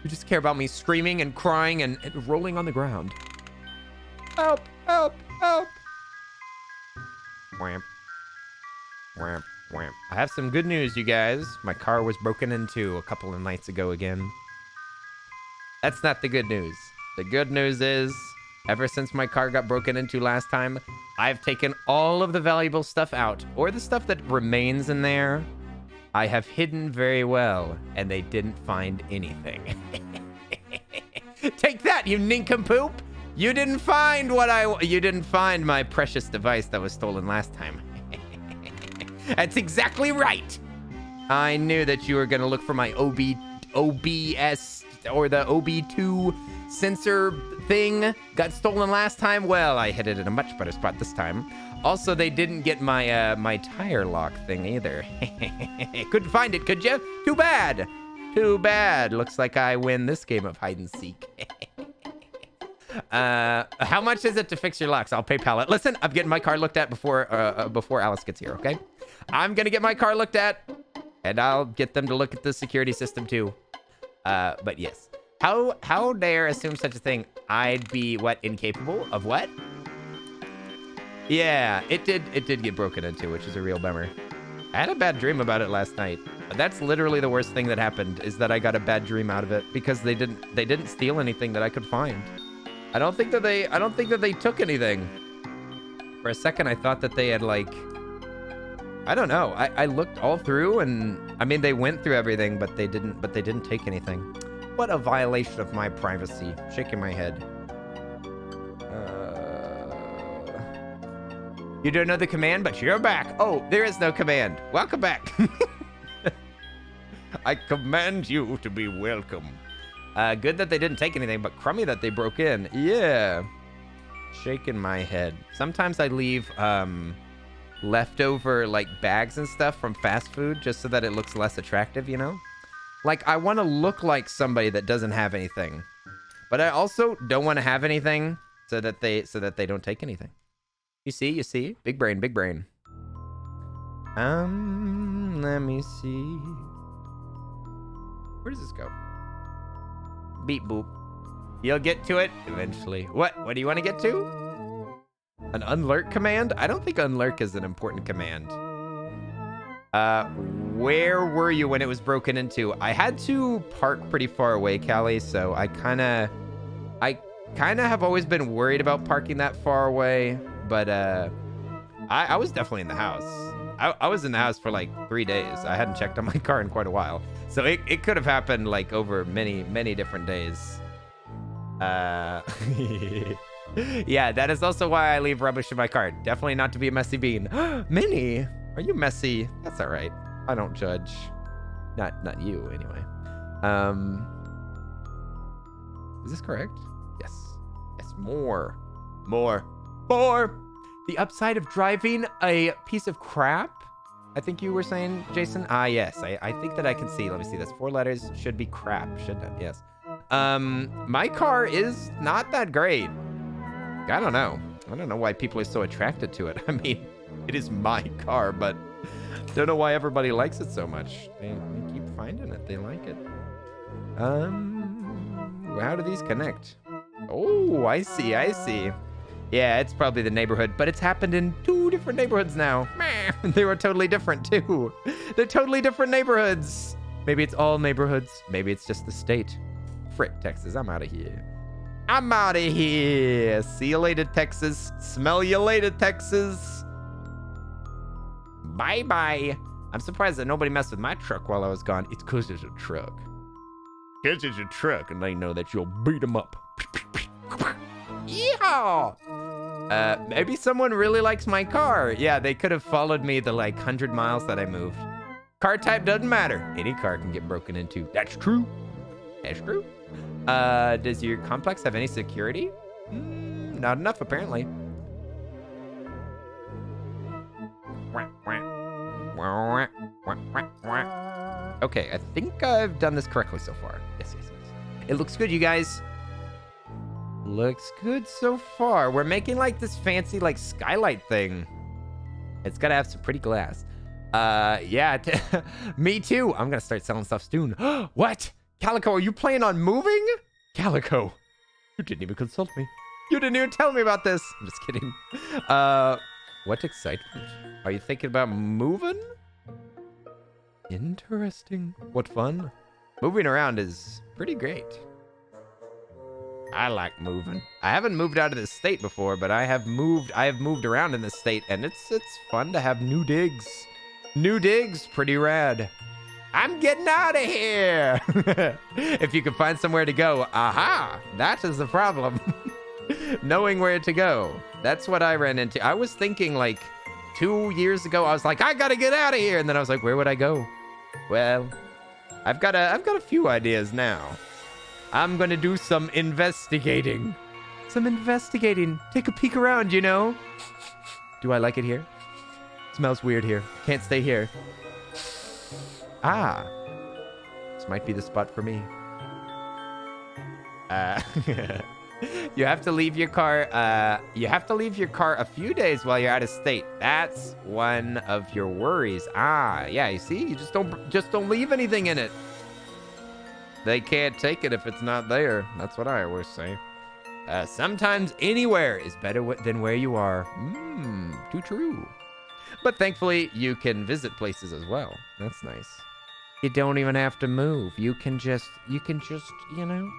You just care about me screaming and crying and rolling on the ground. Help! Help! Help! Whamp. Whamp. Whamp. I have some good news, you guys. My car was broken into a couple of nights ago again. That's not the good news. The good news is, ever since my car got broken into last time, I've taken all of the valuable stuff out, or the stuff that remains in there. I have hidden very well, and they didn't find anything. Take that, you nincompoop! You didn't find you didn't find my precious device that was stolen last time. That's exactly right. I knew that you were gonna look for my OBS or the OB2 sensor thing. Got stolen last time. Well, I hid it in a much better spot this time. Also, they didn't get my my tire lock thing either. Couldn't find it, could you? Too bad. Too bad. Looks like I win this game of hide and seek. How much is it to fix your locks? I'll PayPal it. Listen, I'm getting my car looked at before Alice gets here, okay? I'm gonna get my car looked at, and I'll get them to look at the security system too. But yes, How dare assume such a thing? I'd be what, incapable of what? Yeah, it did get broken into, which is a real bummer. I had a bad dream about it last night. That's literally the worst thing that happened, is that I got a bad dream out of it because they didn't steal anything that I could find. I don't think that they took anything. For a second I thought that they had, like, I don't know. I looked all through, and I mean they went through everything, but they didn't take anything. What a violation of my privacy. Shaking my head. You don't know the command, but you're back. Oh, there is no command. Welcome back. I command you to be welcome. Good that they didn't take anything, but crummy that they broke in. Yeah. Shaking my head. Sometimes I leave leftover, like, bags and stuff from fast food just so that it looks less attractive, you know? Like, I want to look like somebody that doesn't have anything. But I also don't want to have anything so that they don't take anything. You see? Big brain, big brain. Let me see. Where does this go? Beep boop. You'll get to it eventually. What do you want to get to? An unlurk command? I don't think unlurk is an important command. Where were you when it was broken into? I had to park pretty far away, Callie, so I kind of have always been worried about parking that far away. But I was definitely in the house. I was in the house for like 3 days. I hadn't checked on my car in quite a while. So it could have happened like over many, many different days. Yeah, that is also why I leave rubbish in my car. Definitely not to be a messy bean. Minnie, are you messy? That's all right. I don't judge. Not you, anyway. Is this correct? Yes. Yes, more. The upside of driving a piece of crap? I think you were saying, Jason? Ah, yes. I think that I can see. Let me see. That's 4 letters. Should be crap. Shouldn't it? Yes. My car is not that great. I don't know. I don't know why people are so attracted to it. I mean, it is my car, but don't know why everybody likes it so much. They keep finding it. They like it. How do these connect? Oh, I see. Yeah, it's probably the neighborhood, but it's happened in 2 different neighborhoods now. They were totally different, too. They're totally different neighborhoods. Maybe it's all neighborhoods. Maybe it's just the state. Frick, Texas, I'm out of here. See you later, Texas. Smell you later, Texas. Bye-bye. I'm surprised that nobody messed with my truck while I was gone. It's because it's a truck. Because it's a truck, and they know that you'll beat them up. Yeehaw! Maybe someone really likes my car. Yeah, they could have followed me the, like, 100 miles that I moved. Car type doesn't matter. Any car can get broken into. That's true. That's true. Does your complex have any security? Not enough, apparently. Okay, I think I've done this correctly so far. Yes. It looks good, you guys. Looks good so far. We're making like this fancy like skylight thing. It's gotta have some pretty glass. Yeah, me too. I'm gonna start selling stuff soon. What? Calico, are you planning on moving? Calico, you didn't even consult me. You didn't even tell me about this. I'm just kidding. What excitement. Are you thinking about moving? Interesting. What fun. Moving around is pretty great. I like moving. I haven't moved out of this state before, but I have moved around in this state, and it's fun to have new digs. New digs, pretty rad. I'm getting out of here. If you can find somewhere to go, aha, that is the problem. Knowing where to go. That's what I ran into. I was thinking like 2 years ago, I was like, I gotta get out of here. And then I was like, where would I go? Well, I've got a few ideas now. I'm gonna do some investigating. Take a peek around, you know? Do I like it here? Smells weird here. Can't stay here. Ah. This might be the spot for me. You have to leave your car. You have to leave your car a few days while you're out of state. That's one of your worries. Ah, yeah. You see, you just don't leave anything in it. They can't take it if it's not there. That's what I always say. Sometimes anywhere is better than where you are. Too true. But thankfully, you can visit places as well. That's nice. You don't even have to move. You can just, you know,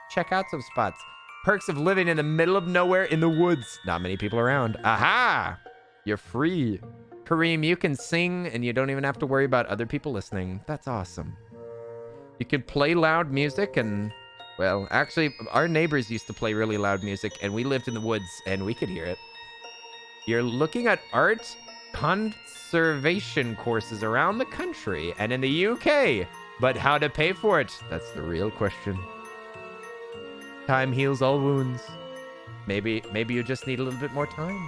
check out some spots. Perks of living in the middle of nowhere in the woods. Not many people around. Aha! You're free. Kareem, you can sing and you don't even have to worry about other people listening. That's awesome. You can play loud music and, well, actually, our neighbors used to play really loud music and we lived in the woods and we could hear it. You're looking at art conservation courses around the country and in the UK. But how to pay for it? That's the real question. Time heals all wounds. Maybe you just need a little bit more time.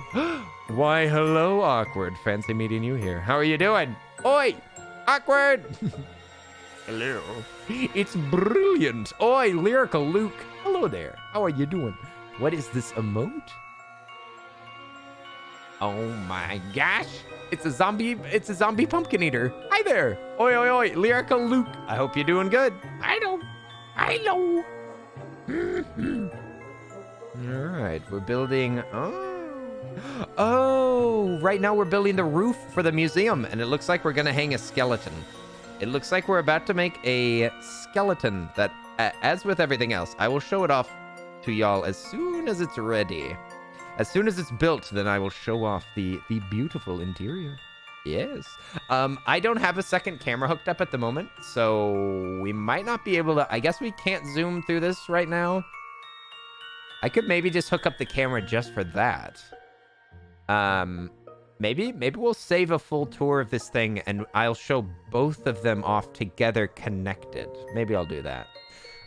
Why, hello, Awkward. Fancy meeting you here. How are you doing? Oi, Awkward. Hello. It's brilliant. Oi, Lyrical Luke. Hello there. How are you doing? What is this emote? Oh my gosh. It's a zombie pumpkin eater. Hi there. Oi, oi, oi, Lyrical Luke. I hope you're doing good. I know. All right, we're building. Oh, right now we're building the roof for the museum, and it looks like we're gonna hang a skeleton. It looks like we're about to make a skeleton that, as with everything else, I will show it off to y'all as soon as it's ready. As soon as it's built, then I will show off the beautiful interior. Yes. I don't have a second camera hooked up at the moment, so we might not be able to. I guess we can't zoom through this right now. I could maybe just hook up the camera just for that. Maybe we'll save a full tour of this thing and I'll show both of them off together connected. Maybe I'll do that.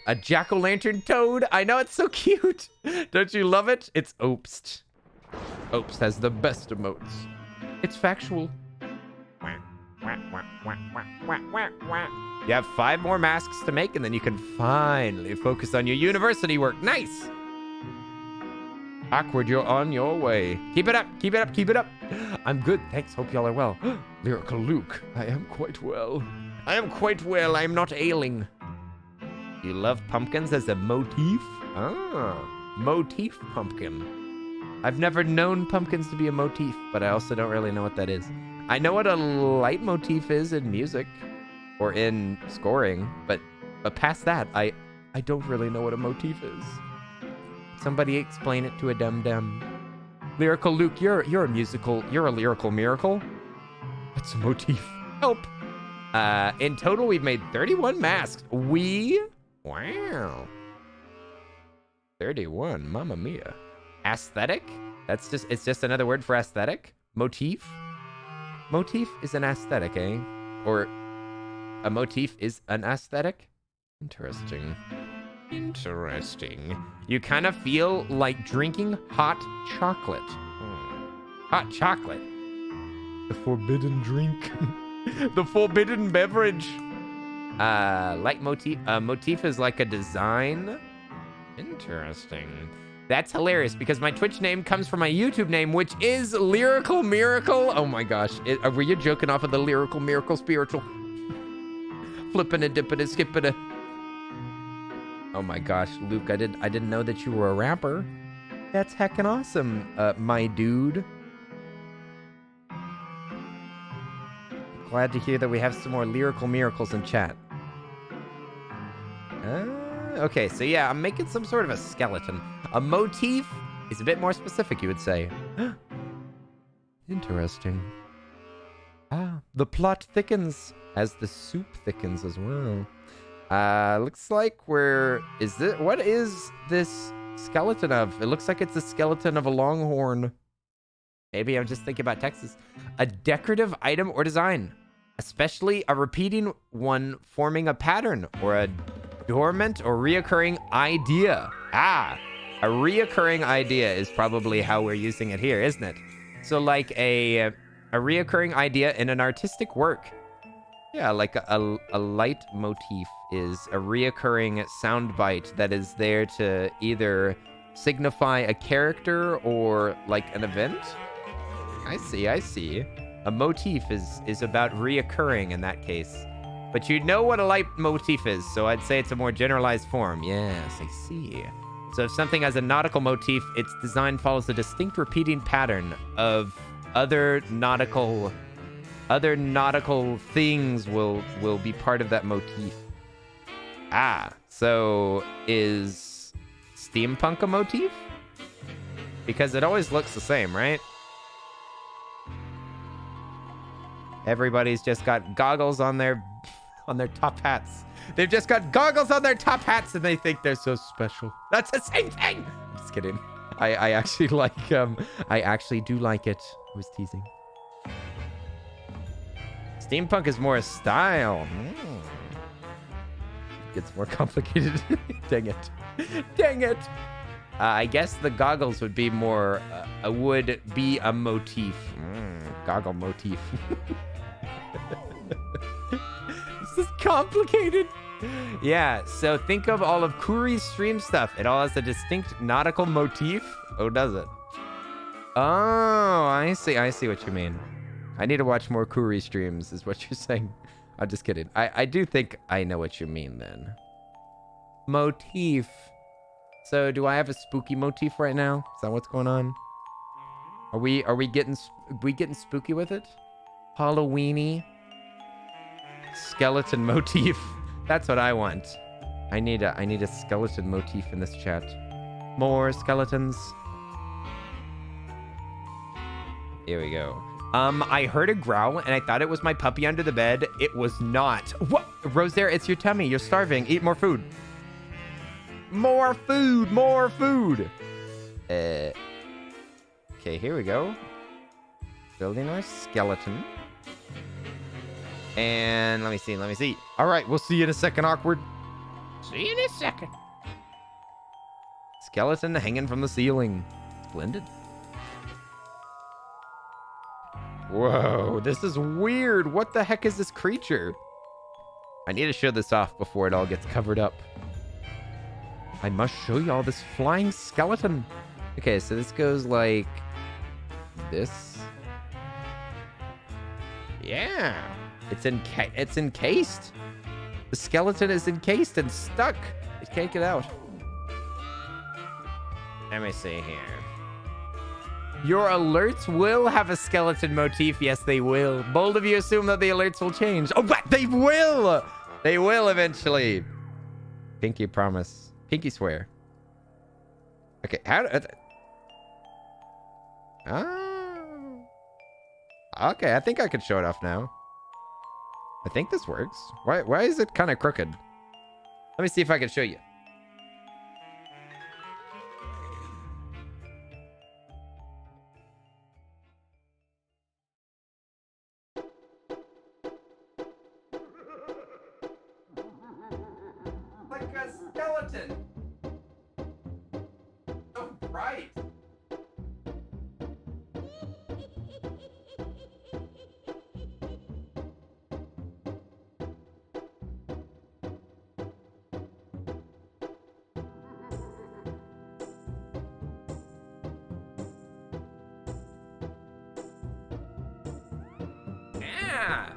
A jack-o'-lantern toad. I know, it's so cute. Don't you love it? It's Opst. Opst has the best emotes. It's factual. You have 5 more masks to make and then you can finally focus on your university work. Nice. Awkward, you're on your way. Keep it up, keep it up, keep it up. I'm good, thanks. Hope y'all are well. Lyrical Luke, I am quite well. I am quite well, I am not ailing. You love pumpkins as a motif? Ah, motif pumpkin. I've never known pumpkins to be a motif, but I also don't really know what that is. I know what a leitmotif is in music or in scoring, but past that, I don't really know what a motif is. Somebody explain it to a dum-dum. Lyrical Luke, you're a lyrical miracle. What's a motif? Help. In total, we've made 31 masks. Wow. 31, mamma mia. Aesthetic? It's just another word for aesthetic? Motif? Motif is an aesthetic, eh? Or a motif is an aesthetic? Interesting. Interesting. You kind of feel like drinking hot chocolate. Hot chocolate. The forbidden drink. The forbidden beverage. Leitmotif. Motif is like a design. Interesting. That's hilarious because my Twitch name comes from my YouTube name, which is Lyrical Miracle. Oh my gosh. Were you joking off of the Lyrical Miracle Spiritual? Flipping and dipping and skipping it. Oh my gosh, Luke, I didn't know that you were a rapper. That's heckin' awesome, my dude. Glad to hear that we have some more lyrical miracles in chat. Okay, so yeah, I'm making some sort of a skeleton. A motif is a bit more specific, you would say. Interesting. Ah, the plot thickens as the soup thickens as well. Looks like what is this skeleton of? It looks like it's a skeleton of a longhorn. Maybe I'm just thinking about Texas. A decorative item or design, especially a repeating one forming a pattern or a dormant or reoccurring idea. Ah, a reoccurring idea is probably how we're using it here, isn't it? So like a reoccurring idea in an artistic work. Yeah, like a leitmotif is a reoccurring soundbite that is there to either signify a character or like an event. I see. A motif is about reoccurring in that case. But you know what a leitmotif is, so I'd say it's a more generalized form. Yes, I see. So if something has a nautical motif, its design follows a distinct repeating pattern of other nautical things will be part of that motif. Ah, so is steampunk a motif? Because it always looks the same, right? Everybody's just got goggles on their top hats. They've just got goggles on their top hats and they think they're so special. That's the same thing. I'm just kidding. I actually like I actually do like it. I was teasing. Steampunk is more a style. Gets more complicated. Dang it. Dang it. I guess the goggles would be more would be a motif. Goggle motif. This is complicated. Yeah, so think of all of Kuri's stream stuff. It all has a distinct nautical motif. Oh, does it? Oh, I see what you mean. I need to watch more Kuri streams, is what you're saying. I'm just kidding. I do think I know what you mean then. Motif. So do I have a spooky motif right now? Is that what's going on? Are we getting spooky with it? Halloweeny. Skeleton motif. That's what I want. I need a skeleton motif in this chat. More skeletons. Here we go. I heard a growl and I thought it was my puppy under the bed. It was not. What? Rosaire, it's your tummy. You're starving. Eat more food. More food. More food. Okay, here we go. Building our skeleton. And let me see. All right, we'll see you in a second, Awkward. See you in a second. Skeleton hanging from the ceiling. Splendid. Whoa, this is weird. What the heck is this creature? I need to show this off before it all gets covered up. I must show y'all this flying skeleton. Okay, so this goes like this. Yeah. It's encased. The skeleton is encased and stuck. It can't get out. Let me see here. Your alerts will have a skeleton motif. Yes, they will. Bold of you assume that the alerts will change. Oh, but they will. They will eventually. Pinky promise. Pinky swear. Okay, okay, I think I can show it off now. I think this works. Why is it kind of crooked? Let me see if I can show you. Like a skeleton. So bright. Yeah.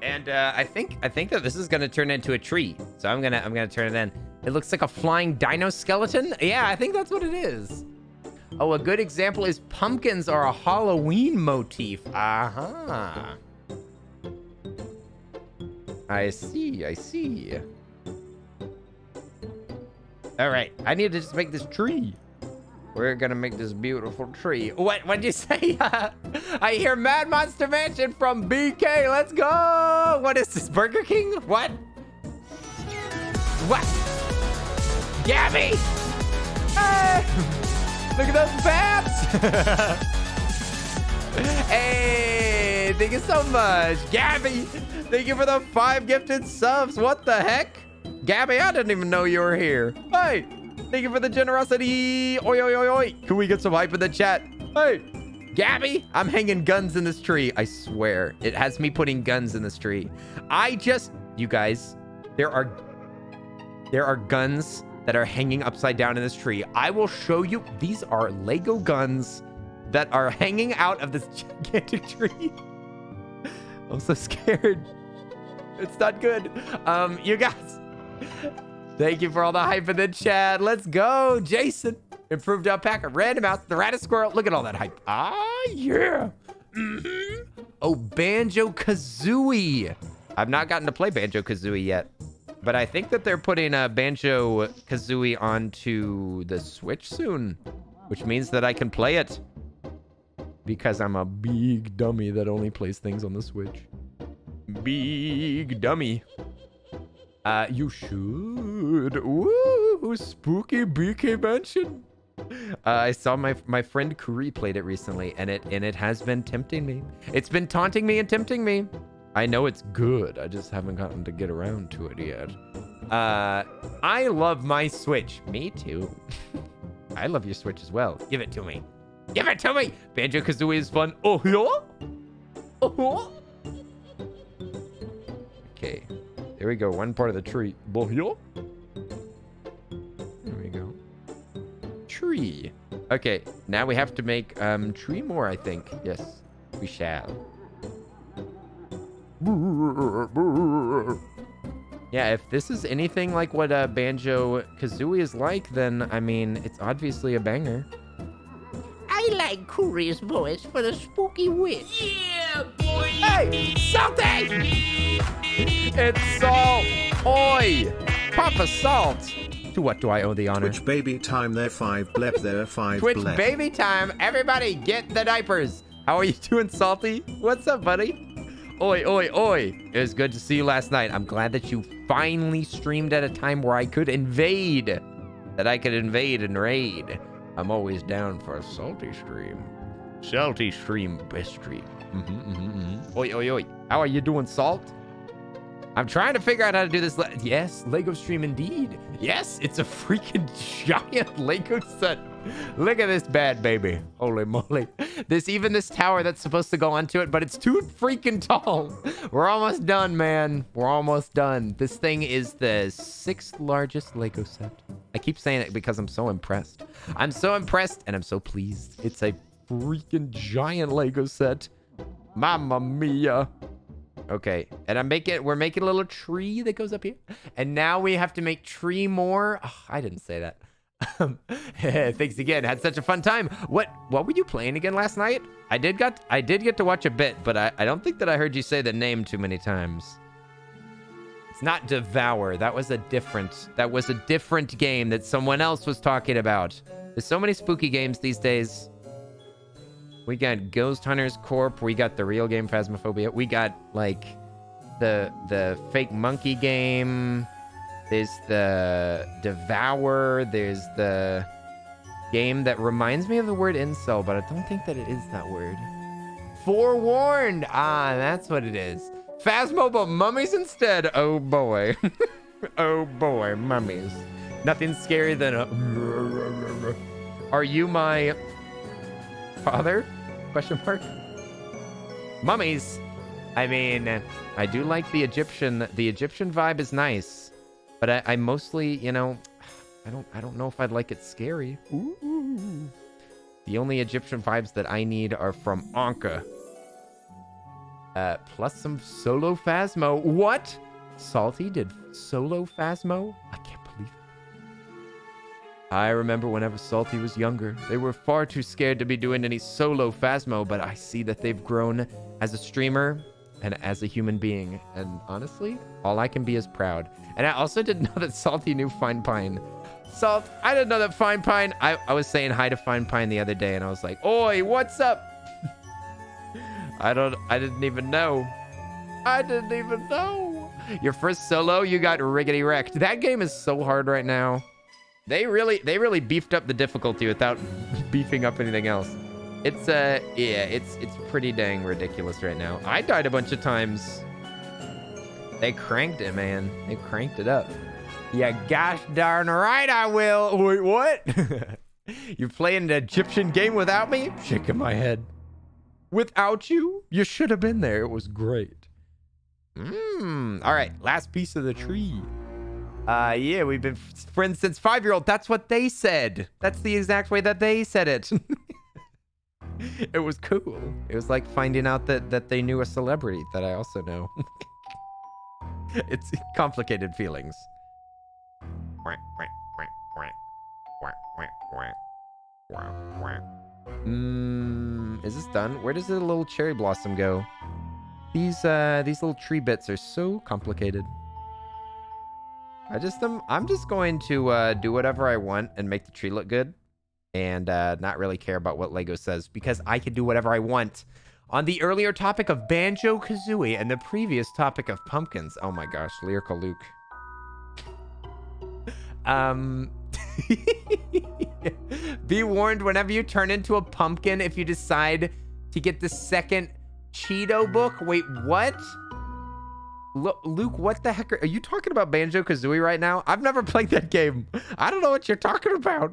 And I think that this is gonna turn into a tree. So I'm gonna turn it in. It looks like a flying dino skeleton. Yeah, I think that's what it is. Oh, a good example is pumpkins are a Halloween motif. Uh-huh. I see. All right, I need to just make this tree. We're gonna make this beautiful tree. What'd you say? I hear Mad Monster Mansion from BK. Let's go. What is this, Burger King? What? Gabby! Hey! Look at those babs! Hey, thank you so much. Gabby, thank you for the 5 gifted subs. What the heck? Gabby, I didn't even know you were here. Hey! Thank you for the generosity. Oi, oi, oi, oi. Can we get some hype in the chat? Hey, Gabby, I'm hanging guns in this tree. I swear. It has me putting guns in this tree. You guys, there are guns that are hanging upside down in this tree. I will show you. These are Lego guns that are hanging out of this gigantic tree. I'm so scared. It's not good. You guys, thank you for all the hype in the chat. Let's go. Jason, improved alpaca, random mouse, the rabbit squirrel. Look at all that hype. Ah, yeah. Oh, Banjo-Kazooie. I've not gotten to play Banjo-Kazooie yet, but I think that they're putting Banjo-Kazooie onto the Switch soon, which means that I can play it because I'm a big dummy that only plays things on the Switch. Big dummy. You should. Ooh, spooky BK Mansion. I saw my friend Kuri played it recently, and it has been tempting me. It's been taunting me and tempting me. I know it's good. I just haven't gotten to get around to it yet. I love my Switch. Me too. I love your Switch as well. Give it to me. Give it to me. Banjo-Kazooie is fun. Oh, yeah? Oh, yeah? Okay. There we go. One part of the tree. Oh, yeah? There we go. Tree. Okay. Now we have to make tree more, I think. Yes, we shall. Yeah, if this is anything like what Banjo-Kazooie is like, then, I mean, it's obviously a banger. I like Kuri's voice for the spooky witch. Yeah, boy. Hey, Salty! It's Salt. Oi! Papa Salt. To what do I owe the honor? Twitch baby time, there 5 blep, there 5 Twitch blep. baby time. Everybody get the diapers. How are you doing, Salty? What's up, buddy? Oi, oi, oi. It was good to see you last night. I'm glad that you finally streamed at a time where I could invade. That I could invade and raid. I'm always down for a salty stream. Salty stream, best stream. Oi, oi, oi. How are you doing, Salt? I'm trying to figure out how to do this. Yes, Lego stream indeed. Yes, it's a freaking giant Lego set. Look at this bad baby. Holy moly. Even this tower that's supposed to go onto it, but it's too freaking tall. We're almost done, man. We're almost done. This thing is the 6th largest Lego set. I keep saying it because I'm so impressed. I'm so impressed and I'm so pleased. It's a freaking giant Lego set. Mamma mia. Okay, and we're making a little tree that goes up here. And now we have to make tree more. Oh, I didn't say that. Thanks again. Had such a fun time. What were you playing again last night? I did get to watch a bit, but I don't think that I heard you say the name too many times. It's not Devour. That was a different game that someone else was talking about. There's so many spooky games these days. We got Ghost Hunters Corp. We got the real game Phasmophobia. We got like the fake monkey game. There's the Devour. There's the game that reminds me of the word incel, but I don't think that it is that word. Forewarned. Ah, that's what it is. Phasmo, but mummies instead. Oh boy. Oh boy, mummies. Nothing scarier than a... Are you my father? Question mark. Mummies. I mean, I do like the Egyptian. The Egyptian vibe is nice, but I mostly, you know, I don't know if I'd like it scary. Ooh. The only Egyptian vibes that I need are from Anka. Plus some solo Phasmo. What? Salty did solo Phasmo? I can't believe it. I remember whenever Salty was younger, they were far too scared to be doing any solo Phasmo, but I see that they've grown as a streamer and as a human being. And honestly, all I can be is proud. And I also didn't know that Salty knew Fine Pine. Salt, I didn't know that Fine Pine. I was saying hi to Fine Pine the other day, and I was like, "Oi, what's up?" I didn't even know. I didn't even know. Your first solo, you got riggedy wrecked. That game is so hard right now. They really beefed up the difficulty without beefing up anything else. It's it's pretty dang ridiculous right now. I died a bunch of times. They cranked it, man. They cranked it up. Yeah, gosh darn right I will. Wait, what? You're playing an Egyptian game without me? Shaking my head. Without you? You should have been there. It was great. All right, last piece of the tree. Yeah, we've been friends since 5-year-old. That's what they said. That's the exact way that they said it. It was cool. It was like finding out that they knew a celebrity that I also know. It's complicated feelings. Is this done? Where does the little cherry blossom go? These little tree bits are so complicated. I'm just going to do whatever I want and make the tree look good, and not really care about what Lego says, because I can do whatever I want. On the earlier topic of Banjo-Kazooie and the previous topic of pumpkins. Oh my gosh, Lyrical Luke. Be warned, whenever you turn into a pumpkin, if you decide to get the second Cheeto book. Wait, what? Luke, what the heck? Are you talking about Banjo-Kazooie right now? I've never played that game. I don't know what you're talking about.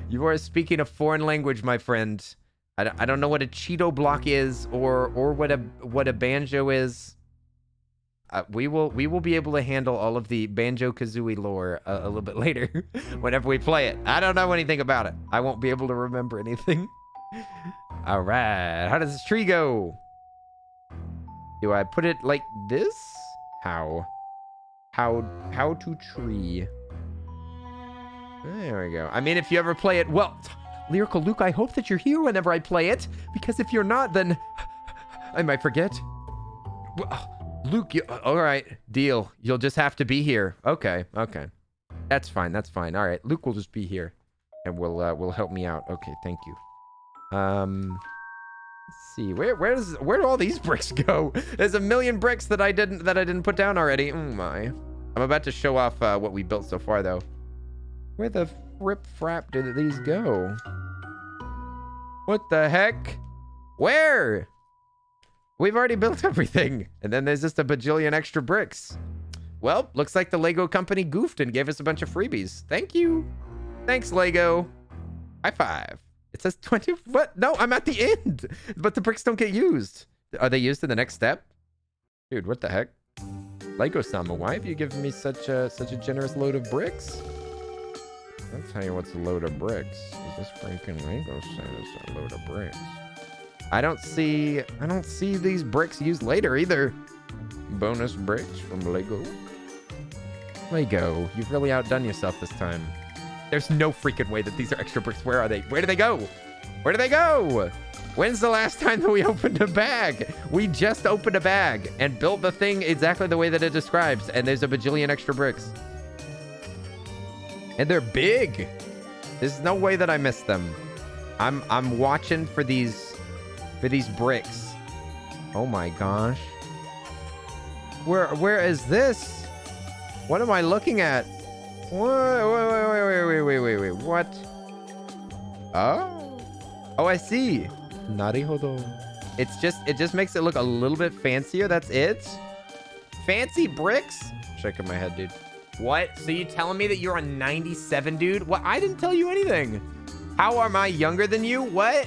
You are speaking a foreign language, my friend. I don't know what a Cheeto block is, or what a banjo is. We will be able to handle all of the Banjo-Kazooie lore a little bit later whenever we play it. I don't know anything about it. I won't be able to remember anything. All right, how does this tree go? Do I put it like this? How to tree? There we go. I mean, if you ever play it, well, Lyrical Luke, I hope that you're here whenever I play it, because if you're not, then I might forget. Luke, all right, deal. You'll just have to be here. Okay. That's fine. All right, Luke will just be here, and will help me out. Okay, thank you. Let's see, where do all these bricks go? There's a million bricks that I didn't put down already. Oh my! I'm about to show off what we built so far, though. Where the rip frap did these go? What the heck? Where? We've already built everything, and then there's just a bajillion extra bricks. Well, looks like the Lego company goofed and gave us a bunch of freebies. Thank you. Thanks, Lego. High five. It says 20. What? No, I'm at the end. But the bricks don't get used. Are they used in the next step? Dude, what the heck? Lego-sama, why have you given me such a generous load of bricks? I'll tell you what's a load of bricks. Is this freaking Lego says a load of bricks? I don't see these bricks used later either. Bonus bricks from Lego. Lego, you've really outdone yourself this time. There's no freaking way that these are extra bricks. Where are they? Where do they go? Where do they go? When's the last time that we opened a bag? We just opened a bag and built the thing exactly the way that it describes, and there's a bajillion extra bricks. And they're big. There's no way that I missed them. I'm watching for these bricks. Oh my gosh. Where is this? What am I looking at? Wait. What? Oh, I see. Narihodo. It just makes it look a little bit fancier. That's it. Fancy bricks? Shaking my head, dude. What? So you telling me that you're a 97, dude? What? I didn't tell you anything. How am I younger than you? What?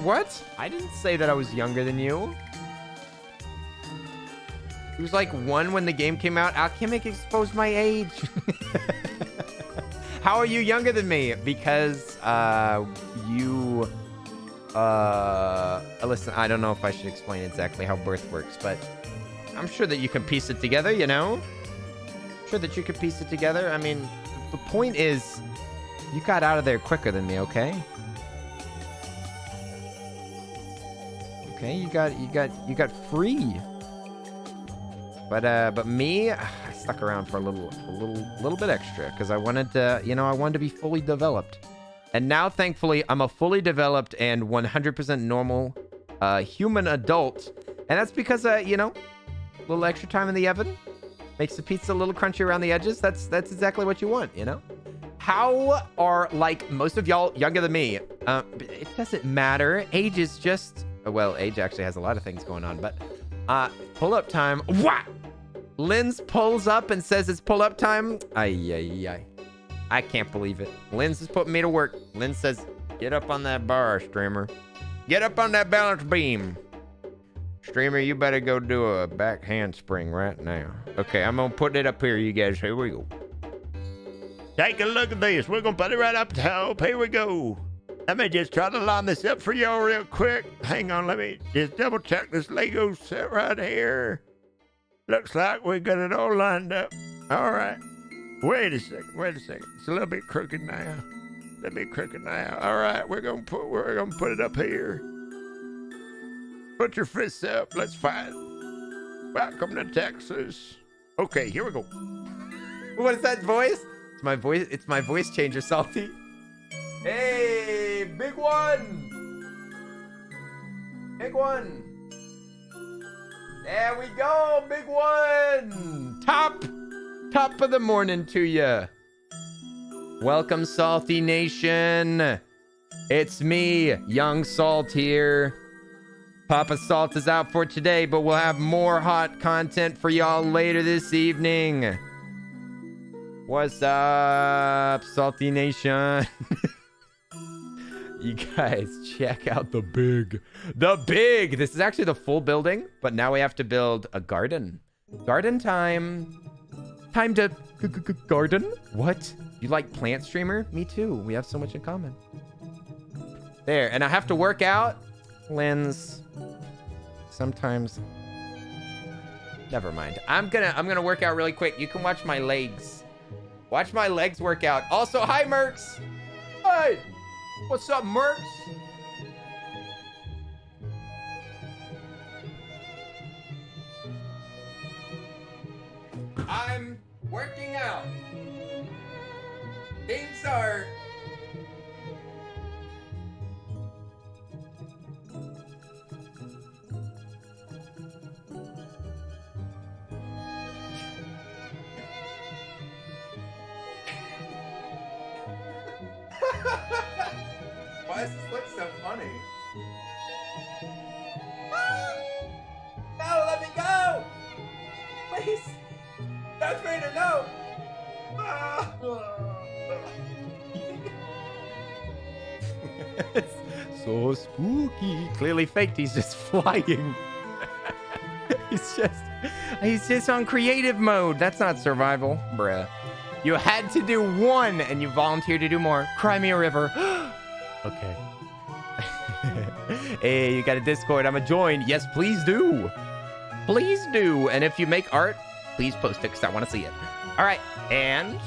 What? I didn't say that I was younger than you. He was like 1 when the game came out. Alchemic exposed my age. How are you younger than me? Because listen, I don't know if I should explain exactly how birth works, but I'm sure that you can piece it together, you know? Sure that you could piece it together. I mean, the point is, you got out of there quicker than me, okay? Okay, you got free. But me, I stuck around for a little bit extra because I wanted to, I wanted to be fully developed. And now, thankfully, I'm a fully developed and 100% normal human adult. And that's because, a little extra time in the oven makes the pizza a little crunchy around the edges. That's exactly what you want, How are, like, most of y'all younger than me? It doesn't matter. Age is just... Well, age actually has a lot of things going on, but... pull-up time. What? Linz pulls up and says it's pull-up time. Ay. I can't believe it. Linz is putting me to work. Linz says, get up on that bar, Streamer. Get up on that balance beam. Streamer, you better go do a back handspring right now. Okay, I'm gonna put it up here, you guys. Here we go. Take a look at this. We're gonna put it right up top. Here we go. Let me just try to line this up for y'all real quick. Hang on, let me just double check this Lego set right here. Looks like we got it all lined up. All right. Wait a second. It's a little bit crooked now. All right, we're gonna put it up here. Put your fists up. Let's fight. Welcome to Texas. Okay, here we go. What is that voice? It's my voice. It's my voice changer, Salty. Hey, big one. Big one. There we go, big one. Top of the morning to ya. Welcome, Salty Nation. It's me, Young Salt here. Papa Salt is out for today, but we'll have more hot content for y'all later this evening. What's up, Salty Nation? You guys, check out the big. This is actually the full building, but now we have to build a garden. Garden time. Time to garden? What? You like plant streamer? Me too. We have so much in common. There, and I have to work out. Lens. Sometimes. Never mind. I'm gonna work out really quick. You can watch my legs. Watch my legs work out. Also, hi, Mercs. Hey. What's up, Mercs? I'm working out. Things are... Why does this look so funny? Ah! No, let me go! Please! Darth Vader, no! Ah! It's so spooky. Clearly faked, he's just flying. He's just on creative mode. That's not survival, bruh. You had to do one, and you volunteered to do more. Cry me a river. Okay. Hey, you got a Discord. I'm a join. Yes, please do. Please do. And if you make art, please post it because I want to see it. All right. And...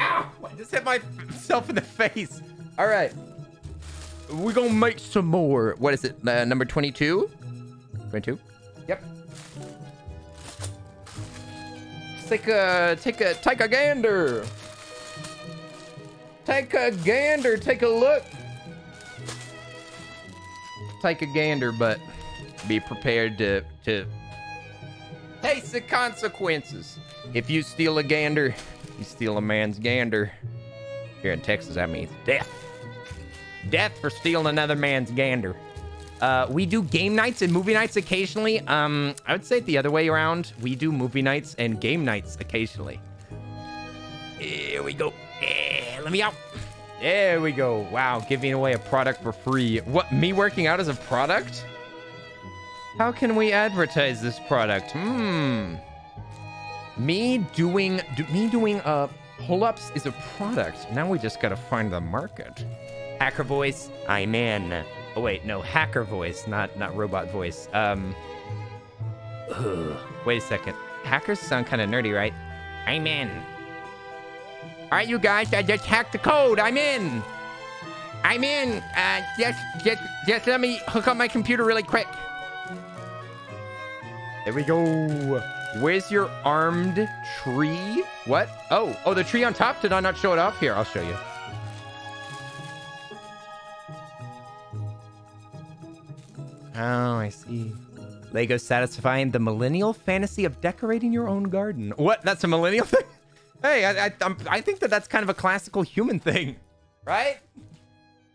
Ow! I just hit myself in the face. All right. We're going to make some more. What is it? Number 22? 22? Yep. Take a gander. Take a gander. Take a look. Take a gander, but be prepared to face the consequences. If you steal a gander, you steal a man's gander. Here in Texas, that means death. Death for stealing another man's gander. We do game nights and movie nights occasionally. I would say it the other way around. We do movie nights and game nights occasionally. Here we go. Let me out. There we go. Wow, giving away a product for free. What, me working out as a product? How can we advertise this product? Me doing pull-ups is a product. Now we just gotta find the market. Hacker voice, I'm in. Oh wait, no, hacker voice, not robot voice. Wait a second. Hackers sound kind of nerdy, right? I'm in. All right, you guys, I just hacked the code. I'm in. I'm in. Just let me hook up my computer really quick. There we go. Where's your armed tree? What? Oh, the tree on top. Did I not show it off? Here, I'll show you. Oh, I see. Lego satisfying the millennial fantasy of decorating your own garden. What? That's a millennial thing? Hey, I think that's kind of a classical human thing, right?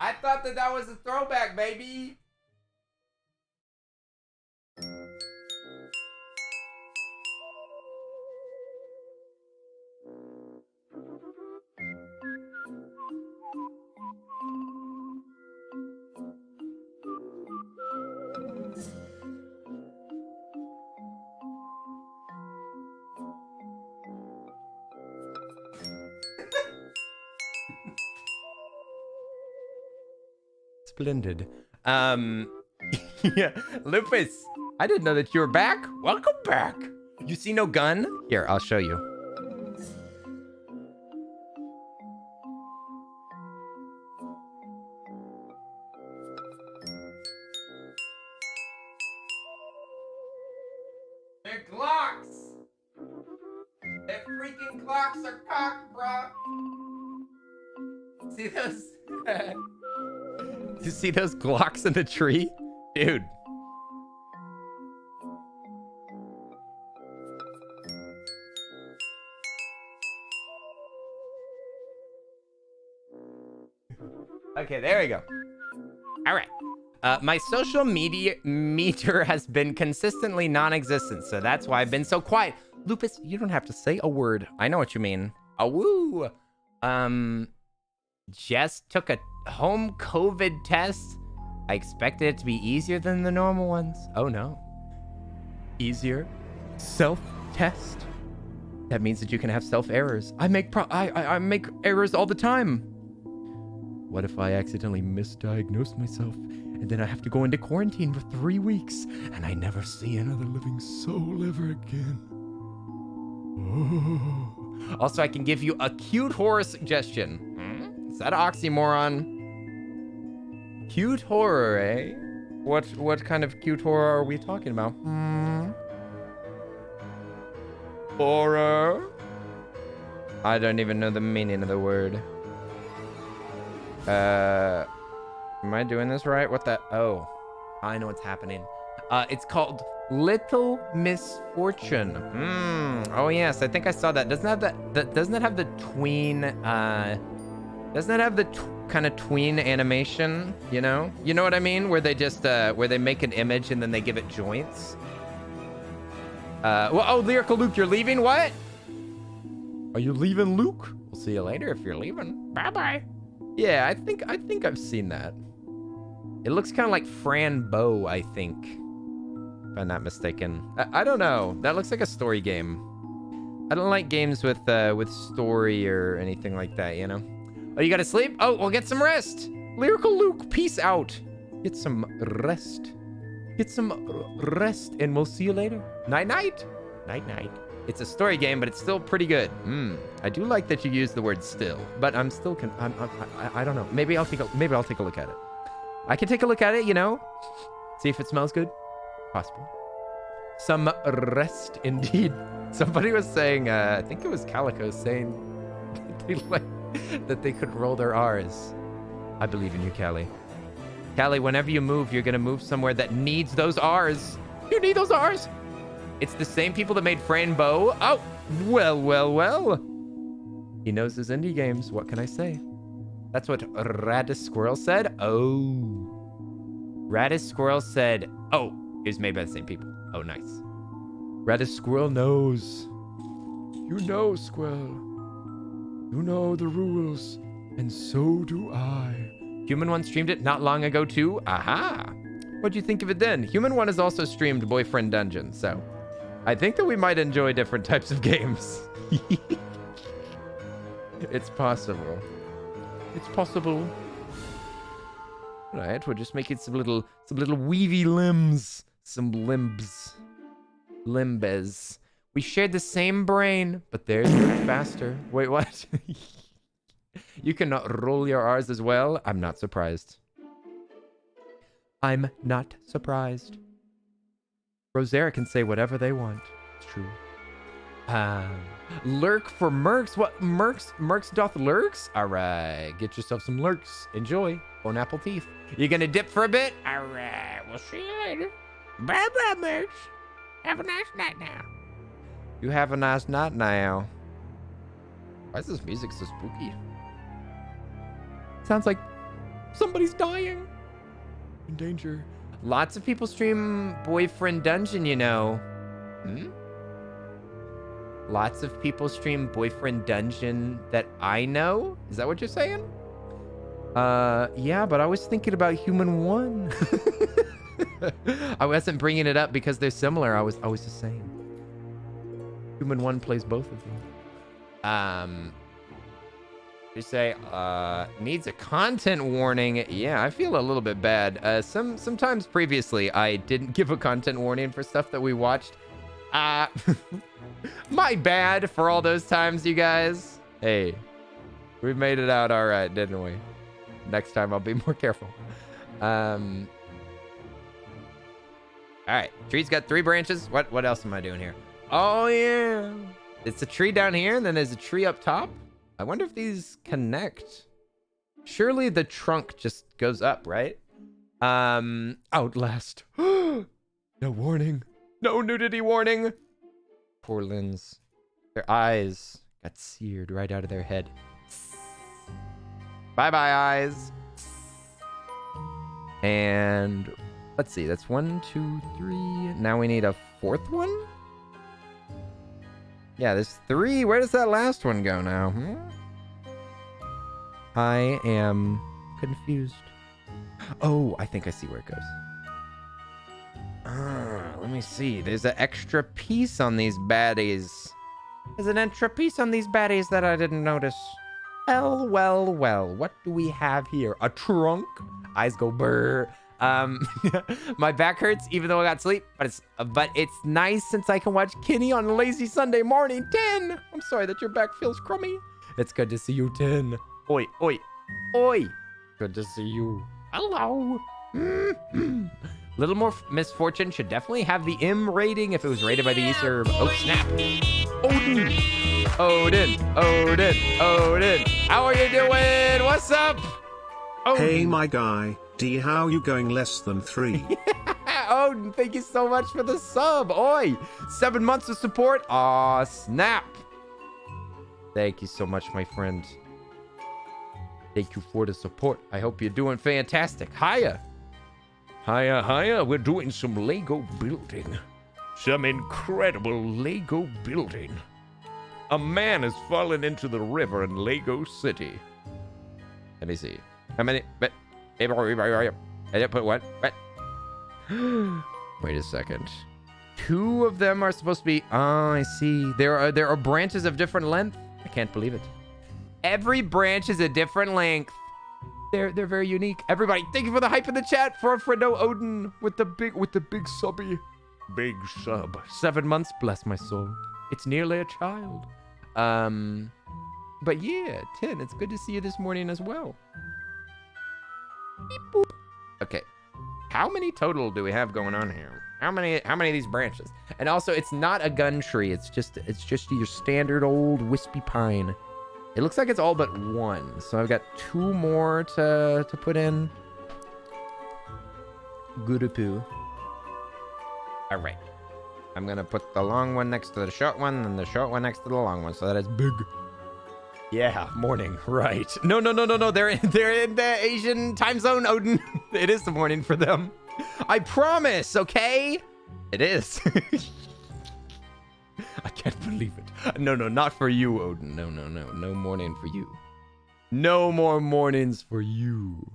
I thought that was a throwback, baby. Splendid. Yeah, Lupus, I didn't know that you were back. Welcome back. You see no gun? Here, I'll show you. They're Glocks. They're freaking Glocks are cocked, bro. See those? You see those Glocks in the tree? Dude. Okay, there we go. All right. My social media meter has been consistently non-existent, so that's why I've been so quiet. Lupus, you don't have to say a word. I know what you mean. Awoo. Just took a home COVID test. I expected it to be easier than the normal ones. Oh no. Easier? Self-test? That means that you can have self-errors. I make errors all the time. What if I accidentally misdiagnose myself and then I have to go into quarantine for 3 weeks and I never see another living soul ever again? Oh. Also, I can give you a cute horror suggestion. Is that an oxymoron? Cute horror, eh? What kind of cute horror are we talking about? Horror? I don't even know the meaning of the word. Am I doing this right? What the? Oh, I know what's happening. It's called Little Misfortune. Oh yes, I think I saw that. Doesn't that have the tween? Doesn't that have the kind of tween animation? You know what I mean? Where they just where they make an image and then they give it joints. Well, oh, Lyrical Luke, you're leaving? What? Are you leaving, Luke? We'll see you later if you're leaving. Bye bye. Yeah, I think I've seen that. It looks kind of like Fran Bow, I think, if I'm not mistaken. I don't know. That looks like a story game. I don't like games with story or anything like that, you know? Oh, you gotta sleep? Oh, well, get some rest. Lyrical Luke, peace out. Get some rest. Get some rest, and we'll see you later. Night-night. Night-night. It's a story game, but it's still pretty good. I do like that you use the word still, but I'm still I don't know. Maybe I'll take a look at it. I can take a look at it, you know, see if it smells good. Possible. Some rest indeed. Somebody was saying, I think it was Calico saying that they could roll their R's. I believe in you, Callie. Callie, whenever you move, you're gonna move somewhere that needs those R's. You need those R's. It's the same people that made Fran Bow. Oh, well. He knows his indie games. What can I say? That's what Radis Squirrel said. Oh. Radis Squirrel said, oh, it was made by the same people. Oh, nice. Radis Squirrel knows. You know, Squirrel. You know the rules, and so do I. Human One streamed it not long ago, too. Aha. What'd you think of it then? Human One has also streamed Boyfriend Dungeon, so I think that we might enjoy different types of games. It's possible. It's possible. All right, we're just making some little weavy limbs. Some limbs. Limbes. We shared the same brain, but theirs moved faster. Wait, what? You cannot roll your R's as well? I'm not surprised. I'm not surprised. Rosera can say whatever they want. It's true. Lurk for Mercs. What? Mercs doth lurks? All right. Get yourself some lurks. Enjoy. Bone apple teeth. You gonna dip for a bit? All right. We'll see you later. Bye-bye, Mercs. Have a nice night now. You have a nice night now. Why is this music so spooky? Sounds like somebody's dying. In danger. Lots of people stream Boyfriend Dungeon, you know. Lots of people stream Boyfriend Dungeon that I know? Is that what you're saying? Yeah, but I was thinking about Human One. I wasn't bringing it up because they're similar. I was just saying. Human One plays both of them. You say, needs a content warning. Yeah, I feel a little bit bad. Sometimes previously, I didn't give a content warning for stuff that we watched. My bad for all those times, you guys. Hey, we made it out all right, didn't we? Next time, I'll be more careful. All right, tree's got 3 branches. What else am I doing here? Oh, yeah. It's a tree down here, and then there's a tree up top. I wonder if these connect. Surely the trunk just goes up, right? Outlast. No warning. No nudity warning. Poor Lynn's. Their eyes got seared right out of their head. Bye-bye, eyes. And let's see. That's 1, 2, 3. Now we need a 4th one? Yeah, there's 3. Where does that last one go now? I am confused. Oh, I think I see where it goes. Let me see. There's an extra piece on these baddies. There's an extra piece on these baddies that I didn't notice. Well. What do we have here? A trunk? Eyes go brr. My back hurts even though I got sleep, but it's nice since I can watch Kenny on a lazy Sunday morning. 10. I'm sorry that your back feels crummy. It's good to see you, 10. Oi. Good to see you. Hello. Little More Misfortune should definitely have the M rating if it was rated by the Easter. Oh, snap. Odin. How are you doing? What's up? Odin. Hey, my guy. D, how you going less than 3? Odin, thank you so much for the sub. Oi. 7 months of support. Aw, snap. Thank you so much, my friend. Thank you for the support. I hope you're doing fantastic. Hiya. We're doing some Lego building. Some incredible Lego building. A man has fallen into the river in Lego City. Let me see. How many? I didn't put what? Wait a second. 2 of them are supposed to be... Oh, I see. There are branches of different length. I can't believe it. Every branch is a different length. They're very unique. Everybody, thank you for the hype in the chat for our friendo Odin with the big subby. Big sub. 7 months, bless my soul. It's nearly a child. But yeah, 10. It's good to see you this morning as well. Beep, boop. Okay. How many total do we have going on here? How many of these branches? And also, it's not a gun tree. It's just your standard old wispy pine. It looks like it's all but 1. So I've got 2 more to put in. Good-a-poo. All right. I'm going to put the long one next to the short one and the short one next to the long one so that it's big. Yeah, morning. Right. No. They're in the Asian time zone, Odin. It is the morning for them. I promise, okay? It is. I can't believe it. No, not for you, Odin. No. No morning for you. No more mornings for you.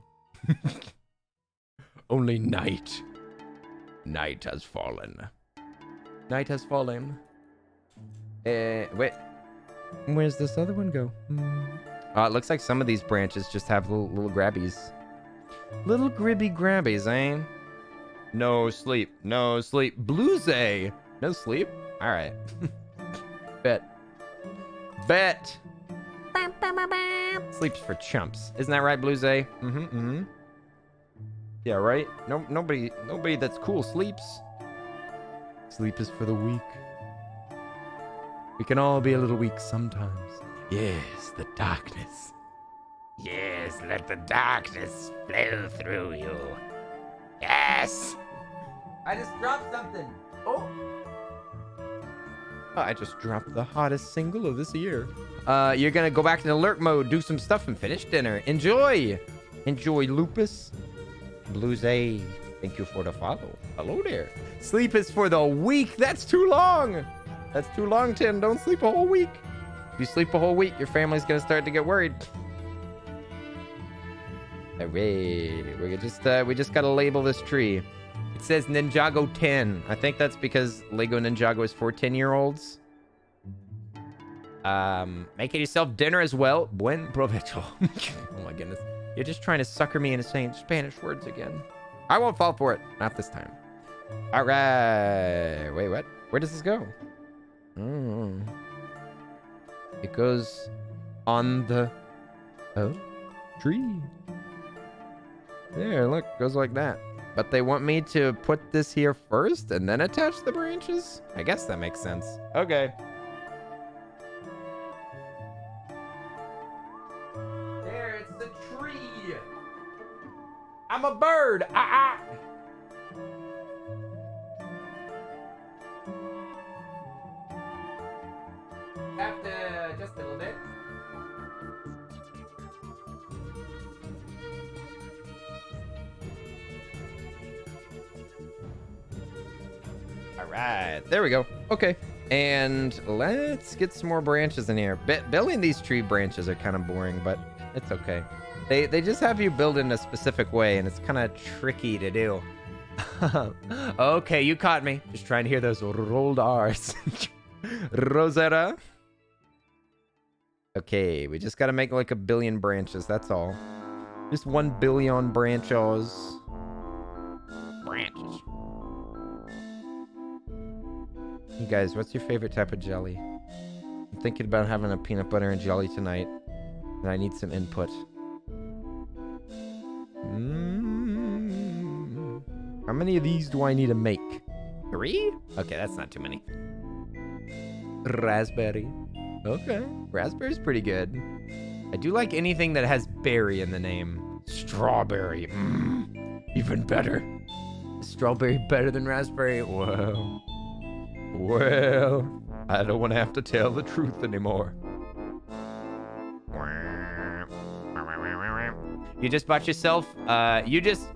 Only night. Night has fallen. Night has fallen. Wait. Where's this other one go? It looks like some of these branches just have little grabbies. Little gribby grabbies, eh? No sleep. Blues, eh? No sleep? All right. Bet. Sleeps for chumps. Isn't that right, Blues, eh? Yeah, right? Nobody that's cool sleeps. Sleep is for the weak. We can all be a little weak sometimes. Yes, the darkness. Yes, let the darkness flow through you. Yes! I just dropped something. Oh, I just dropped the hottest single of this year. You're gonna go back to alert mode, do some stuff, and finish dinner. Enjoy, Lupus. Blues A, thank you for the follow. Hello there. Sleep is for the weak. That's too long. That's too long, Tim. Don't sleep a whole week. If you sleep a whole week, your family's gonna start to get worried. Alright, we just gotta label this tree. It says Ninjago 10. I think that's because Lego Ninjago is for 10-year-olds. Making yourself dinner as well. Buen provecho. Oh my goodness. You're just trying to sucker me into saying Spanish words again. I won't fall for it. Not this time. All right. Wait, what? Where does this go? Oh. It goes on the tree. There, look. Goes like that. But they want me to put this here first and then attach the branches? I guess that makes sense. Okay. There, it's the tree. I'm a bird. Have to just a little bit. All right, there we go. Okay, and let's get some more branches in here. Building these tree branches are kind of boring, but it's okay. They just have you build in a specific way, and it's kind of tricky to do. Okay, you caught me. Just trying to hear those rolled R's. Rosetta. Okay, we just got to make like 1 billion branches. That's all. Just 1 billion branches. Branches. You guys, what's your favorite type of jelly? I'm thinking about having a peanut butter and jelly tonight, and I need some input. How many of these do I need to make? 3? Okay, that's not too many. Raspberry. Okay, raspberry's pretty good. I do like anything that has berry in the name. Strawberry. Even better. Strawberry better than raspberry? Whoa. Well, I don't want to have to tell the truth anymore. You just bought yourself, you just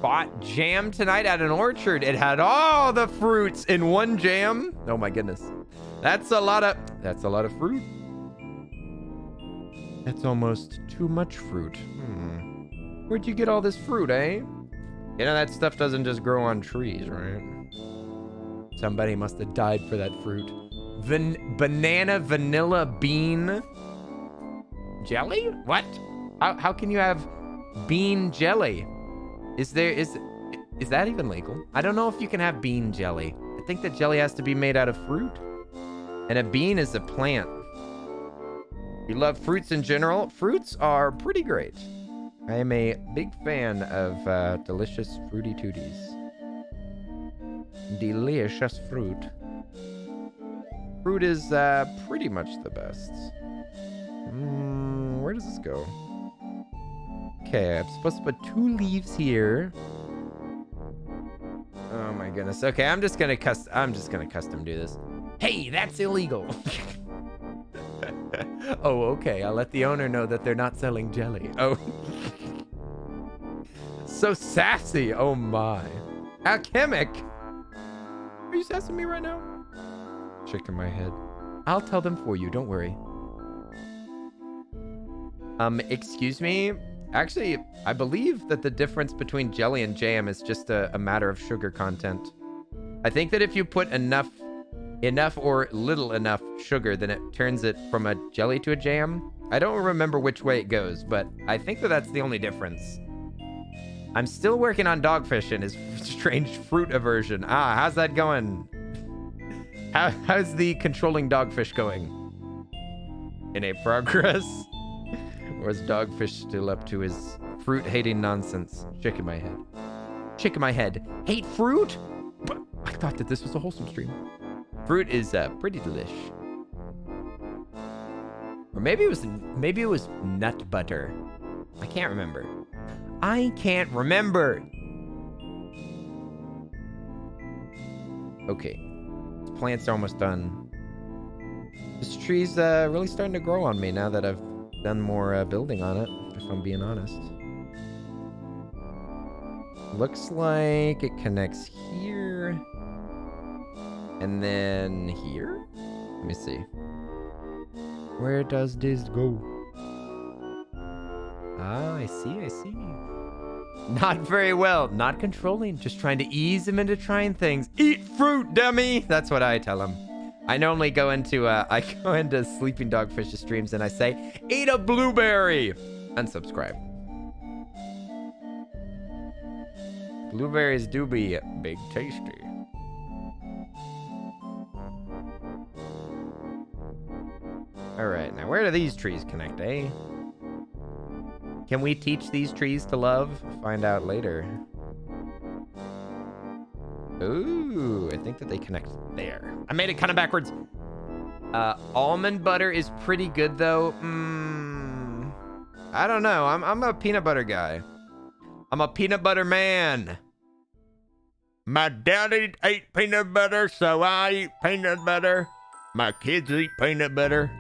bought jam tonight at an orchard. It had all the fruits in one jam. Oh my goodness. That's a lot of fruit. That's almost too much fruit. Where'd you get all this fruit, eh? You know, that stuff doesn't just grow on trees, right? Somebody must have died for that fruit. Banana, vanilla, bean jelly? What? How can you have bean jelly? Is that even legal? I don't know if you can have bean jelly. I think that jelly has to be made out of fruit. And a bean is a plant. You love fruits in general? Fruits are pretty great. I am a big fan of delicious fruity tooties. Delicious fruit. Fruit is pretty much the best. Where does this go? Okay, I'm supposed to put 2 leaves here. Oh my goodness. Okay, I'm just gonna custom do this. Hey, that's illegal. Oh, okay. I'll let the owner know that they're not selling jelly. Oh. So sassy. Oh my. Alchemic. Are you sassing me right now? Shaking my head. I'll tell them for you. Don't worry. Excuse me? Actually, I believe that the difference between jelly and jam is just a matter of sugar content. I think that if you put enough or little enough sugar, then it turns it from a jelly to a jam. I don't remember which way it goes, but I think that that's the only difference. I'm still working on Dogfish and his strange fruit aversion. How's that going? How's the controlling Dogfish going? In a progress? Or is Dogfish still up to his fruit-hating nonsense? Shaking my head. Shaking my head. Hate fruit? But I thought that this was a wholesome stream. Fruit is pretty delish. Or maybe it was nut butter. I can't remember. Okay. This plant's almost done. This tree's really starting to grow on me now that I've done more building on it, if I'm being honest. Looks like it connects here. And then here? Let me see. Where does this go? Ah, I see. Not very well. Not controlling. Just trying to ease him into trying things. Eat fruit, dummy! That's what I tell him. I normally go into Sleeping Dogfish's streams and I say, eat a blueberry. Unsubscribe. Blueberries do be big tasty. All right, now where do these trees connect, eh? Can we teach these trees to love? Find out later. Ooh, I think that they connect there. I made it kind of backwards. Almond butter is pretty good though. I don't know. I'm a peanut butter guy. I'm a peanut butter man. My daddy ate peanut butter, so I eat peanut butter. My kids eat peanut butter.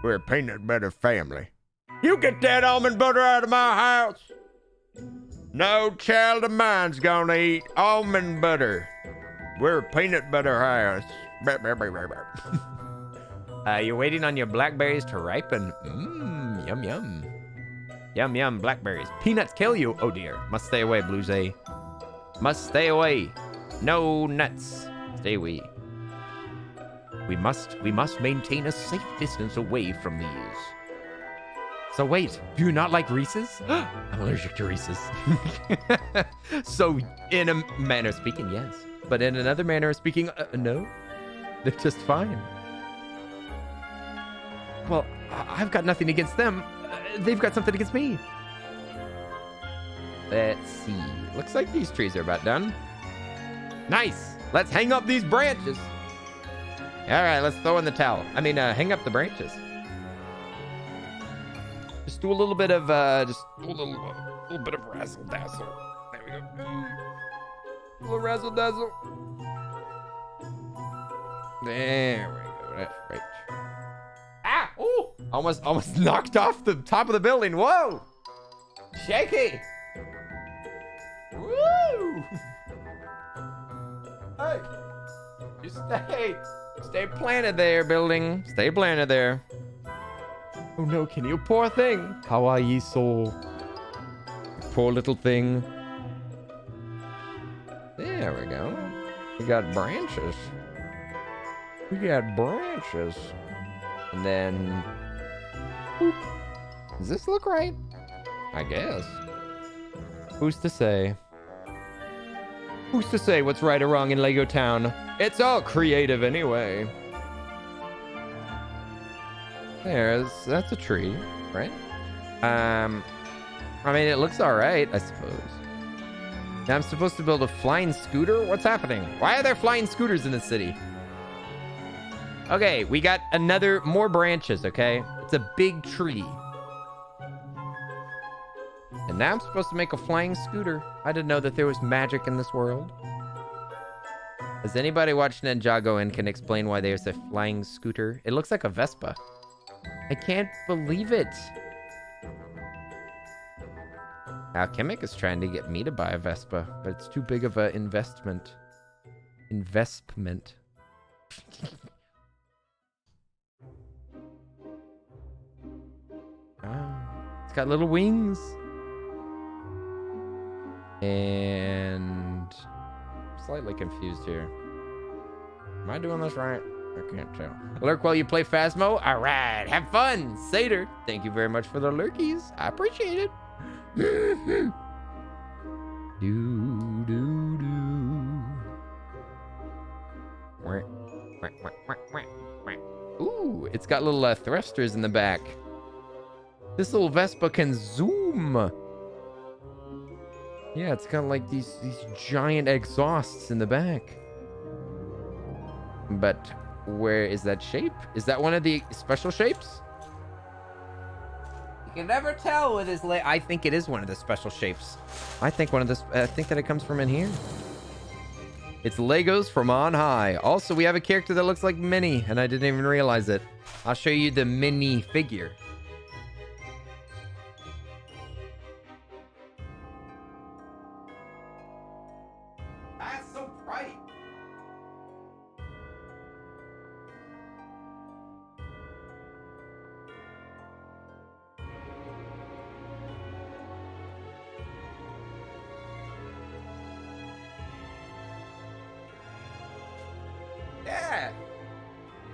We're a peanut butter family. You get that almond butter out of my house. No child of mine's gonna eat almond butter. We're a peanut butter house. You're waiting on your blackberries to ripen. Yum, yum. Yum, yum, blackberries. Peanuts kill you. Oh, dear. Must stay away, Bluesy. Must stay away. No nuts. Stay away. We must maintain a safe distance away from these. So wait, do you not like Reese's? I'm allergic to Reese's. So in a manner of speaking, yes. But in another manner of speaking, no. They're just fine. Well, I've got nothing against them. They've got something against me. Let's see. Looks like these trees are about done. Nice. Let's hang up these branches. All right, let's throw in the towel. I mean, hang up the branches. Just do a little bit of, just do a little bit of razzle dazzle. There we go. A little razzle dazzle. There we go. That's right. Ah! Oh! Almost knocked off the top of the building. Whoa! Shaky! Woo! Hey! You stay planted there, building. Stay planted there. Oh no, can you? Poor thing. How are ye so? Poor little thing. There we go. We got branches. We got branches. And then... Boop. Does this look right? I guess. Who's to say? Who's to say what's right or wrong in Lego Town? It's all creative anyway. That's a tree, right? I mean, it looks all right, I suppose. Now I'm supposed to build a flying scooter? What's happening? Why are there flying scooters in the city? Okay, we got more branches, okay? It's a big tree. And now I'm supposed to make a flying scooter. I didn't know that there was magic in this world. Has anybody watched Ninjago and can explain why there's a flying scooter? It looks like a Vespa. I can't believe it. Alchemic is trying to get me to buy a Vespa, but it's too big of an investment. It's got little wings. And I'm slightly confused here. Am I doing this right? I can't tell. Lurk while you play Phasmo? All right, have fun. Satyr, thank you very much for the lurkies. I appreciate it. Do, do, do. Ooh, it's got little thrusters in the back. This little Vespa can zoom. Yeah, it's got like these giant exhausts in the back. But where is that shape? Is that one of the special shapes? You can never tell with his I think it is one of the special shapes. I think that it comes from in here. It's Legos from on high. Also, we have a character that looks like Minnie, and I didn't even realize it. I'll show you the Minnie figure. That's so bright. Yeah.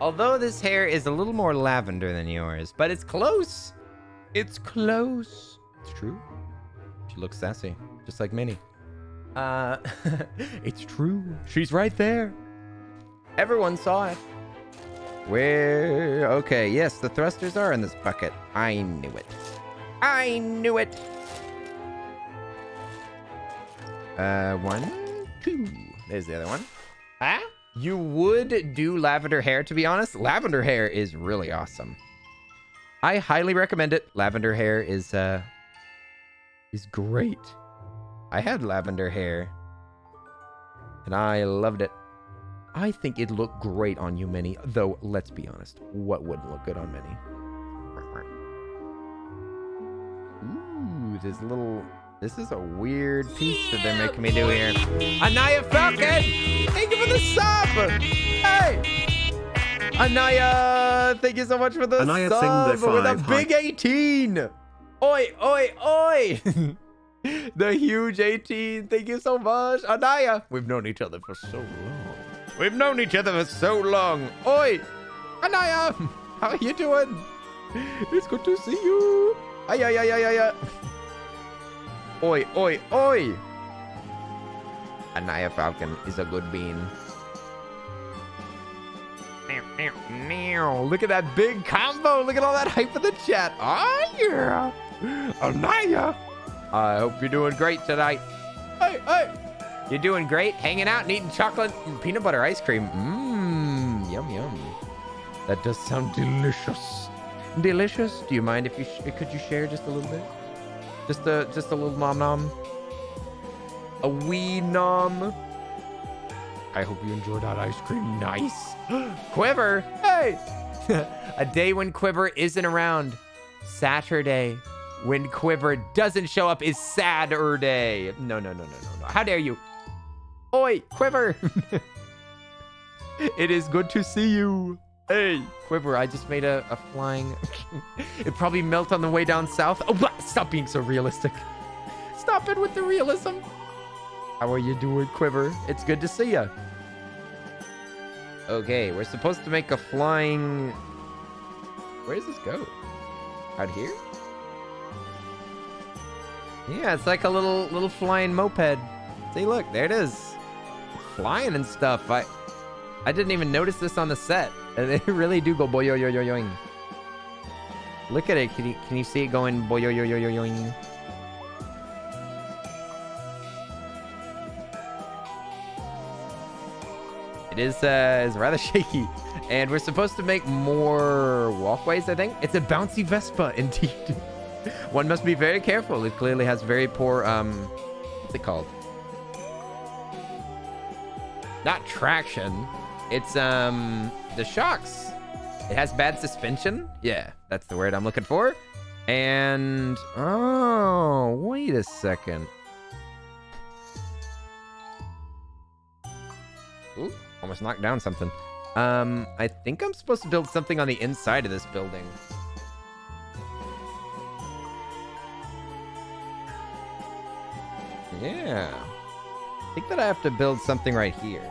Although this hair is a little more lavender than yours, but it's close. It's close. It's true. She looks sassy, just like Minnie. It's true. She's right there. Everyone saw it. Where? Okay, yes, the thrusters are in this bucket. I knew it. I knew it. 1, 2. There's the other one. Huh? You would do lavender hair, to be honest. Lavender hair is really awesome. I highly recommend it. Lavender hair is great. I had lavender hair, and I loved it. I think it looked great on you, Minnie. Though, let's be honest, what wouldn't look good on Minnie? Ooh, this is a weird piece that they're making me do here. Anaya Falcon! Thank you for the sub! Hey! Anaya, thank you so much for the Anaya sub thing with a five. big 18! Oi, oi, oi! The huge 18. Thank you so much. Anaya, we've known each other for so long. We've known each other for so long. Oi! Anaya! How are you doing? It's good to see you. Ay, ay, ay, ay, ay, ay. Oi, oi, oi! Anaya Falcon is a good bean. Look at that big combo. Look at all that hype in the chat. Oh, yeah. Anaya. I hope you're doing great tonight. Hey, hey. You're doing great, hanging out and eating chocolate and peanut butter ice cream. Mmm, yum, yum. That does sound delicious. Delicious. Do you mind if you could you share just a little bit? Just a little nom nom. A wee nom. I hope you enjoyed that ice cream. Nice. Quiver. Hey. A day when Quiver isn't around. Saturday. When Quiver doesn't show up is Saturday. No. How dare you? Oi, Quiver. It is good to see you. Hey, Quiver, I just made a flying... It probably melt on the way down south. Oh, stop being so realistic. Stop it with the realism. How are you doing, Quiver? It's good to see you. Okay, we're supposed to make a flying... Where does this go? Out here? Yeah, it's like a little flying moped. See, look, there it is. Flying and stuff. I didn't even notice this on the set. They really do go boy yo yo yo yoing. Look at it. Can you see it going boy yo yo yo yo yoing? It is rather shaky, and we're supposed to make more walkways. I think it's a bouncy Vespa, indeed. One must be very careful. It clearly has very poor what's it called? Not traction. It's the shocks. It has bad suspension. Yeah, that's the word I'm looking for. And oh, wait a second. Ooh, almost knocked down something. I think I'm supposed to build something on the inside of this building. Yeah. I think that I have to build something right here.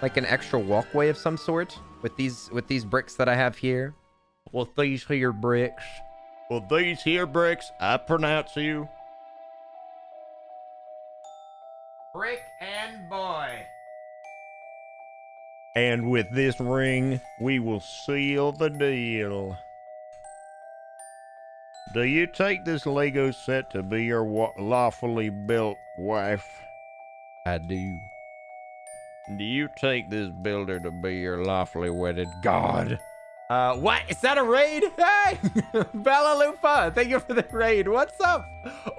Like an extra walkway of some sort with these bricks that I have here. With these here bricks. With these here bricks, I pronounce you. Brick and boy. And with this ring, we will seal the deal. Do you take this Lego set to be your lawfully built wife? I do. Do you take this builder to be your lawfully wedded god? What? Is that a raid? Hey! Bella Lupa, thank you for the raid. What's up?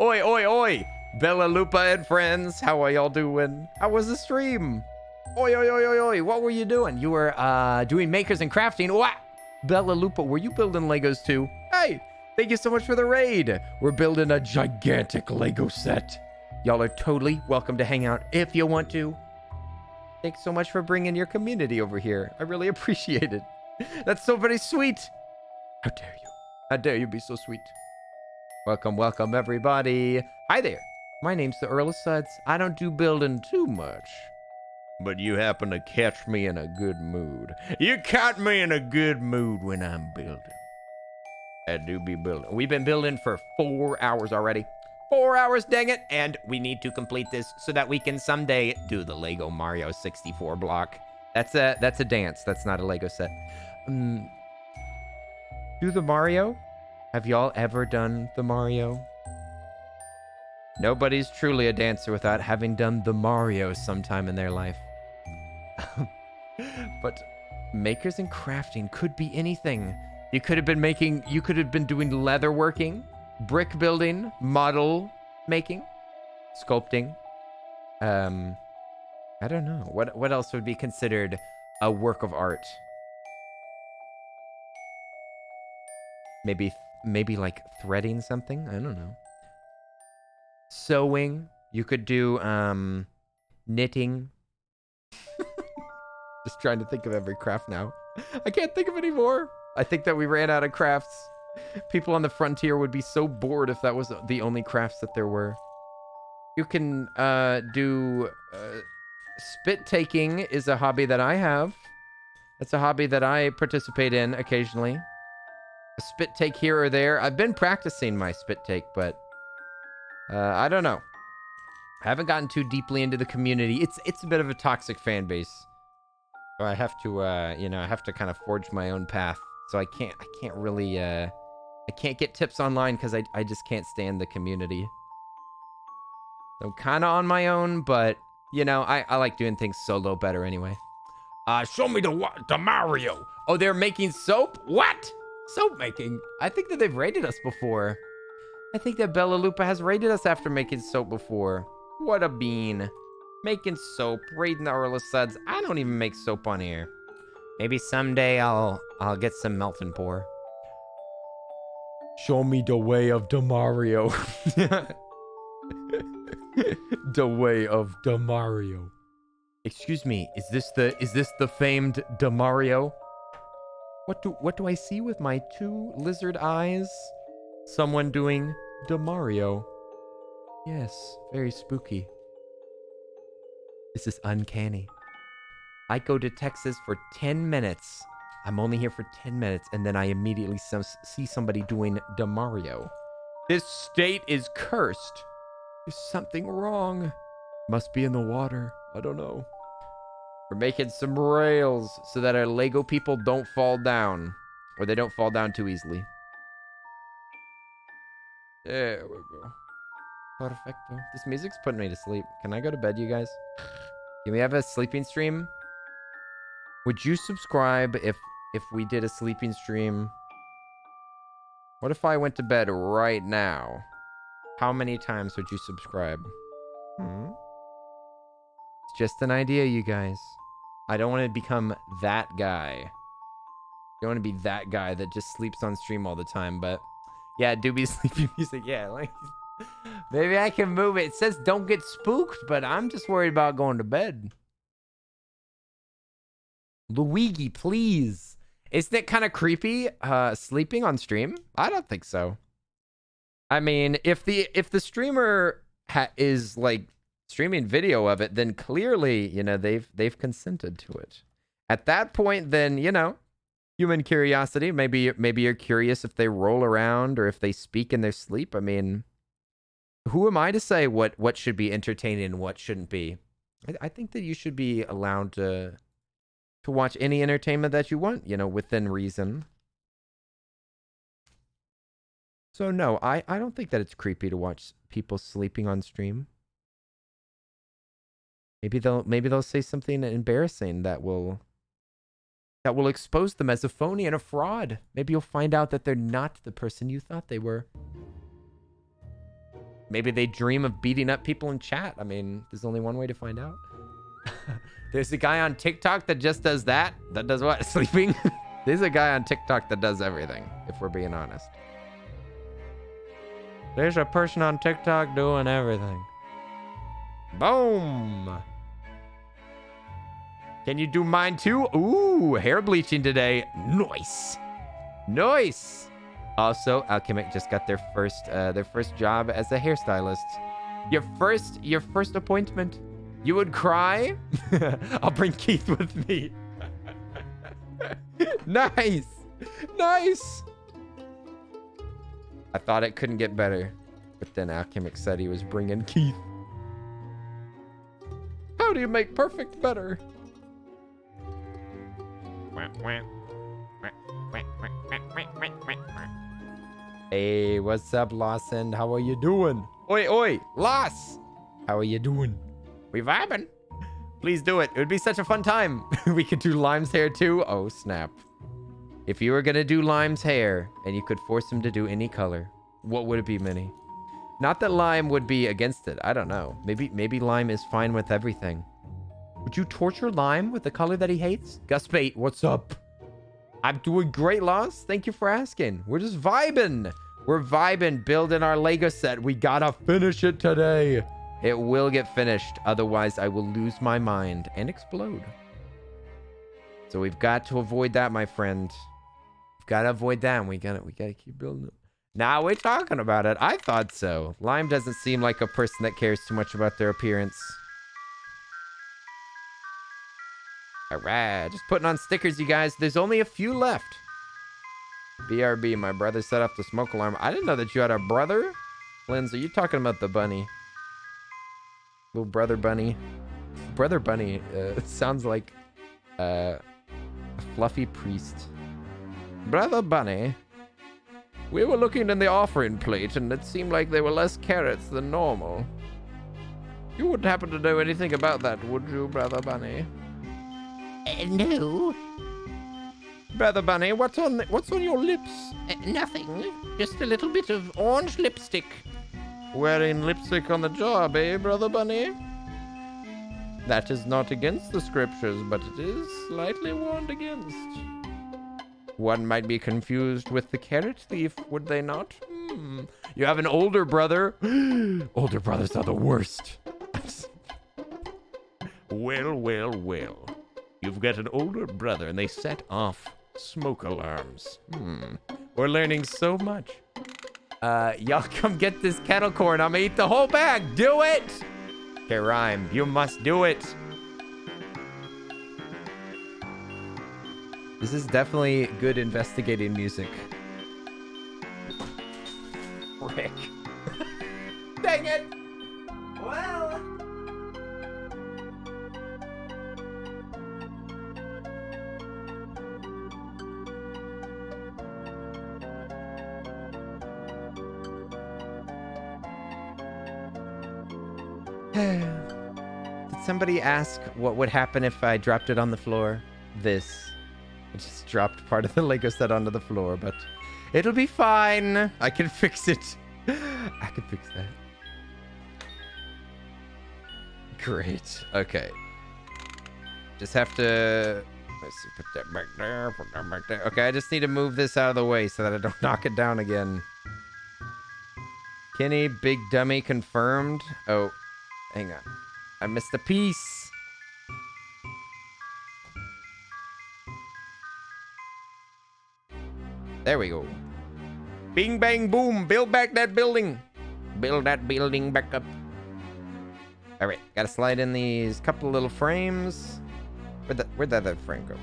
Oi, oi, oi. Bella Lupa and friends, how are y'all doing? How was the stream? Oi, oi, oi, oi, oi. What were you doing? You were, doing makers and crafting. What? Bella Lupa, were you building Legos too? Hey! Thank you so much for the raid. We're building a gigantic Lego set. Y'all are totally welcome to hang out if you want to. Thanks so much for bringing your community over here. I really appreciate it. That's so very sweet. How dare you? How dare you be so sweet? Welcome, welcome, everybody. Hi there. My name's the Earl of Suds. I don't do building too much. but you happen to catch me in a good mood. You caught me in a good mood when I'm building. I do be building. We've been building for 4 hours already. 4 hours, dang it. And we need to complete this so that we can someday do the Lego Mario 64 block. That's a dance. That's not a Lego set. Do the Mario? Have y'all ever done the Mario? Nobody's truly a dancer without having done the Mario sometime in their life. But makers and crafting could be anything. You could have been doing leather working, brick building, model making, sculpting. I don't know. What else would be considered a work of art? Maybe like threading something? I don't know. Sewing. You could do knitting. Just trying to think of every craft now. I can't think of any more. I think that we ran out of crafts. People on the frontier would be so bored if that was the only crafts that there were. You can do spit taking is a hobby that I have. It's a hobby that I participate in occasionally. A spit take here or there. I've been practicing my spit take, but I don't know. I haven't gotten too deeply into the community. It's a bit of a toxic fan base. So I have to I have to kind of forge my own path. So I can't really I can't get tips online because I just can't stand the community. So I'm kind of on my own, but I like doing things solo better anyway. Show me the Mario. Oh, they're making soap? What? Soap making? I think that they've raided us before. I think that Bella Lupa has raided us after making soap before. What a bean. Making soap, raiding the Earl of Suds. I don't even make soap on here. Maybe someday I'll get some melt and pour. Show me the way of Mario. The way of Mario. Excuse me, is this the famed Mario? What do I see with my two lizard eyes? Someone doing Mario. Yes, very spooky. This is uncanny. I go to Texas for 10 minutes. I'm only here for 10 minutes, and then I immediately see somebody doing Mario. This state is cursed. There's something wrong. Must be in the water. I don't know. We're making some rails so that our Lego people don't fall down. Or they don't fall down too easily. There we go. Perfecto. This music's putting me to sleep. Can I go to bed, you guys? Can we have a sleeping stream? Would you subscribe if we did a sleeping stream? What if I went to bed right now? How many times would you subscribe? It's just an idea, you guys. I don't want to become that guy. I don't want to be that guy that just sleeps on stream all the time, but yeah, do be sleepy music. Yeah, like maybe I can move it. It says don't get spooked, but I'm just worried about going to bed. Luigi, please. Isn't it kind of creepy sleeping on stream? I don't think so. I mean, if the streamer is like streaming video of it, then clearly, they've consented to it. At that point, then, human curiosity. Maybe you're curious if they roll around or if they speak in their sleep. I mean, who am I to say what should be entertaining and what shouldn't be? I think that you should be allowed to watch any entertainment that you want, within reason. So no, I don't think that it's creepy to watch people sleeping on stream. Maybe they'll say something embarrassing that will expose them as a phony and a fraud. Maybe you'll find out that they're not the person you thought they were. Maybe they dream of beating up people in chat. I mean, there's only one way to find out. There's a guy on TikTok that just does that. That does what? Sleeping? There's a guy on TikTok that does everything, if we're being honest. There's a person on TikTok doing everything. Boom! Can you do mine too? Ooh, hair bleaching today. Nice. Nice. Also, Alchemic just got their first job as a hairstylist. Your first appointment. You would cry? I'll bring Keith with me. Nice. Nice. I thought it couldn't get better, but then Alchemic said he was bringing Keith. How do you make perfect better? Hey, what's up, Lawson? How are you doing? Oi, oi, Loss! How are you doing? We vibing? Please do it. It would be such a fun time. We could do Lime's hair too. Oh, snap. If you were gonna do Lime's hair and you could force him to do any color, what would it be, Minnie? Not that Lime would be against it. I don't know. Maybe Lime is fine with everything. Would you torture Lime with the color that he hates? Gusbait, what's up? I'm doing great, Loss. Thank you for asking. We're just vibing. We're vibing, building our Lego set. We gotta finish it today. It will get finished. Otherwise, I will lose my mind and explode. So we've got to avoid that, my friend. We've got to avoid that. And we gotta keep building it. Now we're talking about it. I thought so. Lime doesn't seem like a person that cares too much about their appearance. All right, just putting on stickers, you guys. There's only a few left. BRB, my brother set off the smoke alarm. I didn't know that you had a brother. Lindsay, you talking about the bunny? Little brother bunny. Brother bunny. It sounds like a fluffy priest. Brother bunny. We were looking in the offering plate, and it seemed like there were less carrots than normal. You wouldn't happen to know anything about that, would you, Brother Bunny? No. Brother Bunny, what's on your lips? Nothing. Just a little bit of orange lipstick. Wearing lipstick on the job, eh, Brother Bunny? That is not against the scriptures, but it is slightly warned against. One might be confused with the carrot thief, would they not? You have an older brother. Older brothers are the worst. Well, well, well. You've got an older brother and they set off smoke alarms. We're learning so much. Y'all come get this kettle corn. I'm gonna eat the whole bag. Do it! Okay, Rhyme, you must do it. This is definitely good investigating music. Rick. Dang it! Well, Did somebody ask what would happen if I dropped it on the floor? This. I just dropped part of the Lego set onto the floor, but it'll be fine. I can fix it. I can fix that. Great. Okay. Just have to... Let's see. Put that back there. Put that back there. Okay, I just need to move this out of the way so that I don't knock it down again. Kenny, big dummy confirmed. Oh, hang on. I missed a piece. There we go. Bing, bang, boom. Build back that building. Build that building back up. All right. Got to slide in these couple little frames. Where'd that other frame go?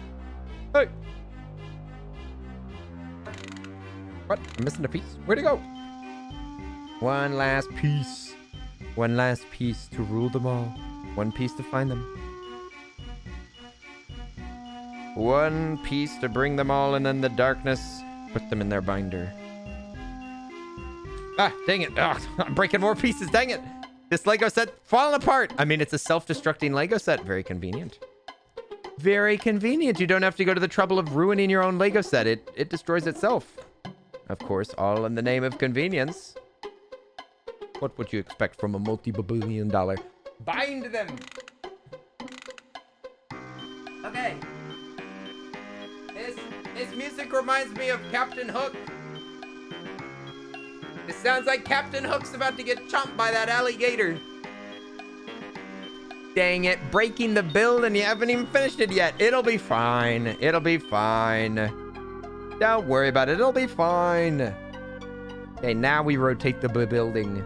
Hey. What? I'm missing a piece. Where'd it go? One last piece. One last piece to rule them all. One piece to find them. One piece to bring them all, and in the darkness, put them in their binder. Ah, dang it. Oh, I'm breaking more pieces. Dang it. This Lego set falling apart. I mean, it's a self-destructing Lego set. Very convenient. Very convenient. You don't have to go to the trouble of ruining your own Lego set. It destroys itself. Of course, all in the name of convenience. What would you expect from a multi-billion dollar? Bind them! Okay. This music reminds me of Captain Hook. It sounds like Captain Hook's about to get chomped by that alligator. Dang it, breaking the build and you haven't even finished it yet. It'll be fine. It'll be fine. Don't worry about it. It'll be fine. Okay, now we rotate the building.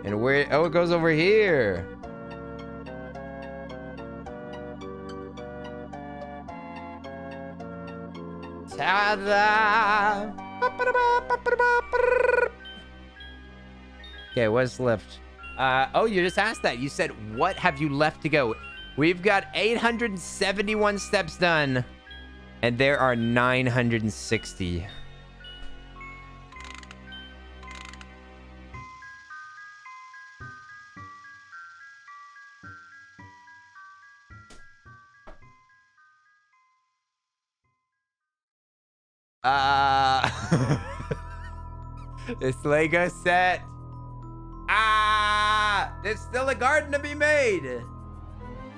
And where... Oh, it goes over here. Ta-da! Okay, what's left? Oh, you just asked that. You said, what have you left to go? We've got 871 steps done, and there are 960. This Lego set. There's still a garden to be made.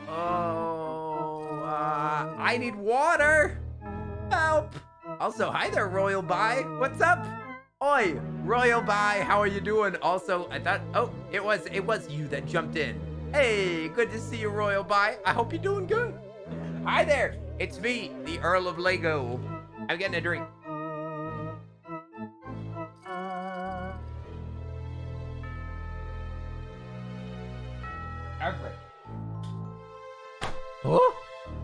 Oh, I need water. Help. Also, hi there, Royal Bye. What's up? Oi, Royal Bye. How are you doing? Also, I thought, oh, it was you that jumped in. Hey, good to see you, Royal Bye. I hope you're doing good. Hi there. It's me, the Earl of Lego. I'm getting a drink.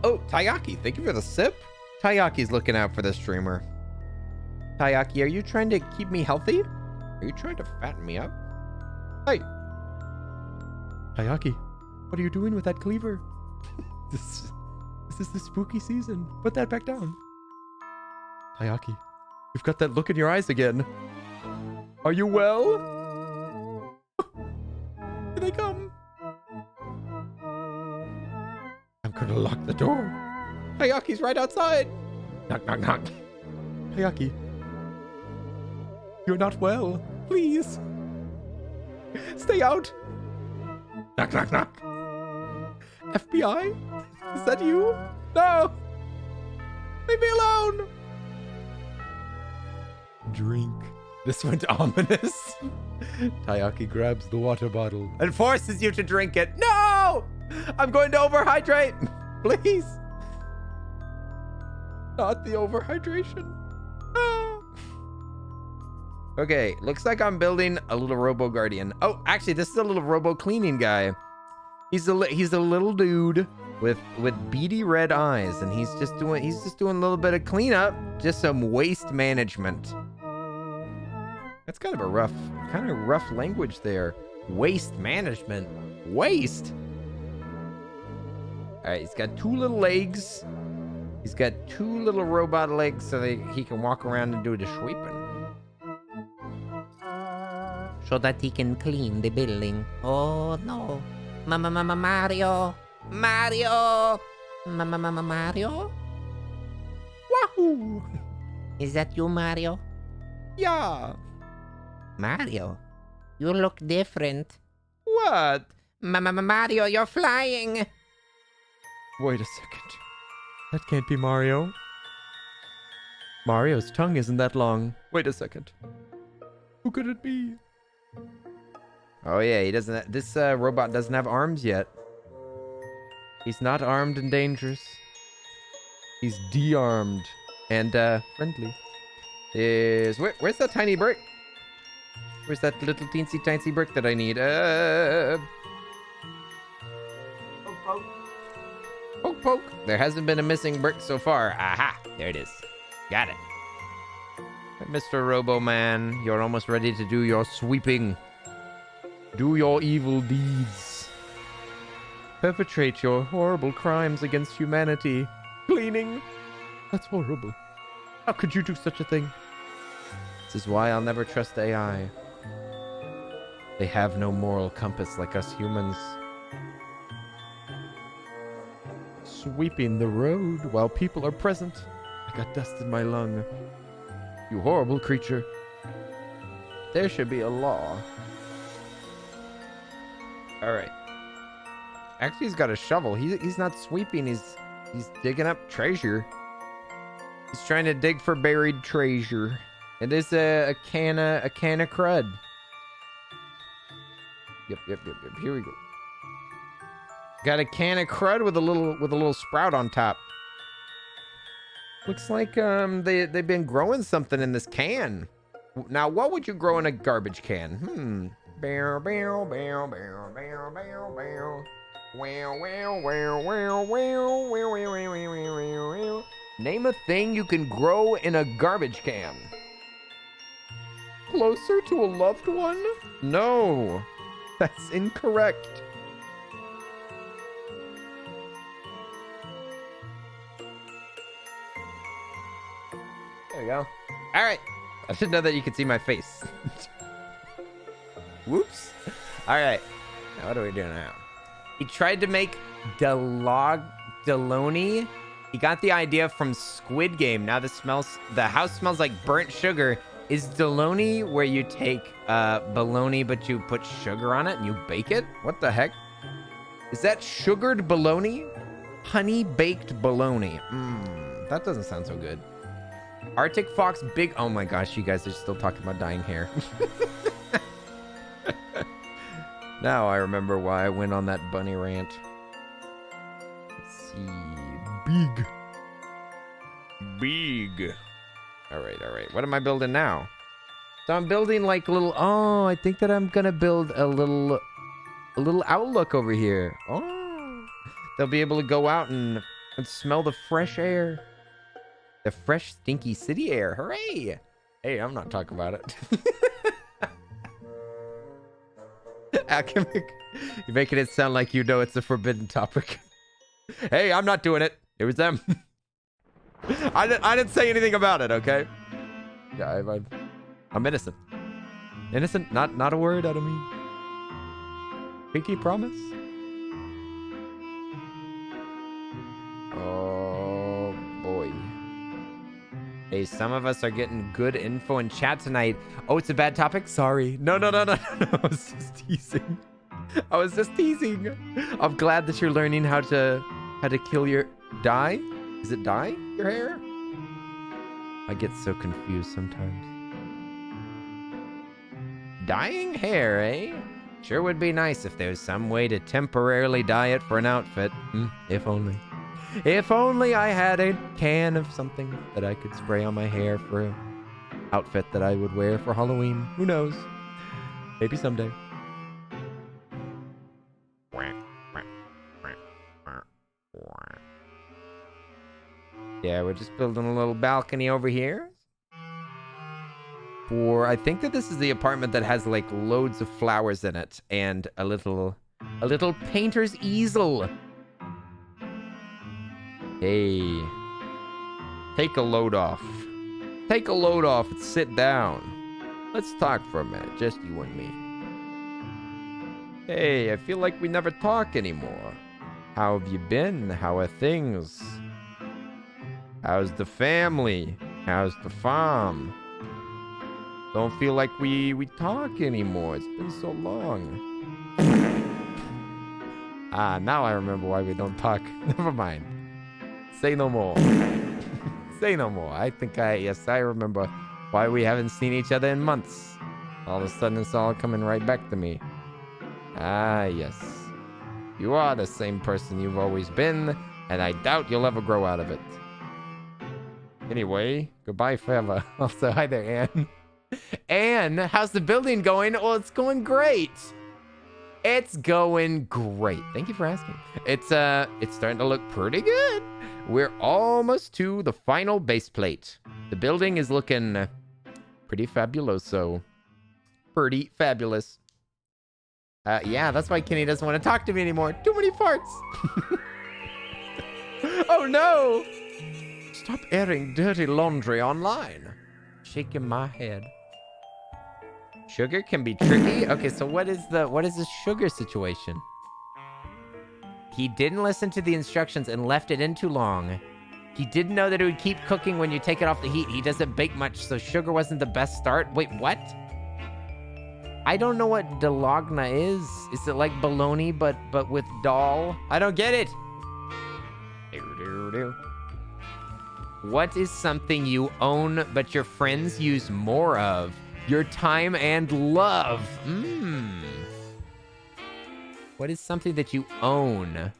Oh, Tayaki, thank you for the sip. Tayaki's looking out for the streamer. Tayaki, are you trying to keep me healthy? Are you trying to fatten me up? Hey. Tayaki, what are you doing with that cleaver? This is the spooky season. Put that back down. Tayaki, you've got that look in your eyes again. Are you well? Here they come. I'm gonna lock the door. Tayaki's right outside. Knock, knock, knock. Tayaki, you're not well. Please. Stay out. Knock, knock, knock. FBI? Is that you? No. Leave me alone. Drink. This went ominous. Tayaki grabs the water bottle and forces you to drink it. No! I'm going to overhydrate. Please. Not the overhydration. No. Okay, looks like I'm building a little robo guardian. Oh, actually, this is a little robo cleaning guy. He's a little dude with beady red eyes, and he's just doing a little bit of cleanup, just some waste management. That's kind of rough language there. Waste management. Waste. All right, he's got 2 little legs. He's got 2 little robot legs so that he can walk around and do the sweeping. So that he can clean the building. Oh no. Mario. Mario. Mario? Wahoo! Is that you, Mario? Yeah. Mario, you look different. What? Mario, you're flying. Wait a second. That can't be Mario. Mario's tongue isn't that long. Wait a second. Who could it be? Oh yeah, he doesn't. This robot doesn't have arms yet. He's not armed and dangerous. He's de-armed and friendly. Where's that tiny brick? Where's that little teensy tiny brick that I need? Poke, poke. There hasn't been a missing brick so far. Aha, there it is. Got it. Mr. Robo-Man, you're almost ready to do your sweeping. Do your evil deeds. Perpetrate your horrible crimes against humanity. Cleaning. That's horrible. How could you do such a thing? This is why I'll never trust AI. They have no moral compass like us humans. Sweeping the road while people are present. I got dust in my lung. You horrible creature. There should be a law. Alright. Actually, he's got a shovel. He's not sweeping. He's digging up treasure. He's trying to dig for buried treasure. It is a can of crud. Yep. Here we go. Got a can of crud with a little sprout on top. Looks like they've been growing something in this can. Now, what would you grow in a garbage can? Bow, bow, bow, bow, bow, bow, bow. Wow, wow, wow, wow, wow, wow, wow, wow, wow, wow. Name a thing you can grow in a garbage can. Closer to a loved one? No. That's incorrect. There we go. All right. I should know that you could see my face. Whoops. All right. Now what do we do now? He tried to make Deloney. He got the idea from Squid Game. Now the house smells like burnt sugar. Is Deloney where you take bologna but you put sugar on it and you bake it? What the heck? Is that sugared bologna? Honey baked bologna. That doesn't sound so good. Arctic fox big. Oh my gosh, you guys are still talking about dyeing hair. Now I remember why I went on that bunny rant. Let's see. Big. All right. What am I building now? So I'm building like little. Oh, I think that I'm gonna build a little outlook over here. Oh, they'll be able to go out and smell the fresh air, the fresh, stinky city air. Hooray! Hey, I'm not talking about it. Alchemic, you're making it sound like you know it's a forbidden topic. Hey, I'm not doing it. It was them. I didn't say anything about it, okay? Yeah, I'm innocent. Innocent? Not a word out of me. Pinky promise? Oh, boy. Hey, some of us are getting good info in chat tonight. Oh, it's a bad topic? Sorry. No. I was just teasing. I'm glad that you're learning how to kill your dye. Is it dye your hair? I get so confused sometimes. Dyeing hair, eh? Sure would be nice if there was some way to temporarily dye it for an outfit. If only. If only I had a can of something that I could spray on my hair for an outfit that I would wear for Halloween. Who knows? Maybe someday. Yeah, we're just building a little balcony over here. I think that this is the apartment that has like loads of flowers in it and a little painter's easel. Hey, take a load off. Take a load off and sit down. Let's talk for a minute, just you and me. Hey, I feel like we never talk anymore. How have you been? How are things? How's the family? How's the farm? Don't feel like we talk anymore. It's been so long. Now I remember why we don't talk. Never mind. Say no more. Say no more. I remember why we haven't seen each other in months. All of a sudden it's all coming right back to me. Yes. You are the same person you've always been, and I doubt you'll ever grow out of it. Anyway, goodbye forever. Also, hi there, Anne. Anne, how's the building going? Well, it's going great. It's going great. Thank you for asking. It's starting to look pretty good. We're almost to the final base plate. The building is looking pretty fabuloso. Pretty fabulous. Yeah, that's why Kenny doesn't want to talk to me anymore. Too many farts. Oh no! Stop airing dirty laundry online. Shaking my head. Sugar can be tricky. Okay, so what is the sugar situation? He didn't listen to the instructions and left it in too long. He didn't know that it would keep cooking when you take it off the heat. He doesn't bake much, so sugar wasn't the best start. Wait, what? I don't know what Delogna is. Is it like bologna but with doll? I don't get it. What is something you own but your friends use more of? Your time and love. What is something that you own?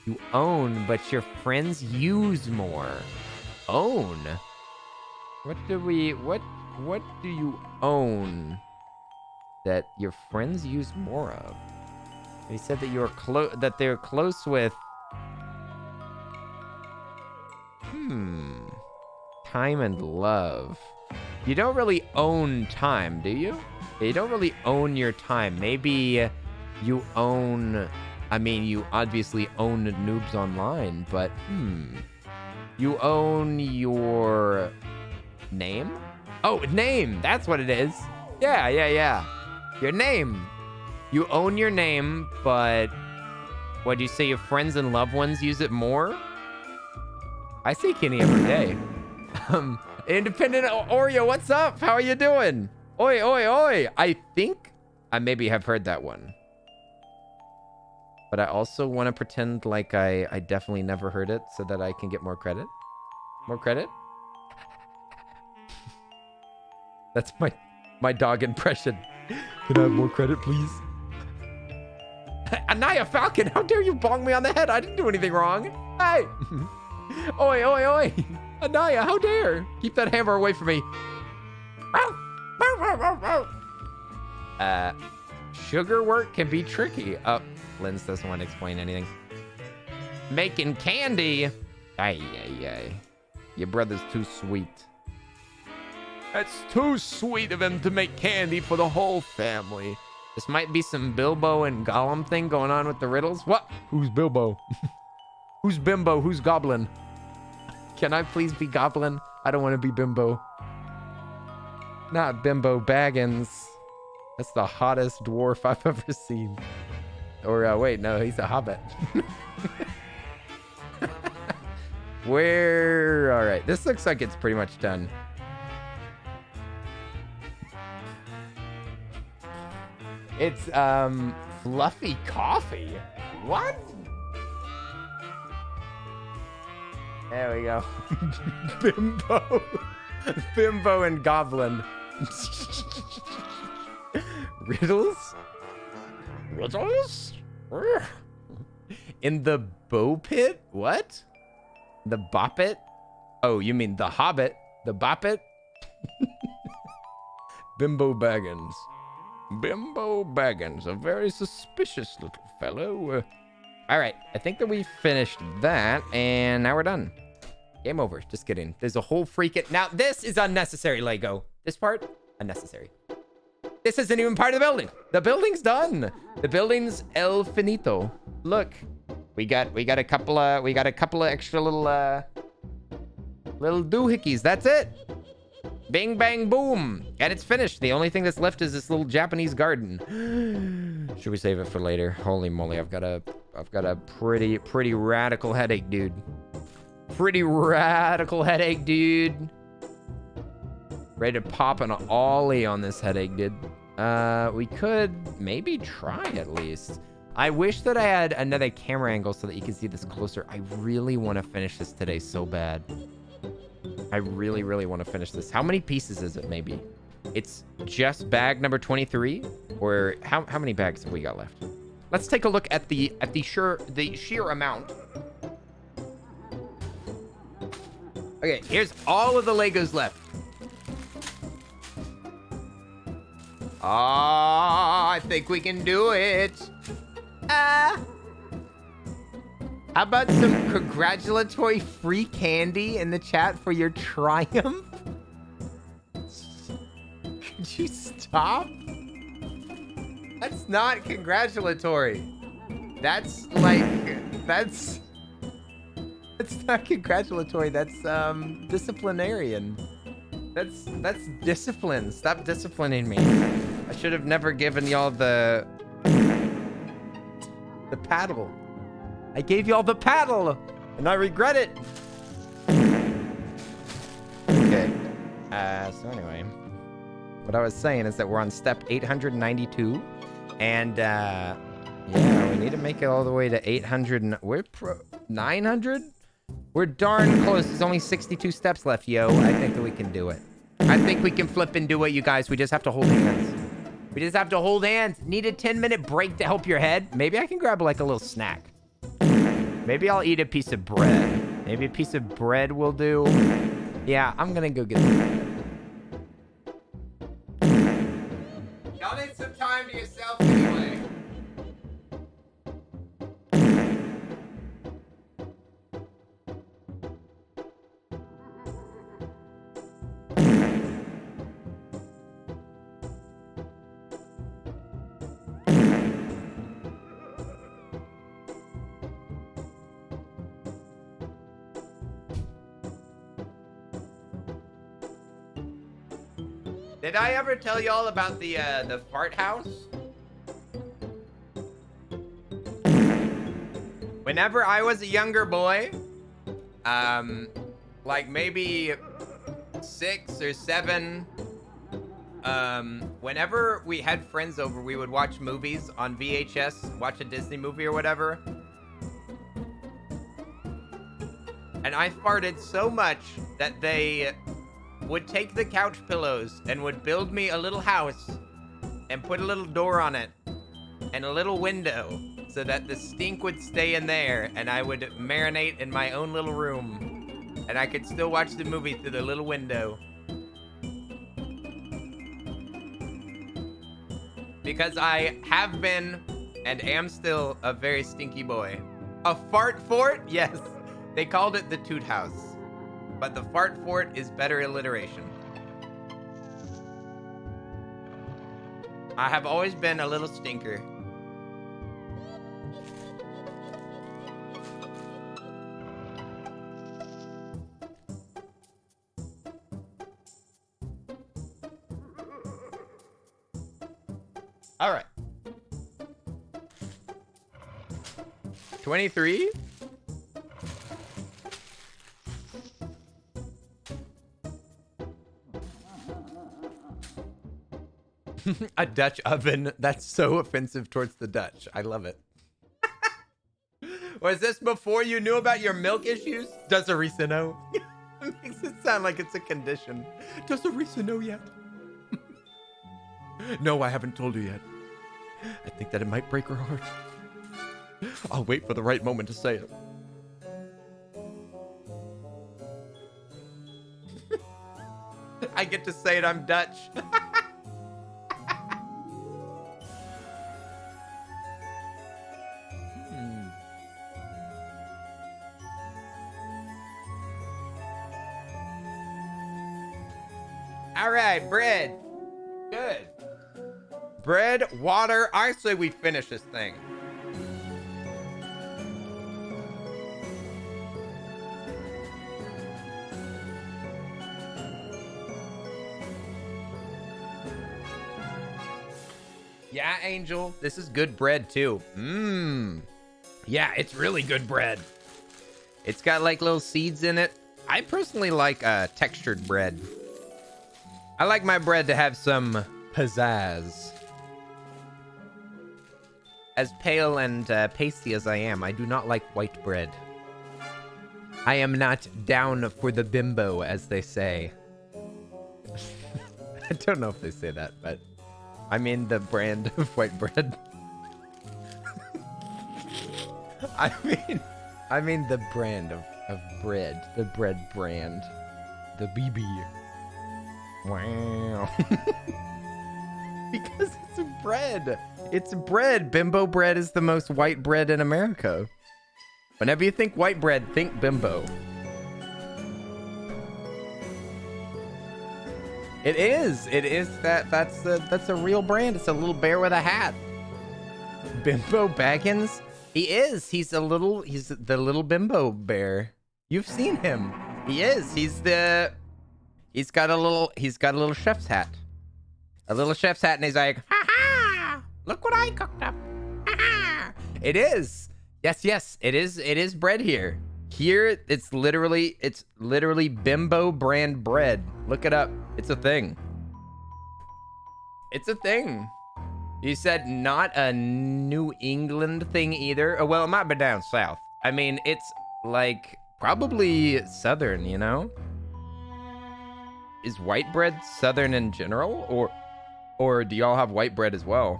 You own, but your friends use more. Own? What do you own that your friends use more of? He said that they're close with. Time and love. You don't really own time, do you? You don't really own your time. Maybe you own... I mean, you obviously own Noobs Online, but you own your name? Oh, name! That's what it is. Yeah. Your name. You own your name, but... What, do you say your friends and loved ones use it more? I see Kenny every day. Independent Oreo, what's up? How are you doing? Oi, oi, oi. I think I maybe have heard that one. But I also want to pretend like I definitely never heard it so that I can get more credit. More credit? That's my dog impression. Can I have more credit, please? Anaya Falcon, how dare you bong me on the head? I didn't do anything wrong. Hey! Oi, oi, oi. Anaya, how dare? Keep that hammer away from me. Sugar work can be tricky. Oh, Linz doesn't want to explain anything. Making candy. Ay. Your brother's too sweet. That's too sweet of him to make candy for the whole family. This might be some Bilbo and Gollum thing going on with the riddles. What? Who's Bilbo? Who's Bimbo? Who's Goblin? Can I please be Goblin? I don't want to be Bimbo. Not Bimbo Baggins. That's the hottest dwarf I've ever seen. Or, wait, no, he's a hobbit. All right, this looks like it's pretty much done. It's, fluffy coffee. What? There we go. Bimbo and Goblin. Riddles? In the bow pit? What? The boppet? Oh, you mean the hobbit? The boppet? Bimbo Baggins. Bimbo Baggins, a very suspicious little fellow. All right, I think that we finished that, and now we're done. Game over. Just kidding. There's a whole freaking... Now, this is unnecessary, Lego. This part, unnecessary. This isn't even part of the building. The building's done. The building's el finito. Look, we got a couple of extra little doohickeys. That's it. Bing, bang, boom. And it's finished. The only thing that's left is this little Japanese garden. Should we save it for later? Holy moly, I've got a pretty radical headache, dude. Pretty radical headache, dude. Ready to pop an ollie on this headache, dude. We could maybe try at least. I wish that I had another camera angle so that you can see this closer. I really want to finish this today so bad. I really, really want to finish this. How many pieces is it, maybe? It's just bag number 23? Or how many bags have we got left? Let's take a look at the sheer amount. Okay, here's all of the Legos left. I think we can do it. How about some congratulatory free candy in the chat for your triumph? Could you stop? That's not congratulatory. That's not congratulatory. That's disciplinarian. That's discipline. Stop disciplining me. I should have never given y'all the paddle. I gave y'all the paddle, and I regret it. Okay. So anyway, what I was saying is that we're on step 892, and yeah, we need to make it all the way to 800. We're 900. We're darn close. There's only 62 steps left, yo. I think that we can do it. I think we can flip and do it, you guys. We just have to hold hands. We just have to hold hands. Need a 10-minute break to help your head? Maybe I can grab like a little snack. Maybe I'll eat a piece of bread. Maybe a piece of bread will do. Yeah, I'm gonna go get some bread. Y'all need some time to yourself anyway. Did I ever tell y'all about the fart house? Whenever I was a younger boy, like maybe 6 or 7, whenever we had friends over, we would watch movies on VHS, watch a Disney movie or whatever. And I farted so much that they would take the couch pillows and would build me a little house and put a little door on it and a little window so that the stink would stay in there and I would marinate in my own little room and I could still watch the movie through the little window. Because I have been and am still a very stinky boy. A fart fort? Yes. They called it the Toot House. But the fart fort is better alliteration. I have always been a little stinker. All right. 23? A Dutch oven. That's so offensive towards the Dutch. I love it. Was this before you knew about your milk issues? Does Arisa know? It makes it sound like it's a condition. Does Arisa know yet? No, I haven't told her yet. I think that it might break her heart. I'll wait for the right moment to say it. I get to say it, I'm Dutch. All right, bread. Good. Bread, water. I say we finish this thing. Yeah, Angel. This is good bread, too. Mmm. Yeah, it's really good bread. It's got, like, little seeds in it. I personally like textured bread. I like my bread to have some pizzazz. As pale and pasty as I am, I do not like white bread. I am not down for the bimbo, as they say. I don't know if they say that, but I mean the brand of white bread. I mean the brand of bread. The bread brand. The BB. Wow. Because it's bread. It's bread. Bimbo bread is the most white bread in America. Whenever you think white bread, think bimbo. It is. It is that's a real brand. It's a little bear with a hat. Bimbo Baggins? He is. He's the little bimbo bear. You've seen him. He is. He's got a little chef's hat. A little chef's hat, and he's like, ha ha! Look what I cooked up. Ha ha! It is. Yes, it is bread here. Here, it's literally bimbo brand bread. Look it up. It's a thing. It's a thing. You said not a New England thing either. Oh, well, it might be down south. I mean, it's like probably southern, you know? Is white bread southern in general, or do y'all have white bread as well?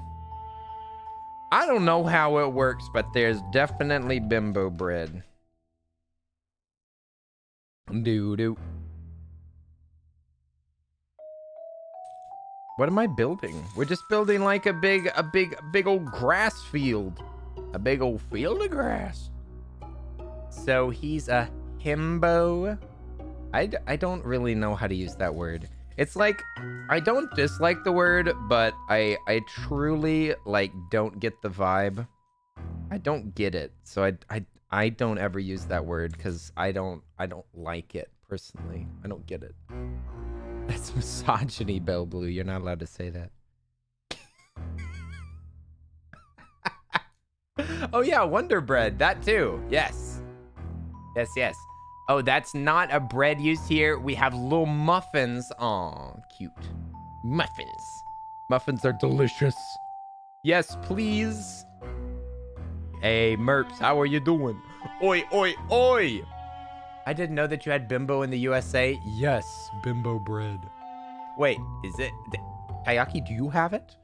I don't know how it works, but there's definitely bimbo bread. Doo-doo. What am I building? We're just building like a big old grass field. A big old field of grass. So he's a himbo. I don't really know how to use that word. It's like, I don't dislike the word, but I truly, like, don't get the vibe. I don't get it. So I don't ever use that word because I don't like it personally. I don't get it. That's misogyny, Belle Blue. You're not allowed to say that. Oh yeah, Wonder Bread. That too. Yes. Yes, yes. Oh, that's not a bread used here. We have little muffins. Aw, cute. Muffins. Muffins are delicious. Yes, please. Hey, Merps, how are you doing? Oi, oi, oi! I didn't know that you had bimbo in the USA. Yes, bimbo bread. Wait, is it... Kayaki, do you have it?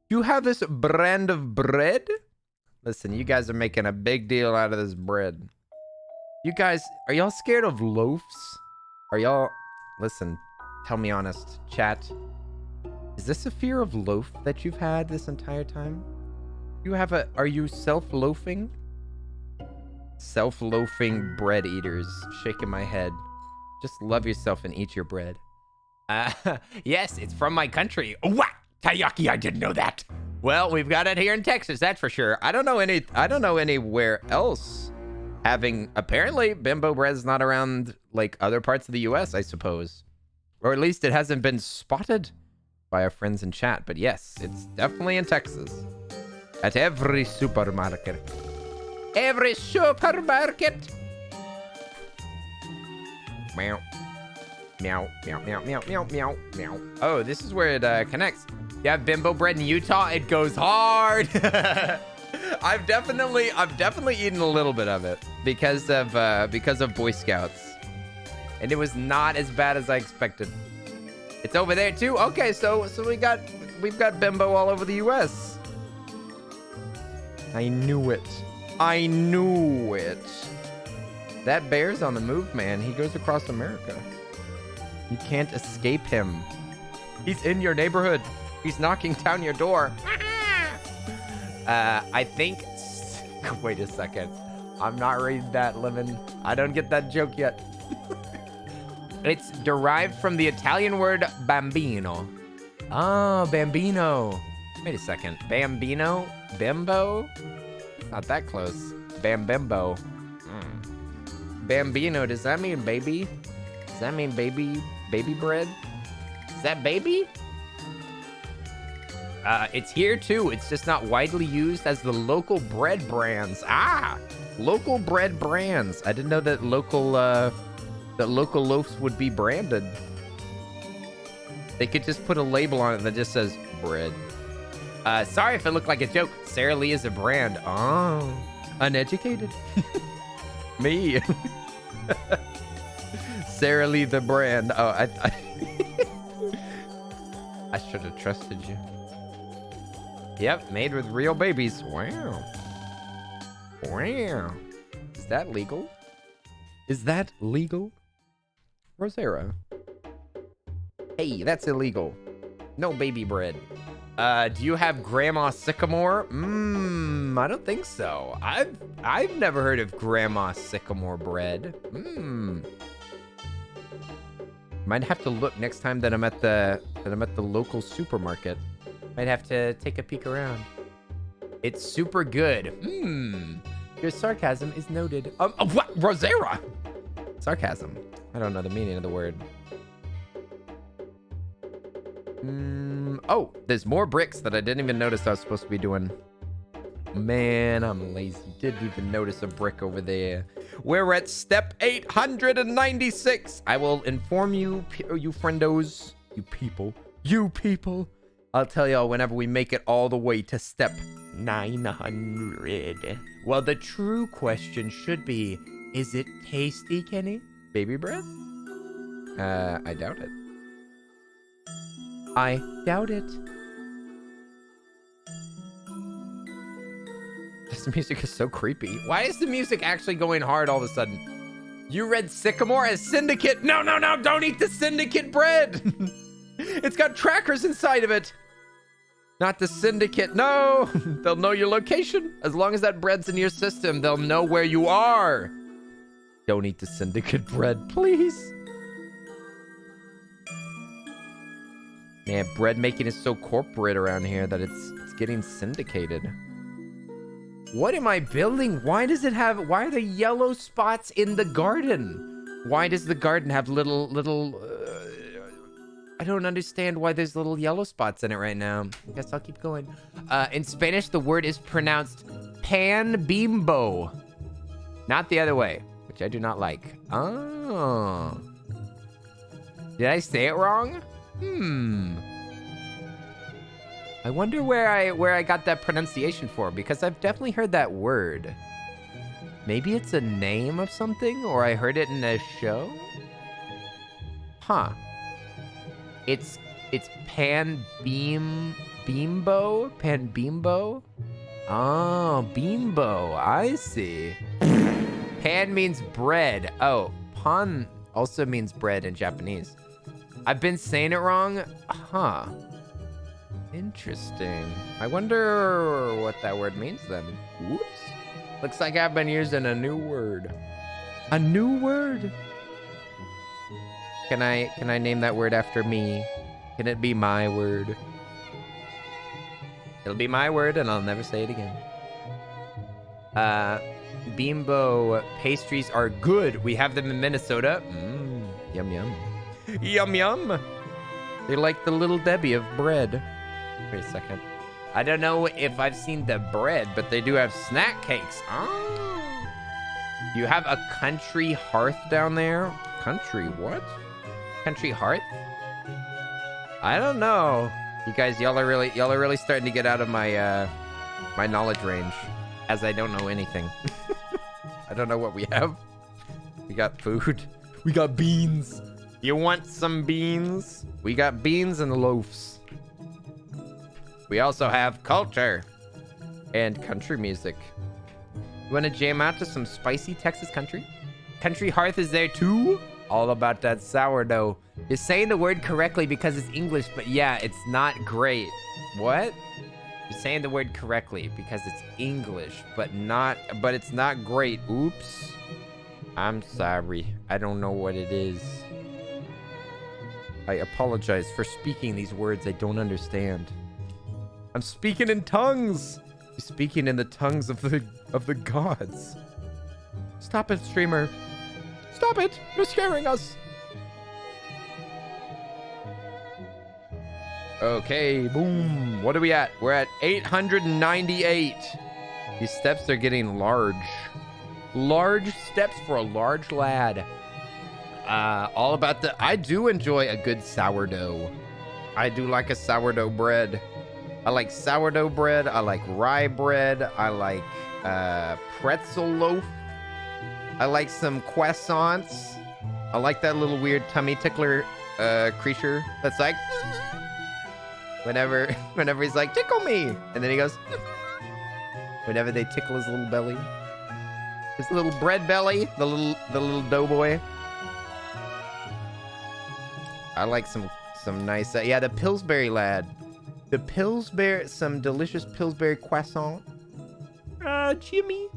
Do you have this brand of bread? Listen, you guys are making a big deal out of this bread. You guys, are y'all scared of loaves? Are y'all... Listen, tell me honest, chat. Is this a fear of loaf that you've had this entire time? You have a... Are you self-loafing? Self-loafing bread eaters. Shaking my head. Just love yourself and eat your bread. Yes, it's from my country. What? Taiyaki, I didn't know that. Well, we've got it here in Texas, that's for sure. I don't know anywhere else having... Apparently, bimbo bread's not around, like, other parts of the U.S., I suppose. Or at least it hasn't been spotted by our friends in chat. But yes, it's definitely in Texas. At every supermarket. Every supermarket. Meow. Meow, meow, meow, meow, meow, meow, meow. Oh, this is where it connects. You have bimbo bread in Utah, it goes hard. I've definitely eaten a little bit of it because of Boy Scouts. And it was not as bad as I expected. It's over there too? Okay, so we've got bimbo all over the US. I knew it. I knew it. That bear's on the move, man. He goes across America. You can't escape him. He's in your neighborhood. He's knocking down your door. I think... Wait a second. I'm not reading that, Lemon. I don't get that joke yet. It's derived from the Italian word bambino. Oh, bambino. Wait a second. Bambino? Bimbo? Not that close. Bambimbo. Bambino, does that mean baby? Does that mean baby bread? Is that baby? It's here too. It's just not widely used as the local bread brands. Ah, local bread brands. I didn't know that local loaves would be branded. They could just put a label on it that just says bread. Sorry if it looked like a joke. Sara Lee is a brand. Oh, uneducated. Me. Sara Lee the brand. Oh, I should have trusted you. Yep, made with real babies. Wow. Wow. Is that legal? Is that legal? Rosera. Hey, that's illegal. No baby bread. Do you have Grandma Sycamore? I don't think so. I've never heard of Grandma Sycamore bread. Might have to look next time that I'm at the local supermarket. Might have to take a peek around. It's super good. Your sarcasm is noted. What? Rosera? Sarcasm. I don't know the meaning of the word. Oh, there's more bricks that I didn't even notice I was supposed to be doing. Man, I'm lazy. Didn't even notice a brick over there. We're at step 896. I will inform you, you friendos, you people. I'll tell y'all whenever we make it all the way to step 900. Well, the true question should be, is it tasty, Kenny? Baby bread? I doubt it. I doubt it. This music is so creepy. Why is the music actually going hard all of a sudden? You read Sycamore as Syndicate? No, don't eat the Syndicate bread. It's got trackers inside of it. Not the Syndicate. No, they'll know your location. As long as that bread's in your system, they'll know where you are. Don't eat the Syndicate bread, please. Man, bread making is so corporate around here that it's getting syndicated. What am I building? Why are there yellow spots in the garden? Why does the garden have little I don't understand why there's little yellow spots in it right now. I guess I'll keep going. In Spanish, the word is pronounced pan bimbo. Not the other way, which I do not like. Oh. Did I say it wrong? I wonder where I got that pronunciation for, because I've definitely heard that word. Maybe it's a name of something, or I heard it in a show? Huh. It's pan bimbo? Pan bimbo? Oh, bimbo. I see. Pan means bread. Oh, pan also means bread in Japanese. I've been saying it wrong? Huh. Interesting. I wonder what that word means then. Whoops. Looks like I've been using a new word. A new word? Can I name that word after me? Can it be my word? It'll be my word and I'll never say it again. Bimbo pastries are good. We have them in Minnesota. Yum yum. Yum yum. They're like the Little Debbie of bread. Wait a second. I don't know if I've seen the bread, but they do have snack cakes. Oh. You have a country hearth down there? Country what? Country hearth? I don't know. You guys, y'all are really starting to get out of my my knowledge range, as I don't know anything. I don't know what we have. We got food. We got beans. You want some beans? We got beans and loaves. We also have culture and country music. You want to jam out to some spicy Texas country? Country hearth is there too. All about that sourdough. You're saying the word correctly because it's English, but yeah, it's not great. What? You're saying the word correctly because it's English, but it's not great. Oops. I'm sorry. I don't know what it is. I apologize for speaking these words I don't understand. I'm speaking in tongues. I'm speaking in the tongues of the gods. Stop it, streamer. Stop it. You're scaring us. Okay, boom. What are we at? We're at 898. These steps are getting large. Large steps for a large lad. All about I do enjoy a good sourdough. I do like a sourdough bread. I like sourdough bread. I like rye bread. I like pretzel loaf. I like some croissants. I like that little weird tummy tickler creature that's like whenever he's like, tickle me, and then he goes whenever they tickle his little belly, his little bread belly, the little doughboy. I like some nice yeah, the Pillsbury lad. The Pillsbury, some delicious Pillsbury croissant. Jimmy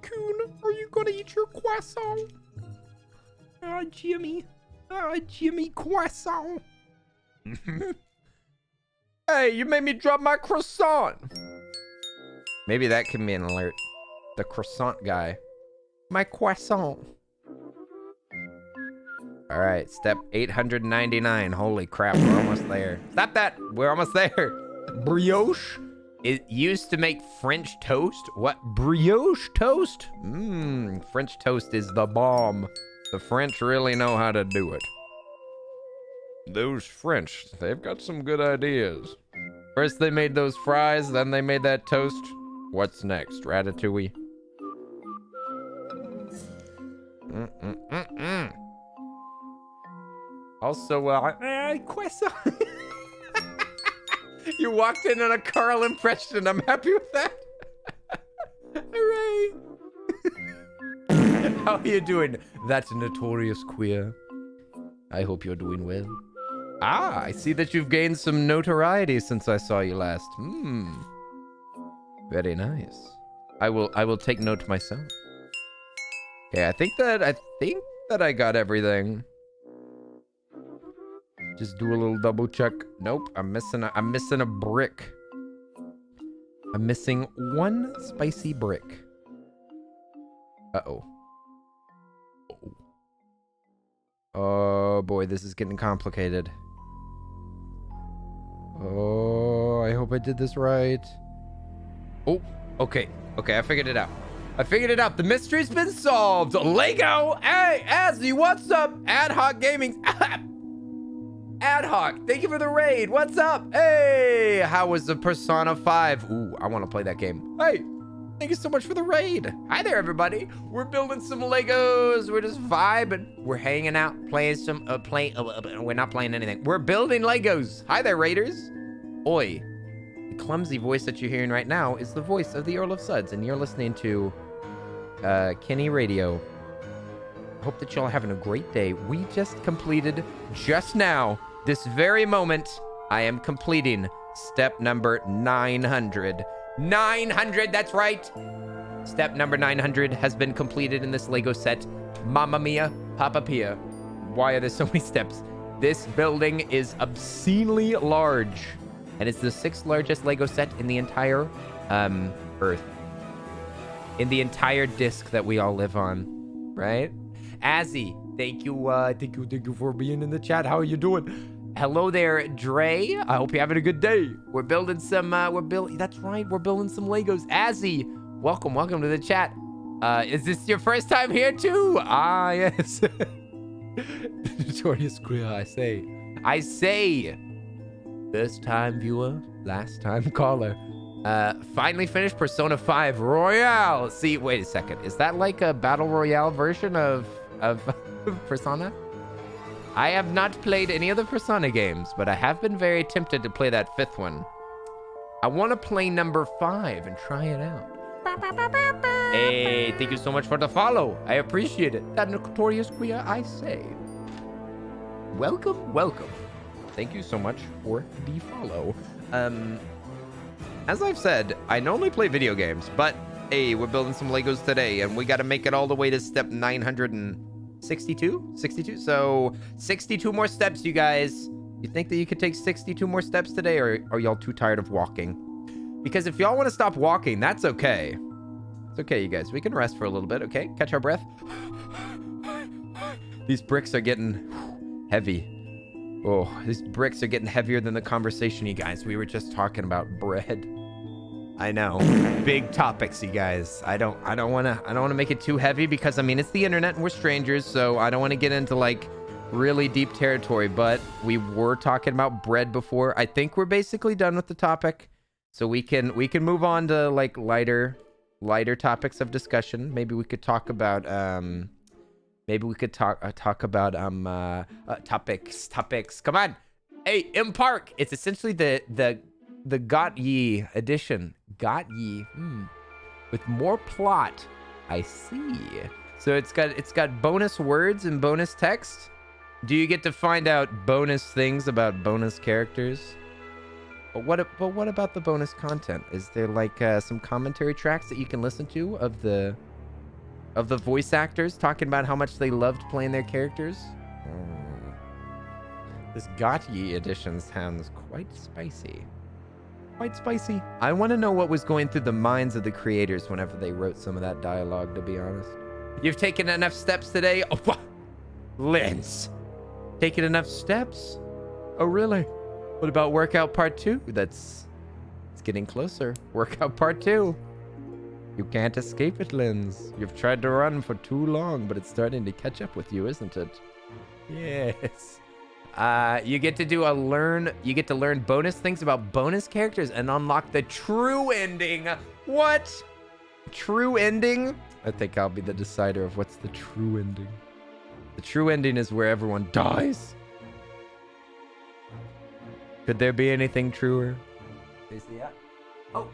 Coon, are you gonna eat your croissant? Jimmy croissant. Hey, you made me drop my croissant. Maybe that can be an alert. The croissant guy. My croissant. All right, step 899. Holy crap, we're almost there. Stop that. We're almost there. Brioche. It used to make French toast. What? Brioche toast? French toast is the bomb. The French really know how to do it. Those French, they've got some good ideas. First they made those fries, then they made that toast. What's next? Ratatouille? Also, croissant. You walked in on a Carl impression. I'm happy with that. Hooray. How are you doing? That notorious queer. I hope you're doing well. Ah, I see that you've gained some notoriety since I saw you last. Very nice. I will take note myself. Okay, I think that I got everything. Just do a little double check. Nope, I'm missing a brick. I'm missing one spicy brick. Uh-oh. Oh boy, this is getting complicated. hope I did this right. Oh, okay. Okay, I figured it out. I figured it out. The mystery's been solved. Lego. Hey, Azzy, what's up? Ad Hoc Gaming. Ad Hoc, thank you for the raid. What's up? Hey, how was the Persona 5? Ooh, I want to play that game. Hey, thank you so much for the raid. Hi there, everybody. We're building some Legos. We're just vibing. We're hanging out, playing some, we're not playing anything. We're building Legos. Hi there, raiders. Oi. The clumsy voice that you're hearing right now is the voice of the Earl of Suds, and you're listening to Kenny Radio. Hope that y'all are having a great day. We just completed, just now, this very moment, I am completing step number 900. 900, that's right. Step number 900 has been completed in this Lego set. Mamma mia, Papa Pia. Why are there so many steps? This building is obscenely large, and it's the 6th largest Lego set in the entire Earth. In the entire disc that we all live on, right? Azzy, thank you for being in the chat. How are you doing? Hello there, Dre. I hope you're having a good day. We're building some, that's right, we're building some Legos. Azzy, welcome to the chat. Is this your first time here too? Ah, yes. Notorious queer, I say. First time viewer, last time caller. Finally finished Persona 5 Royale. See, wait a second. Is that like a battle royale version of Persona? I have not played any of the Persona games, but I have been very tempted to play that 5th one. I want to play number 5 and try it out. Hey, thank you so much for the follow. I appreciate it. That notorious queer, I say. Welcome. Thank you so much for the follow. As I've said, I normally play video games, but hey, we're building some Legos today, and we got to make it all the way to step 962? 62? So 62 more steps, you guys. You think that you could take 62 more steps today, or are y'all too tired of walking? Because if y'all want to stop walking, that's okay. It's okay, you guys. We can rest for a little bit, okay? Catch our breath. These bricks are getting heavy. Oh, these bricks are getting heavier than the conversation, you guys. We were just talking about bread. I know. Big topics, you guys. I don't want to make it too heavy because, I mean, it's the internet and we're strangers, so I don't want to get into like really deep territory, but we were talking about bread before. I think we're basically done with the topic, so we can move on to like lighter topics of discussion. Maybe we could talk about topics. Come on. Hey, M Park. It's essentially the Got Ye edition. Got Ye. With more plot. I see. So it's got bonus words and bonus text. Do you get to find out bonus things about bonus characters? But what about the bonus content? Is there like some commentary tracks that you can listen to of the voice actors talking about how much they loved playing their characters? This Got Ye edition sounds quite spicy. I want to know what was going through the minds of the creators whenever they wrote some of that dialogue, to be honest. You've taken enough steps today? Oh, what? Linz. Taken enough steps? Oh, really? What about workout part 2? It's getting closer. Workout part 2. You can't escape it, Linz. You've tried to run for too long, but it's starting to catch up with you, isn't it? Yes. You get to learn bonus things about bonus characters and unlock the true ending. What? True ending? I think I'll be the decider of what's the true ending. The true ending is where everyone dies. Could there be anything truer? Yeah. Oh,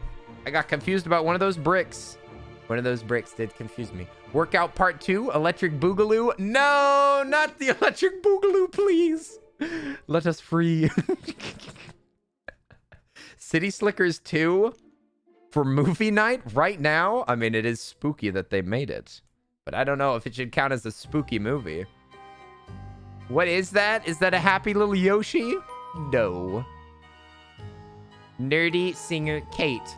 I got confused about one of those bricks. One of those bricks did confuse me. Workout part 2, Electric Boogaloo. No, not the Electric Boogaloo, please. Let us free. City Slickers 2 for movie night right now. I mean, it is spooky that they made it, but I don't know if it should count as a spooky movie. What is that? Is that a happy little Yoshi? No. Nerdy singer Kate.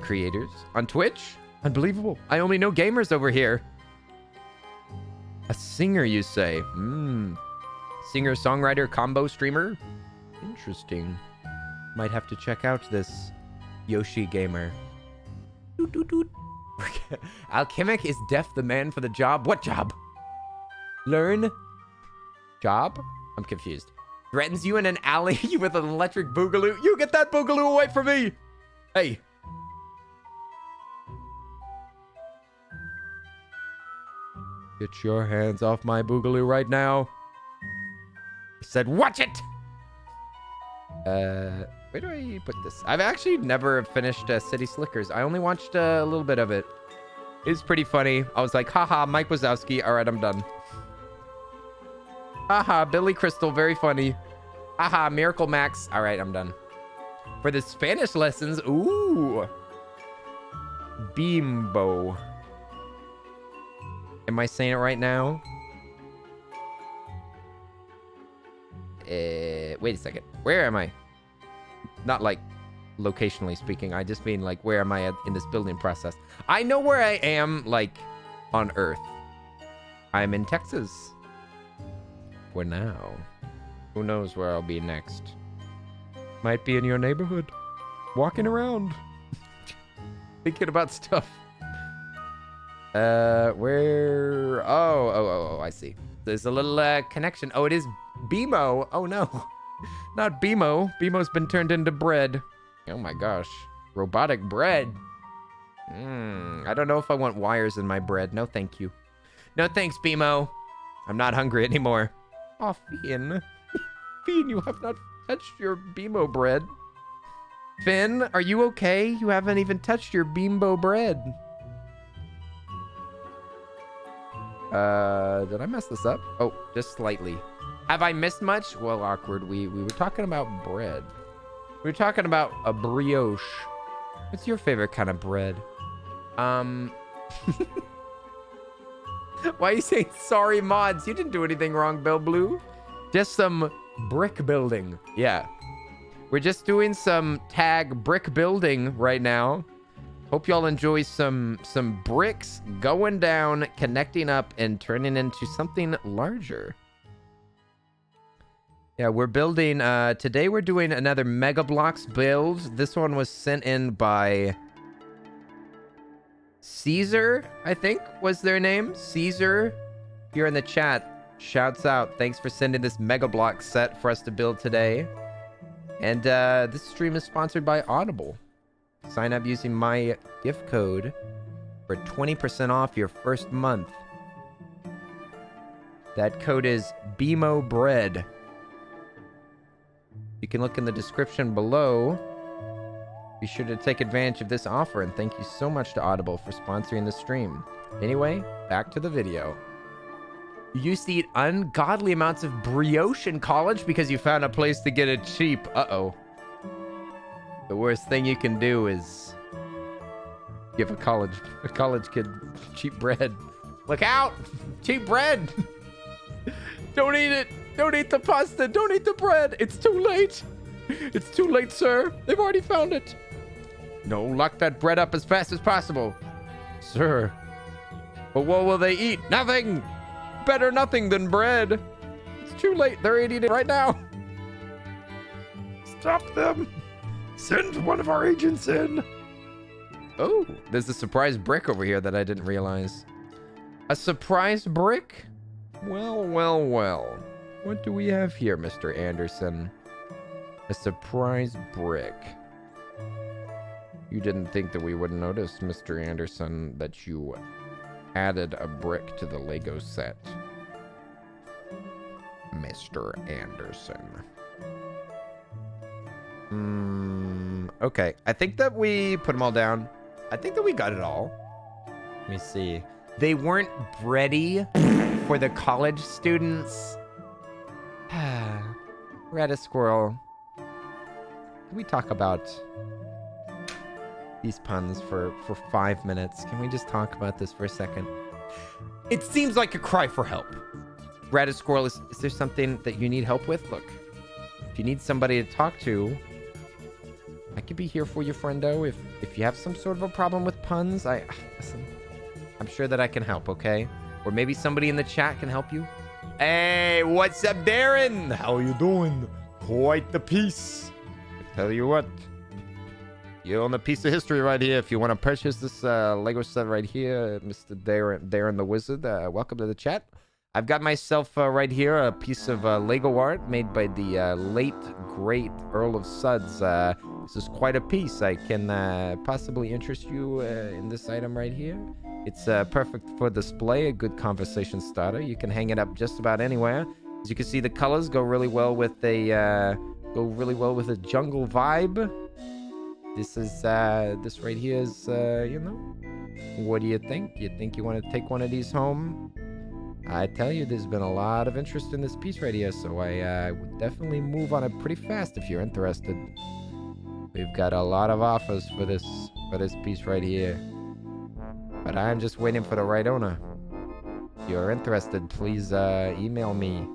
Creators on Twitch? Unbelievable. I only know gamers over here. A singer, you say? Singer-songwriter combo streamer? Interesting. Might have to check out this Yoshi gamer. Doot, doot, doot. Alchemic is deaf the man for the job. What job? Learn. Job? I'm confused. Threatens you in an alley with an electric boogaloo. You get that boogaloo away from me. Hey. Get your hands off my boogaloo right now. I said, watch it. Where do I put this? I've actually never finished City Slickers. I only watched a little bit of it. It's pretty funny. I was like, haha, Mike Wazowski. All right, I'm done. Haha, Billy Crystal. Very funny. Haha, Miracle Max. All right, I'm done. For the Spanish lessons, ooh. Bimbo. Am I saying it right now? Wait a second. Where am I? Not like locationally speaking. I just mean like where am I in this building process? I know where I am like on Earth. I'm in Texas. For now. Who knows where I'll be next? Might be in your neighborhood. Walking around. Thinking about stuff. Where? Oh, I see. There's a little connection. Oh, it is BMO. Oh no. Not BMO. BMO's been turned into bread. Oh my gosh. Robotic bread. I don't know if I want wires in my bread. No, thank you. No, thanks, BMO. I'm not hungry anymore. Oh, Finn. Finn, you have not touched your BMO bread. Finn, are you okay? You haven't even touched your Bimbo bread. Did I mess this up? Oh, just slightly. Have I missed much? Well, awkward. We were talking about bread. We were talking about a brioche. What's your favorite kind of bread? Why are you saying sorry, mods? You didn't do anything wrong, Bill Blue. Just some brick building. Yeah. We're just doing some tag brick building right now. Hope y'all enjoy some bricks going down, connecting up, and turning into something larger. Yeah, we're building, today we're doing another Mega Blocks build. This one was sent in by Caesar, I think was their name. Caesar, here in the chat, shouts out. Thanks for sending this Mega Block set for us to build today. And this stream is sponsored by Audible. Sign up using my gift code for 20% off your first month. That code is BMO Bread. You can look in the description below. Be sure to take advantage of this offer, and thank you so much to Audible for sponsoring the stream. Anyway, back to the video. You used to eat ungodly amounts of brioche in college because you found a place to get it cheap. Uh-oh. The worst thing you can do is give a college kid cheap bread. Look out! Cheap bread! Don't eat it! Don't eat the pasta! Don't eat the bread! It's too late! It's too late, sir! They've already found it! No, lock that bread up as fast as possible. Sir. But what will they eat? Nothing! Better nothing than bread! It's too late! They're eating it right now! Stop them! Send one of our agents in! Oh, there's a surprise brick over here that I didn't realize. A surprise brick? Well, well, well. What do we have here, Mr. Anderson? A surprise brick. You didn't think that we would notice, Mr. Anderson, that you added a brick to the Lego set. Mr. Anderson. Okay. I think that we put them all down. I think that we got it all. Let me see. They weren't ready for the college students. Red a squirrel. Can we talk about these puns for 5 minutes? Can we just talk about this for a second? It seems like a cry for help. Red a squirrel, is there something that you need help with? Look, if you need somebody to talk to, I could be here for you, friendo. If you have some sort of a problem with puns, listen, I'm sure that I can help, okay? Or maybe somebody in the chat can help you. Hey, what's up, Darren? How you doing? Quite the piece. Tell you what. You own a piece of history right here. If you want to purchase this Lego set right here, Mr. Darren the Wizard, welcome to the chat. I've got myself right here a piece of Lego art made by the late, great Earl of Suds. This is quite a piece. I can possibly interest you in this item right here. It's perfect for display, a good conversation starter. You can hang it up just about anywhere. As you can see, the colors go really well with a jungle vibe. This right here is, you know, what do you think? You think you want to take one of these home? I tell you, there's been a lot of interest in this piece right here, so I would definitely move on it pretty fast if you're interested. We've got a lot of offers for this piece right here, but I'm just waiting for the right owner. If you're interested, please email me,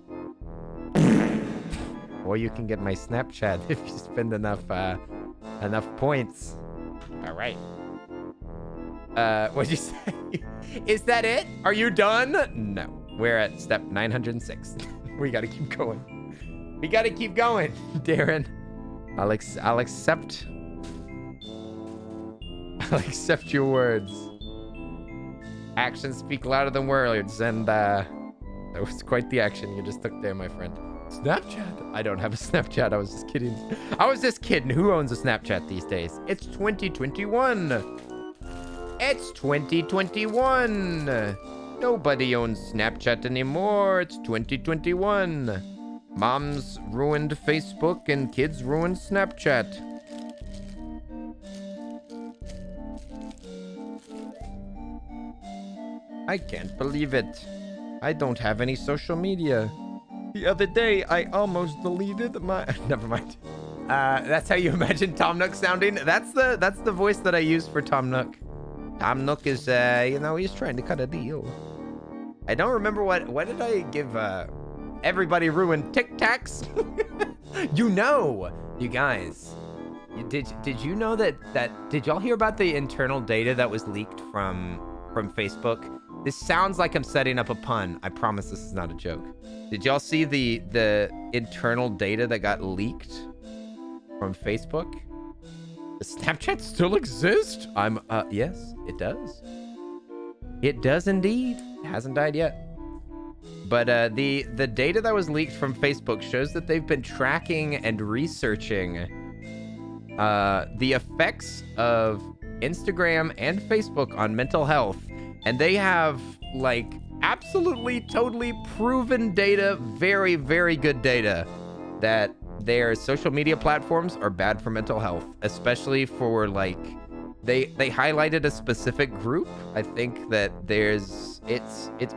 or you can get my Snapchat if you spend enough points. All right. What'd you say? Is that it? Are you done? No. We're at step 906. We gotta keep going. We gotta keep going, Darren. I'll accept your words. Actions speak louder than words, and that was quite the action you just took there, my friend. Snapchat? I don't have a Snapchat. I was just kidding. Who owns a Snapchat these days? It's 2021. It's 2021. Nobody owns Snapchat anymore. It's 2021. Moms ruined Facebook and kids ruined Snapchat. I can't believe it. I don't have any social media. The other day, I almost deleted my... Never mind. That's how you imagine Tom Nook sounding? That's the voice that I use for Tom Nook. Tom Nook is, you know, he's trying to cut a deal. I don't remember what did I give, everybody ruined Tic Tacs? You know, you guys, did you know that did y'all hear about the internal data that was leaked from Facebook? This sounds like I'm setting up a pun. I promise this is not a joke. Did y'all see the internal data that got leaked from Facebook? Does Snapchat still exist? Yes, it does. It does indeed. It hasn't died yet. But the data that was leaked from Facebook shows that they've been tracking and researching the effects of Instagram and Facebook on mental health. And they have, like, absolutely, totally proven data, very, very good data, that their social media platforms are bad for mental health, especially for, like, they highlighted a specific group. I think that it's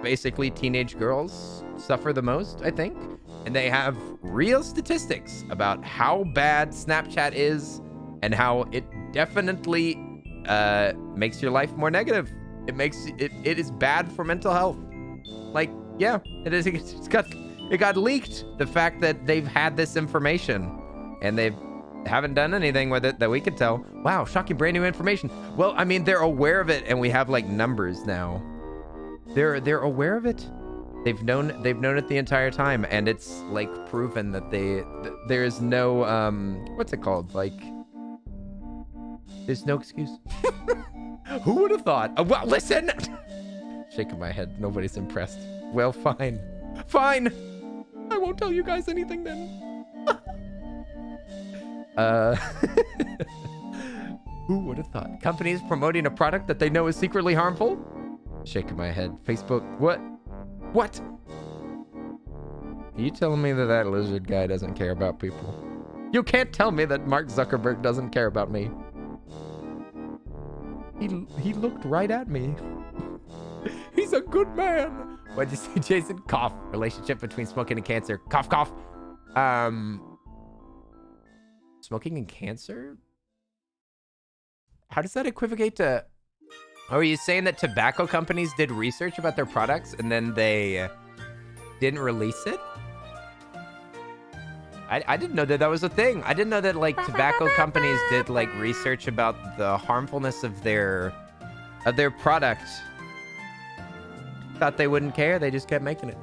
basically teenage girls suffer the most, I think. And they have real statistics about how bad Snapchat is and how it definitely makes your life more negative. It is bad for mental health. Like, yeah, it is. It got leaked. The fact that they've had this information and they haven't done anything with it that we could tell. Wow, shocking brand new information. Well, I mean, they're aware of it, and we have like numbers now. They're aware of it. They've known it the entire time, and it's like proven that there is no what's it called? Like, there's no excuse. Who would have thought? Well, listen. Shaking my head. Nobody's impressed. Well, fine. Fine. I won't tell you guys anything then. Who would have thought? Companies promoting a product that they know is secretly harmful? Shaking my head. Facebook. What? What? Are you telling me that lizard guy doesn't care about people? You can't tell me that Mark Zuckerberg doesn't care about me. He looked right at me. He's a good man. What'd you say, Jason? Cough. Relationship between smoking and cancer. Cough, cough. Smoking and cancer? How does that equivocate to... Oh, are you saying that tobacco companies did research about their products and then they didn't release it? I didn't know that was a thing. I didn't know that, like, tobacco companies did, like, research about the harmfulness of their product. Thought they wouldn't care. They just kept making it.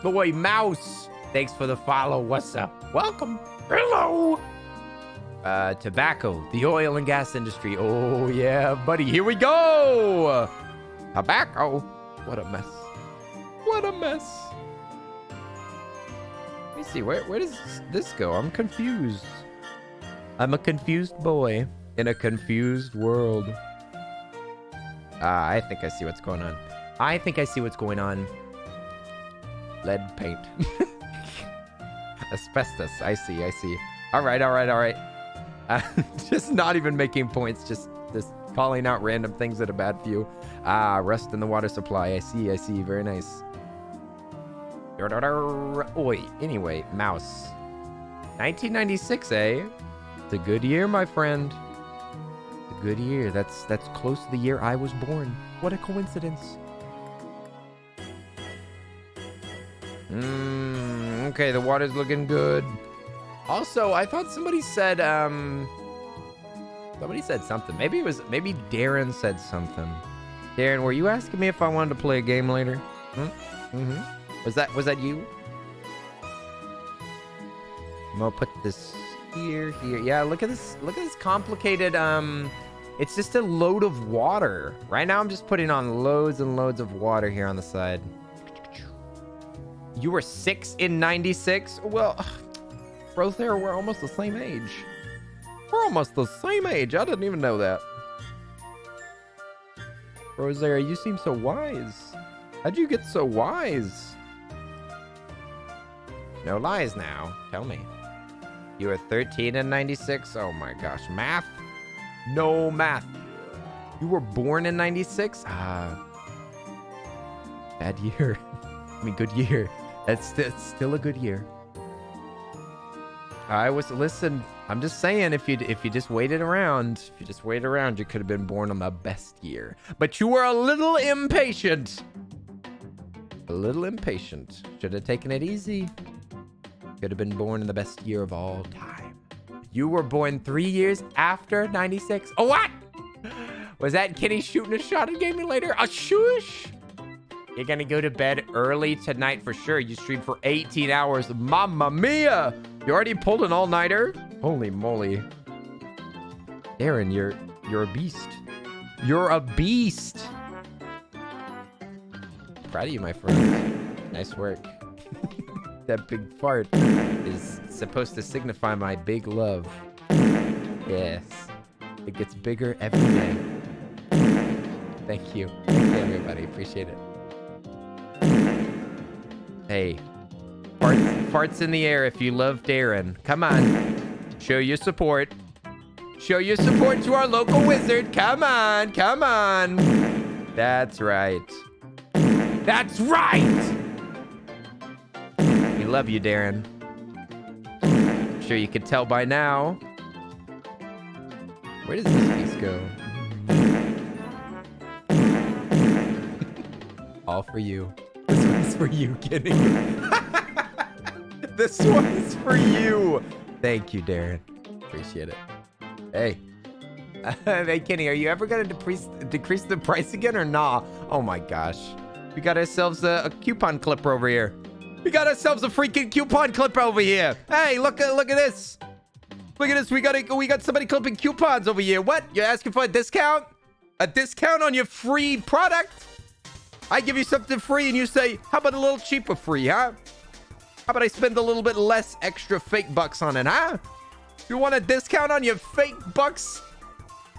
Boy, Mouse. Thanks for the follow. What's up? Welcome. Hello. Tobacco, the oil and gas industry. Oh, yeah, buddy. Here we go. Tobacco. What a mess. What a mess. Let me see. Where does this go? I'm confused. I'm a confused boy in a confused world. I think I see what's going on. I think I see what's going on. Lead paint. Asbestos. I see. All right. Just not even making points. Just calling out random things that are bad for you. Rust in the water supply. I see. Very nice. Oi. Anyway, mouse. 1996, eh? It's a good year, my friend. It's a good year. That's close to the year I was born. What a coincidence. Okay, the water's looking good. Also, I thought somebody said something. Maybe Darren said something. Darren, were you asking me if I wanted to play a game later? Was that you? I'm gonna put this here. Yeah, look at this complicated it's just a load of water. Right now I'm just putting on loads and loads of water here on the side. You were 6 in 96? Well, Rosaire, we're almost the same age. We're almost the same age. I didn't even know that. Rosaire, you seem so wise. How'd you get so wise? No lies now. Tell me. You were 13 in 96? Oh my gosh. Math? No math. You were born in 96? Bad year. I mean, good year. That's still a good year. Listen, I'm just saying, if you just waited around, you could have been born on the best year. But you were a little impatient. Should have taken it easy. Could have been born in the best year of all time. You were born 3 years after 96. Oh, what? Was that Kenny shooting a shot at Gaming Later? A shush? You're gonna go to bed early tonight for sure. You streamed for 18 hours. Mamma mia! You already pulled an all-nighter? Holy moly. Darren, you're a beast. You're a beast. Proud of you, my friend. Nice work. That big fart is supposed to signify my big love. Yes. It gets bigger every day. Thank you. Thank you, everybody. Appreciate it. Hey. Farts in the air if you love Darren. Come on. Show your support. Show your support to our local wizard. Come on. That's right. That's right! We love you, Darren. I'm sure you can tell by now. Where does this piece go? All for you. This one's for you, Kenny. This one's for you. Thank you, Darren. Appreciate it. Hey. Hey, Kenny, are you ever going to decrease the price again or nah? Oh my gosh. We got ourselves a coupon clipper over here. We got ourselves a freaking coupon clipper over here. Hey, look at this. Look at this. We got somebody clipping coupons over here. What? You're asking for a discount? A discount on your free product? I give you something free and you say, how about a little cheaper free, huh? How about I spend a little bit less extra fake bucks on it, huh? You want a discount on your fake bucks?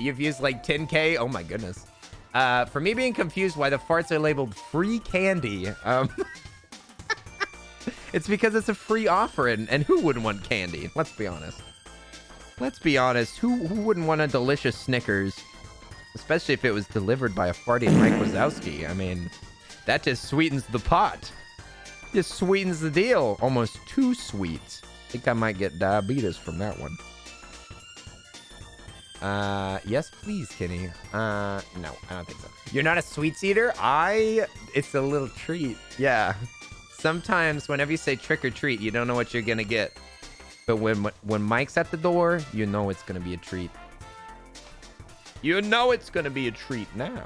You've used like 10K? Oh my goodness. For me being confused why the farts are labeled free candy, it's because it's a free offer, and who wouldn't want candy? Let's be honest. Who wouldn't want a delicious Snickers? Especially if it was delivered by a farting Mike Wazowski. I mean, that just sweetens the pot. Just sweetens the deal. Almost too sweet. I think I might get diabetes from that one. Yes, please, Kenny. No, I don't think so. You're not a sweets eater? It's a little treat. Yeah. Sometimes whenever you say trick or treat, you don't know what you're gonna get. But when Mike's at the door, you know it's gonna be a treat. You know it's gonna be a treat now.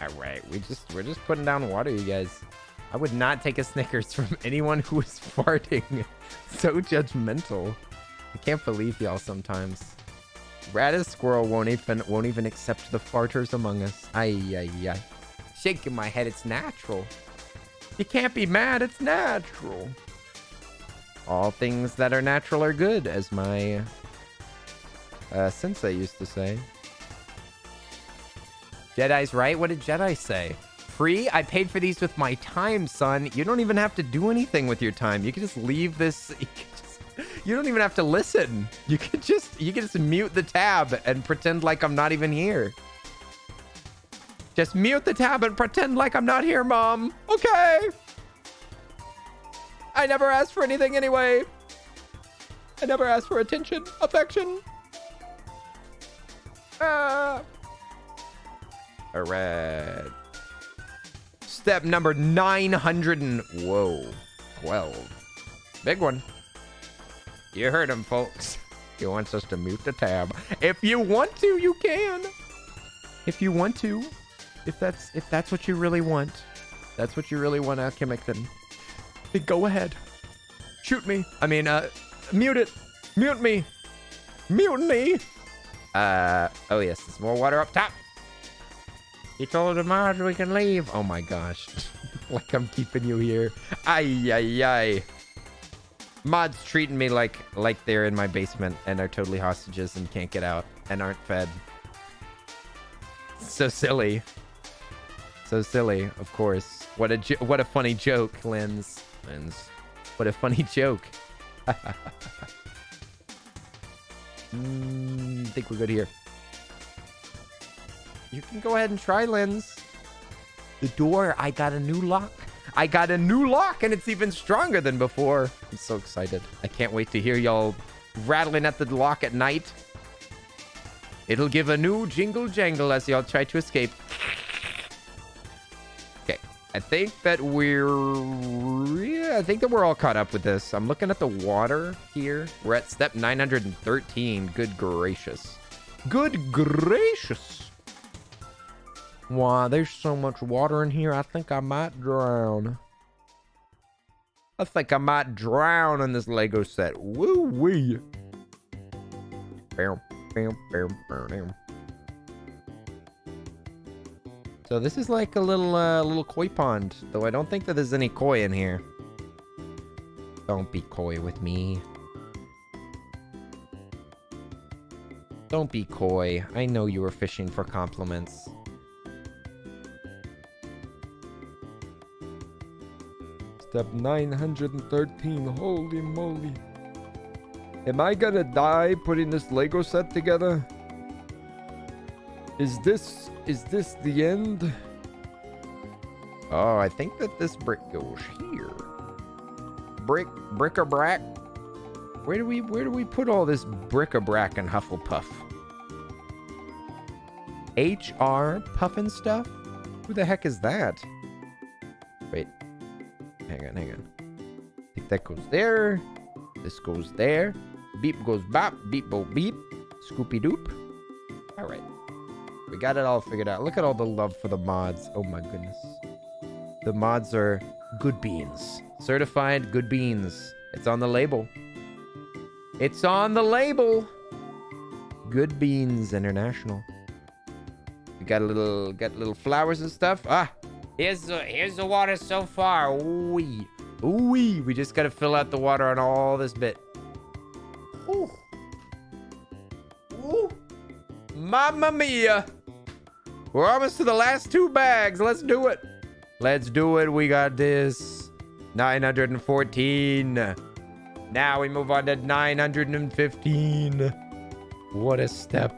All right, we're just putting down water, you guys. I would not take a Snickers from anyone who is farting. So judgmental. I can't believe y'all sometimes. Raddus Squirrel won't even accept the farters among us. Ay. Shaking my head, it's natural. You can't be mad, it's natural. All things that are natural are good, as my sensei used to say. Jedi's right? What did Jedi say? Free? I paid for these with my time, son. You don't even have to do anything with your time. You can just leave this. You don't even have to listen. You can just mute the tab and pretend like I'm not even here. Just mute the tab and pretend like I'm not here, Mom. Okay. I never asked for anything anyway. I never asked for attention, affection. All right. Step number 900 and... Whoa. 12. Big one. You heard him, folks. He wants us to mute the tab. If you want to, you can. If you want to. If that's what you really want. That's what you really want, Alchemic, then go ahead. Shoot me. I mean, mute it. Mute me. Mutiny. Oh yes, there's more water up top. He told the mods we can leave. Oh my gosh. Like I'm keeping you here. Ay. Mods treating me like they're in my basement and are totally hostages and can't get out and aren't fed. So silly. So silly, of course. What a funny joke, Lens. What a funny joke. I think we're good here. You can go ahead and try, Lens. The door, I got a new lock. I got a new lock, and it's even stronger than before. I'm so excited. I can't wait to hear y'all rattling at the lock at night. It'll give a new jingle jangle as y'all try to escape. Okay, I think that we're all caught up with this. I'm looking at the water here. We're at step 913. Good gracious. Good gracious. Wow, there's so much water in here. I think I might drown. I think I might drown in this Lego set. Woo-wee. So this is like a little koi pond, though I don't think that there's any koi in here. Don't be coy with me. Don't be coy. I know you were fishing for compliments. Step 913. Holy moly. Am I gonna die putting this Lego set together? Is this the end? Oh, I think that this brick goes here. Bric-a-brac. Where do we put all this bric-a-brac and Hufflepuff? HR Puffin stuff? Who the heck is that? Wait. Hang on. I think that goes there. This goes there. Beep goes bop. Beep bo beep. Scoopy doop. All right. We got it all figured out. Look at all the love for the mods. Oh my goodness. The mods are good beans. Certified good beans. It's on the label. It's on the label. Good Beans International. We got little flowers and stuff. Ah, here's the water so far. Ooh-wee. Ooh-wee. We just gotta fill out the water on all this bit. Ooh. Ooh. Mamma mia. We're almost to the last 2 bags. Let's do it. Let's do it. We got this. 914. Now we move on to 915. What a step.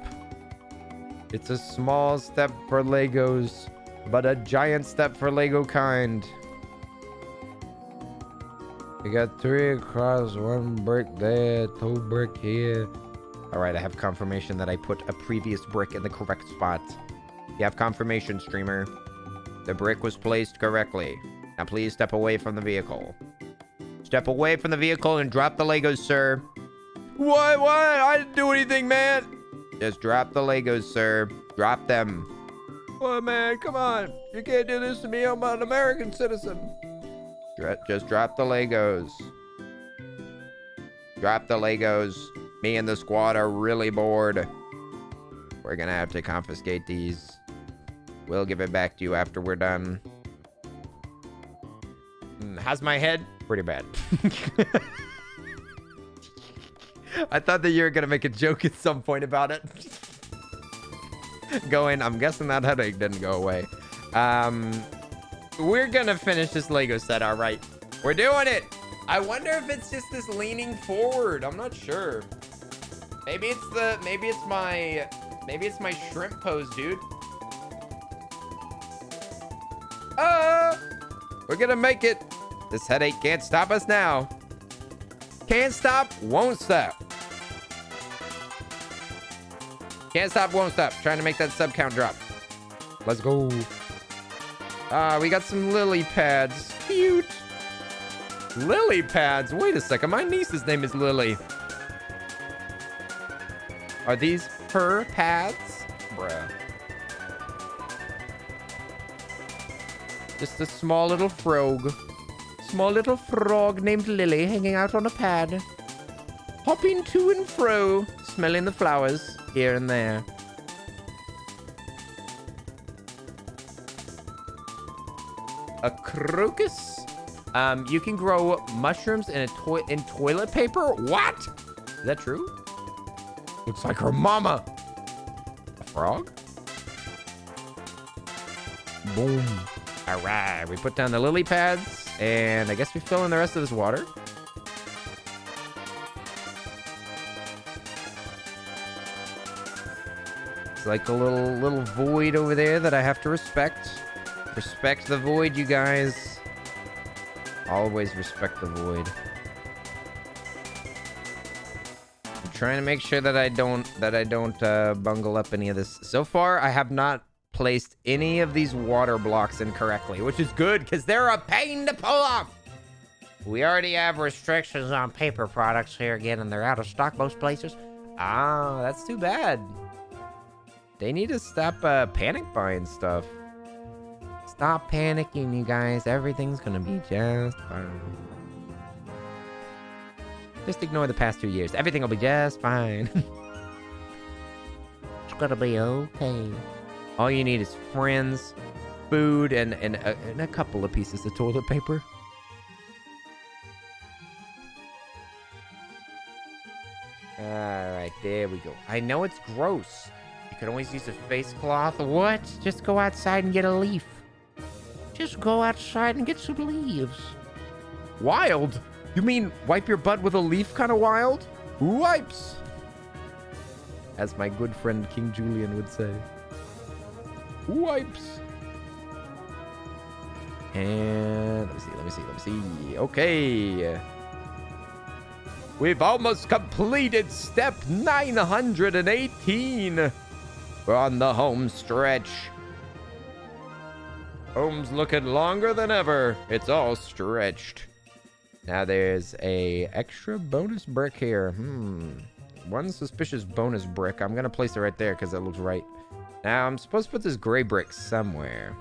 It's a small step for Legos, but a giant step for Lego kind. We got 3 across, 1 brick there, 2 brick here. All right, I have confirmation that I put a previous brick in the correct spot. You have confirmation, streamer. The brick was placed correctly. Now please step away from the vehicle. Step away from the vehicle and drop the Legos, sir. What? I didn't do anything, man. Just drop the Legos, sir. Drop them. Oh, man, come on. You can't do this to me. I'm an American citizen. Just drop the Legos. Drop the Legos. Me and the squad are really bored. We're gonna have to confiscate these. We'll give it back to you after we're done. How's my head? Pretty bad. I thought that you were gonna make a joke at some point about it. I'm guessing that headache didn't go away. We're gonna finish this Lego set, all right. We're doing it. I wonder if it's just this leaning forward. I'm not sure. Maybe it's my shrimp pose, dude. We're gonna make it. This headache can't stop us now. Can't stop, won't stop. Can't stop, won't stop. Trying to make that sub count drop. Let's go. We got some lily pads. Cute. Lily pads. Wait a second. My niece's name is Lily. Are these her pads? Bruh. Just a small little frog. Small little frog named Lily hanging out on a pad. Hopping to and fro, smelling the flowers here and there. A crocus? You can grow mushrooms in toilet paper? What? Is that true? Looks like her mama. A frog? Boom. All right, we put down the lily pads, and I guess we fill in the rest of this water. It's like a little void over there that I have to respect. Respect the void, you guys. Always respect the void. I'm trying to make sure that I don't bungle up any of this. So far, I have not placed any of these water blocks incorrectly, which is good because they're a pain to pull off. We already have restrictions on paper products here again, and they're out of stock most places. Ah, that's too bad. They need to stop panic buying stuff. Stop panicking, you guys. Everything's gonna be just fine. Just ignore the past 2 years. Everything will be just fine. It's gonna be okay. All you need is friends, food, and a couple of pieces of toilet paper. Alright, there we go. I know it's gross. You can always use a face cloth. What? Just go outside and get a leaf. Just go outside and get some leaves. Wild? You mean wipe your butt with a leaf kind of wild? Wipes! As my good friend King Julian would say. Wipes! And let me see. Okay. We've almost completed step 918. We're on the home stretch. Home's looking longer than ever. It's all stretched. Now there's a extra bonus brick here. One suspicious bonus brick. I'm gonna place it right there because that looks right. Now I'm supposed to put this gray brick somewhere.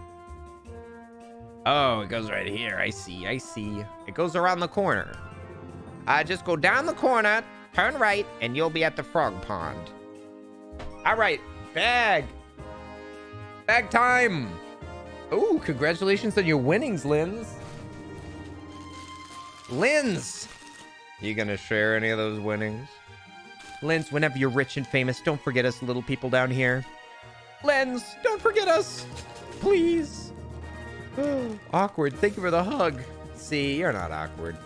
Oh, it goes right here. I see. It goes around the corner. Just go down the corner, turn right, and you'll be at the frog pond. All right, bag time. Oh, congratulations on your winnings, Linz. You gonna share any of those winnings? Linz, whenever you're rich and famous, don't forget us little people down here. Linz, don't forget us, please. Awkward, thank you for the hug. See, you're not awkward.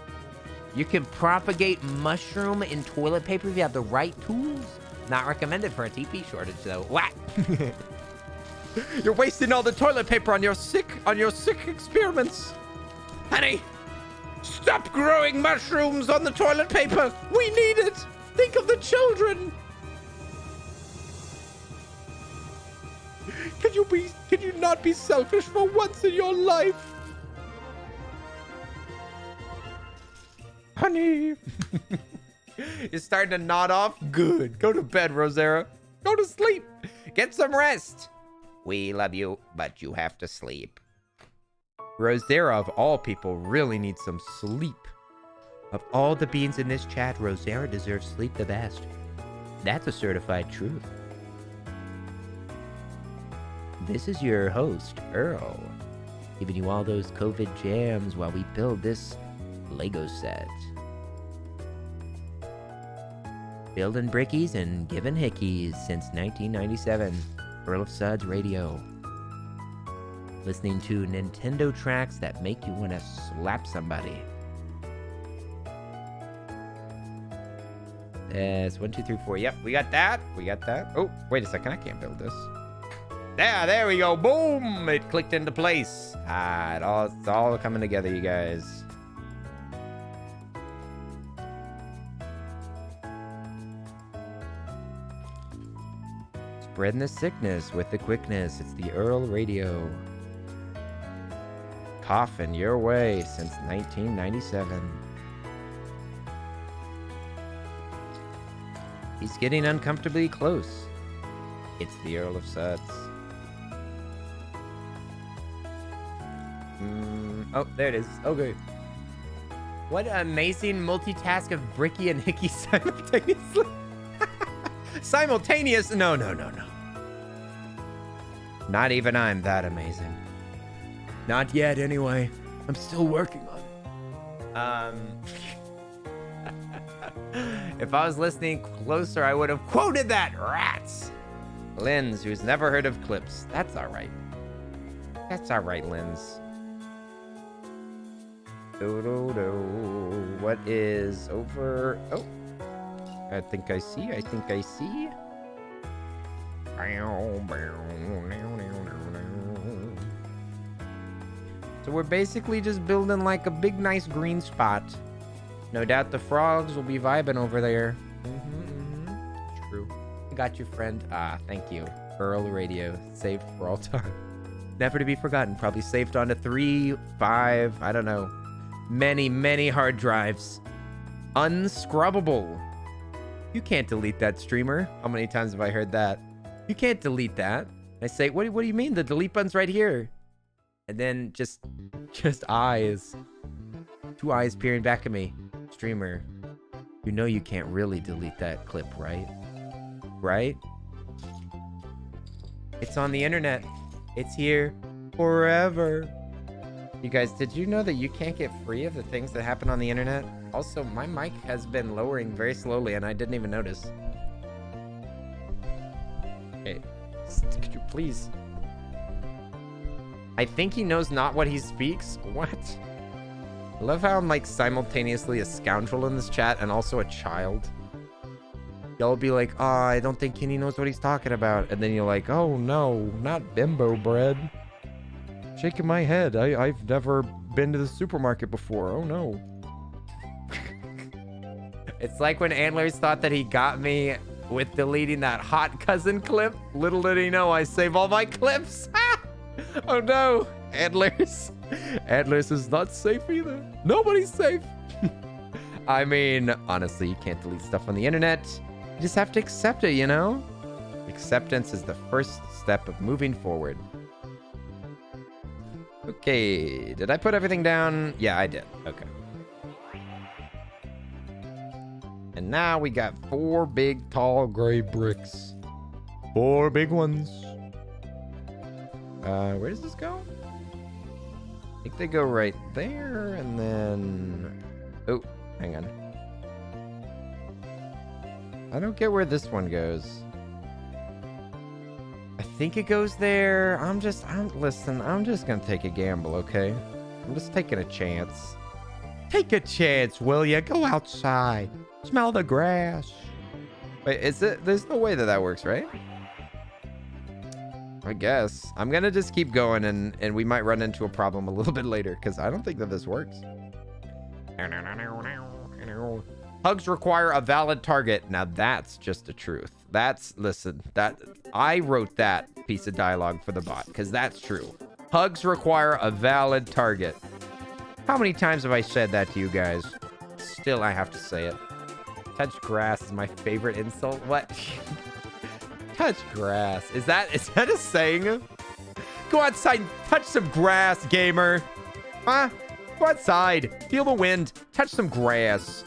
You can propagate mushroom in toilet paper if you have the right tools. Not recommended for a TP shortage, though. What? You're wasting all the toilet paper on your sick experiments. Honey, stop growing mushrooms on the toilet paper. We need it. Think of the children. Can you not be selfish for once in your life? Honey. You're starting to nod off? Good. Go to bed, Rosera. Go to sleep. Get some rest. We love you, but you have to sleep. Rosera, of all people, really needs some sleep. Of all the beings in this chat, Rosera deserves sleep the best. That's a certified truth. This is your host, Earl, giving you all those COVID jams while we build this Lego set. Building brickies and giving hickeys since 1997. Earl of Suds Radio. Listening to Nintendo tracks that make you want to slap somebody. Yes, 1, 2, 3, 4. Yep, we got that. We got that. Oh, wait a second. I can't build this. There we go. Boom! It clicked into place. It's all coming together, you guys. Spreading the sickness with the quickness. It's the Earl Radio. Coughing your way since 1997. He's getting uncomfortably close. It's the Earl of Suds. Oh, there it is. Okay. What an amazing multitask of Bricky and Hickey simultaneously. Simultaneous? No. Not even I'm that amazing. Not yet, anyway. I'm still working on it. If I was listening closer, I would have quoted that. Rats. Linz, who's never heard of clips. That's all right. That's all right, Linz. What is over? Oh, I think I see. So we're basically just building like a big, nice green spot. No doubt the frogs will be vibing over there. It's true. I got you, friend. Thank you. Earl Radio, saved for all time. Never to be forgotten. Probably saved onto 3, 5, I don't know. Many hard drives. Unscrubbable. You can't delete that, streamer. How many times have I heard that? You can't delete that. I say, what do you mean? The delete button's right here. And then just eyes. 2 eyes peering back at me. Streamer, you know you can't really delete that clip, right? Right? It's on the internet. It's here forever. You guys, did you know that you can't get free of the things that happen on the internet? Also, my mic has been lowering very slowly and I didn't even notice. Hey, could you please? I think he knows not what he speaks. What? I love how I'm like simultaneously a scoundrel in this chat and also a child. Y'all be like, oh, I don't think Kenny knows what he's talking about. And then you're like, oh no, not bimbo bread. Shaking my head. I've never been to the supermarket before. Oh no. It's like when Antlers thought that he got me with deleting that hot cousin clip. Little did he know I save all my clips. Oh no, Antlers. Antlers is not safe either. Nobody's safe. I mean, honestly, you can't delete stuff on the internet. You just have to accept it, you know? Acceptance is the first step of moving forward. Okay, did I put everything down? Yeah, I did. Okay. And now we got 4 big, tall, gray bricks. 4 big ones. Where does this go? I think they go right there, and then... Oh, hang on. I don't get where this one goes. I think it goes there. Listen, I'm just gonna take a gamble, okay? I'm just taking a chance. Take a chance, will ya? Go outside. Smell the grass. Wait, there's no way that works, right? I guess. I'm gonna just keep going and we might run into a problem a little bit later because I don't think that this works. Hugs require a valid target. Now that's just the truth. Listen, I wrote that piece of dialogue for the bot because that's true. Hugs require a valid target. How many times have I said that to you guys? Still, I have to say it. Touch grass is my favorite insult. What? Touch grass. Is that a saying? Go outside and touch some grass, gamer. Huh? Go outside. Feel the wind. Touch some grass.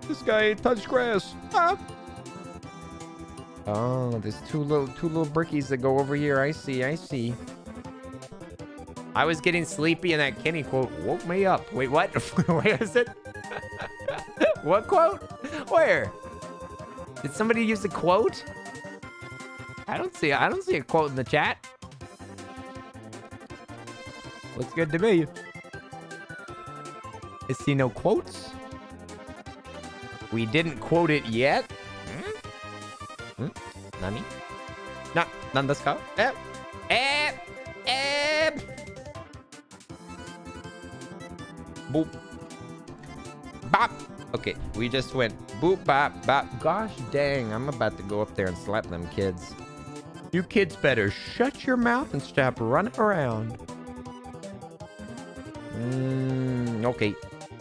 This guy ain't touched grass. Ah. Oh, there's two little brickies that go over here. I see. I was getting sleepy and that Kenny quote woke me up. Wait, what? Where is it? What quote? Where? Did somebody use the quote? I don't see a quote in the chat. Looks good to me. I see no quotes. We didn't quote it yet. Nani? Nan desu ka? Boop. Bop. Okay, we just went boop, bop, bop. Gosh dang, I'm about to go up there and slap them kids. You kids better shut your mouth and stop running around. Okay.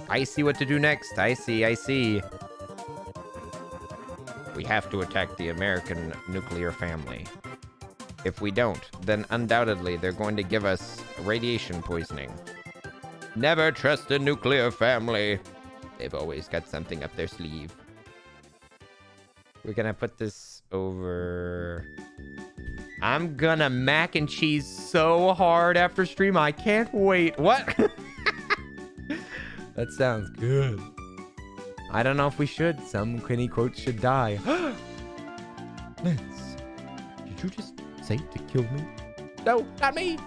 I see what to do next. I see. We have to attack the American nuclear family. If we don't, then undoubtedly they're going to give us radiation poisoning. Never trust a nuclear family. They've always got something up their sleeve. We're gonna put this over... I'm gonna mac and cheese so hard after stream. I can't wait. What? That sounds good. I don't know if we should. Some Quinny quotes should die. Lance, did you just say to kill me? No, not me.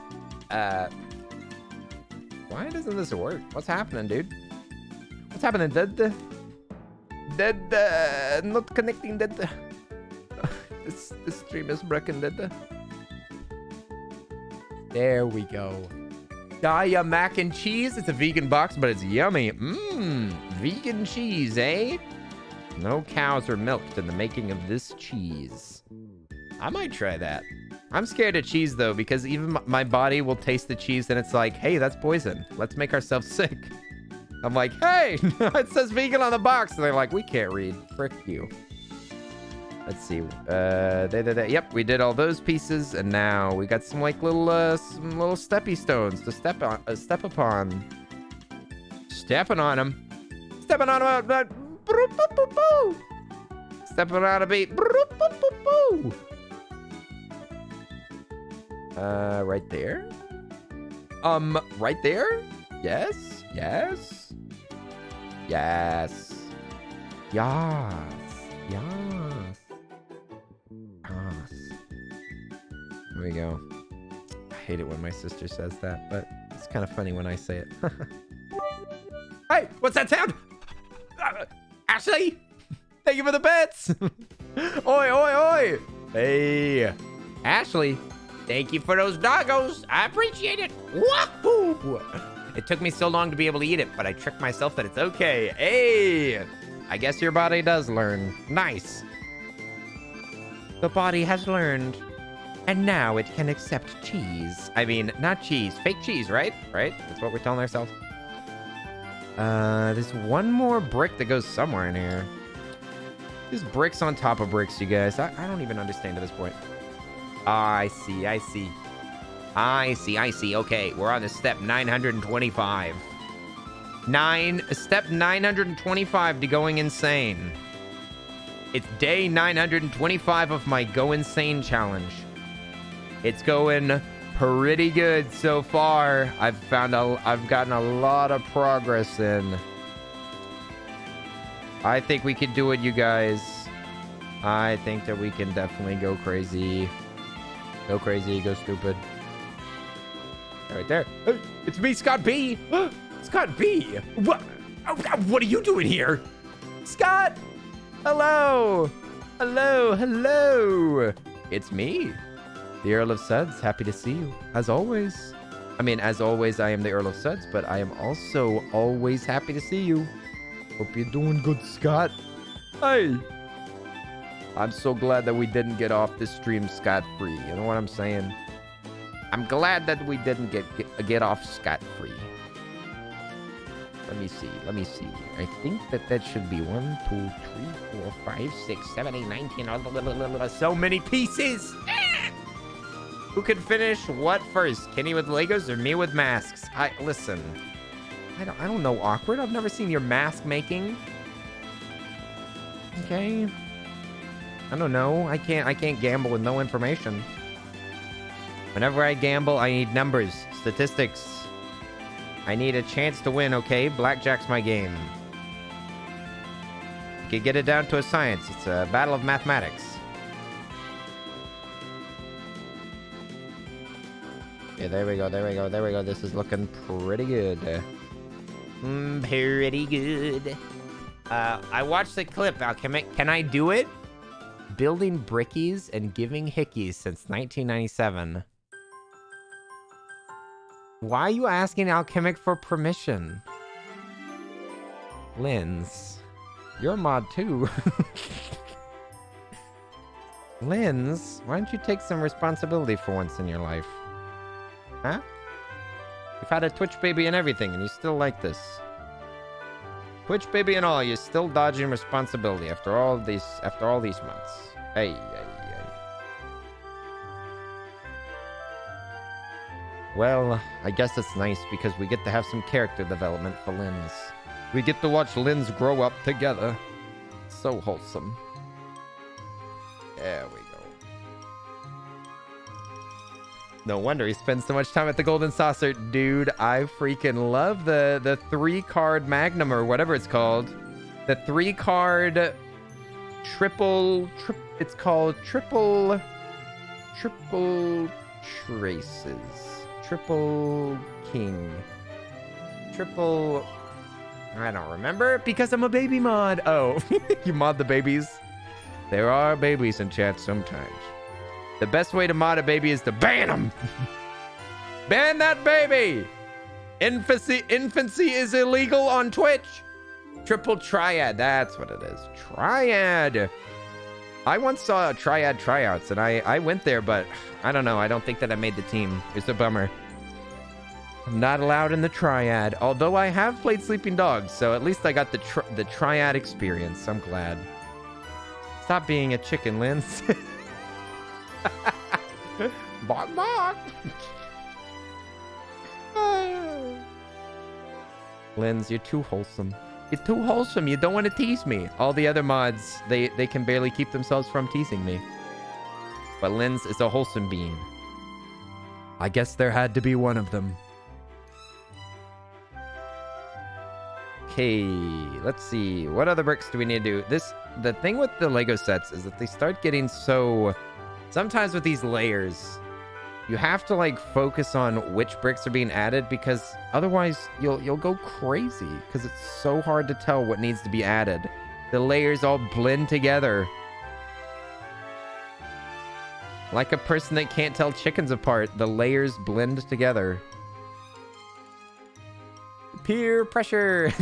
Why doesn't this work? What's happening, dude? What's happening? Dead, not connecting. Dead. This stream is broken. Dead. There we go. Gaia mac and cheese. It's a vegan box, but it's yummy. Vegan cheese, eh? No cows were milked in the making of this cheese. I might try that. I'm scared of cheese, though, because even my body will taste the cheese and it's like, hey, that's poison. Let's make ourselves sick. I'm like, hey, it says vegan on the box. And they're like, we can't read. Frick you. Let's see. Yep, we did all those pieces, and now we got some like little steppy stones to step on, stepping on them. Stepping on them. Stepping on a beat. Right there. Right there. Yes. Yes. Yes. Yes. Yes. There we go. I hate it when my sister says that, but it's kind of funny when I say it. Hey, what's that sound? Ashley! Thank you for the bits! Oi, oi, oi! Hey, Ashley, thank you for those doggos. I appreciate it. Wahoo! It took me so long to be able to eat it, but I tricked myself that it's okay. Hey! I guess your body does learn. Nice. The body has learned. And now it can accept cheese. I mean, not cheese. Fake cheese, right? Right? That's what we're telling ourselves. There's one more brick that goes somewhere in here. There's bricks on top of bricks, you guys. I don't even understand at this point. I see. Okay, we're on to step 925. Step 925 to going insane. It's day 925 of my Go Insane challenge. It's going pretty good so far. I've gotten a lot of progress in. I think we can do it, you guys. I think that we can definitely go crazy. Go crazy, go stupid. Right there. It's me, Scott B. Scott B. What are you doing here? Scott! Hello! Hello! It's me. The Earl of Suds, happy to see you. As always. I mean, as always, I am the Earl of Suds, but I am also always happy to see you. Hope you're doing good, Scott. Hey! I'm so glad that we didn't get off this stream scot-free. You know what I'm saying? I'm glad that we didn't get off scot-free. Let me see. I think that should be 1, 2, 3, 4, 5, 6, 7, 8, 19. So many pieces! Who can finish what first? Kenny with Legos or me with masks? Listen. I don't know, Awkward. I've never seen your mask making. Okay. I don't know. I can't gamble with no information. Whenever I gamble, I need numbers, statistics. I need a chance to win, okay? Blackjack's my game. You can get it down to a science. It's a battle of mathematics. Yeah, there we go, there we go, there we go. This is looking pretty good. Pretty good. I watched the clip, Alchemic. Can I do it? Building brickies and giving hickeys since 1997. Why are you asking Alchemic for permission? Linz, you're a mod too. Linz, why don't you take some responsibility for once in your life? Huh? You've had a Twitch baby and everything, and you still like this. Twitch baby and all, you're still dodging responsibility after all these months. Hey. Well, I guess it's nice because we get to have some character development for Linz. We get to watch Linz grow up together. So wholesome. There we go. No wonder he spends so much time at the Golden Saucer. Dude, I freaking love the 3-card Magnum or whatever it's called. The 3-card it's called triple traces. Triple king. Triple... I don't remember because I'm a baby mod. Oh, you mod the babies? There are babies in chat sometimes. The best way to mod a baby is to ban them. Ban that baby. Infancy is illegal on Twitch. Triple triad. That's what it is. Triad. I once saw triad tryouts and I went there, but I don't know. I don't think that I made the team. It's a bummer. I'm not allowed in the triad, although I have played Sleeping Dogs, so at least I got the triad experience. I'm glad. Stop being a chicken, Linz. Bark, bark. Linz, you're too wholesome. You're too wholesome. You don't want to tease me. All the other mods, they can barely keep themselves from teasing me. But Linz is a wholesome being. I guess there had to be one of them. Okay, let's see. What other bricks do we need to do? The thing with the Lego sets is that they start getting so... Sometimes with these layers, you have to like focus on which bricks are being added because otherwise you'll go crazy because it's so hard to tell what needs to be added. The layers all blend together. Like a person that can't tell chickens apart, the layers blend together. Peer pressure.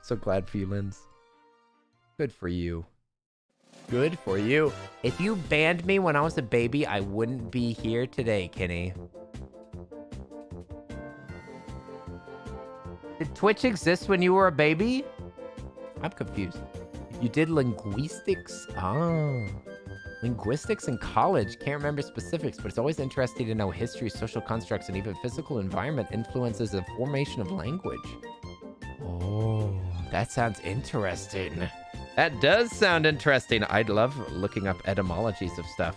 So glad for you, Linz. Good for you. Good for you. If you banned me when I was a baby, I wouldn't be here today, Kenny. Did Twitch exist when you were a baby? I'm confused. You did linguistics? Oh. Linguistics in college. Can't remember specifics, but it's always interesting to know history, social constructs, and even physical environment influences the formation of language. Oh, that sounds interesting. That does sound interesting. I'd love looking up etymologies of stuff.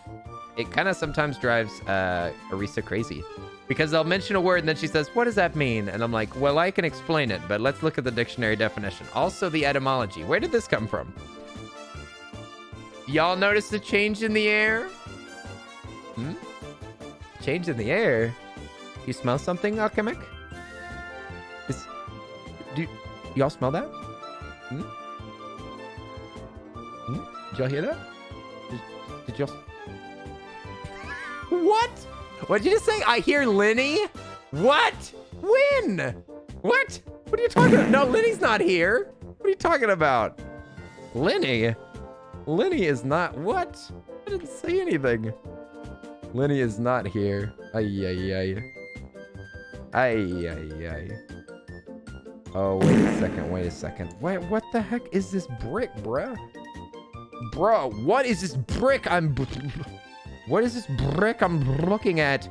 It kind of sometimes drives Arisa crazy. Because they'll mention a word and then she says, what does that mean? And I'm like, well, I can explain it, but let's look at the dictionary definition. Also the etymology. Where did this come from? Y'all notice the change in the air? Change in the air? You smell something, Alchemic? Do y'all smell that? Did y'all hear that? Did y'all... What? What'd you just say? I hear Lenny? What? When? What? What are you talking about? No, Lenny's not here. What are you talking about? Lenny? Lenny is not... What? I didn't say anything. Lenny is not here. Ay, ay, ay. Ay, ay, ay. Oh, wait a second. Wait a second. Wait, what the heck is this brick, bruh? Bro, what is this brick What is this brick I'm looking at?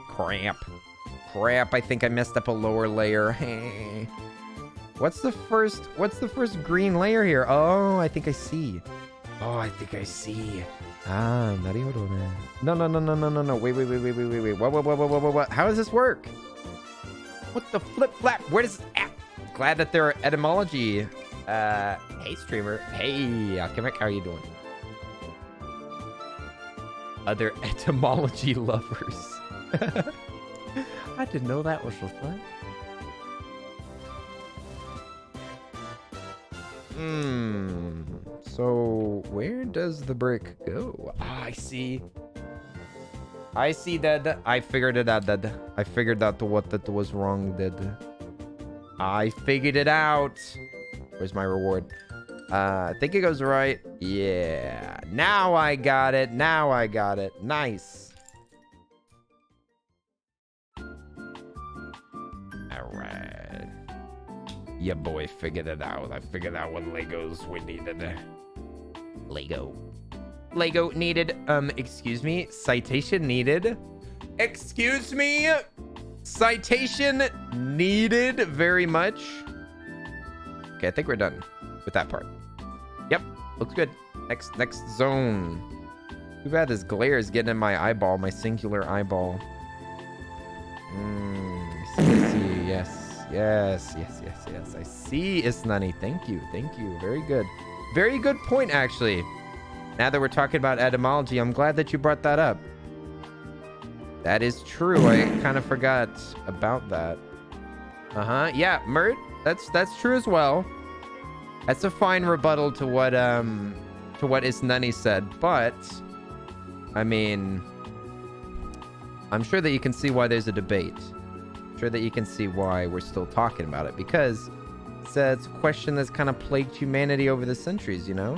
Crap. Crap, I think I messed up a lower layer. What's the first green layer here? Oh, I think I see. Oh, I think I see. Ah, Narihodo. No. Wait. What? How does this work? What the flip flap? Where does glad that there are etymology. Hey streamer. Hey, Alchemic, how are you doing? Other etymology lovers. I didn't know that was a thing. So where does the brick go? Ah, I see that. I figured it out. That I figured out what that was wrong. That I figured it out. Where's my reward? I think it goes right. Yeah. Now I got it. Nice. All right. Yeah, boy, figured it out. I figured out what Legos we needed. Lego needed. Excuse me. Citation needed. Excuse me. Citation needed very much. Okay, I think we're done with that part. Yep, looks good. Next zone. Too bad this glare is getting in my eyeball, my singular eyeball. I see. Yes. I see, Isnani. Thank you. Very good point, actually. Now that we're talking about etymology, I'm glad that you brought that up. That is true. I kind of forgot about that. Yeah, Mert, that's true as well. That's a fine rebuttal to what Isnani said, but I mean, I'm sure that you can see why there's a debate. I'm sure that you can see why we're still talking about it, because it's a question that's kind of plagued humanity over the centuries, you know?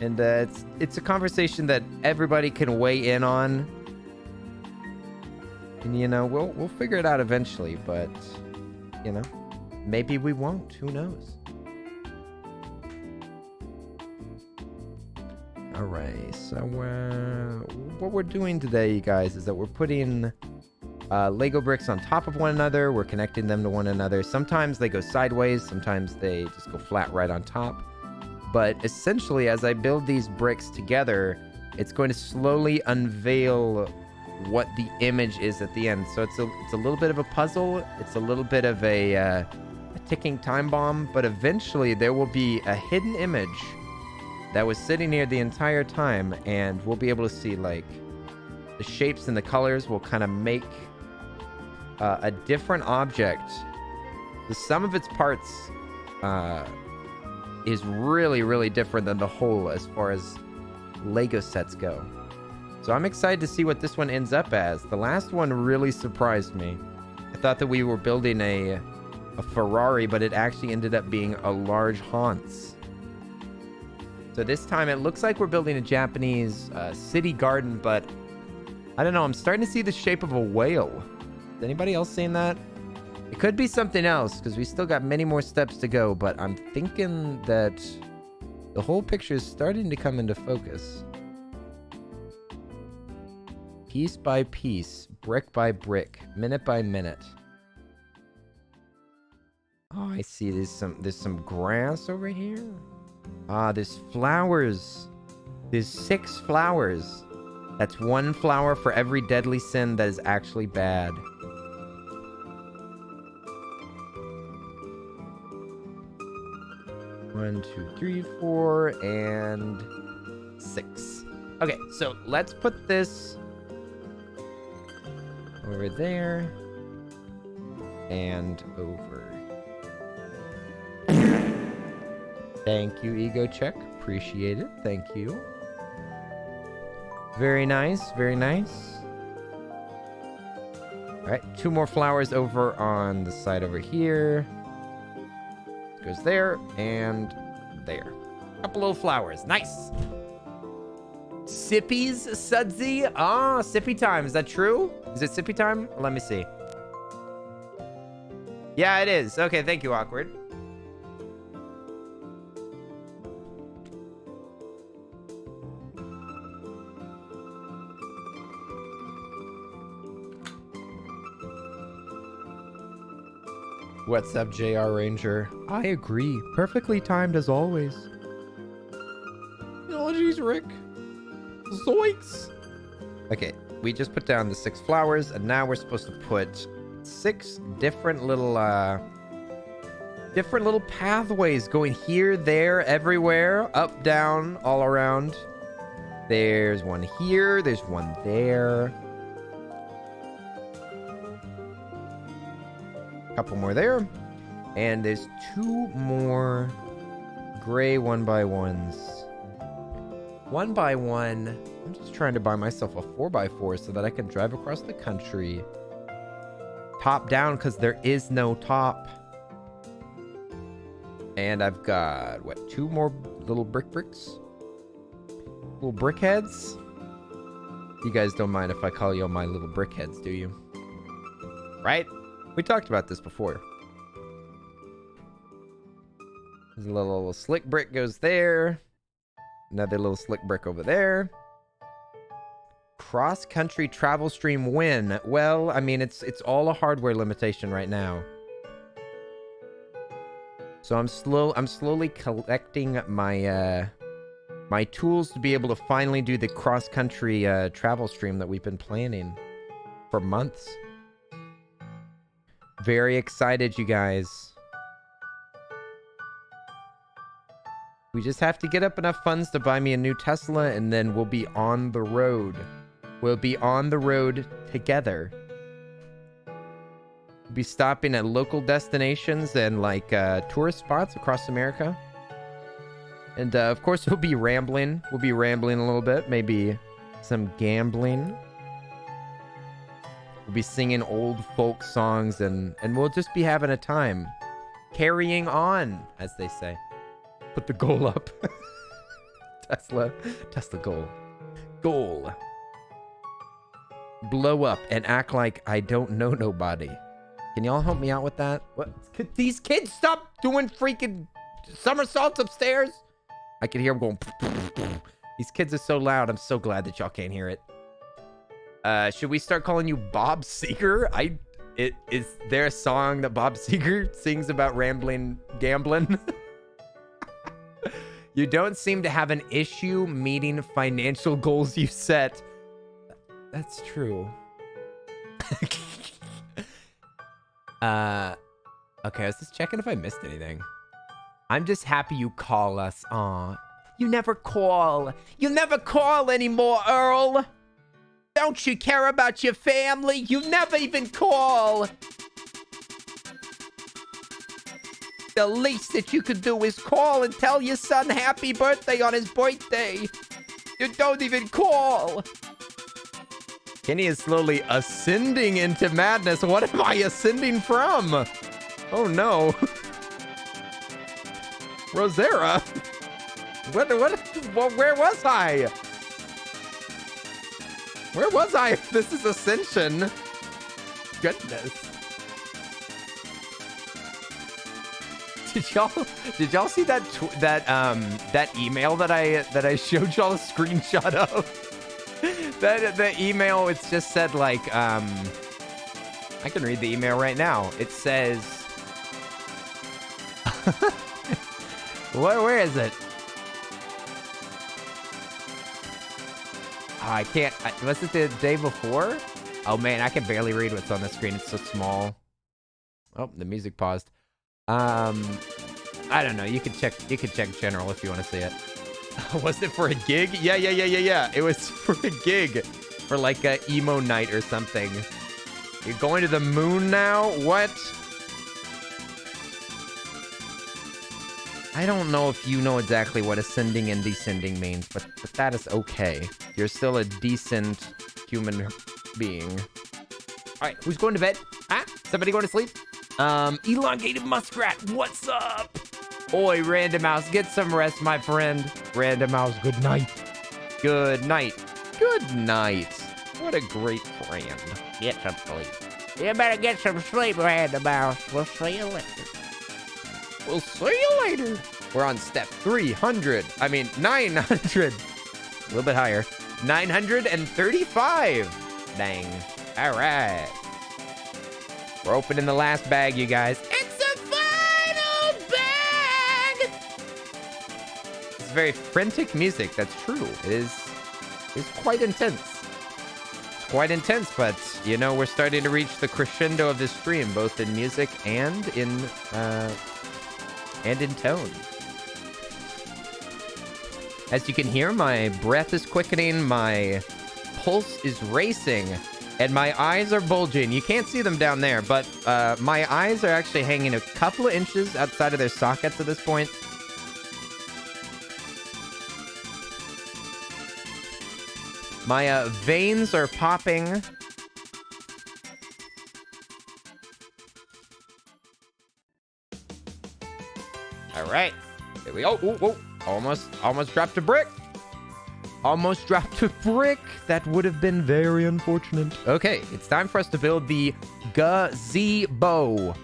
And it's a conversation that everybody can weigh in on. And, you know, we'll figure it out eventually, but, you know, maybe we won't. Who knows? All right, so what we're doing today, you guys, is that we're putting Lego bricks on top of one another. We're connecting them to one another. Sometimes they go sideways. Sometimes they just go flat right on top. But essentially, as I build these bricks together, it's going to slowly unveil what the image is at the end. So it's a little bit of a puzzle. It's a little bit of a ticking time bomb. But eventually, there will be a hidden image that was sitting here the entire time, and we'll be able to see, like, the shapes and the colors will kind of make a different object. The sum of its parts is really, really different than the whole as far as Lego sets go. So I'm excited to see what this one ends up as. The last one really surprised me. I thought that we were building a Ferrari, but it actually ended up being a large Hans. So this time it looks like we're building a Japanese city garden, but I don't know. I'm starting to see the shape of a whale. Is anybody else seeing that? It could be something else because we still got many more steps to go, but I'm thinking that the whole picture is starting to come into focus. Piece by piece, brick by brick, minute by minute. Oh, I see. There's some grass over here. Ah, there's flowers. There's 6 flowers. That's 1 flower for every deadly sin that is actually bad. One, 2, 3, 4, and 6. Okay, so let's put this over there and over. Thank you, Ego Check. Appreciate it. Thank you. Very nice. Very nice. All right, 2 more flowers over on the side over here. Goes there and there. Couple little flowers. Nice. Sippies, Sudsy. Ah, sippy time. Is that true? Is it sippy time? Let me see. Yeah, it is. Okay, thank you, Awkward. What's up, JR Ranger? I agree. Perfectly timed as always. Oh, jeez, Rick. Zoinks. Okay, we just put down the 6 flowers, and now we're supposed to put 6 different little pathways going here, there, everywhere, up, down, all around. There's one here. There's one there. Couple more there. And there's 2 more gray 1x1s. 1x1. I'm just trying to buy myself a 4x4 so that I can drive across the country. Top down, because there is no top. And I've got, what, 2 more little bricks? Little brickheads? You guys don't mind if I call you my little brickheads, do you? Right? We talked about this before. There's a little slick brick goes there. Another little slick brick over there. Cross-country travel stream win. Well, I mean, it's all a hardware limitation right now. So I'm slowly collecting my my tools to be able to finally do the cross-country travel stream that we've been planning for months. Very excited, you guys. We just have to get up enough funds to buy me a new Tesla, and then we'll be on the road. We'll be on the road together. We'll be stopping at local destinations and like tourist spots across America. And of course, we'll be rambling. We'll be rambling a little bit. Maybe some gambling. We'll be singing old folk songs, and we'll just be having a time. Carrying on, as they say. Put the goal up. Tesla goal. Goal. Blow up and act like I don't know nobody. Can y'all help me out with that? What? Could these kids stop doing freaking somersaults upstairs? I can hear them going. These kids are so loud. I'm so glad that y'all can't hear it. Should we start calling you Bob Seger? Is there a song that Bob Seger sings about rambling, gambling? You don't seem to have an issue meeting financial goals you set. That's true. Okay, I was just checking if I missed anything. I'm just happy you call us. Aw. You never call. You never call anymore, Earl. Don't you care about your family? You never even call. The least that you could do is call and tell your son happy birthday on his birthday. You don't even call. Kenny is slowly ascending into madness. What am I ascending from? Oh no. Rosera? Where was I? Where was I if this is ascension? Goodness. Did y'all see that email that I showed y'all a screenshot of? The email, it's just said like I can read the email right now. It says where is it? Oh, I can't. Was it the day before? Oh man, I can barely read what's on the screen. It's so small. Oh, the music paused. I don't know. You can check general if you want to see it. Was it for a gig? Yeah. It was for a gig for like a emo night or something. You're going to the moon now? What? I don't know if you know exactly what ascending and descending means, but that is okay. You're still a decent human being. All right, who's going to bed? Huh? Somebody going to sleep? Elongated muskrat, what's up? Oi, Random Mouse, get some rest, my friend. Random Mouse, good night. Good night. Good night. What a great friend. Get some sleep. You better get some sleep, Random Mouse. We'll see you later. We'll see you later. We're on step 300. I mean, 900. A little bit higher. 935. Dang. All right. We're opening the last bag, you guys. It's It's very frantic music. That's true. It's quite intense. It's quite intense, but you know, we're starting to reach the crescendo of this stream, both in music and in tone. As you can hear, my breath is quickening, my pulse is racing, and my eyes are bulging. You can't see them down there, but my eyes are actually hanging a couple of inches outside of their sockets at this point. My veins are popping. All right, here we go. Ooh, ooh. Almost dropped a brick. Almost dropped a brick. That would have been very unfortunate. Okay, it's time for us to build the gazebo.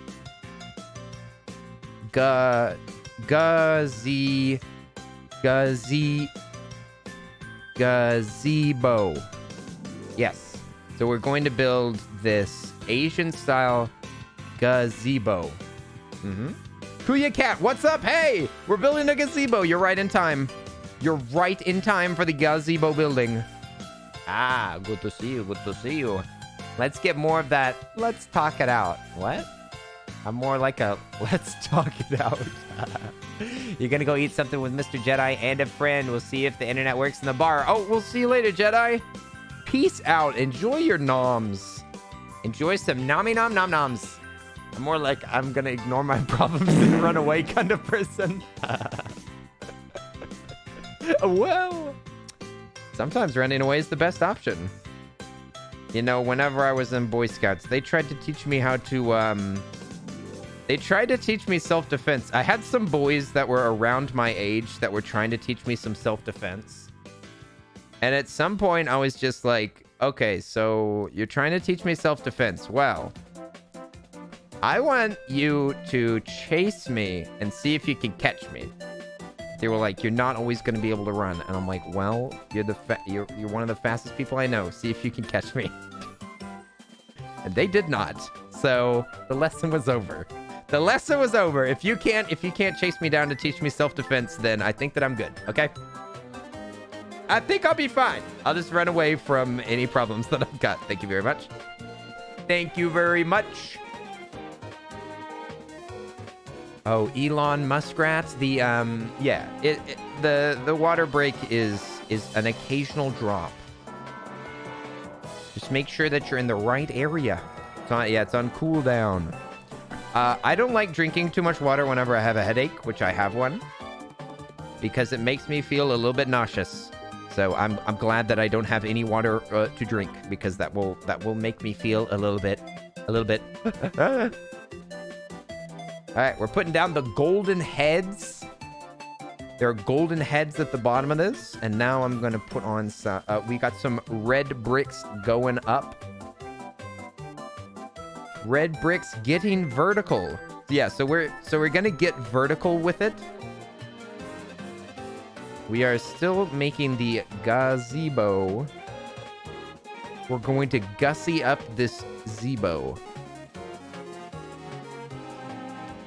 Gazebo. Yes. So we're going to build this Asian-style gazebo. Mm-hmm. Kuya Cat, what's up? Hey, we're building a gazebo. You're right in time. You're right in time for the gazebo building. Ah, good to see you. Good to see you. Let's get more of that. Let's talk it out. What? I'm more like a let's talk it out. You're gonna go eat something with Mr. Jedi and a friend. We'll see if the internet works in the bar. Oh, we'll see you later, Jedi. Peace out. Enjoy your noms. Enjoy some nommy nom nom noms. I'm more like I'm gonna ignore my problems and run away kind of person. Well, sometimes running away is the best option. You know, whenever I was in Boy Scouts, they tried to teach me how to, they tried to teach me self-defense. I had some boys that were around my age that were trying to teach me some self-defense. And at some point, I was just like, okay, so you're trying to teach me self-defense. Well, I want you to chase me and see if you can catch me. They were like, you're not always going to be able to run. And I'm like, well, you're one of the fastest people I know. See if you can catch me. And they did not. So the lesson was over. The lesson was over. If you can't chase me down to teach me self-defense, then I think that I'm good. Okay? I think I'll be fine. I'll just run away from any problems that I've got. Thank you very much. Thank you very much. Oh, Elon Muskrat. The the water break is an occasional drop. Just make sure that you're in the right area. It's on cooldown. I don't like drinking too much water whenever I have a headache, which I have one, because it makes me feel a little bit nauseous. So I'm glad that I don't have any water to drink, because that will make me feel a little bit. All right, we're putting down the golden heads. There are golden heads at the bottom of this. And now I'm going to put on some... we got some red bricks going up. Red bricks getting vertical. Yeah, so we're going to get vertical with it. We are still making the gazebo. We're going to gussy up this zebo.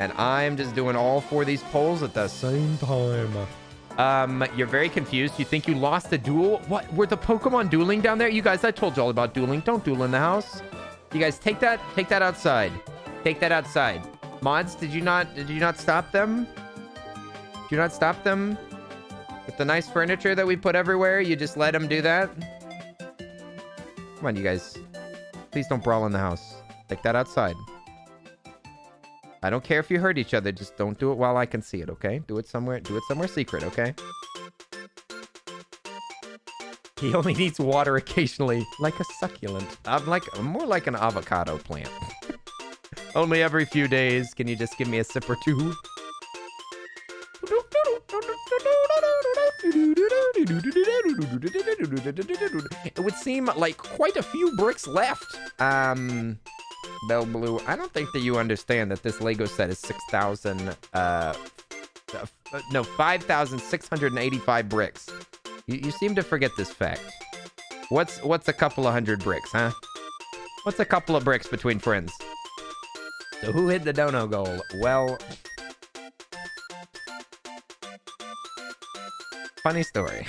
And I'm just doing all four of these poles at the same time. You're very confused. You think you lost the duel? What? Were the Pokemon dueling down there? You guys, I told you all about dueling. Don't duel in the house. You guys, take that outside. Take that outside. Mods, did you not stop them? Did you not stop them? With the nice furniture that we put everywhere, you just let them do that? Come on, you guys. Please don't brawl in the house. Take that outside. I don't care if you hurt each other. Just don't do it while I can see it, okay? Do it somewhere secret, okay? He only needs water occasionally, like a succulent. I'm more like an avocado plant. Only every few days. Can you just give me a sip or two? It would seem like quite a few bricks left. Bell Blue, I don't think that you understand that this Lego set is 5,685 bricks. You seem to forget this fact. What's a couple of hundred bricks, huh? What's a couple of bricks between friends? So who hit the dono goal? Well... funny story.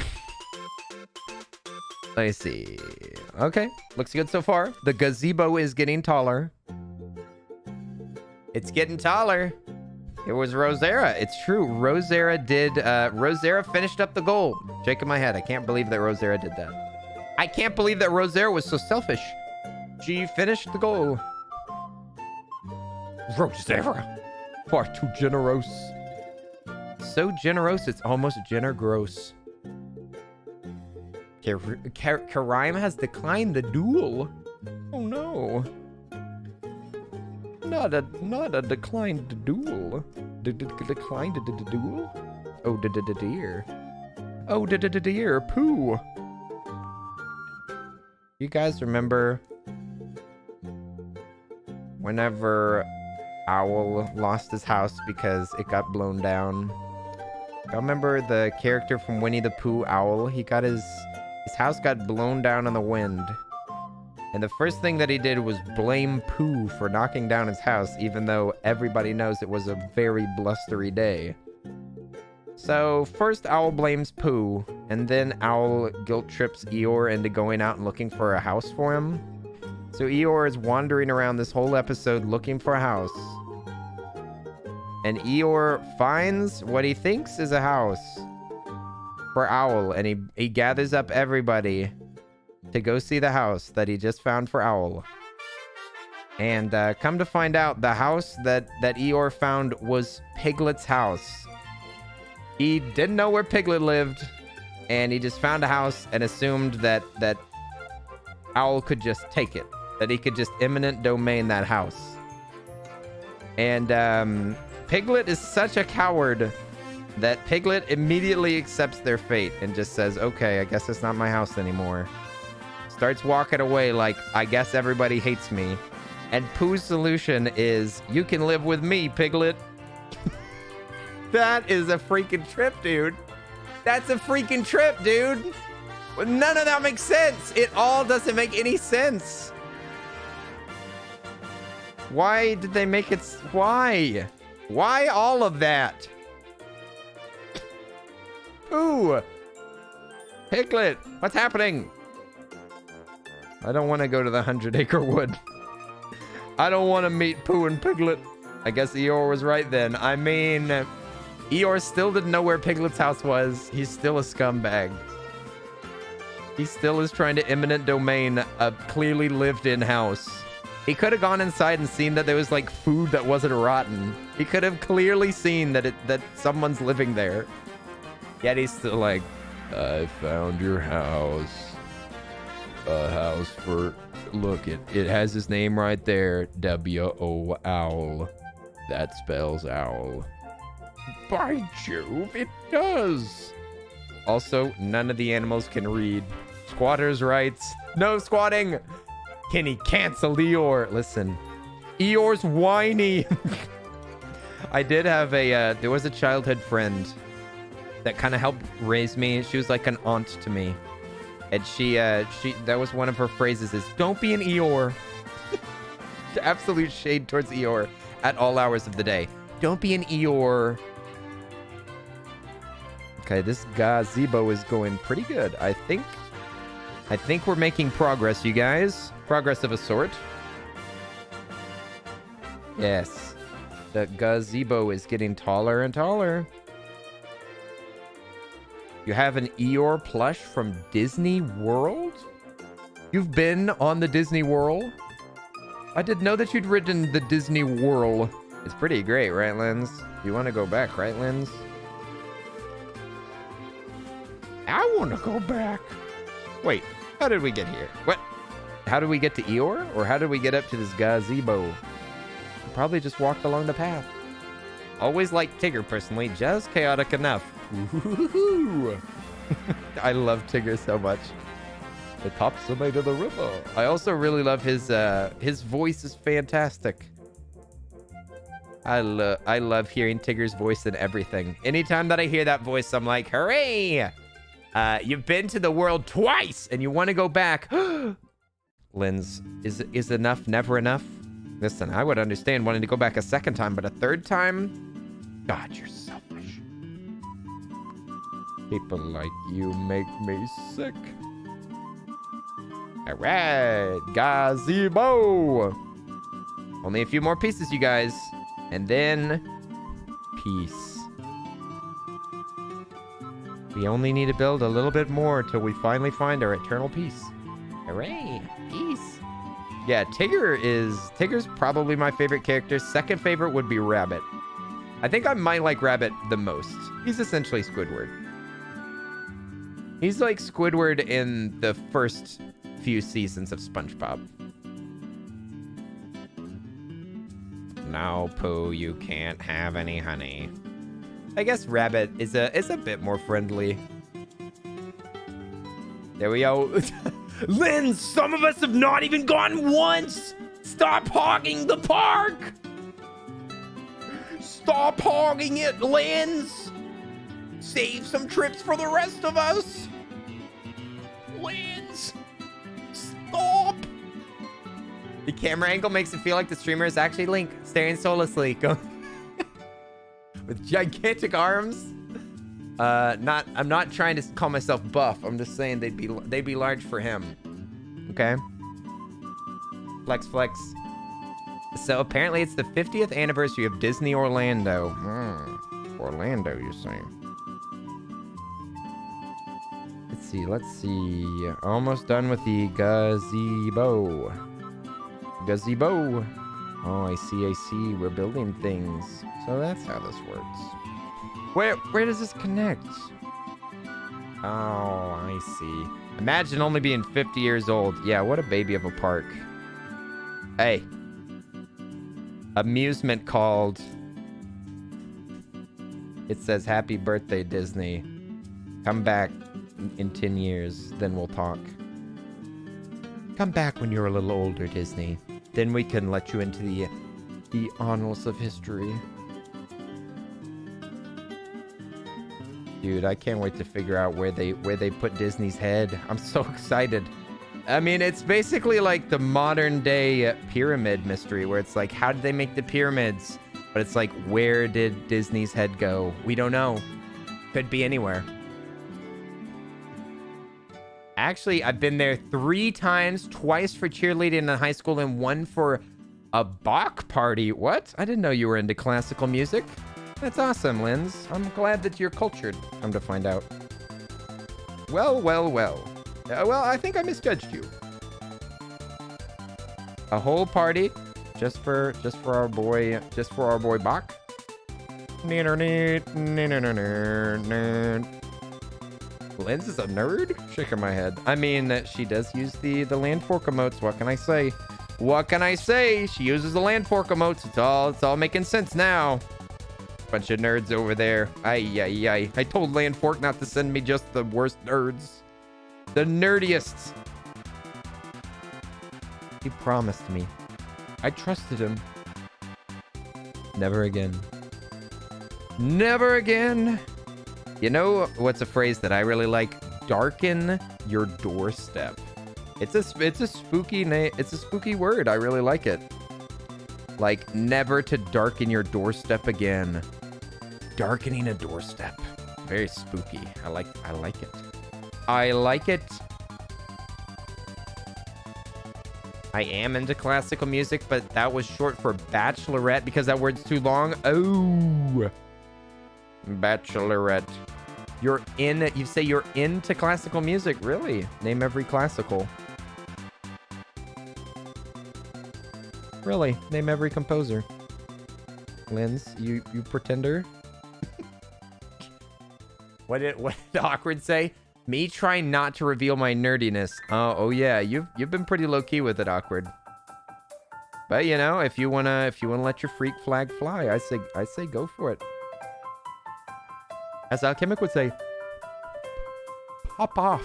Let me see. Okay, looks good so far. The gazebo is getting taller. It's getting taller. It was Rosera. It's true. Rosera did. Rosera finished up the goal. Shaking my head. I can't believe that Rosera did that. I can't believe that Rosera was so selfish. She finished the goal. Rosera. Far too generous. So generous, it's almost generous. Karime has declined the duel. Oh no. Not a declined duel. Declined the duel? Oh, dear. Oh, dear. Pooh. You guys remember whenever Owl lost his house because it got blown down? I remember the character from Winnie the Pooh, Owl. He got his house got blown down in the wind. And the first thing that he did was blame Pooh for knocking down his house, even though everybody knows it was a very blustery day. So first Owl blames Pooh, and then Owl guilt trips Eeyore into going out and looking for a house for him. So Eeyore is wandering around this whole episode looking for a house. And Eeyore finds what he thinks is a house for Owl, and he gathers up everybody to go see the house that he just found for Owl. And come to find out, the house that Eeyore found was Piglet's house. He didn't know where Piglet lived, and he just found a house and assumed that Owl could just take it, that he could just eminent domain that house. And Piglet is such a coward that Piglet immediately accepts their fate and just says, okay, I guess it's not my house anymore. Starts walking away like, I guess everybody hates me. And Pooh's solution is, you can live with me, Piglet. That is a freaking trip, dude. That's a freaking trip, dude. None of that makes sense. It all doesn't make any sense. Why did they make it? Why? Why all of that? Ooh. Piglet, what's happening? I don't want to go to the 100-acre wood. I don't want to meet Pooh and Piglet. I guess Eeyore was right then. I mean, Eeyore still didn't know where Piglet's house was. He's still a scumbag. He still is trying to eminent domain a clearly lived-in house. He could have gone inside and seen that there was like food that wasn't rotten. He could have clearly seen that someone's living there. Yet he's still like, I found your house. A house for, look, it has his name right there. W-O Owl. That spells owl. By Jove, it does. Also, none of the animals can read. Squatter's rights. No squatting. Can he cancel Eeyore? Listen, Eeyore's whiny. I did have there was a childhood friend that kind of helped raise me. She was like an aunt to me. And she that was one of her phrases is, don't be an Eeyore. Absolute shade towards Eeyore at all hours of the day. Don't be an Eeyore. Okay, this gazebo is going pretty good. I think we're making progress, you guys. Progress of a sort. Yes. The gazebo is getting taller and taller. You have an Eeyore plush from Disney World? You've been on the Disney World? I didn't know that you'd ridden the Disney World. It's pretty great, right, Lens? You want to go back, right, Lens? I want to go back. Wait, how did we get here? What? How did we get to Eeyore? Or how did we get up to this gazebo? We probably just walked along the path. Always liked Tigger, personally. Just chaotic enough. I love Tigger so much. The top side of the river. I also really love his voice is fantastic. I love hearing Tigger's voice in everything. Anytime that I hear that voice, I'm like, hooray! You've been to the world twice and you want to go back. Lens, is enough never enough? Listen, I would understand wanting to go back a second time, but a third time? God, you're selfish. People like you make me sick. All right, gazebo. Only a few more pieces, you guys. And then peace. We only need to build a little bit more till we finally find our eternal peace. Hooray, peace. Yeah, Tigger's probably my favorite character. Second favorite would be Rabbit. I think I might like Rabbit the most. He's essentially Squidward. He's like Squidward in the first few seasons of SpongeBob. No, Pooh, you can't have any honey. I guess Rabbit is a bit more friendly. There we go. Lynn, some of us have not even gone once. Stop hogging the park. Stop hogging it, Lens. Save some trips for the rest of us. Lens, stop. The camera angle makes it feel like the streamer is actually Link, staring soullessly, with gigantic arms. I'm not trying to call myself buff. I'm just saying they'd be large for him. Okay. Flex, flex. So apparently it's the 50th anniversary of Disney Orlando. Orlando, you say? Let's see. Almost done with the gazebo. Gazebo. Oh, I see. We're building things. So that's how this works. Where does this connect? Oh, I see. Imagine only being 50 years old. Yeah, what a baby of a park. Hey. Amusement called. It says, happy birthday, Disney. Come back in 10 years, then we'll talk. Come back when you're a little older, Disney. Then we can let you into the annals of history. Dude, I can't wait to figure out where they put Disney's head. I'm so excited. I mean, it's basically like the modern day pyramid mystery where it's like, how did they make the pyramids? But it's like, where did Disney's head go? We don't know. Could be anywhere. Actually, I've been there 3 times, twice for cheerleading in high school and 1 for a Bach party. What? I didn't know you were into classical music. That's awesome, Linz. I'm glad that you're cultured, come to find out. Well. Well, I think I misjudged you. A whole party just for our boy Bach. Linz is a nerd? Shaking my head. I mean, she does use the land fork emotes. What can I say? What can I say? She uses the land fork emotes. It's all making sense now. Bunch of nerds over there. Ay. I told land fork not to send me just the worst nerds. The nerdiest. He promised me. I trusted him. Never again. Never again. You know what's a phrase that I really like? Darken your doorstep. It's a spooky name. It's a spooky word. I really like it. Like, never to darken your doorstep again. Darkening a doorstep. Very spooky. I like it. I like it. I am into classical music, but that was short for bachelorette because that word's too long. Oh. Bachelorette. You say you're into classical music? Really? Name every classical. Really? Name every composer. Linz, you pretender? What did Awkward say? Me trying not to reveal my nerdiness. Oh yeah, you've been pretty low key with it, Awkward. But you know, if you wanna let your freak flag fly, I say go for it. As Alchemic would say, pop off.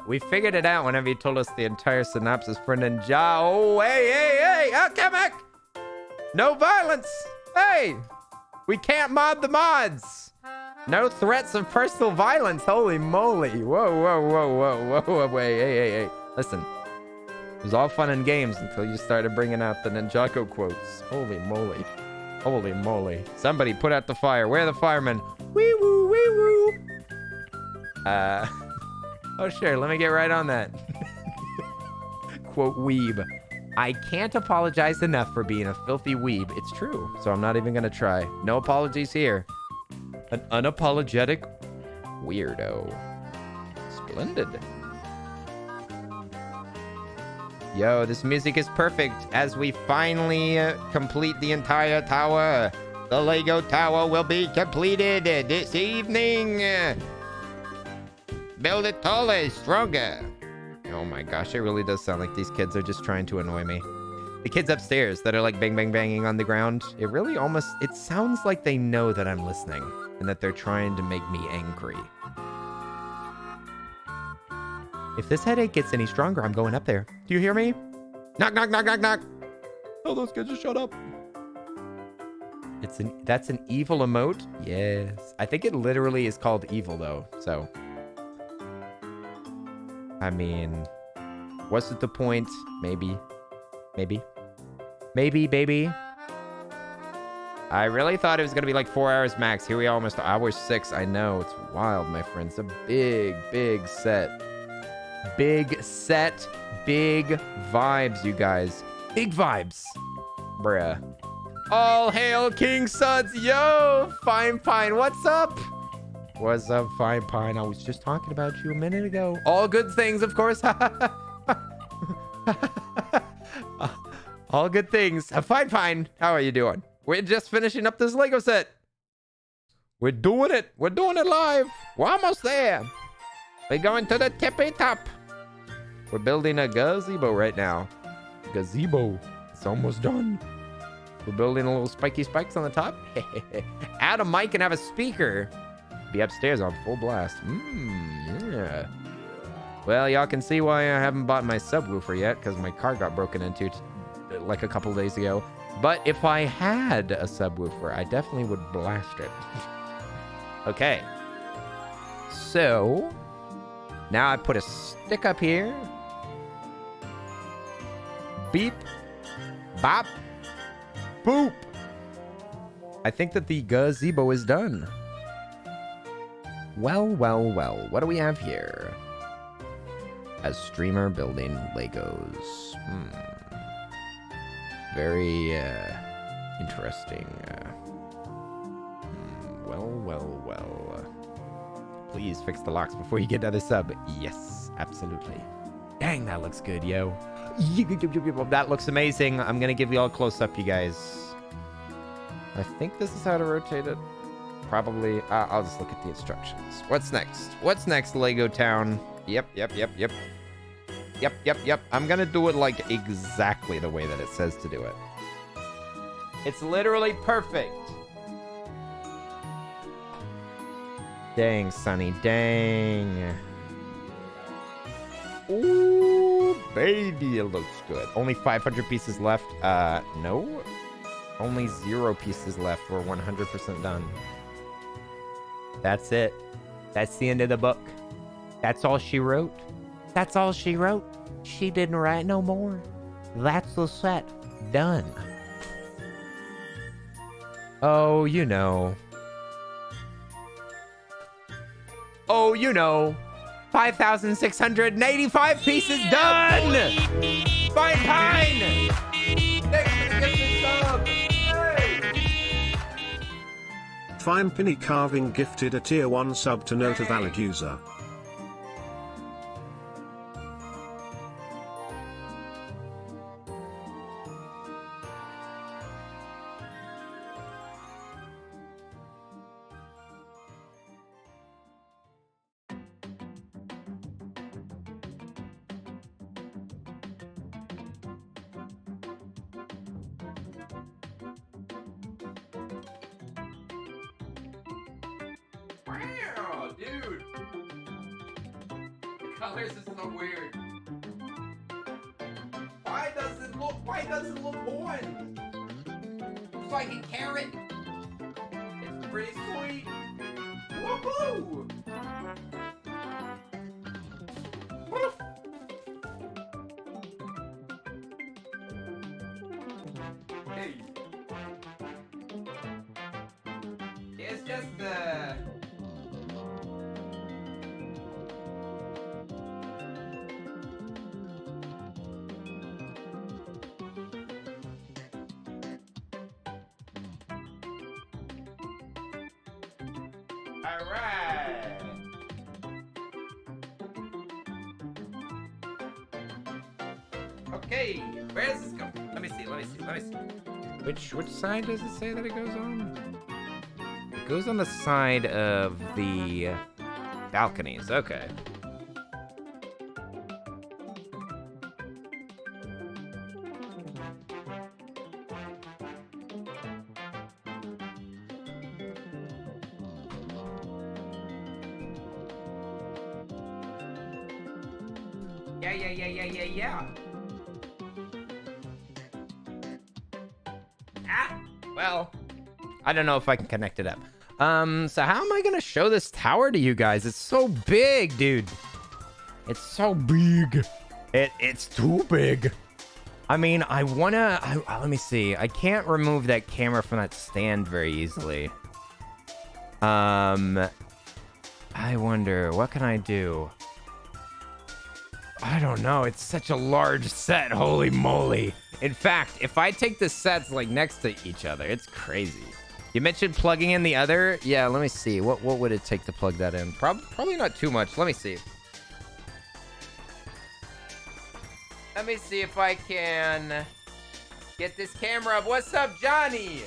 We figured it out whenever you told us the entire synopsis for Ninja. Oh, hey, Alchemic! No violence! Hey! We can't mod the mods! No threats of personal violence. Holy moly. Whoa. Wait, hey. Listen. It was all fun and games until you started bringing out the Ninjago quotes. Holy moly. Somebody put out the fire. Where are the firemen? Wee woo. Oh, sure. Let me get right on that. Quote, weeb. I can't apologize enough for being a filthy weeb. It's true. So I'm not even going to try. No apologies here. An unapologetic weirdo. Splendid. Yo, this music is perfect as we finally complete the entire tower. The Lego tower will be completed this evening. Build it taller, stronger. Oh my gosh, it really does sound like these kids are just trying to annoy me. The kids upstairs that are like bang, bang, banging on the ground, it really almost, it sounds like they know that I'm listening and that they're trying to make me angry. If this headache gets any stronger, I'm going up there. Do you hear me? Knock, knock, knock, knock, knock. Oh, those kids just shut up. That's an evil emote? Yes. I think it literally is called evil though, so. I mean, what's it the point? Maybe. Maybe. Maybe, baby. I really thought it was going to be like 4 hours max. Here we are, almost hour 6. I know. It's wild, my friends. A big, big set. Big set. Big vibes, you guys. Big vibes. Bruh. All hail King Suds. Yo, Fine Pine. What's up? What's up, Fine Pine? I was just talking about you a minute ago. All good things, of course. All good things. Fine Pine. How are you doing? We're just finishing up this Lego set. We're doing it. We're doing it live. We're almost there. We're going to the tippy top. We're building a gazebo right now. Gazebo. It's almost done. We're building a little spiky spikes on the top. Add a mic and have a speaker. Be upstairs on full blast. Yeah. Well, y'all can see why I haven't bought my subwoofer yet, because my car got broken into like a couple days ago. But if I had a subwoofer, I definitely would blast it. Okay. So, now I put a stick up here. Beep. Bop. Boop. I think that the gazebo is done. Well, well, well. What do we have here? A streamer building Legos. Very interesting. Well, well, well. Please fix the locks before you get another sub. Yes, absolutely. Dang, that looks good, yo. That looks amazing. I'm gonna give you all a close-up, you guys. I think this is how to rotate it. Probably. I'll just look at the instructions. What's next? What's next, Lego Town? Yep. I'm gonna do it like exactly the way that it says to do it. It's literally perfect. Dang, Sonny, dang. Ooh, baby, it looks good. Only 500 pieces left. No. Only 0 pieces left. We're 100% done. That's it. That's the end of the book. That's all she wrote. That's all she wrote. She didn't write no more. That's the set. Done. Oh, you know. Oh, you know. 5,685 pieces done! Fine Pine! Thanks for the gifted sub! Hey! Fine Pinny Carving gifted a tier 1 sub to Note of Valid User. Wow, dude. The colors is so weird. Why does it look orange? Looks like a carrot. It's pretty sweet. Woohoo! Hey. It's just All right. Okay, where does this go? Let me see. Which side does it say that it goes on? It goes on the side of the balconies. Okay. Yeah. Well, I don't know if I can connect it up. So how am I gonna show this tower to you guys? It's so big, dude. It's so big. It's too big. I mean, let me see. I can't remove that camera from that stand very easily. I wonder, what can I do? I don't know. It's such a large set. Holy moly. In fact, if I take the sets like next to each other, it's crazy. You mentioned plugging in the other. Yeah, let me see. What would it take to plug that in? Probably not too much. Let me see. Let me see if I can get this camera up. What's up, Johnny?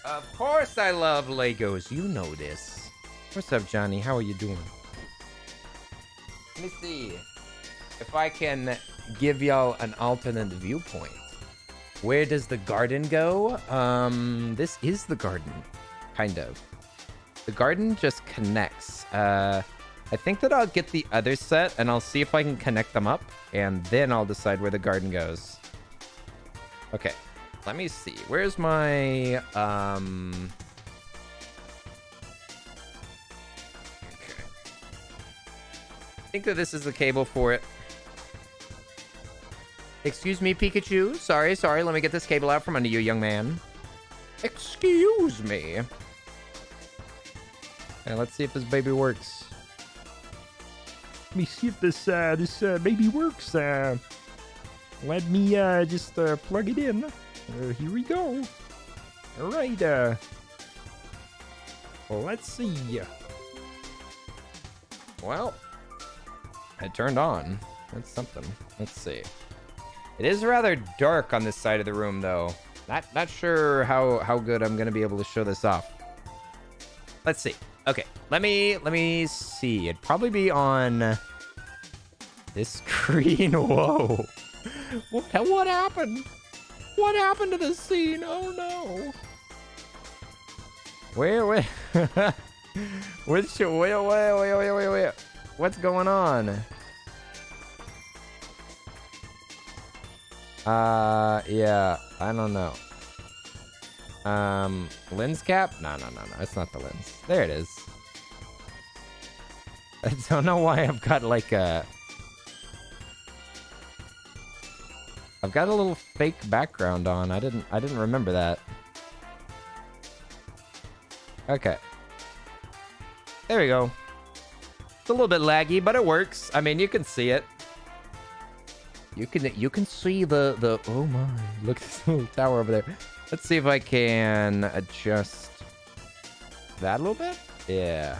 Of course I love Legos. You know this. What's up, Johnny? How are you doing? Let me see if I can give y'all an alternate viewpoint. Where does the garden go? This is the garden, kind of. The garden just connects. I think that I'll get the other set and I'll see if I can connect them up and then I'll decide where the garden goes. Okay, let me see. Where's my, okay. I think that this is the cable for it. Excuse me, Pikachu. Sorry. Let me get this cable out from under you, young man. Excuse me. Okay, let's see if this baby works. Let me see if this baby works. Let me just plug it in. Here we go. All right. Let's see. Well, it turned on. That's something. Let's see. It is rather dark on this side of the room, though. Not sure how good I'm gonna be able to show this off. Let's see. Okay, let me see. It'd probably be on this screen. Whoa! What happened? What happened to this scene? Oh no! Wait. Wait. What's going on? Yeah, I don't know. Lens cap? No, it's not the lens. There it is. I don't know why I've got like I've got a little fake background on. I didn't remember that. Okay. There we go. It's a little bit laggy, but it works. I mean, you can see it. You can see the oh my, look at this little tower over there. Let's see if I can adjust that a little bit. Yeah.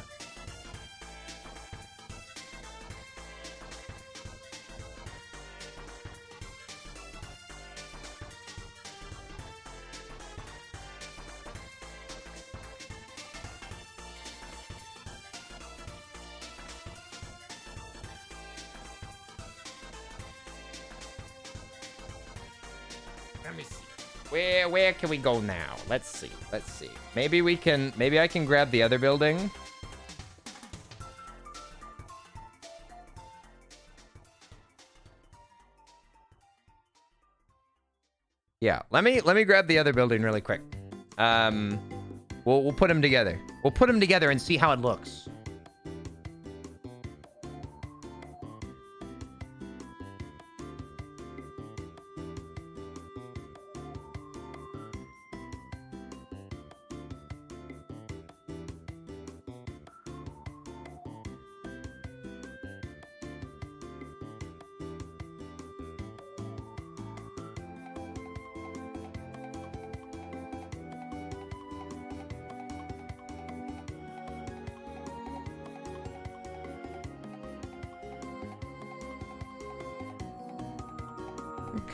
Let me see. Where can we go now? Let's see. Maybe I can grab the other building. Yeah, let me grab the other building really quick. We'll put them together. We'll put them together and see how it looks.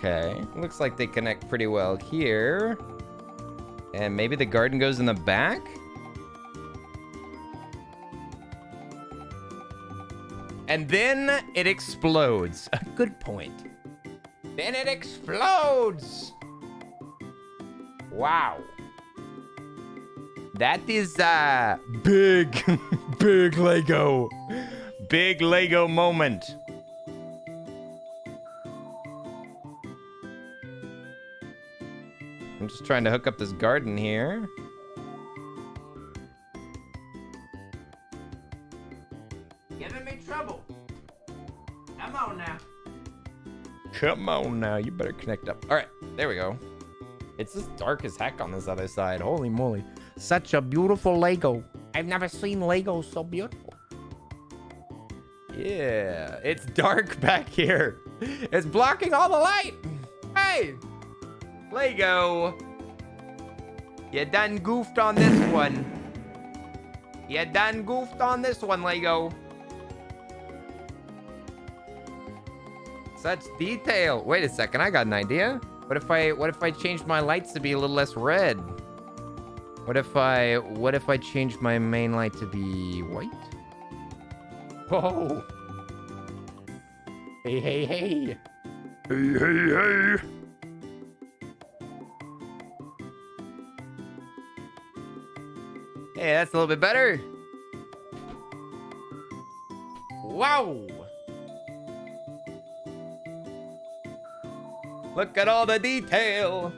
Okay. Looks like they connect pretty well here. And maybe the garden goes in the back? And then it explodes. A good point. Then it explodes. Wow. That is big, big Lego. Big Lego moment. I'm just trying to hook up this garden here. Giving me trouble. Come on now. Come on now, you better connect up. All right, there we go. It's just dark as heck on this other side. Holy moly. Such a beautiful Lego. I've never seen Lego so beautiful. Yeah, it's dark back here. It's blocking all the light. Hey, Lego. You done goofed on this one. You done goofed on this one, Lego. Such detail. Wait a second, I got an idea. What if I changed my lights to be a little less red? What if I changed my main light to be white? Whoa. Hey, hey, hey. Hey, hey, hey. Hey, that's a little bit better. Wow. Look at all the detail.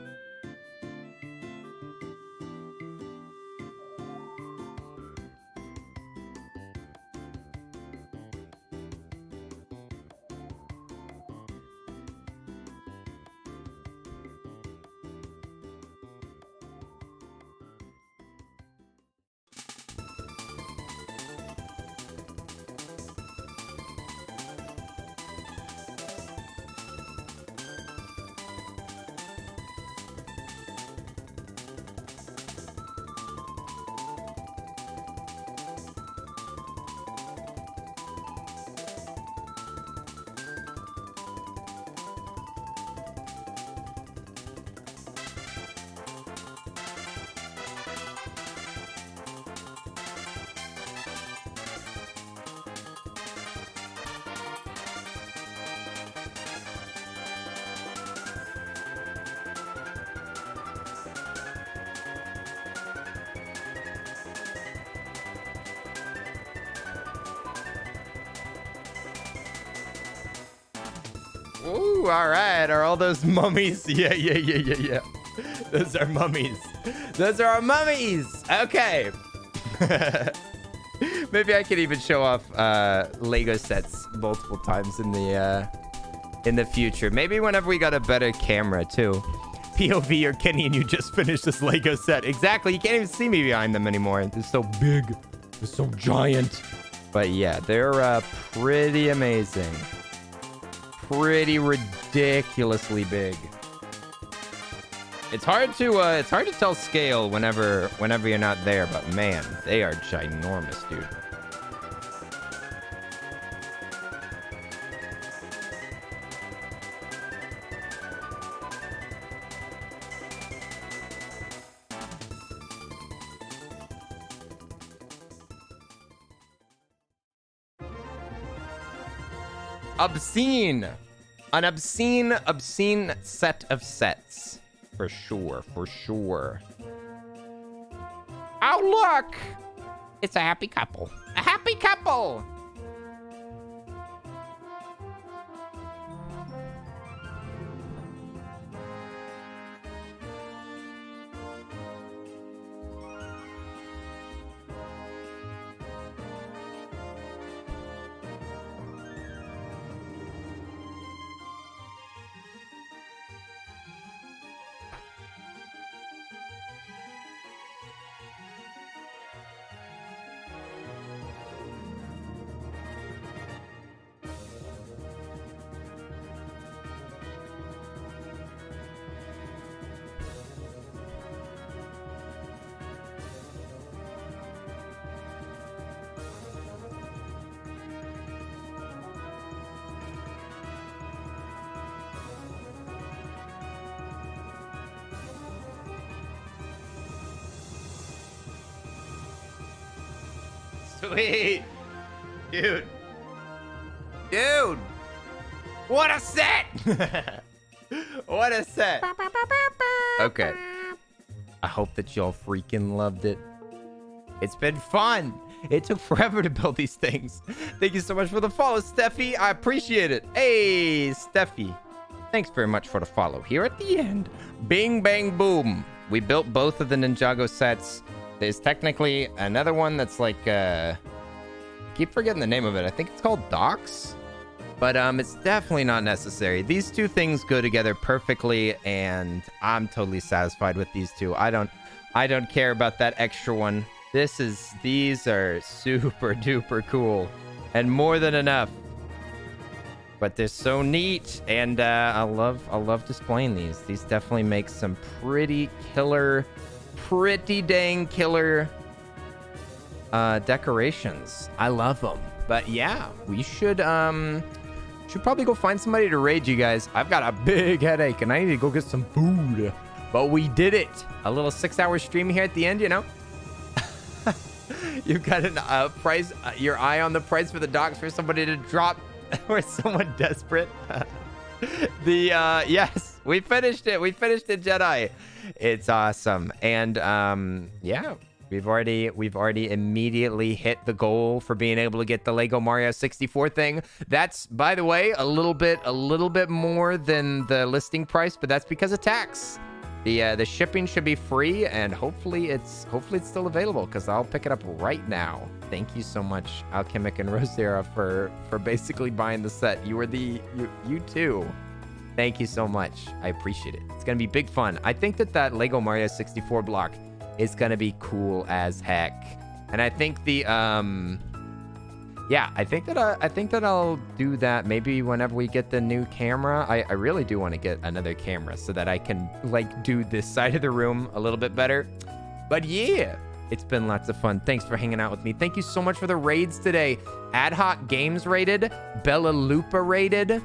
Ooh, all right. Are all those mummies? Yeah. Those are mummies. Those are our mummies. Okay. Maybe I could even show off Lego sets multiple times in the future. Maybe whenever we got a better camera too. POV or Kenny and you just finished this Lego set. Exactly. You can't even see me behind them anymore. They're so big. They're so giant. But yeah, they're pretty amazing. Pretty ridiculously big. It's hard to tell scale whenever you're not there, but man, they are ginormous, dude. Obscene. An obscene set of sets. For sure, for sure. Oh, look! It's a happy couple. A happy couple! Sweet. Dude. Dude. What a set. What a set. Okay. I hope that y'all freaking loved it. It's been fun. It took forever to build these things. Thank you so much for the follow, Steffi. I appreciate it. Hey, Steffi. Thanks very much for the follow. Here at the end, bing, bang, boom. We built both of the Ninjago sets. There's technically another one that's like, keep forgetting the name of it. I think it's called Docks. But it's definitely not necessary. These two things go together perfectly, and I'm totally satisfied with these two. I don't care about that extra one. These are super duper cool and more than enough. But they're so neat, and I love displaying these. These definitely make some pretty dang killer decorations. I love them. But yeah, we should probably go find somebody to raid, you guys. I've got a big headache and I need to go get some food. But we did it. A little 6-hour stream here at the end, you know. You've got a price, your eye on the price for the docks for somebody to drop, or someone desperate. Yes, we finished it. We finished it, Jedi. It's awesome. And yeah, we've already immediately hit the goal for being able to get the Lego Mario 64 thing. That's, by the way, a little bit more than the listing price, but that's because of tax. The shipping should be free, and hopefully it's still available, because I'll pick it up right now. Thank you so much, Alchemic and Rosera, for basically buying the set. You too. Thank you so much. I appreciate it. It's gonna be big fun. I think that Lego Mario 64 block is gonna be cool as heck, and I think yeah, I think that I'll do that maybe whenever we get the new camera. I really do want to get another camera so that I can like do this side of the room a little bit better. But yeah, it's been lots of fun. Thanks for hanging out with me. Thank you so much for the raids today. Ad Hoc Games raided, Bella Lupa raided. We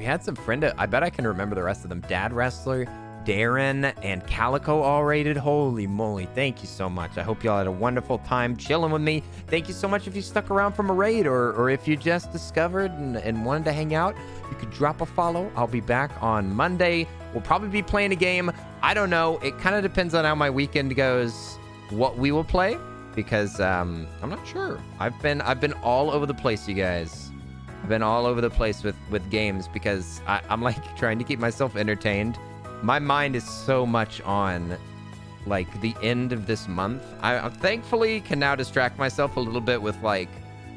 had some I bet I can remember the rest of them. Dad Wrestler, Darren, and Calico all rated. Holy moly, thank you so much. I hope y'all had a wonderful time chilling with me. Thank you so much if you stuck around from a raid, or if you just discovered and wanted to hang out, you could drop a follow. I'll be back on Monday. We'll probably be playing a game. I don't know. It kind of depends on how my weekend goes, what we will play, because I'm not sure. I've been all over the place, you guys. I've been all over the place with games, because I'm like trying to keep myself entertained. My mind is so much on like the end of this month. I thankfully can now distract myself a little bit with like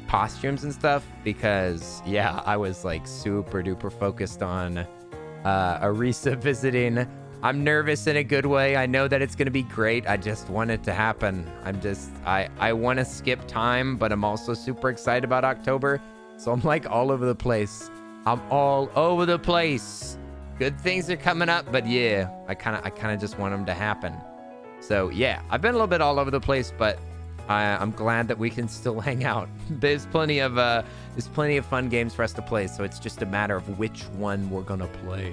costumes and stuff, because yeah, I was like super duper focused on Arisa visiting. I'm nervous in a good way. I know that it's going to be great. I just want it to happen. I want to skip time, but I'm also super excited about October. So I'm like all over the place. I'm all over the place. Good things are coming up, but yeah, I kind of just want them to happen. So yeah, I've been a little bit all over the place, but I'm glad that we can still hang out. There's plenty of fun games for us to play, so it's just a matter of which one we're gonna play.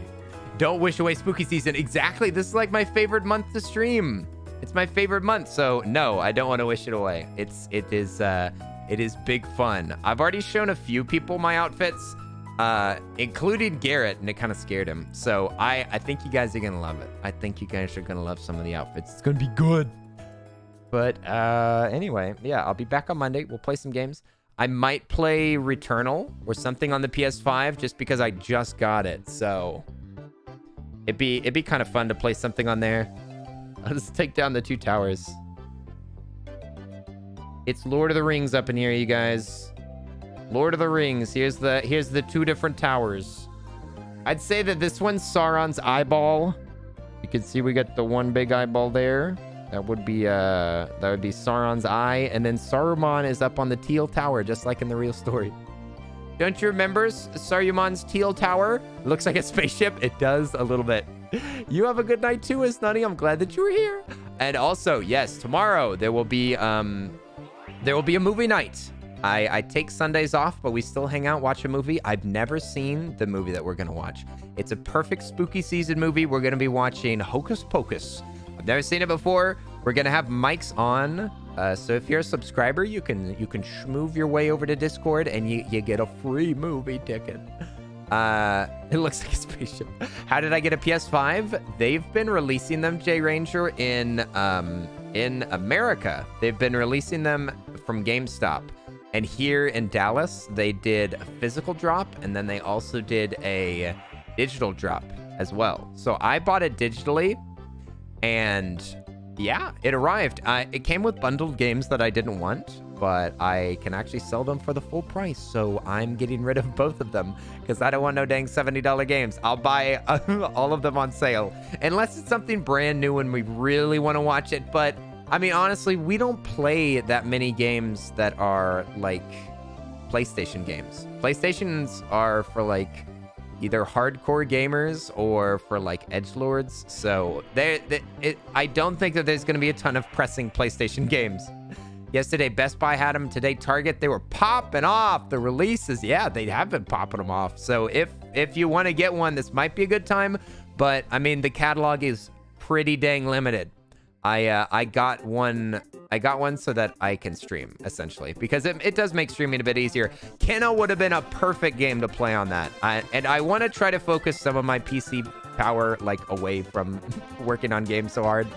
Don't wish away spooky season. Exactly. This is like my favorite month to stream. It's my favorite month, so no, I don't want to wish it away. It is big fun. I've already shown a few people my outfits, including Garrett, and it kind of scared him. So I think you guys are gonna love it. I think you guys are gonna love some of the outfits. It's gonna be good. But anyway, yeah, I'll be back on Monday. We'll play some games. I might play Returnal or something on the PS5 just because I just got it. So it'd be kind of fun to play something on there. I'll just take down the 2 towers. It's Lord of the Rings up in here, you guys. Lord of the Rings. Here's the 2 different towers. I'd say that this one's Sauron's eyeball. You can see we got the one big eyeball there. That would be Sauron's eye, and then Saruman is up on the teal tower, just like in the real story. Don't you remember Saruman's teal tower? It looks like a spaceship. It does a little bit. You have a good night too, Isnunny. I'm glad that you were here. And also, yes, tomorrow there will be a movie night. I take Sundays off, but we still hang out, watch a movie. I've never seen the movie that we're gonna watch. It's a perfect spooky season movie. We're gonna be watching Hocus Pocus. I've never seen it before. We're gonna have mics on So if you're a subscriber, you can schmoove your way over to Discord and you get a free movie ticket. It looks like a spaceship. How did I get a PS5? They've been releasing them, J Ranger, in America. They've been releasing them from GameStop. And here in Dallas, they did a physical drop, and then they also did a digital drop as well. So I bought it digitally, and yeah, it arrived. It came with bundled games that I didn't want, but I can actually sell them for the full price. So I'm getting rid of both of them because I don't want no dang $70 games. I'll buy all of them on sale unless it's something brand new and we really want to watch it. But I mean, honestly, we don't play that many games that are like PlayStation games. PlayStations are for like either hardcore gamers or for like edgelords. So I don't think that there's going to be a ton of pressing PlayStation games. Yesterday, Best Buy had them. Today, Target, they were popping off the releases. Yeah, they have been popping them off. So if you want to get one, this might be a good time. But I mean, the catalog is pretty dang limited. I got one so that I can stream, essentially, because it does make streaming a bit easier. Kena would have been a perfect game to play on that. And I want to try to focus some of my PC power like away from working on games so hard.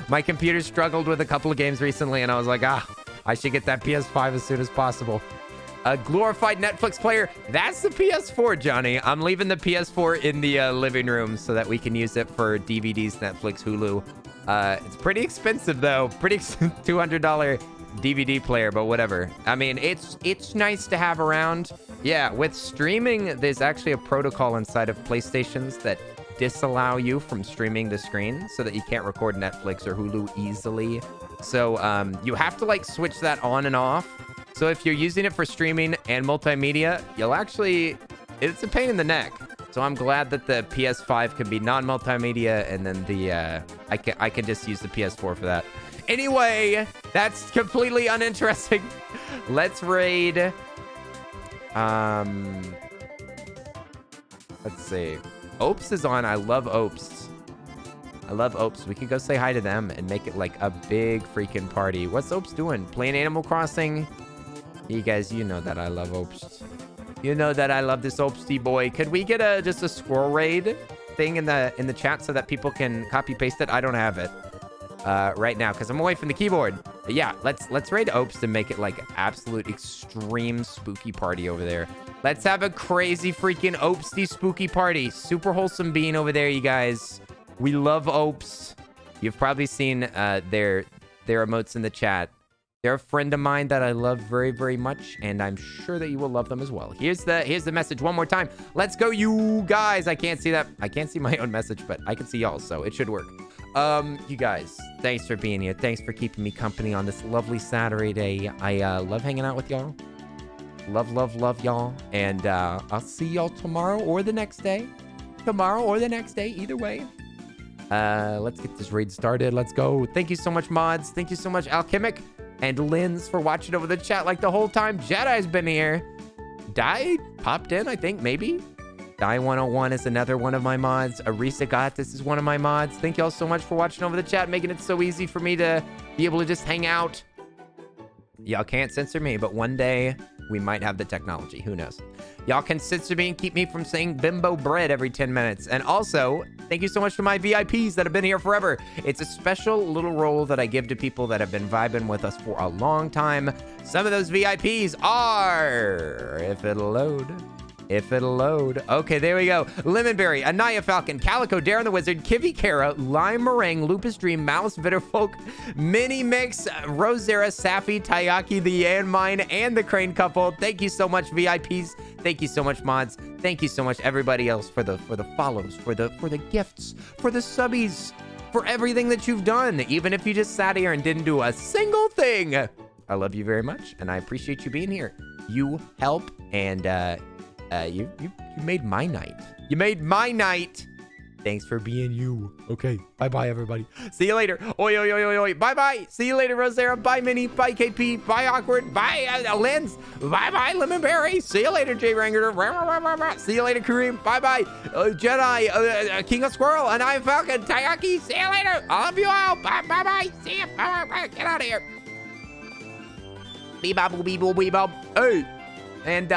My computer struggled with a couple of games recently, and I was like, I should get that PS5 as soon as possible. A glorified Netflix player. That's the PS4, Johnny. I'm leaving the PS4 in the living room so that we can use it for DVDs, Netflix, Hulu. It's pretty expensive though. Pretty $200 DVD player, but whatever. I mean, it's nice to have around. Yeah, with streaming, there's actually a protocol inside of PlayStations that disallow you from streaming the screen so that you can't record Netflix or Hulu easily. So you have to like switch that on and off. So if you're using it for streaming and multimedia, it's a pain in the neck. So I'm glad that the PS5 can be non-multimedia, and then I can just use the PS4 for that. Anyway, that's completely uninteresting. Let's raid. Let's see. Opes is on. I love Opes. We could go say hi to them and make it like a big freaking party. What's Opes doing? Playing Animal Crossing? You guys, you know that I love Opes. You know that I love this Opesty boy. Could we get just a squirrel raid thing in the chat so that people can copy paste it? I don't have it right now because I'm away from the keyboard. But yeah, let's raid Opes to make it like absolute extreme spooky party over there. Let's have a crazy freaking Opesty spooky party. Super wholesome being over there, you guys. We love Opes. You've probably seen their emotes in the chat. They're a friend of mine that I love very, very much, and I'm sure that you will love them as well. Here's the message one more time. Let's go, you guys. I can't see that. I can't see my own message, but I can see y'all, so it should work. You guys, thanks for being here. Thanks for keeping me company on this lovely Saturday day. I love hanging out with y'all. Love y'all. And I'll see y'all tomorrow or the next day. Either way. Let's get this raid started. Let's go. Thank you so much, mods. Thank you so much, Alchemic and Linz, for watching over the chat like the whole time. Jedi's been here. Die popped in, I think, maybe. Die 101 is another one of my mods. Arisa got this is one of my mods. Thank y'all so much for watching over the chat, making it so easy for me to be able to just hang out. Y'all can't censor me, but one day we might have the technology. Who knows? Y'all can censor me and keep me from saying bimbo bread every 10 minutes. And also, thank you so much to my VIPs that have been here forever. It's a special little role that I give to people that have been vibing with us for a long time. Some of those VIPs are... If it'll load. Okay, there we go. Lemonberry, Anaya Falcon, Calico, Darren the Wizard, Kivi Kara, Lime Meringue, Lupus Dream, Mouse, Vitterfolk, Mini Mix, Rosera, Safi, Tayaki, the Yan Mine, and the Crane Couple. Thank you so much, VIPs. Thank you so much, mods. Thank you so much, everybody else, for the follows, for the gifts, for the subbies, for everything that you've done, even if you just sat here and didn't do a single thing. I love you very much, and I appreciate you being here. You help, and you made my night. You made my night. Thanks for being you. Okay, bye-bye, everybody. See you later. Oi, oi, oi, oi, oi. Bye-bye. See you later, Rosera. Bye, Minnie. Bye, KP. Bye, Awkward. Bye, Linz. Bye-bye, Lemonberry. See you later, J Ranger. See you later, Kareem. Bye-bye, Jedi, King of Squirrel, and I'm Falcon. Tayaki. See you later. I love you all. Bye-bye. See you. Bye-bye. Get out of here. Bebop, weebop, weebop. Hey. And,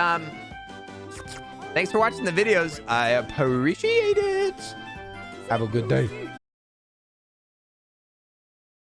thanks for watching the videos. I appreciate it. Have a good day.